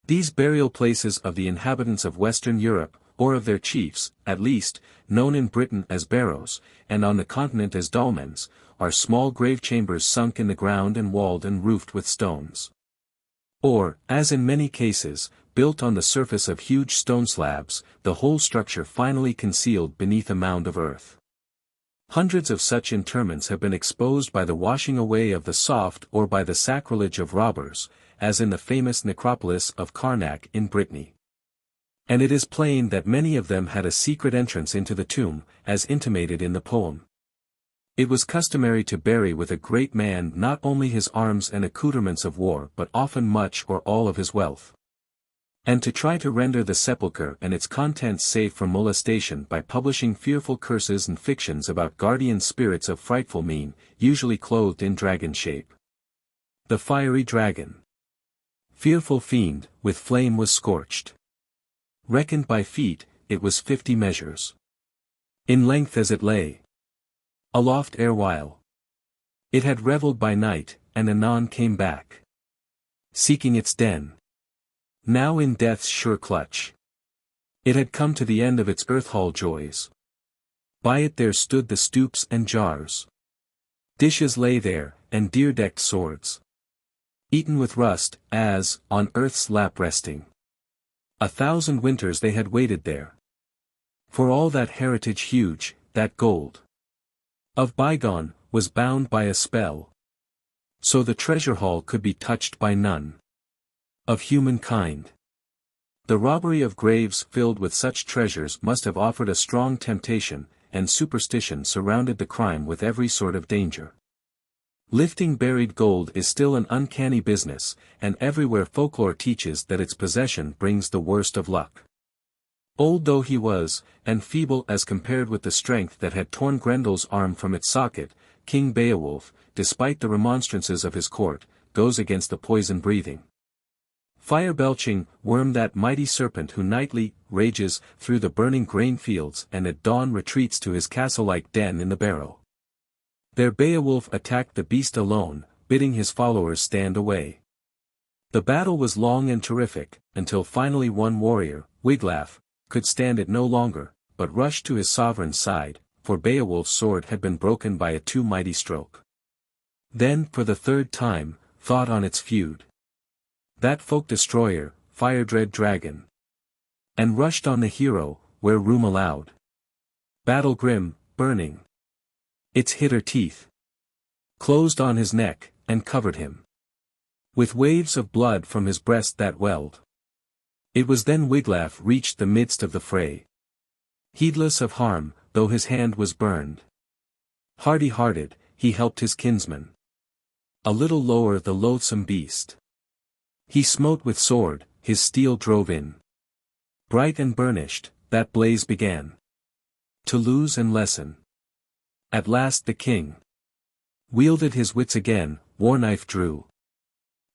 These burial places of the inhabitants of Western Europe, or of their chiefs, at least, known in Britain as barrows, and on the continent as dolmens, are small grave chambers sunk in the ground and walled and roofed with stones. Or, as in many cases, built on the surface of huge stone slabs, the whole structure finally concealed beneath a mound of earth. Hundreds of such interments have been exposed by the washing away of the soft or by the sacrilege of robbers, as in the famous necropolis of Karnak in Brittany. And it is plain that many of them had a secret entrance into the tomb, as intimated in the poem. It was customary to bury with a great man not only his arms and accoutrements of war but often much or all of his wealth. And to try to render the sepulchre and its contents safe from molestation by publishing fearful curses and fictions about guardian spirits of frightful mien, usually clothed in dragon shape. The fiery dragon. Fearful fiend, with flame was scorched. Reckoned by feet, it was 50 measures. In length as it lay. Aloft erewhile. It had revelled by night, and anon came back. Seeking its den. Now in death's sure clutch. It had come to the end of its earth-hall joys. By it there stood the stoups and jars. Dishes lay there, and deer-decked swords. Eaten with rust, as, on earth's lap resting. 1,000 winters they had waited there. For all that heritage huge, that gold of bygone, was bound by a spell. So the treasure hall could be touched by none of humankind. The robbery of graves filled with such treasures must have offered a strong temptation, and superstition surrounded the crime with every sort of danger. Lifting buried gold is still an uncanny business, and everywhere folklore teaches that its possession brings the worst of luck. Old though he was, and feeble as compared with the strength that had torn Grendel's arm from its socket, King Beowulf, despite the remonstrances of his court, goes against the poison-breathing, fire-belching worm, that mighty serpent who nightly rages through the burning grain fields and at dawn retreats to his castle-like den in the barrow. There Beowulf attacked the beast alone, bidding his followers stand away. The battle was long and terrific, until finally one warrior, Wiglaf, could stand it no longer, but rushed to his sovereign's side, for Beowulf's sword had been broken by a too mighty stroke. Then, for the third time, thought on its feud. That folk-destroyer, fire-dread dragon. And rushed on the hero, where room allowed. Battle grim, burning. Its hitter teeth closed on his neck, and covered him with waves of blood from his breast that welled. It was then Wiglaf reached the midst of the fray. Heedless of harm, though his hand was burned. Hardy-hearted, he helped his kinsman. A little lower the loathsome beast. He smote with sword, his steel drove in. Bright and burnished, that blaze began to lose and lessen. At last the king wielded his wits again, war-knife drew.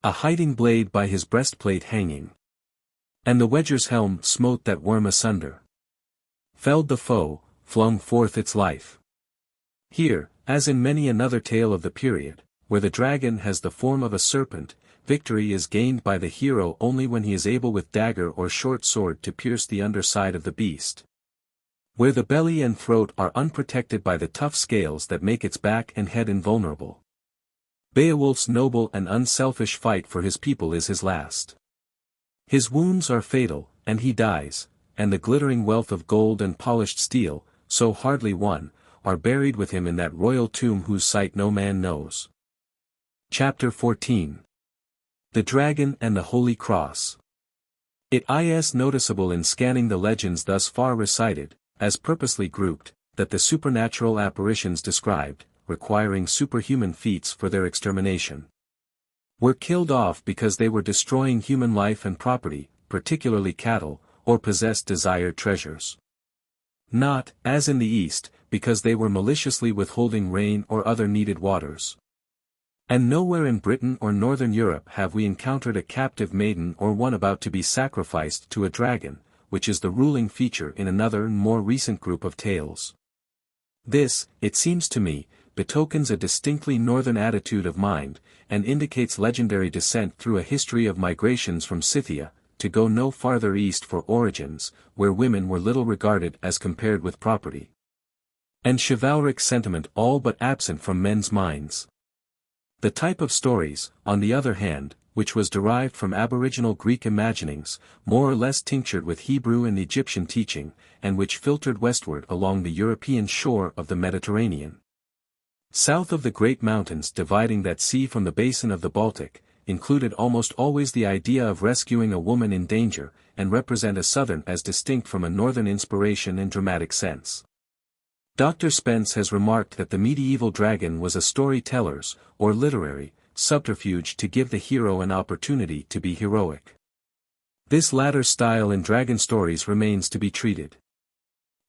A hiding blade by his breastplate hanging. And the wedger's helm smote that worm asunder. Felled the foe, flung forth its life. Here, as in many another tale of the period, where the dragon has the form of a serpent, victory is gained by the hero only when he is able with dagger or short sword to pierce the underside of the beast. Where the belly and throat are unprotected by the tough scales that make its back and head invulnerable. Beowulf's noble and unselfish fight for his people is his last. His wounds are fatal, and he dies, and the glittering wealth of gold and polished steel, so hardly won, are buried with him in that royal tomb whose site no man knows. Chapter 14. The Dragon and the Holy Cross. It is noticeable in scanning the legends thus far recited, as purposely grouped, that the supernatural apparitions described, requiring superhuman feats for their extermination, were killed off because they were destroying human life and property, particularly cattle, or possessed desired treasures. Not, as in the East, because they were maliciously withholding rain or other needed waters. And nowhere in Britain or Northern Europe have we encountered a captive maiden or one about to be sacrificed to a dragon, which is the ruling feature in another and more recent group of tales. This, it seems to me, betokens a distinctly northern attitude of mind, and indicates legendary descent through a history of migrations from Scythia, to go no farther east for origins, where women were little regarded as compared with property. And chivalric sentiment all but absent from men's minds. The type of stories, on the other hand, which was derived from aboriginal Greek imaginings, more or less tinctured with Hebrew and Egyptian teaching, and which filtered westward along the European shore of the Mediterranean. South of the great mountains dividing that sea from the basin of the Baltic, included almost always the idea of rescuing a woman in danger, and represent a southern as distinct from a northern inspiration in dramatic sense. Dr. Spence has remarked that the medieval dragon was a storyteller's, or literary, subterfuge to give the hero an opportunity to be heroic. This latter style in dragon stories remains to be treated.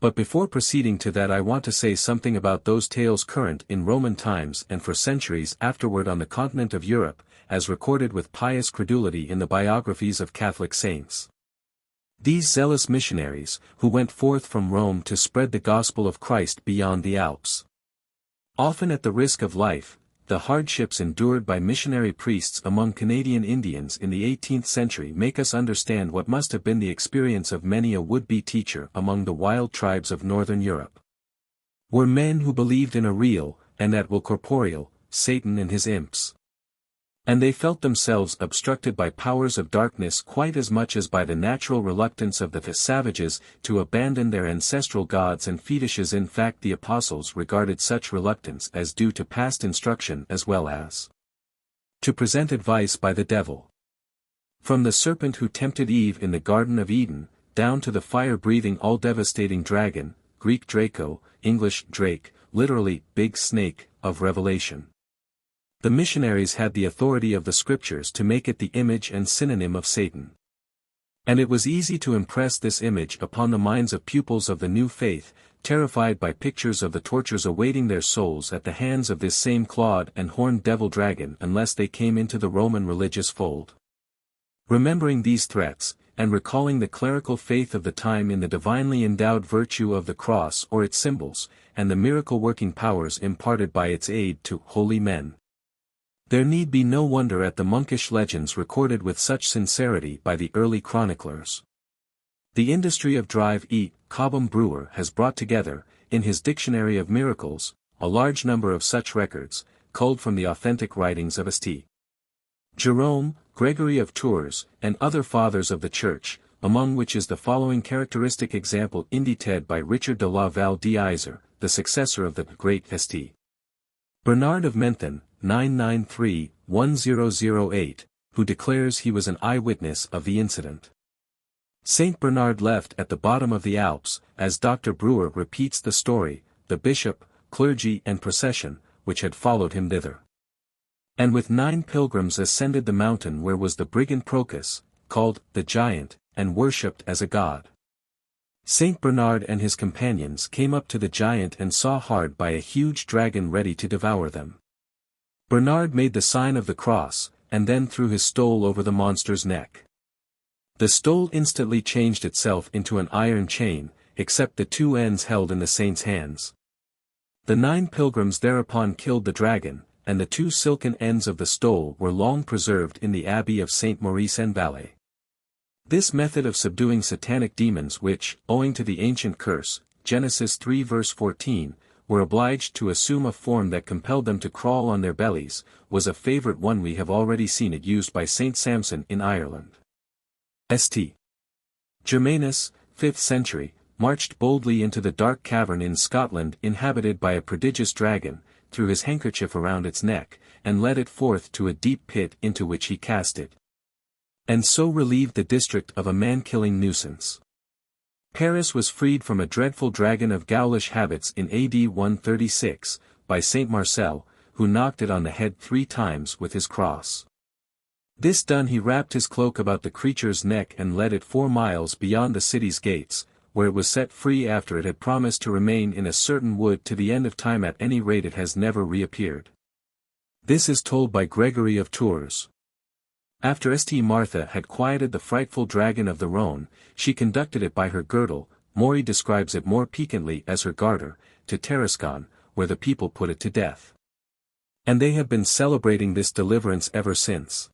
But before proceeding to that, I want to say something about those tales current in Roman times and for centuries afterward on the continent of Europe, as recorded with pious credulity in the biographies of Catholic saints. These zealous missionaries, who went forth from Rome to spread the gospel of Christ beyond the Alps. Often at the risk of life, the hardships endured by missionary priests among Canadian Indians in the 18th century make us understand what must have been the experience of many a would-be teacher among the wild tribes of northern Europe. Were men who believed in a real, and at will corporeal, Satan and his imps. And they felt themselves obstructed by powers of darkness quite as much as by the natural reluctance of the savages to abandon their ancestral gods and fetishes. In fact, the apostles regarded such reluctance as due to past instruction as well as to present advice by the devil. From the serpent who tempted Eve in the Garden of Eden, down to the fire-breathing all-devastating dragon, Greek Draco, English Drake, literally, big snake, of Revelation. The missionaries had the authority of the scriptures to make it the image and synonym of Satan. And it was easy to impress this image upon the minds of pupils of the new faith, terrified by pictures of the tortures awaiting their souls at the hands of this same clawed and horned devil dragon unless they came into the Roman religious fold. Remembering these threats, and recalling the clerical faith of the time in the divinely endowed virtue of the cross or its symbols, and the miracle-working powers imparted by its aid to holy men, there need be no wonder at the monkish legends recorded with such sincerity by the early chroniclers. The industry of drive-eat, Cobham Brewer has brought together, in his Dictionary of Miracles, a large number of such records, culled from the authentic writings of St. Jerome, Gregory of Tours, and other fathers of the Church, among which is the following characteristic example indited by Richard de la Val d'Isère, the successor of the great St. Bernard of Menthon, 993-1008, who declares he was an eyewitness of the incident. Saint Bernard left at the bottom of the Alps, as Dr. Brewer repeats the story, the bishop, clergy and procession, which had followed him thither. And with 9 pilgrims ascended the mountain where was the brigand Procas, called the Giant, and worshipped as a god. Saint Bernard and his companions came up to the giant and saw hard by a huge dragon ready to devour them. Bernard made the sign of the cross, and then threw his stole over the monster's neck. The stole instantly changed itself into an iron chain, except the 2 ends held in the saint's hands. The 9 pilgrims thereupon killed the dragon, and the 2 silken ends of the stole were long preserved in the abbey of Saint Maurice en Valais. This method of subduing satanic demons which, owing to the ancient curse, Genesis 3 verse 14, were obliged to assume a form that compelled them to crawl on their bellies, was a favorite one. We have already seen it used by Saint Samson in Ireland. St. Germanus, 5th century, marched boldly into the dark cavern in Scotland inhabited by a prodigious dragon, threw his handkerchief around its neck, and led it forth to a deep pit into which he cast it. And so relieved the district of a man-killing nuisance. Paris was freed from a dreadful dragon of ghoulish habits in AD 136, by Saint Marcel, who knocked it on the head 3 times with his cross. This done, he wrapped his cloak about the creature's neck and led it 4 miles beyond the city's gates, where it was set free after it had promised to remain in a certain wood to the end of time. At any rate, it has never reappeared. This is told by Gregory of Tours. After St. Martha had quieted the frightful dragon of the Rhone, she conducted it by her girdle, Maury describes it more piquantly as her garter, to Tarascon, where the people put it to death. And they have been celebrating this deliverance ever since.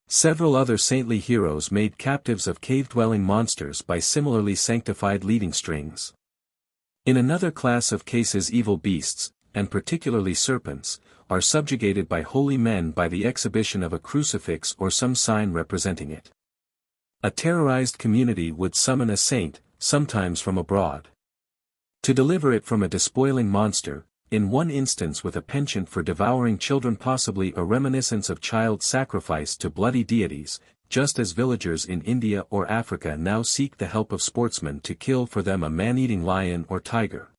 Several other saintly heroes made captives of cave-dwelling monsters by similarly sanctified leading strings. In another class of cases, evil beasts, and particularly serpents, are subjugated by holy men by the exhibition of a crucifix or some sign representing it. A terrorized community would summon a saint, sometimes from abroad, to deliver it from a despoiling monster, in one instance with a penchant for devouring children, possibly a reminiscence of child sacrifice to bloody deities, just as villagers in India or Africa now seek the help of sportsmen to kill for them a man-eating lion or tiger.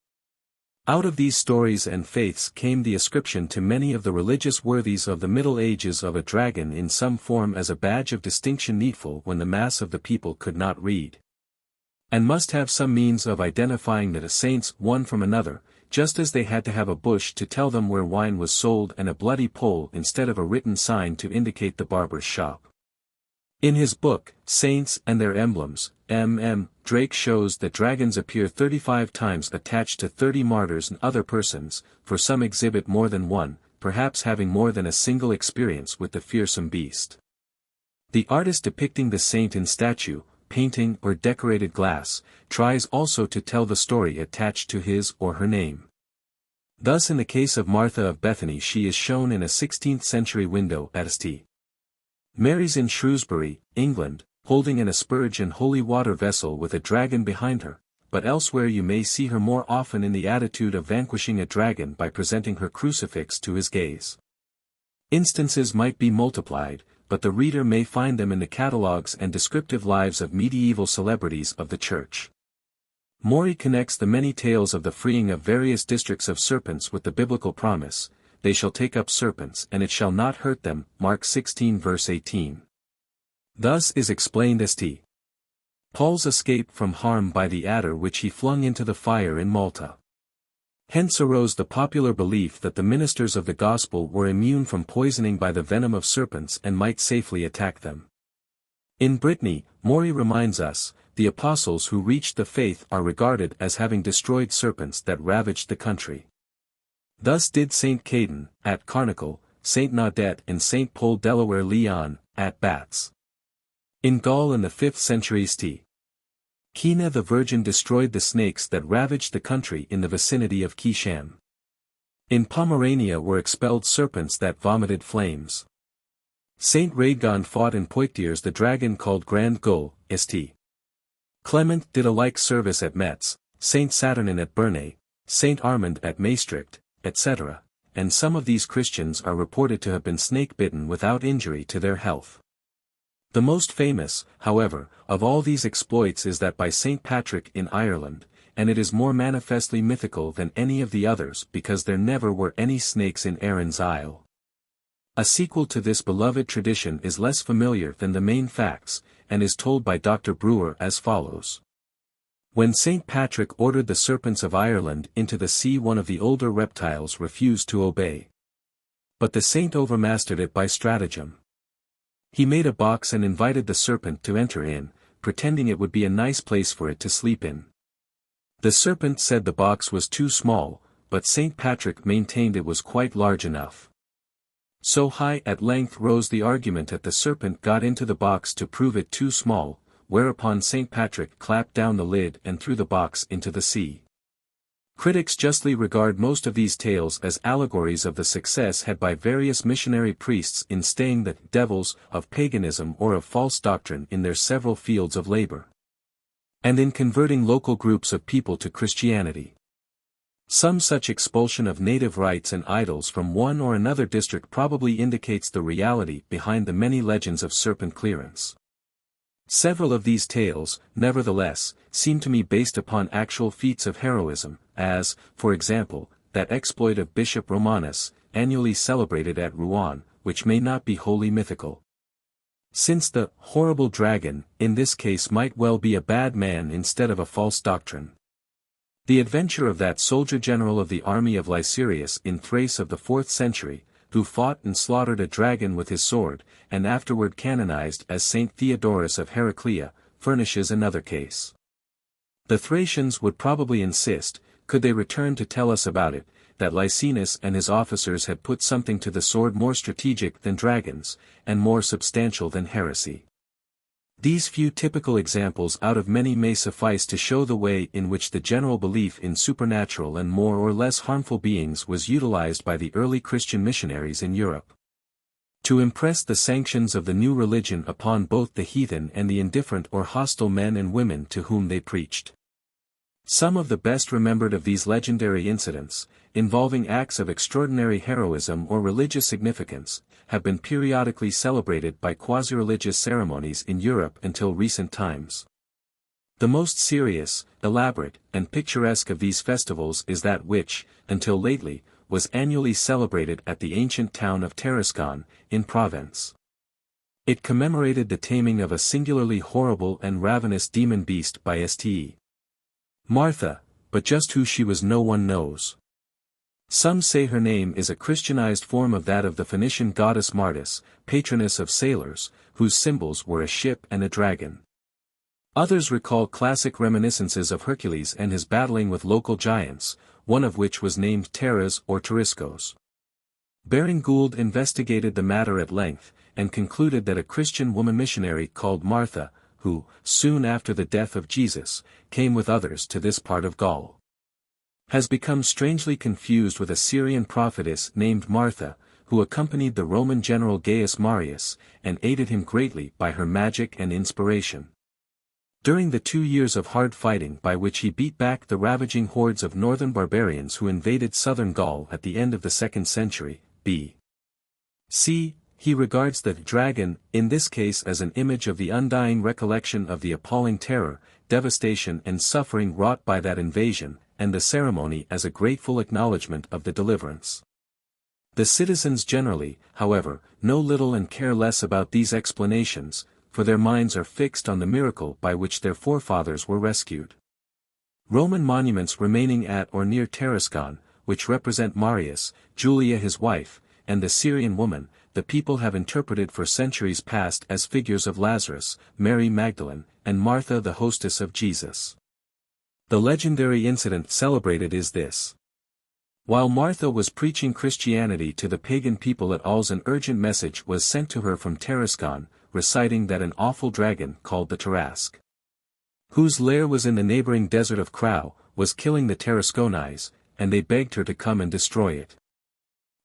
Out of these stories and faiths came the ascription to many of the religious worthies of the Middle Ages of a dragon in some form as a badge of distinction needful when the mass of the people could not read and must have some means of identifying the saints one from another, just as they had to have a bush to tell them where wine was sold and a bloody pole instead of a written sign to indicate the barber's shop. In his book, Saints and Their Emblems, M.M., Drake shows that dragons appear 35 times attached to 30 martyrs and other persons, for some exhibit more than one, perhaps having more than a single experience with the fearsome beast. The artist depicting the saint in statue, painting or decorated glass, tries also to tell the story attached to his or her name. Thus in the case of Martha of Bethany, she is shown in a 16th-century window at St. Mary's in Shrewsbury, England, holding an asperge and holy water vessel with a dragon behind her, but elsewhere you may see her more often in the attitude of vanquishing a dragon by presenting her crucifix to his gaze. Instances might be multiplied, but the reader may find them in the catalogues and descriptive lives of medieval celebrities of the Church. Maury connects the many tales of the freeing of various districts of serpents with the biblical promise, "They shall take up serpents and it shall not hurt them," Mark 16 verse 18. Thus is explained St. Paul's escape from harm by the adder which he flung into the fire in Malta. Hence arose the popular belief that the ministers of the gospel were immune from poisoning by the venom of serpents and might safely attack them. In Brittany, Maury reminds us, the apostles who reached the faith are regarded as having destroyed serpents that ravaged the country. Thus did Saint Caden, at Carnicle, Saint Naudette and Saint Paul Delaware Leon, at Bats. In Gaul in the 5th century St. Kina the Virgin destroyed the snakes that ravaged the country in the vicinity of Kisham. In Pomerania were expelled serpents that vomited flames. Saint Radgon fought in Poictiers the dragon called Grand Gull, St. Clement did a like service at Metz, Saint Saturnin at Bernay, Saint Armand at Maastricht, etc., and some of these Christians are reported to have been snake-bitten without injury to their health. The most famous, however, of all these exploits is that by St. Patrick in Ireland, and it is more manifestly mythical than any of the others because there never were any snakes in Erin's Isle. A sequel to this beloved tradition is less familiar than the main facts, and is told by Dr. Brewer as follows. When St. Patrick ordered the serpents of Ireland into the sea, one of the older reptiles refused to obey. But the saint overmastered it by stratagem. He made a box and invited the serpent to enter in, pretending it would be a nice place for it to sleep in. The serpent said the box was too small, but St. Patrick maintained it was quite large enough. So high at length rose the argument that the serpent got into the box to prove it too small, whereupon St. Patrick clapped down the lid and threw the box into the sea. Critics justly regard most of these tales as allegories of the success had by various missionary priests in staying the devils of paganism or of false doctrine in their several fields of labor, and in converting local groups of people to Christianity. Some such expulsion of native rites and idols from one or another district probably indicates the reality behind the many legends of serpent clearance. Several of these tales, nevertheless, seem to me based upon actual feats of heroism, as, for example, that exploit of Bishop Romanus, annually celebrated at Rouen, which may not be wholly mythical. Since the horrible dragon, in this case might well be a bad man instead of a false doctrine. The adventure of that soldier general of the army of Lycerius in Thrace of the 4th century, who fought and slaughtered a dragon with his sword, and afterward canonized as Saint Theodorus of Heraclea, furnishes another case. The Thracians would probably insist, could they return to tell us about it, that Lycinus and his officers had put something to the sword more strategic than dragons, and more substantial than heresy. These few typical examples out of many may suffice to show the way in which the general belief in supernatural and more or less harmful beings was utilized by the early Christian missionaries in Europe, to impress the sanctions of the new religion upon both the heathen and the indifferent or hostile men and women to whom they preached. Some of the best remembered of these legendary incidents, involving acts of extraordinary heroism or religious significance, have been periodically celebrated by quasi-religious ceremonies in Europe until recent times. The most serious, elaborate, and picturesque of these festivals is that which, until lately, was annually celebrated at the ancient town of Tarascon, in Provence. It commemorated the taming of a singularly horrible and ravenous demon beast by St. Martha, but just who she was no one knows. Some say her name is a Christianized form of that of the Phoenician goddess Martis, patroness of sailors, whose symbols were a ship and a dragon. Others recall classic reminiscences of Hercules and his battling with local giants, one of which was named Taras or Tariskos. Baring Gould investigated the matter at length, and concluded that a Christian woman missionary called Martha, who, soon after the death of Jesus, came with others to this part of Gaul, has become strangely confused with a Syrian prophetess named Martha, who accompanied the Roman general Gaius Marius, and aided him greatly by her magic and inspiration. During the 2 years of hard fighting by which he beat back the ravaging hordes of northern barbarians who invaded southern Gaul at the end of the 2nd century, B.C., he regards the dragon, in this case as an image of the undying recollection of the appalling terror, devastation and suffering wrought by that invasion, and the ceremony as a grateful acknowledgement of the deliverance. The citizens generally, however, know little and care less about these explanations, for their minds are fixed on the miracle by which their forefathers were rescued. Roman monuments remaining at or near Tarascon, which represent Marius, Julia his wife, and the Syrian woman, the people have interpreted for centuries past as figures of Lazarus, Mary Magdalene, and Martha the hostess of Jesus. The legendary incident celebrated is this. While Martha was preaching Christianity to the pagan people at Alls, an urgent message was sent to her from Tarascon, reciting that an awful dragon called the Tarasque, whose lair was in the neighboring desert of Crau, was killing the Tarasconese, and they begged her to come and destroy it.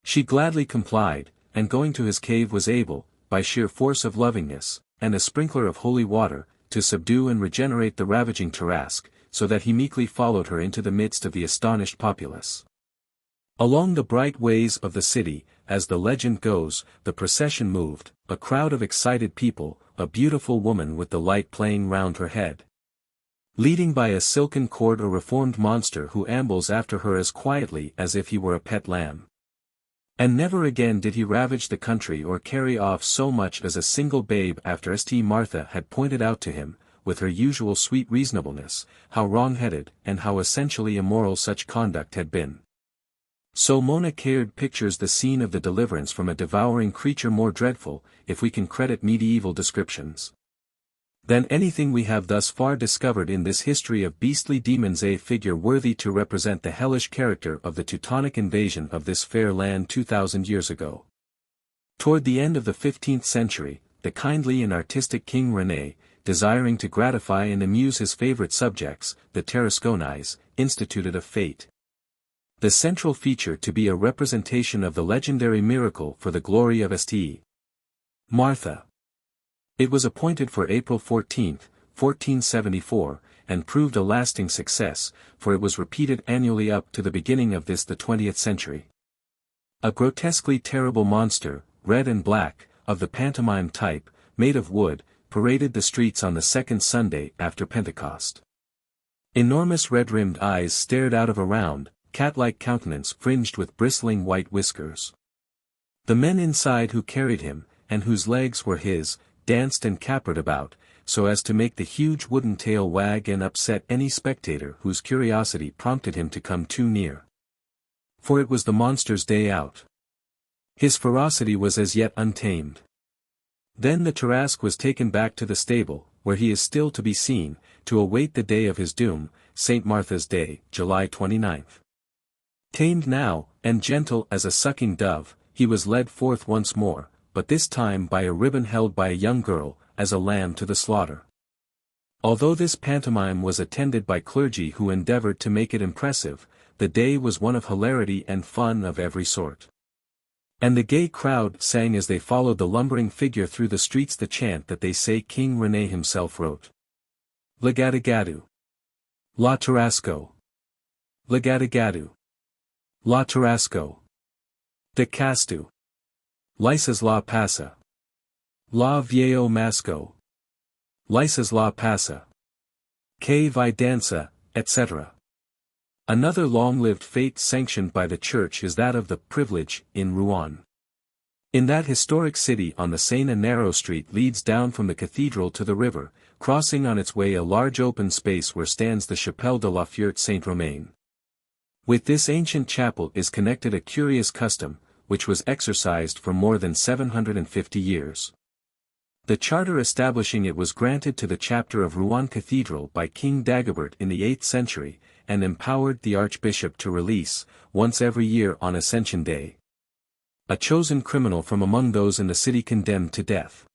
She gladly complied, and going to his cave was able, by sheer force of lovingness, and a sprinkler of holy water, to subdue and regenerate the ravaging Tarasque, so that he meekly followed her into the midst of the astonished populace. Along the bright ways of the city, as the legend goes, the procession moved, a crowd of excited people, a beautiful woman with the light playing round her head. Leading by a silken cord a reformed monster who ambles after her as quietly as if he were a pet lamb. And never again did he ravage the country or carry off so much as a single babe after St. Martha had pointed out to him, with her usual sweet reasonableness, how wrong-headed and how essentially immoral such conduct had been. So Mona Caird pictures the scene of the deliverance from a devouring creature more dreadful, if we can credit medieval descriptions, than anything we have thus far discovered in this history of beastly demons, a figure worthy to represent the hellish character of the Teutonic invasion of this fair land 2,000 years ago. Toward the end of the 15th century, the kindly and artistic King René, desiring to gratify and amuse his favorite subjects, the Tarasconais, instituted a fete. The central feature to be a representation of the legendary miracle for the glory of St. Martha. It was appointed for April 14, 1474, and proved a lasting success, for it was repeated annually up to the beginning of the 20th century. A grotesquely terrible monster, red and black, of the pantomime type, made of wood, paraded the streets on the second Sunday after Pentecost. Enormous red-rimmed eyes stared out of a round, cat-like countenance fringed with bristling white whiskers. The men inside who carried him, and whose legs were his, danced and capered about, so as to make the huge wooden tail wag and upset any spectator whose curiosity prompted him to come too near. For it was the monster's day out. His ferocity was as yet untamed. Then the Tarasque was taken back to the stable, where he is still to be seen, to await the day of his doom, St. Martha's Day, July 29. Tamed now, and gentle as a sucking dove, he was led forth once more, but this time by a ribbon held by a young girl, as a lamb to the slaughter. Although this pantomime was attended by clergy who endeavored to make it impressive, the day was one of hilarity and fun of every sort. And the gay crowd sang as they followed the lumbering figure through the streets the chant that they say King René himself wrote. Lagadagadu. La Tarasco. Lagadagadu. La Tarasco. De Castu. Lices la pasa. La viejo masco. Lices la pasa. Que vi danza, etc. Another long-lived fete sanctioned by the Church is that of the privilege in Rouen. In that historic city on the Seine a narrow street leads down from the cathedral to the river, crossing on its way a large open space where stands the Chapelle de la Fierté Saint-Romain. With this ancient chapel is connected a curious custom, which was exercised for more than 750 years. The charter establishing it was granted to the chapter of Rouen Cathedral by King Dagobert in the 8th century, and empowered the archbishop to release, once every year on Ascension Day, a chosen criminal from among those in the city condemned to death.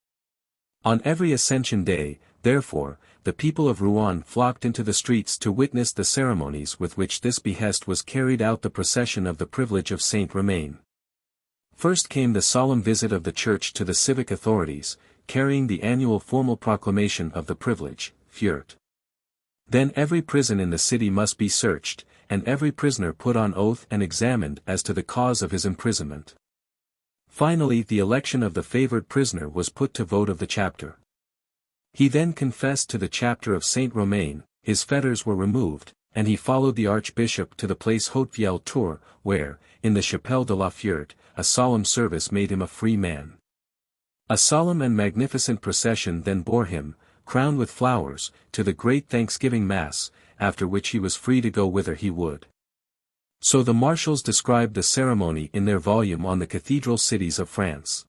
On every Ascension Day, therefore, the people of Rouen flocked into the streets to witness the ceremonies with which this behest was carried out, the procession of the privilege of Saint-Romain. First came the solemn visit of the Church to the civic authorities, carrying the annual formal proclamation of the privilege, Fierté. Then every prison in the city must be searched, and every prisoner put on oath and examined as to the cause of his imprisonment. Finally the election of the favored prisoner was put to vote of the chapter. He then confessed to the chapter of Saint-Romain, his fetters were removed, and he followed the archbishop to the place Haute-Ville-Tour, where, in the Chapelle de la Fierté, a solemn service made him a free man. A solemn and magnificent procession then bore him, crowned with flowers, to the great Thanksgiving Mass, after which he was free to go whither he would. So the marshals described the ceremony in their volume on the cathedral cities of France.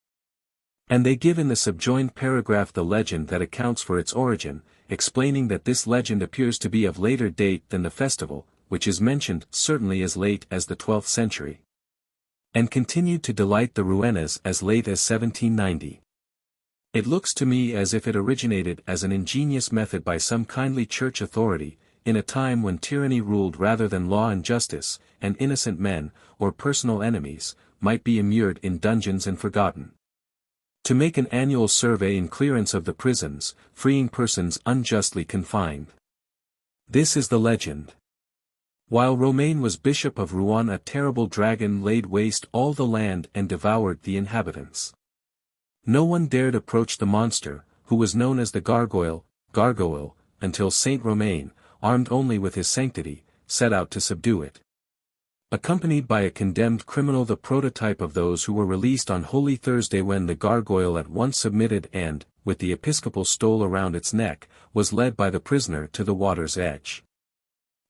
And they give in the subjoined paragraph the legend that accounts for its origin, explaining that this legend appears to be of later date than the festival, which is mentioned certainly as late as the 12th century, and continued to delight the Rouennais as late as 1790. It looks to me as if it originated as an ingenious method by some kindly church authority, in a time when tyranny ruled rather than law and justice, and innocent men, or personal enemies, might be immured in dungeons and forgotten. To make an annual survey and clearance of the prisons, freeing persons unjustly confined. This is the legend. While Romain was bishop of Rouen, a terrible dragon laid waste all the land and devoured the inhabitants. No one dared approach the monster, who was known as the gargoyle, until Saint Romain, armed only with his sanctity, set out to subdue it. Accompanied by a condemned criminal, the prototype of those who were released on Holy Thursday, when the gargoyle at once submitted and, with the episcopal stole around its neck, was led by the prisoner to the water's edge.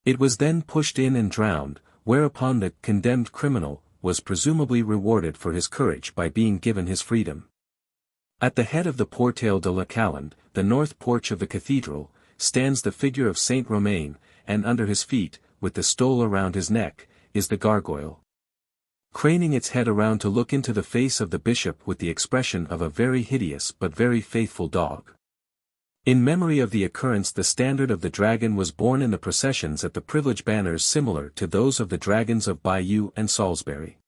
It was then pushed in and drowned, whereupon the condemned criminal was presumably rewarded for his courage by being given his freedom. At the head of the Portail de la Calende, the north porch of the cathedral, stands the figure of Saint Romain, and under his feet, with the stole around his neck, is the gargoyle. Craning its head around to look into the face of the bishop with the expression of a very hideous but very faithful dog. In memory of the occurrence, the standard of the dragon was borne in the processions at the privilege, banners similar to those of the dragons of Bayeux and Salisbury.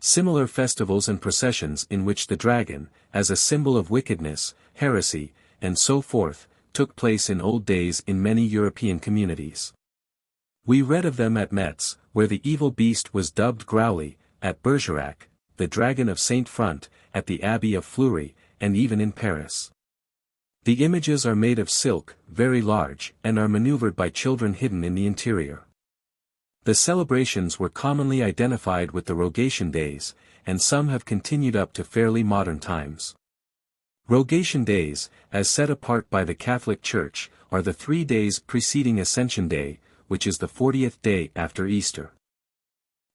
Similar festivals and processions in which the dragon, as a symbol of wickedness, heresy, and so forth, took place in old days in many European communities. We read of them at Metz, where the evil beast was dubbed Growly, at Bergerac, the dragon of Saint Front, at the Abbey of Fleury, and even in Paris. The images are made of silk, very large, and are maneuvered by children hidden in the interior. The celebrations were commonly identified with the Rogation Days, and some have continued up to fairly modern times. Rogation Days, as set apart by the Catholic Church, are the 3 days preceding Ascension Day, which is the 40th day after Easter.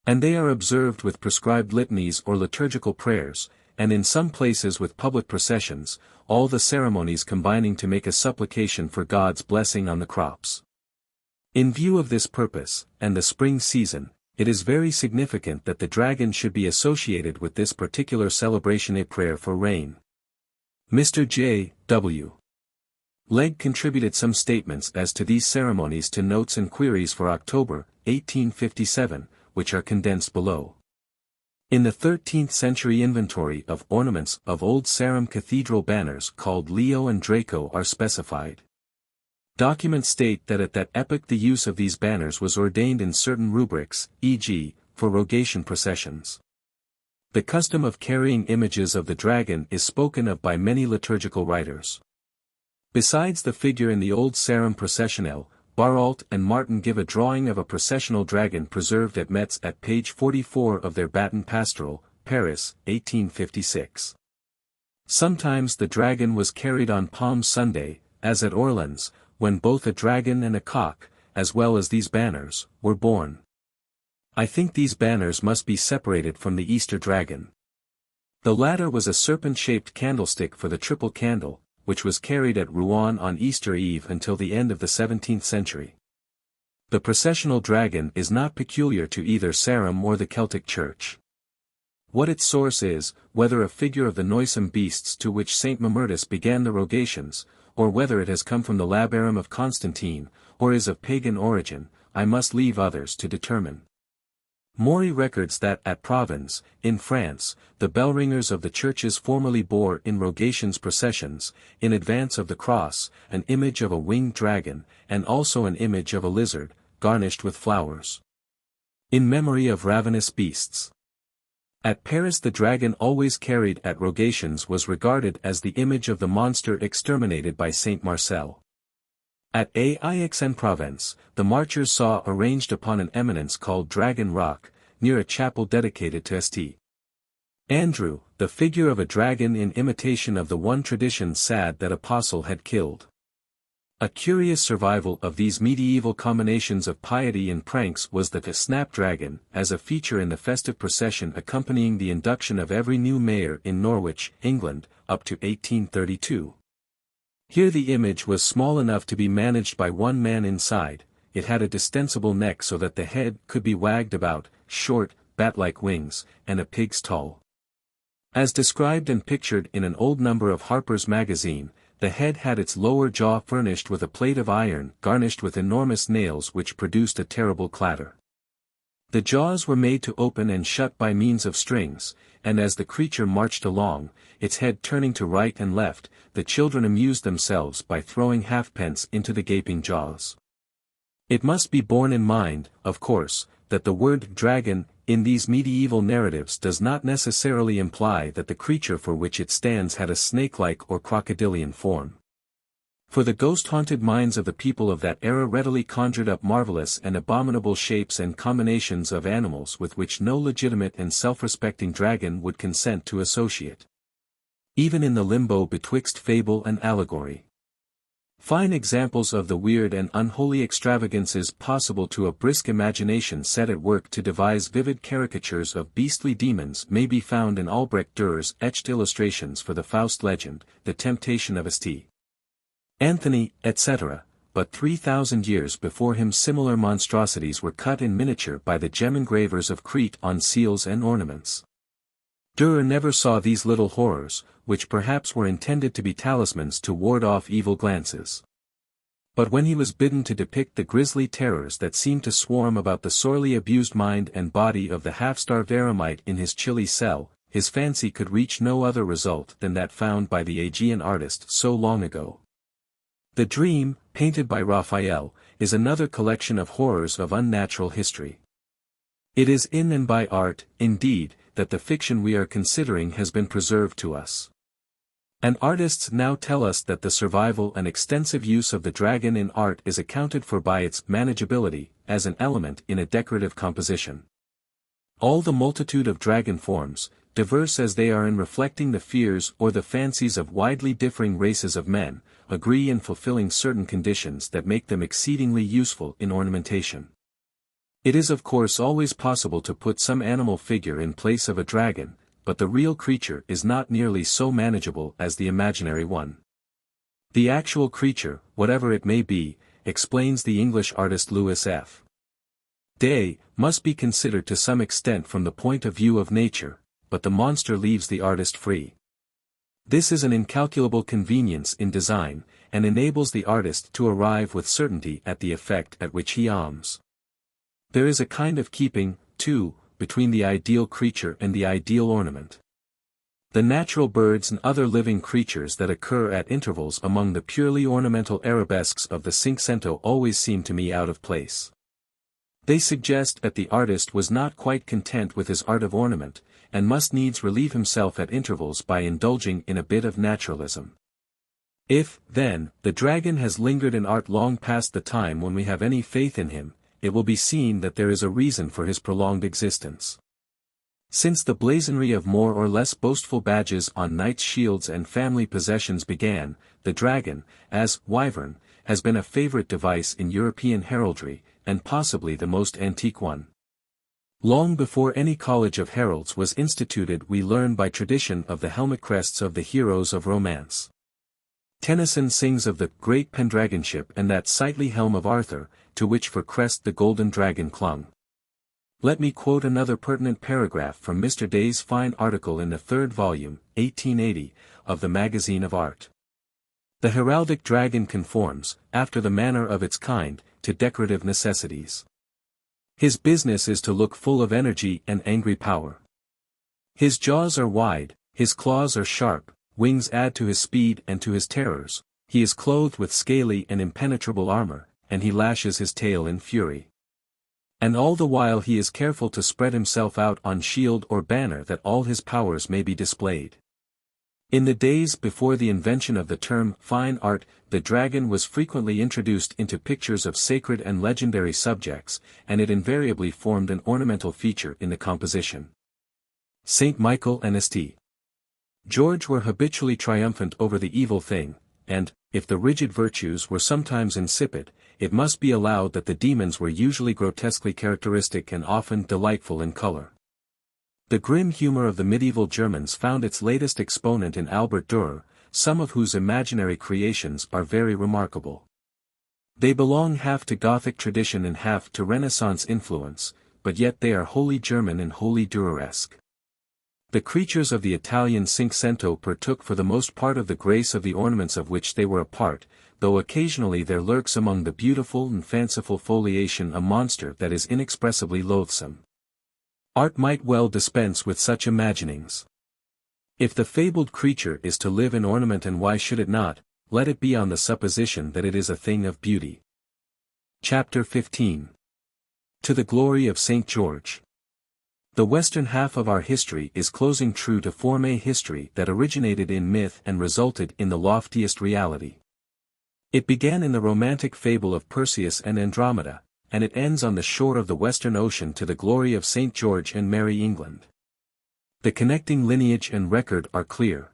And they are observed with prescribed litanies or liturgical prayers, and in some places with public processions, all the ceremonies combining to make a supplication for God's blessing on the crops. In view of this purpose, and the spring season, it is very significant that the dragon should be associated with this particular celebration, a prayer for rain. Mr. J. W. Legge contributed some statements as to these ceremonies to Notes and Queries for October, 1857, which are condensed below. In the 13th century inventory of ornaments of old Sarum cathedral banners called Leo and Draco are specified. Documents state that at that epoch the use of these banners was ordained in certain rubrics, e.g., for rogation processions. The custom of carrying images of the dragon is spoken of by many liturgical writers. Besides the figure in the old Sarum processional, Baralt and Martin give a drawing of a processional dragon preserved at Metz at page 44 of their Batten Pastoral, Paris, 1856. Sometimes the dragon was carried on Palm Sunday, as at Orleans, when both a dragon and a cock, as well as these banners, were born. I think these banners must be separated from the Easter dragon. The latter was a serpent-shaped candlestick for the triple candle, which was carried at Rouen on Easter Eve until the end of the 17th century. The processional dragon is not peculiar to either Sarum or the Celtic Church. What its source is, whether a figure of the noisome beasts to which Saint Mamertus began the rogations, or whether it has come from the labarum of Constantine, or is of pagan origin, I must leave others to determine. Maury records that at Provins, in France, the bell-ringers of the churches formerly bore in rogations processions, in advance of the cross, an image of a winged dragon, and also an image of a lizard, garnished with flowers, in memory of ravenous beasts. At Paris the dragon always carried at rogations was regarded as the image of the monster exterminated by Saint Marcel. At Aix-en-Provence, the marchers saw arranged upon an eminence called Dragon Rock, near a chapel dedicated to St. Andrew, the figure of a dragon in imitation of the one tradition sad that apostle had killed. A curious survival of these medieval combinations of piety and pranks was the snapdragon, as a feature in the festive procession accompanying the induction of every new mayor in Norwich, England, up to 1832. Here the image was small enough to be managed by one man inside, it had a distensible neck so that the head could be wagged about, short, bat-like wings, and a pig's tail. As described and pictured in an old number of Harper's Magazine, the head had its lower jaw furnished with a plate of iron garnished with enormous nails which produced a terrible clatter. The jaws were made to open and shut by means of strings, and as the creature marched along, its head turning to right and left, the children amused themselves by throwing halfpence into the gaping jaws. It must be borne in mind, of course, that the word dragon in these medieval narratives does not necessarily imply that the creature for which it stands had a snake-like or crocodilian form. For the ghost-haunted minds of the people of that era readily conjured up marvelous and abominable shapes and combinations of animals with which no legitimate and self-respecting dragon would consent to associate. Even in the limbo betwixt fable and allegory. Fine examples of the weird and unholy extravagances possible to a brisk imagination set at work to devise vivid caricatures of beastly demons may be found in Albrecht Dürer's etched illustrations for the Faust legend, The Temptation of St. Anthony, etc., but 3,000 years before him similar monstrosities were cut in miniature by the gem engravers of Crete on seals and ornaments. Dürer never saw these little horrors, which perhaps were intended to be talismans to ward off evil glances. But when he was bidden to depict the grisly terrors that seemed to swarm about the sorely abused mind and body of the half-starved eremite in his chilly cell, his fancy could reach no other result than that found by the Aegean artist so long ago. The Dream, painted by Raphael, is another collection of horrors of unnatural history. It is in and by art, indeed, that the fiction we are considering has been preserved to us. And artists now tell us that the survival and extensive use of the dragon in art is accounted for by its manageability, as an element in a decorative composition. All the multitude of dragon forms, diverse as they are in reflecting the fears or the fancies of widely differing races of men, agree in fulfilling certain conditions that make them exceedingly useful in ornamentation. It is of course always possible to put some animal figure in place of a dragon, but the real creature is not nearly so manageable as the imaginary one. The actual creature, whatever it may be, explains the English artist Louis F. Day, must be considered to some extent from the point of view of nature, but the monster leaves the artist free. This is an incalculable convenience in design, and enables the artist to arrive with certainty at the effect at which he aims. There is a kind of keeping, too, between the ideal creature and the ideal ornament. The natural birds and other living creatures that occur at intervals among the purely ornamental arabesques of the Cinquecento always seem to me out of place. They suggest that the artist was not quite content with his art of ornament, and must needs relieve himself at intervals by indulging in a bit of naturalism. If, then, the dragon has lingered in art long past the time when we have any faith in him, it will be seen that there is a reason for his prolonged existence. Since the blazonry of more or less boastful badges on knights' shields and family possessions began, the dragon, as wyvern, has been a favorite device in European heraldry, and possibly the most antique one. Long before any college of heralds was instituted we learn by tradition of the helmet crests of the heroes of romance. Tennyson sings of the great Pendragonship and that sightly helm of Arthur, to which for crest the golden dragon clung. Let me quote another pertinent paragraph from Mr. Day's fine article in the third volume, 1880, of the Magazine of Art. The heraldic dragon conforms, after the manner of its kind, to decorative necessities. His business is to look full of energy and angry power. His jaws are wide, his claws are sharp, wings add to his speed and to his terrors, he is clothed with scaly and impenetrable armor, and he lashes his tail in fury. And all the while he is careful to spread himself out on shield or banner that all his powers may be displayed. In the days before the invention of the term fine art, the dragon was frequently introduced into pictures of sacred and legendary subjects, and it invariably formed an ornamental feature in the composition. Saint Michael and St. George were habitually triumphant over the evil thing, and, if the rigid virtues were sometimes insipid, it must be allowed that the demons were usually grotesquely characteristic and often delightful in color. The grim humor of the medieval Germans found its latest exponent in Albert Dürer, some of whose imaginary creations are very remarkable. They belong half to Gothic tradition and half to Renaissance influence, but yet they are wholly German and wholly Düreresque. The creatures of the Italian Cinquecento partook for the most part of the grace of the ornaments of which they were a part, though occasionally there lurks among the beautiful and fanciful foliation a monster that is inexpressibly loathsome. Art might well dispense with such imaginings. If the fabled creature is to live in ornament, and why should it not, let it be on the supposition that it is a thing of beauty. Chapter 15. To the Glory of St. George. The western half of our history is closing true to form a history that originated in myth and resulted in the loftiest reality. It began in the romantic fable of Perseus and Andromeda, and it ends on the shore of the Western Ocean to the glory of St. George and Mary England. The connecting lineage and record are clear.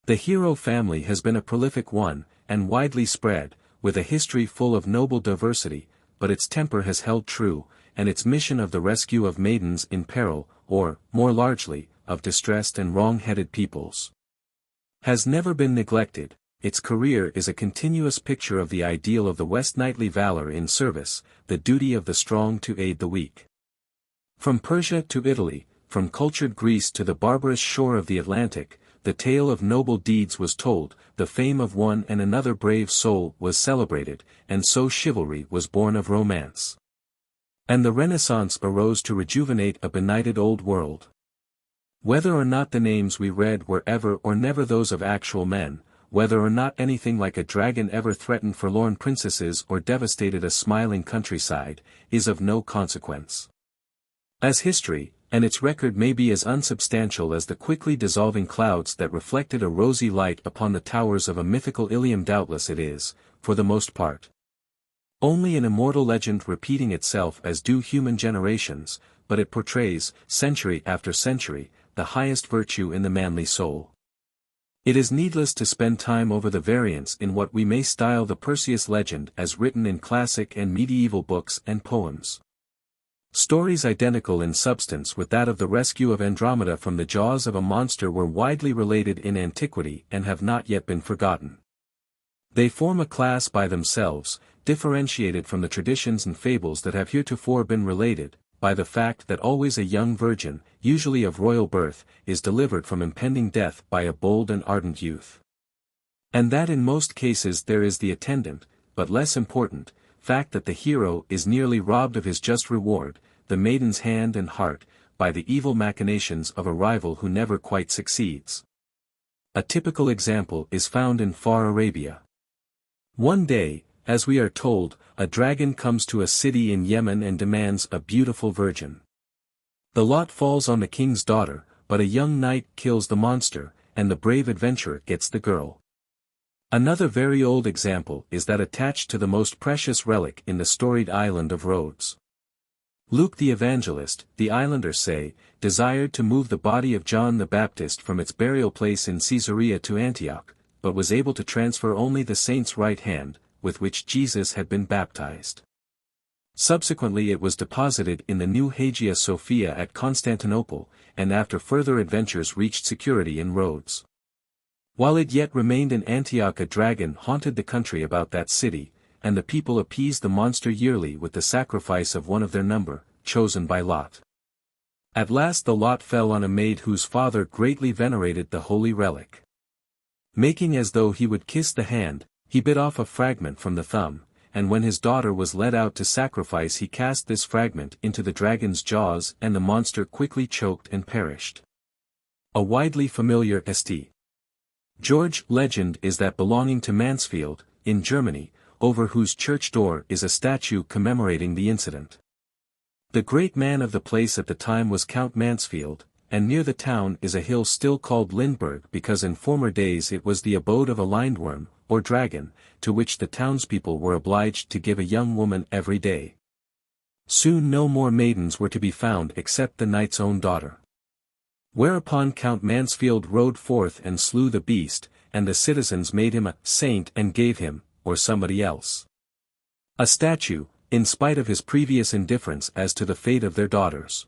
The hero family has been a prolific one, and widely spread, with a history full of noble diversity, but its temper has held true, and its mission of the rescue of maidens in peril, or, more largely, of distressed and wrong-headed peoples, has never been neglected. Its career is a continuous picture of the ideal of the West knightly valor in service, the duty of the strong to aid the weak. From Persia to Italy, from cultured Greece to the barbarous shore of the Atlantic, the tale of noble deeds was told, the fame of one and another brave soul was celebrated, and so chivalry was born of romance. And the Renaissance arose to rejuvenate a benighted old world. Whether or not the names we read were ever or never those of actual men, whether or not anything like a dragon ever threatened forlorn princesses or devastated a smiling countryside, is of no consequence. As history, and its record may be as unsubstantial as the quickly dissolving clouds that reflected a rosy light upon the towers of a mythical Ilium, doubtless it is, for the most part, only an immortal legend repeating itself as do human generations, but it portrays, century after century, the highest virtue in the manly soul. It is needless to spend time over the variants in what we may style the Perseus legend as written in classic and medieval books and poems. Stories identical in substance with that of the rescue of Andromeda from the jaws of a monster were widely related in antiquity and have not yet been forgotten. They form a class by themselves, differentiated from the traditions and fables that have heretofore been related, by the fact that always a young virgin, usually of royal birth, is delivered from impending death by a bold and ardent youth. And that in most cases there is the attendant, but less important, fact that the hero is nearly robbed of his just reward, the maiden's hand and heart, by the evil machinations of a rival who never quite succeeds. A typical example is found in far Arabia. One day, as we are told, a dragon comes to a city in Yemen and demands a beautiful virgin. The lot falls on the king's daughter, but a young knight kills the monster, and the brave adventurer gets the girl. Another very old example is that attached to the most precious relic in the storied island of Rhodes. Luke the Evangelist, the islanders say, desired to move the body of John the Baptist from its burial place in Caesarea to Antioch, but was able to transfer only the saint's right hand, with which Jesus had been baptized. Subsequently it was deposited in the new Hagia Sophia at Constantinople, and after further adventures reached security in Rhodes. While it yet remained in Antioch, a dragon haunted the country about that city, and the people appeased the monster yearly with the sacrifice of one of their number, chosen by lot. At last the lot fell on a maid whose father greatly venerated the holy relic. Making as though he would kiss the hand, he bit off a fragment from the thumb, and when his daughter was led out to sacrifice he cast this fragment into the dragon's jaws and the monster quickly choked and perished. A widely familiar St. George legend is that belonging to Mansfield, in Germany, over whose church door is a statue commemorating the incident. The great man of the place at the time was Count Mansfield, and near the town is a hill still called Lindbergh because in former days it was the abode of a lindworm, or dragon, to which the townspeople were obliged to give a young woman every day. Soon no more maidens were to be found except the knight's own daughter. Whereupon Count Mansfield rode forth and slew the beast, and the citizens made him a saint and gave him, or somebody else, a statue, in spite of his previous indifference as to the fate of their daughters.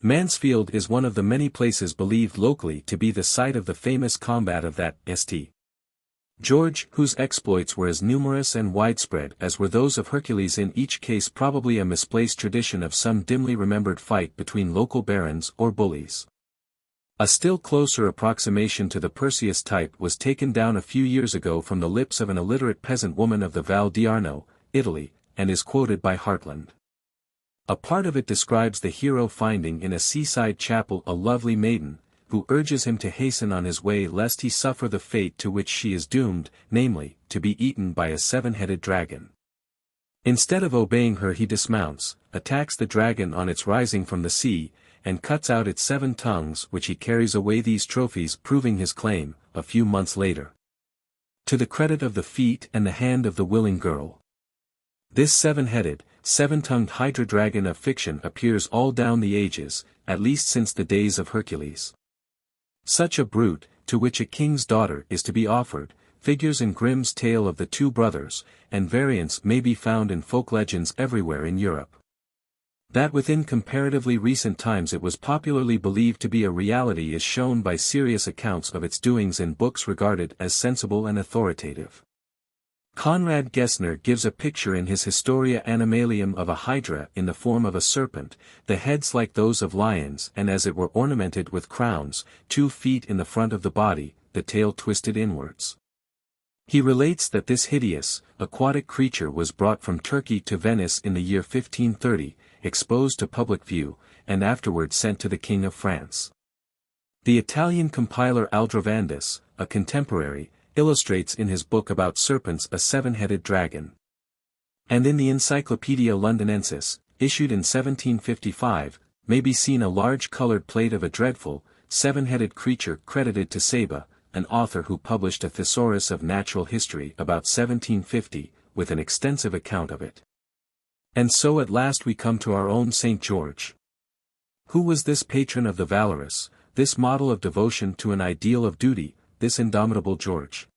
Mansfield is one of the many places believed locally to be the site of the famous combat of that St. George, whose exploits were as numerous and widespread as were those of Hercules, in each case probably a misplaced tradition of some dimly remembered fight between local barons or bullies. A still closer approximation to the Perseus type was taken down a few years ago from the lips of an illiterate peasant woman of the Val di Arno, Italy, and is quoted by Hartland. A part of it describes the hero finding in a seaside chapel a lovely maiden, who urges him to hasten on his way lest he suffer the fate to which she is doomed, namely, to be eaten by a seven-headed dragon. Instead of obeying her he dismounts, attacks the dragon on its rising from the sea, and cuts out its 7 tongues, which he carries away, these trophies proving his claim, a few months later. To the credit of the feet and the hand of the willing girl. This 7-headed, 7-tongued Hydra dragon of fiction appears all down the ages, at least since the days of Hercules. Such a brute, to which a king's daughter is to be offered, figures in Grimm's tale of the 2 brothers, and variants may be found in folk legends everywhere in Europe. That within comparatively recent times it was popularly believed to be a reality is shown by serious accounts of its doings in books regarded as sensible and authoritative. Conrad Gessner gives a picture in his Historia Animalium of a hydra in the form of a serpent, the heads like those of lions and as it were ornamented with crowns, 2 feet in the front of the body, the tail twisted inwards. He relates that this hideous, aquatic creature was brought from Turkey to Venice in the year 1530, exposed to public view, and afterwards sent to the King of France. The Italian compiler Aldrovandus, a contemporary, illustrates in his book about serpents a 7-headed dragon. And in the Encyclopaedia Londinensis, issued in 1755, may be seen a large colored plate of a dreadful, 7-headed creature credited to Saba, an author who published a Thesaurus of Natural History about 1750, with an extensive account of it. And so at last we come to our own St. George. Who was this patron of the valorous, this model of devotion to an ideal of duty, this indomitable George?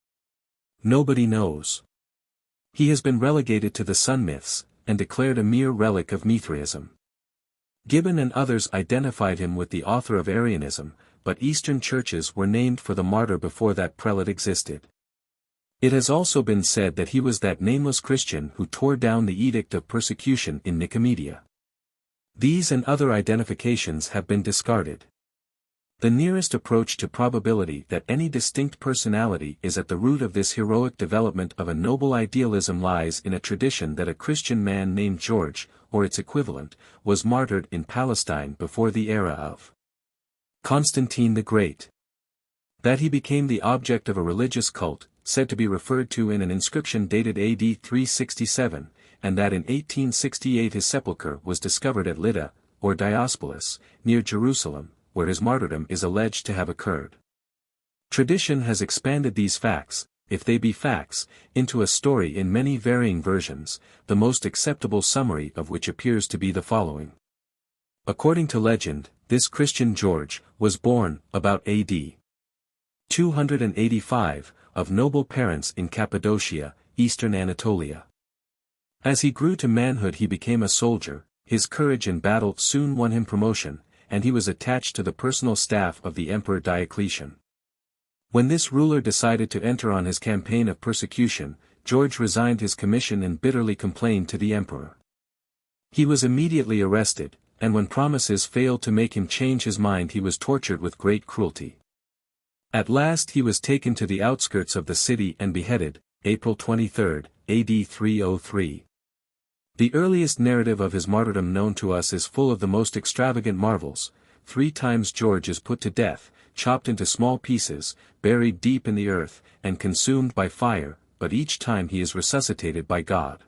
Nobody knows. He has been relegated to the Sun myths, and declared a mere relic of Mithraism. Gibbon and others identified him with the author of Arianism, but Eastern churches were named for the martyr before that prelate existed. It has also been said that he was that nameless Christian who tore down the edict of persecution in Nicomedia. These and other identifications have been discarded. The nearest approach to probability that any distinct personality is at the root of this heroic development of a noble idealism lies in a tradition that a Christian man named George, or its equivalent, was martyred in Palestine before the era of Constantine the Great. That he became the object of a religious cult, said to be referred to in an inscription dated AD 367, and that in 1868 his sepulchre was discovered at Lydda, or Diospolis, near Jerusalem, where his martyrdom is alleged to have occurred. Tradition has expanded these facts, if they be facts, into a story in many varying versions, the most acceptable summary of which appears to be the following. According to legend, this Christian George was born, about AD 285, of noble parents in Cappadocia, eastern Anatolia. As he grew to manhood he became a soldier, his courage in battle soon won him promotion, and he was attached to the personal staff of the Emperor Diocletian. When this ruler decided to enter on his campaign of persecution, George resigned his commission and bitterly complained to the emperor. He was immediately arrested, and when promises failed to make him change his mind he was tortured with great cruelty. At last he was taken to the outskirts of the city and beheaded, April 23, AD 303. The earliest narrative of his martyrdom known to us is full of the most extravagant marvels. 3 times George is put to death, chopped into small pieces, buried deep in the earth, and consumed by fire, but each time he is resuscitated by God.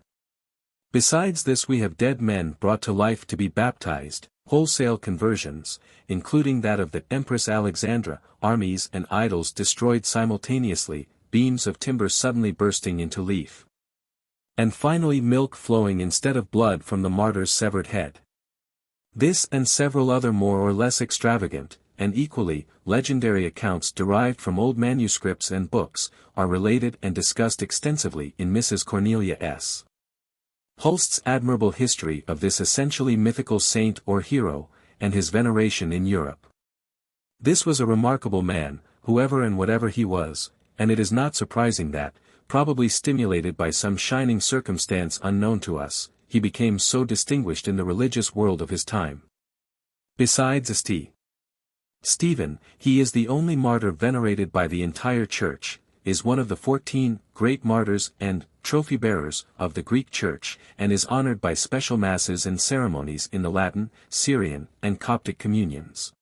Besides this we have dead men brought to life to be baptized, wholesale conversions, including that of the Empress Alexandra, armies and idols destroyed simultaneously, beams of timber suddenly bursting into leaf. And finally milk flowing instead of blood from the martyr's severed head. This and several other more or less extravagant, and equally, legendary accounts derived from old manuscripts and books, are related and discussed extensively in Mrs. Cornelia S. Hulst's admirable history of this essentially mythical saint or hero, and his veneration in Europe. This was a remarkable man, whoever and whatever he was, and it is not surprising that, probably stimulated by some shining circumstance unknown to us, he became so distinguished in the religious world of his time. Besides St. Stephen, he is the only martyr venerated by the entire Church, is one of the 14 great martyrs and trophy-bearers of the Greek Church, and is honored by special masses and ceremonies in the Latin, Syrian, and Coptic communions.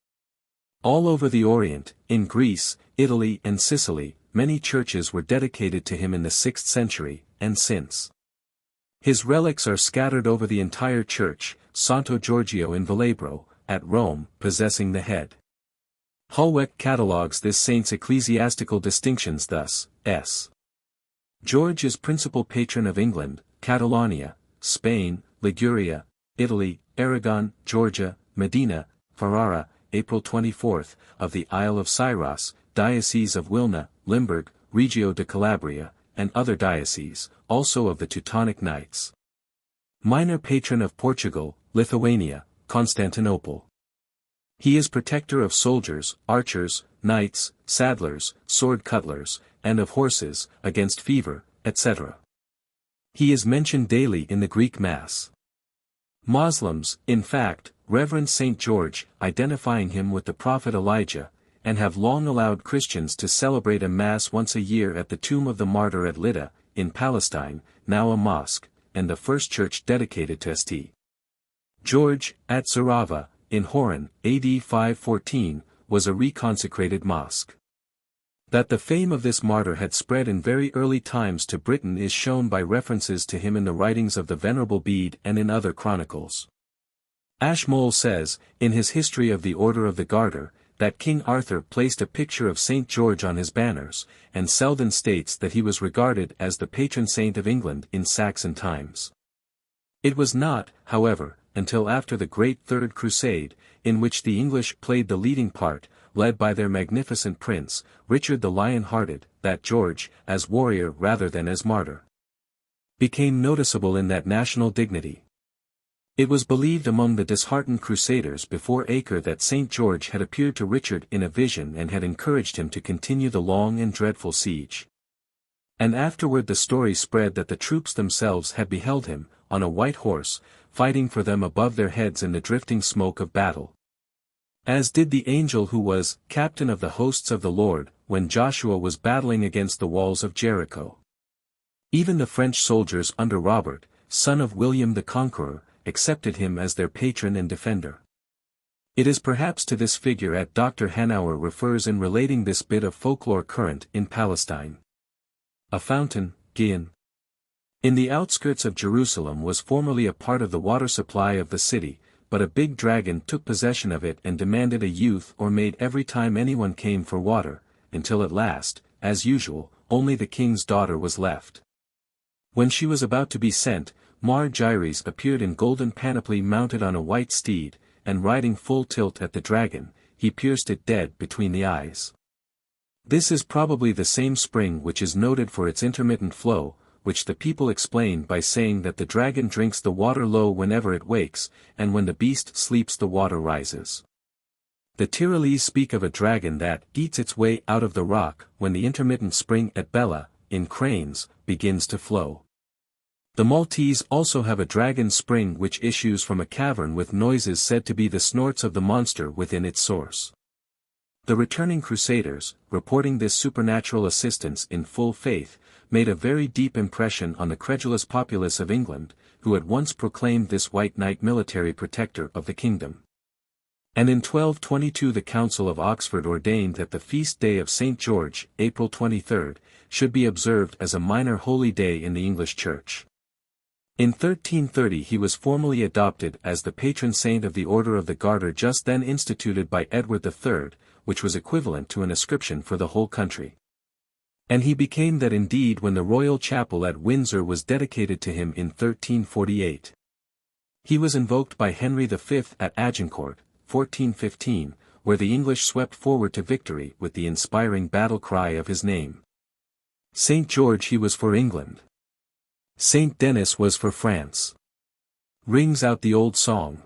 All over the Orient, in Greece, Italy and Sicily, many churches were dedicated to him in the 6th century, and since. His relics are scattered over the entire church. Santo Giorgio in Velabro, at Rome, possessing the head. Hulweck catalogues this saint's ecclesiastical distinctions thus: S. George is principal patron of England, Catalonia, Spain, Liguria, Italy, Aragon, Georgia, Medina, Ferrara, April 24, of the Isle of Syros, Diocese of Wilna, Limburg, Regio de Calabria, and other dioceses, also of the Teutonic Knights. Minor patron of Portugal, Lithuania, Constantinople. He is protector of soldiers, archers, knights, saddlers, sword cutlers, and of horses, against fever, etc. He is mentioned daily in the Greek Mass. Muslims, in fact, reverence Saint George, identifying him with the prophet Elijah, and have long allowed Christians to celebrate a Mass once a year at the tomb of the martyr at Lydda, in Palestine, now a mosque, and the first church dedicated to St. George, at Zarava, in Horan, AD 514, was a reconsecrated mosque. That the fame of this martyr had spread in very early times to Britain is shown by references to him in the writings of the Venerable Bede and in other chronicles. Ashmole says, in his History of the Order of the Garter, that King Arthur placed a picture of St. George on his banners, and Selden states that he was regarded as the patron saint of England in Saxon times. It was not, however, until after the Great Third Crusade, in which the English played the leading part, led by their magnificent prince, Richard the Lion-Hearted, that George, as warrior rather than as martyr, became noticeable in that national dignity. It was believed among the disheartened crusaders before Acre that St. George had appeared to Richard in a vision and had encouraged him to continue the long and dreadful siege. And afterward the story spread that the troops themselves had beheld him, on a white horse, fighting for them above their heads in the drifting smoke of battle. As did the angel who was captain of the hosts of the Lord, when Joshua was battling against the walls of Jericho. Even the French soldiers under Robert, son of William the Conqueror, accepted him as their patron and defender. It is perhaps to this figure that Dr. Hanauer refers in relating this bit of folklore current in Palestine. A fountain, Gihon, in the outskirts of Jerusalem was formerly a part of the water supply of the city, but a big dragon took possession of it and demanded a youth or maid every time anyone came for water, until at last, as usual, only the king's daughter was left. When she was about to be sent, Mar Gyres appeared in golden panoply mounted on a white steed, and riding full tilt at the dragon, he pierced it dead between the eyes. This is probably the same spring which is noted for its intermittent flow, which the people explain by saying that the dragon drinks the water low whenever it wakes, and when the beast sleeps the water rises. The Tyrolese speak of a dragon that eats its way out of the rock when the intermittent spring at Bella, in Cranes, begins to flow. The Maltese also have a dragon spring which issues from a cavern with noises said to be the snorts of the monster within its source. The returning crusaders, reporting this supernatural assistance in full faith, made a very deep impression on the credulous populace of England, who at once proclaimed this white knight military protector of the kingdom. And in 1222 the Council of Oxford ordained that the feast day of St. George, April 23, should be observed as a minor holy day in the English Church. In 1330 he was formally adopted as the patron saint of the Order of the Garter just then instituted by Edward III, which was equivalent to an ascription for the whole country. And he became that indeed when the royal chapel at Windsor was dedicated to him in 1348. He was invoked by Henry V at Agincourt, 1415, where the English swept forward to victory with the inspiring battle cry of his name. St. George he was for England. St. Denis was for France. Rings out the old song.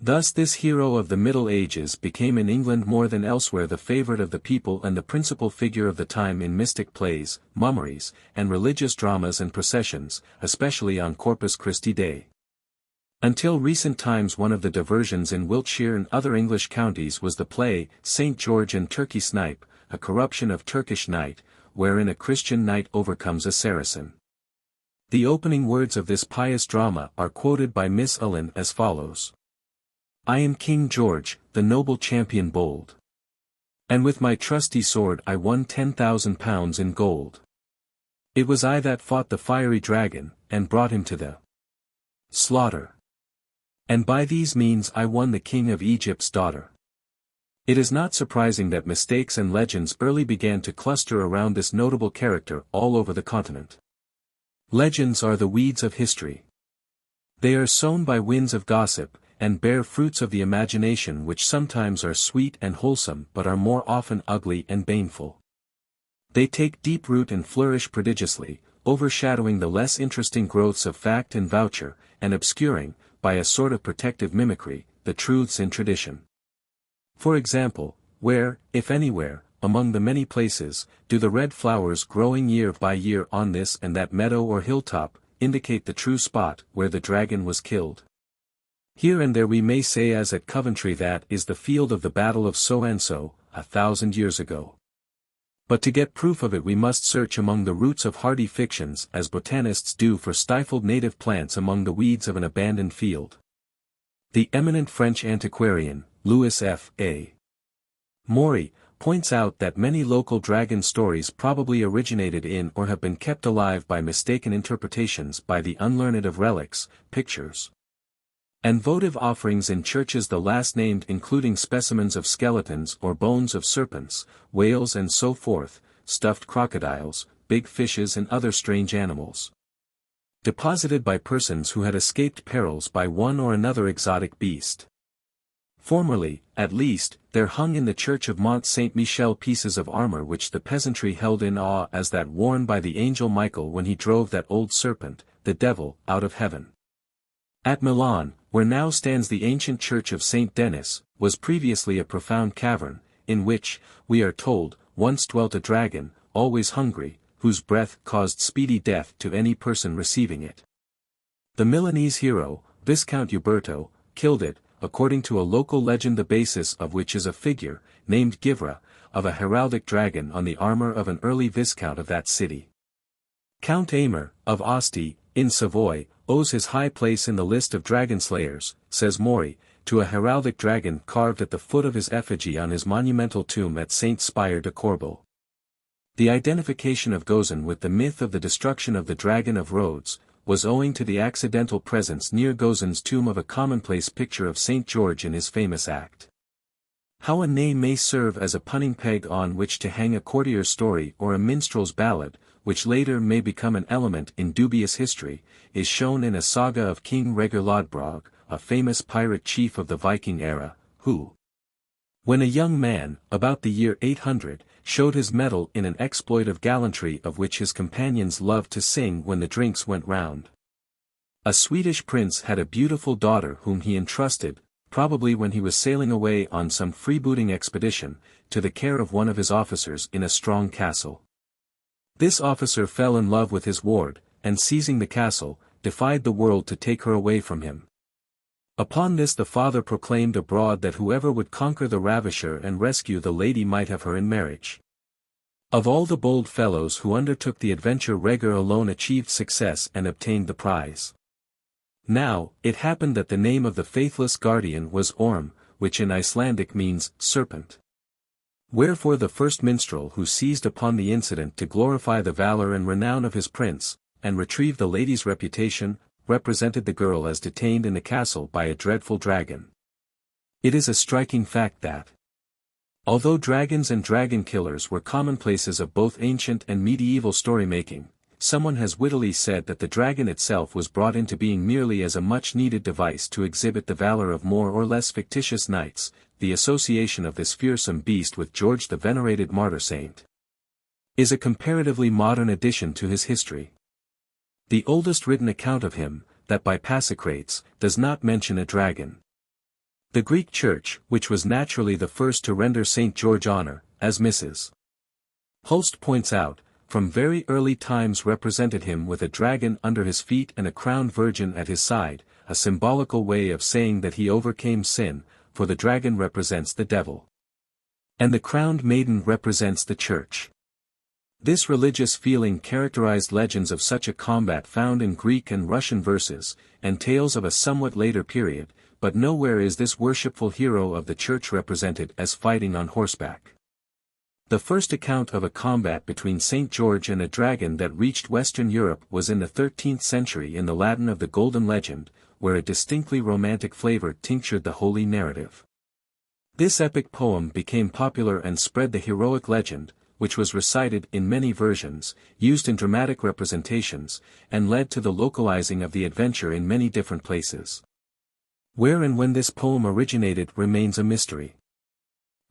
Thus this hero of the Middle Ages became in England more than elsewhere the favourite of the people and the principal figure of the time in mystic plays, mummeries, and religious dramas and processions, especially on Corpus Christi Day. Until recent times one of the diversions in Wiltshire and other English counties was the play, St. George and Turkey Snipe, a corruption of Turkish Knight, wherein a Christian knight overcomes a Saracen. The opening words of this pious drama are quoted by Miss Allen as follows. I am King George, the noble champion bold. And with my trusty sword I won 10,000 pounds in gold. It was I that fought the fiery dragon, and brought him to the slaughter. And by these means I won the king of Egypt's daughter. It is not surprising that mistakes and legends early began to cluster around this notable character all over the continent. Legends are the weeds of history. They are sown by winds of gossip, and bear fruits of the imagination which sometimes are sweet and wholesome but are more often ugly and baneful. They take deep root and flourish prodigiously, overshadowing the less interesting growths of fact and voucher, and obscuring, by a sort of protective mimicry, the truths in tradition. For example, where, if anywhere, among the many places, do the red flowers growing year by year on this and that meadow or hilltop, indicate the true spot where the dragon was killed? Here and there we may say, as at Coventry, that is the field of the battle of so-and-so, 1,000 years ago. But to get proof of it we must search among the roots of hardy fictions as botanists do for stifled native plants among the weeds of an abandoned field. The eminent French antiquarian, Louis F. A. Maury, points out that many local dragon stories probably originated in or have been kept alive by mistaken interpretations by the unlearned of relics, pictures, and votive offerings in churches, the last named including specimens of skeletons or bones of serpents, whales and so forth, stuffed crocodiles, big fishes and other strange animals, deposited by persons who had escaped perils by one or another exotic beast. Formerly, at least, there hung in the church of Mont Saint-Michel pieces of armor which the peasantry held in awe as that worn by the angel Michael when he drove that old serpent, the devil, out of heaven. At Milan, where now stands the ancient church of Saint Denis, was previously a profound cavern, in which, we are told, once dwelt a dragon, always hungry, whose breath caused speedy death to any person receiving it. The Milanese hero, Viscount Uberto, killed it, according to a local legend the basis of which is a figure, named Givra, of a heraldic dragon on the armor of an early viscount of that city. Count Aymer, of Asti, in Savoy, owes his high place in the list of dragon slayers, says Maury, to a heraldic dragon carved at the foot of his effigy on his monumental tomb at Saint Spire de Corbeil. The identification of Gozan with the myth of the destruction of the dragon of Rhodes, was owing to the accidental presence near Gozan's tomb of a commonplace picture of St. George in his famous act. How a name may serve as a punning peg on which to hang a courtier's story or a minstrel's ballad, which later may become an element in dubious history, is shown in a saga of King Rhaegar Lodbrog, a famous pirate chief of the Viking era, who, when a young man, about the year 800, showed his mettle in an exploit of gallantry of which his companions loved to sing when the drinks went round. A Swedish prince had a beautiful daughter whom he entrusted, probably when he was sailing away on some freebooting expedition, to the care of one of his officers in a strong castle. This officer fell in love with his ward, and seizing the castle, defied the world to take her away from him. Upon this the father proclaimed abroad that whoever would conquer the ravisher and rescue the lady might have her in marriage. Of all the bold fellows who undertook the adventure, Rhaegar alone achieved success and obtained the prize. Now, it happened that the name of the faithless guardian was Orm, which in Icelandic means serpent. Wherefore the first minstrel who seized upon the incident to glorify the valor and renown of his prince, and retrieve the lady's reputation, represented the girl as detained in the castle by a dreadful dragon. It is a striking fact that, although dragons and dragon killers were commonplaces of both ancient and medieval story-making, someone has wittily said that the dragon itself was brought into being merely as a much-needed device to exhibit the valor of more or less fictitious knights. The association of this fearsome beast with George the venerated martyr saint is a comparatively modern addition to his history. The oldest written account of him, that by Pasicrates, does not mention a dragon. The Greek Church, which was naturally the first to render St. George honor, as Mrs. Hulst points out, from very early times represented him with a dragon under his feet and a crowned virgin at his side, a symbolical way of saying that he overcame sin, for the dragon represents the devil, and the crowned maiden represents the Church. This religious feeling characterized legends of such a combat found in Greek and Russian verses, and tales of a somewhat later period, but nowhere is this worshipful hero of the Church represented as fighting on horseback. The first account of a combat between St. George and a dragon that reached Western Europe was in the 13th century in the Latin of the Golden Legend, where a distinctly romantic flavor tinctured the holy narrative. This epic poem became popular and spread the heroic legend, which was recited in many versions, used in dramatic representations, and led to the localizing of the adventure in many different places. Where and when this poem originated remains a mystery.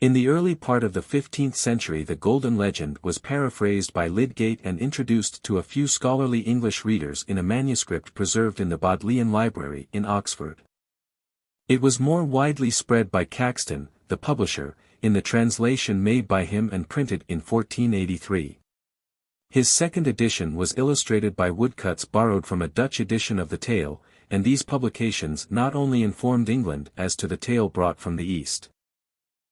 In the early part of the 15th century the Golden Legend was paraphrased by Lydgate and introduced to a few scholarly English readers in a manuscript preserved in the Bodleian Library in Oxford. It was more widely spread by Caxton, the publisher, in the translation made by him and printed in 1483. His second edition was illustrated by woodcuts borrowed from a Dutch edition of the tale, and these publications not only informed England as to the tale brought from the East,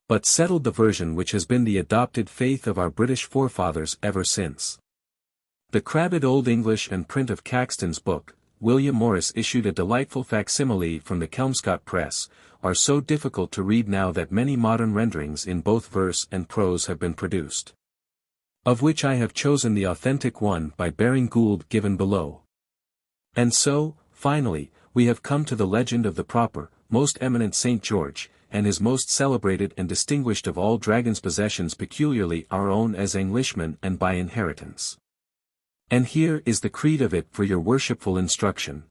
but settled the version which has been the adopted faith of our British forefathers ever since. The crabbed Old English and print of Caxton's book, William Morris issued a delightful facsimile from the Kelmscott Press, are so difficult to read now that many modern renderings in both verse and prose have been produced, of which I have chosen the authentic one by Baring Gould given below. And so, finally, we have come to the legend of the proper, most eminent St. George, and his most celebrated and distinguished of all dragons' possessions peculiarly our own as Englishmen and by inheritance. And here is the creed of it for your worshipful instruction.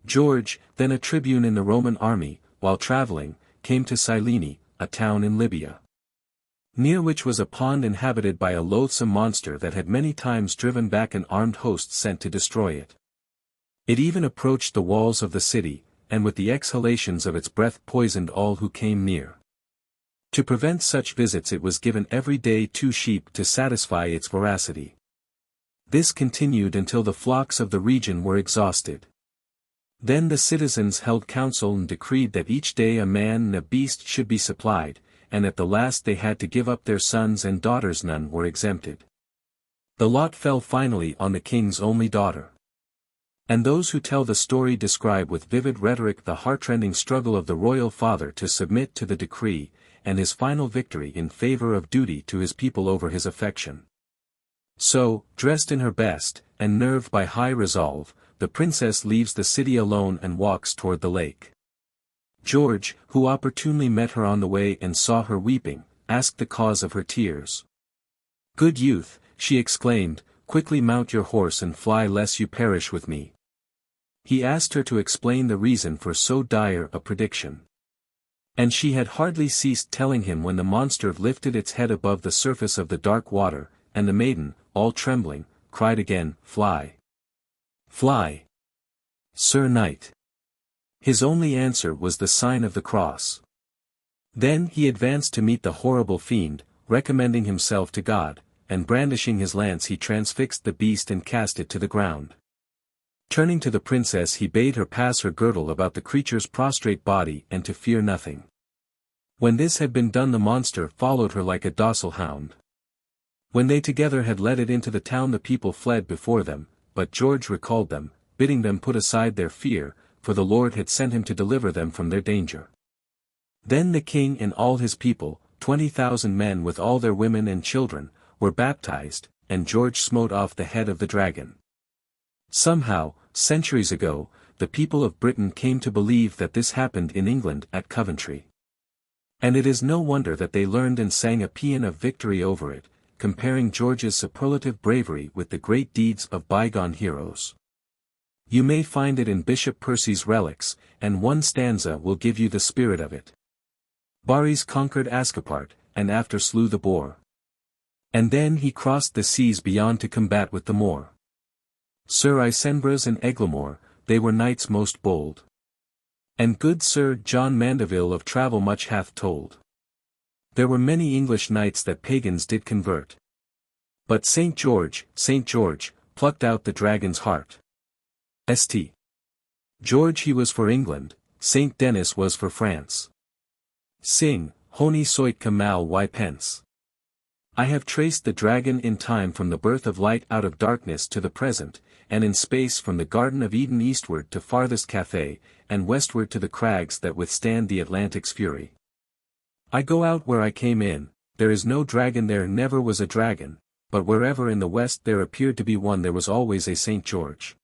George, then a tribune in the Roman army, while traveling, came to Cyllene, a town in Libya, near which was a pond inhabited by a loathsome monster that had many times driven back an armed host sent to destroy it. It even approached the walls of the city, and with the exhalations of its breath poisoned all who came near. To prevent such visits it was given every day 2 sheep to satisfy its voracity. This continued until the flocks of the region were exhausted. Then the citizens held council and decreed that each day a man and a beast should be supplied, and at the last they had to give up their sons and daughters. None were exempted. The lot fell finally on the king's only daughter. And those who tell the story describe with vivid rhetoric the heartrending struggle of the royal father to submit to the decree, and his final victory in favor of duty to his people over his affection. So, dressed in her best, and nerved by high resolve, the princess leaves the city alone and walks toward the lake. George, who opportunely met her on the way and saw her weeping, asked the cause of her tears. "Good youth," she exclaimed, "quickly mount your horse and fly lest you perish with me." He asked her to explain the reason for so dire a prediction. And she had hardly ceased telling him when the monster lifted its head above the surface of the dark water, and the maiden, all trembling, cried again, "Fly! Fly! Sir Knight!" His only answer was the sign of the cross. Then he advanced to meet the horrible fiend, recommending himself to God, and brandishing his lance he transfixed the beast and cast it to the ground. Turning to the princess he bade her pass her girdle about the creature's prostrate body and to fear nothing. When this had been done the monster followed her like a docile hound. When they together had led it into the town the people fled before them, but George recalled them, bidding them put aside their fear, for the Lord had sent him to deliver them from their danger. Then the king and all his people, 20,000 men with all their women and children, were baptized, and George smote off the head of the dragon. Somehow, centuries ago, the people of Britain came to believe that this happened in England at Coventry. And it is no wonder that they learned and sang a paean of victory over it, comparing George's superlative bravery with the great deeds of bygone heroes. You may find it in Bishop Percy's Relics, and one stanza will give you the spirit of it. Barres conquered Ascapart, and after slew the boar. And then he crossed the seas beyond to combat with the Moor. Sir Icembras and Eglamour, they were knights most bold. And good Sir John Mandeville of travel much hath told. There were many English knights that pagans did convert. But St. George, plucked out the dragon's heart. St. George he was for England, St. Denis was for France. Sing, honi soit que mal y pense. I have traced the dragon in time from the birth of light out of darkness to the present, and in space from the Garden of Eden eastward to farthest Cathay, and westward to the crags that withstand the Atlantic's fury. I go out where I came in, there is no dragon there never was a dragon, but wherever in the west there appeared to be one there was always a St. George.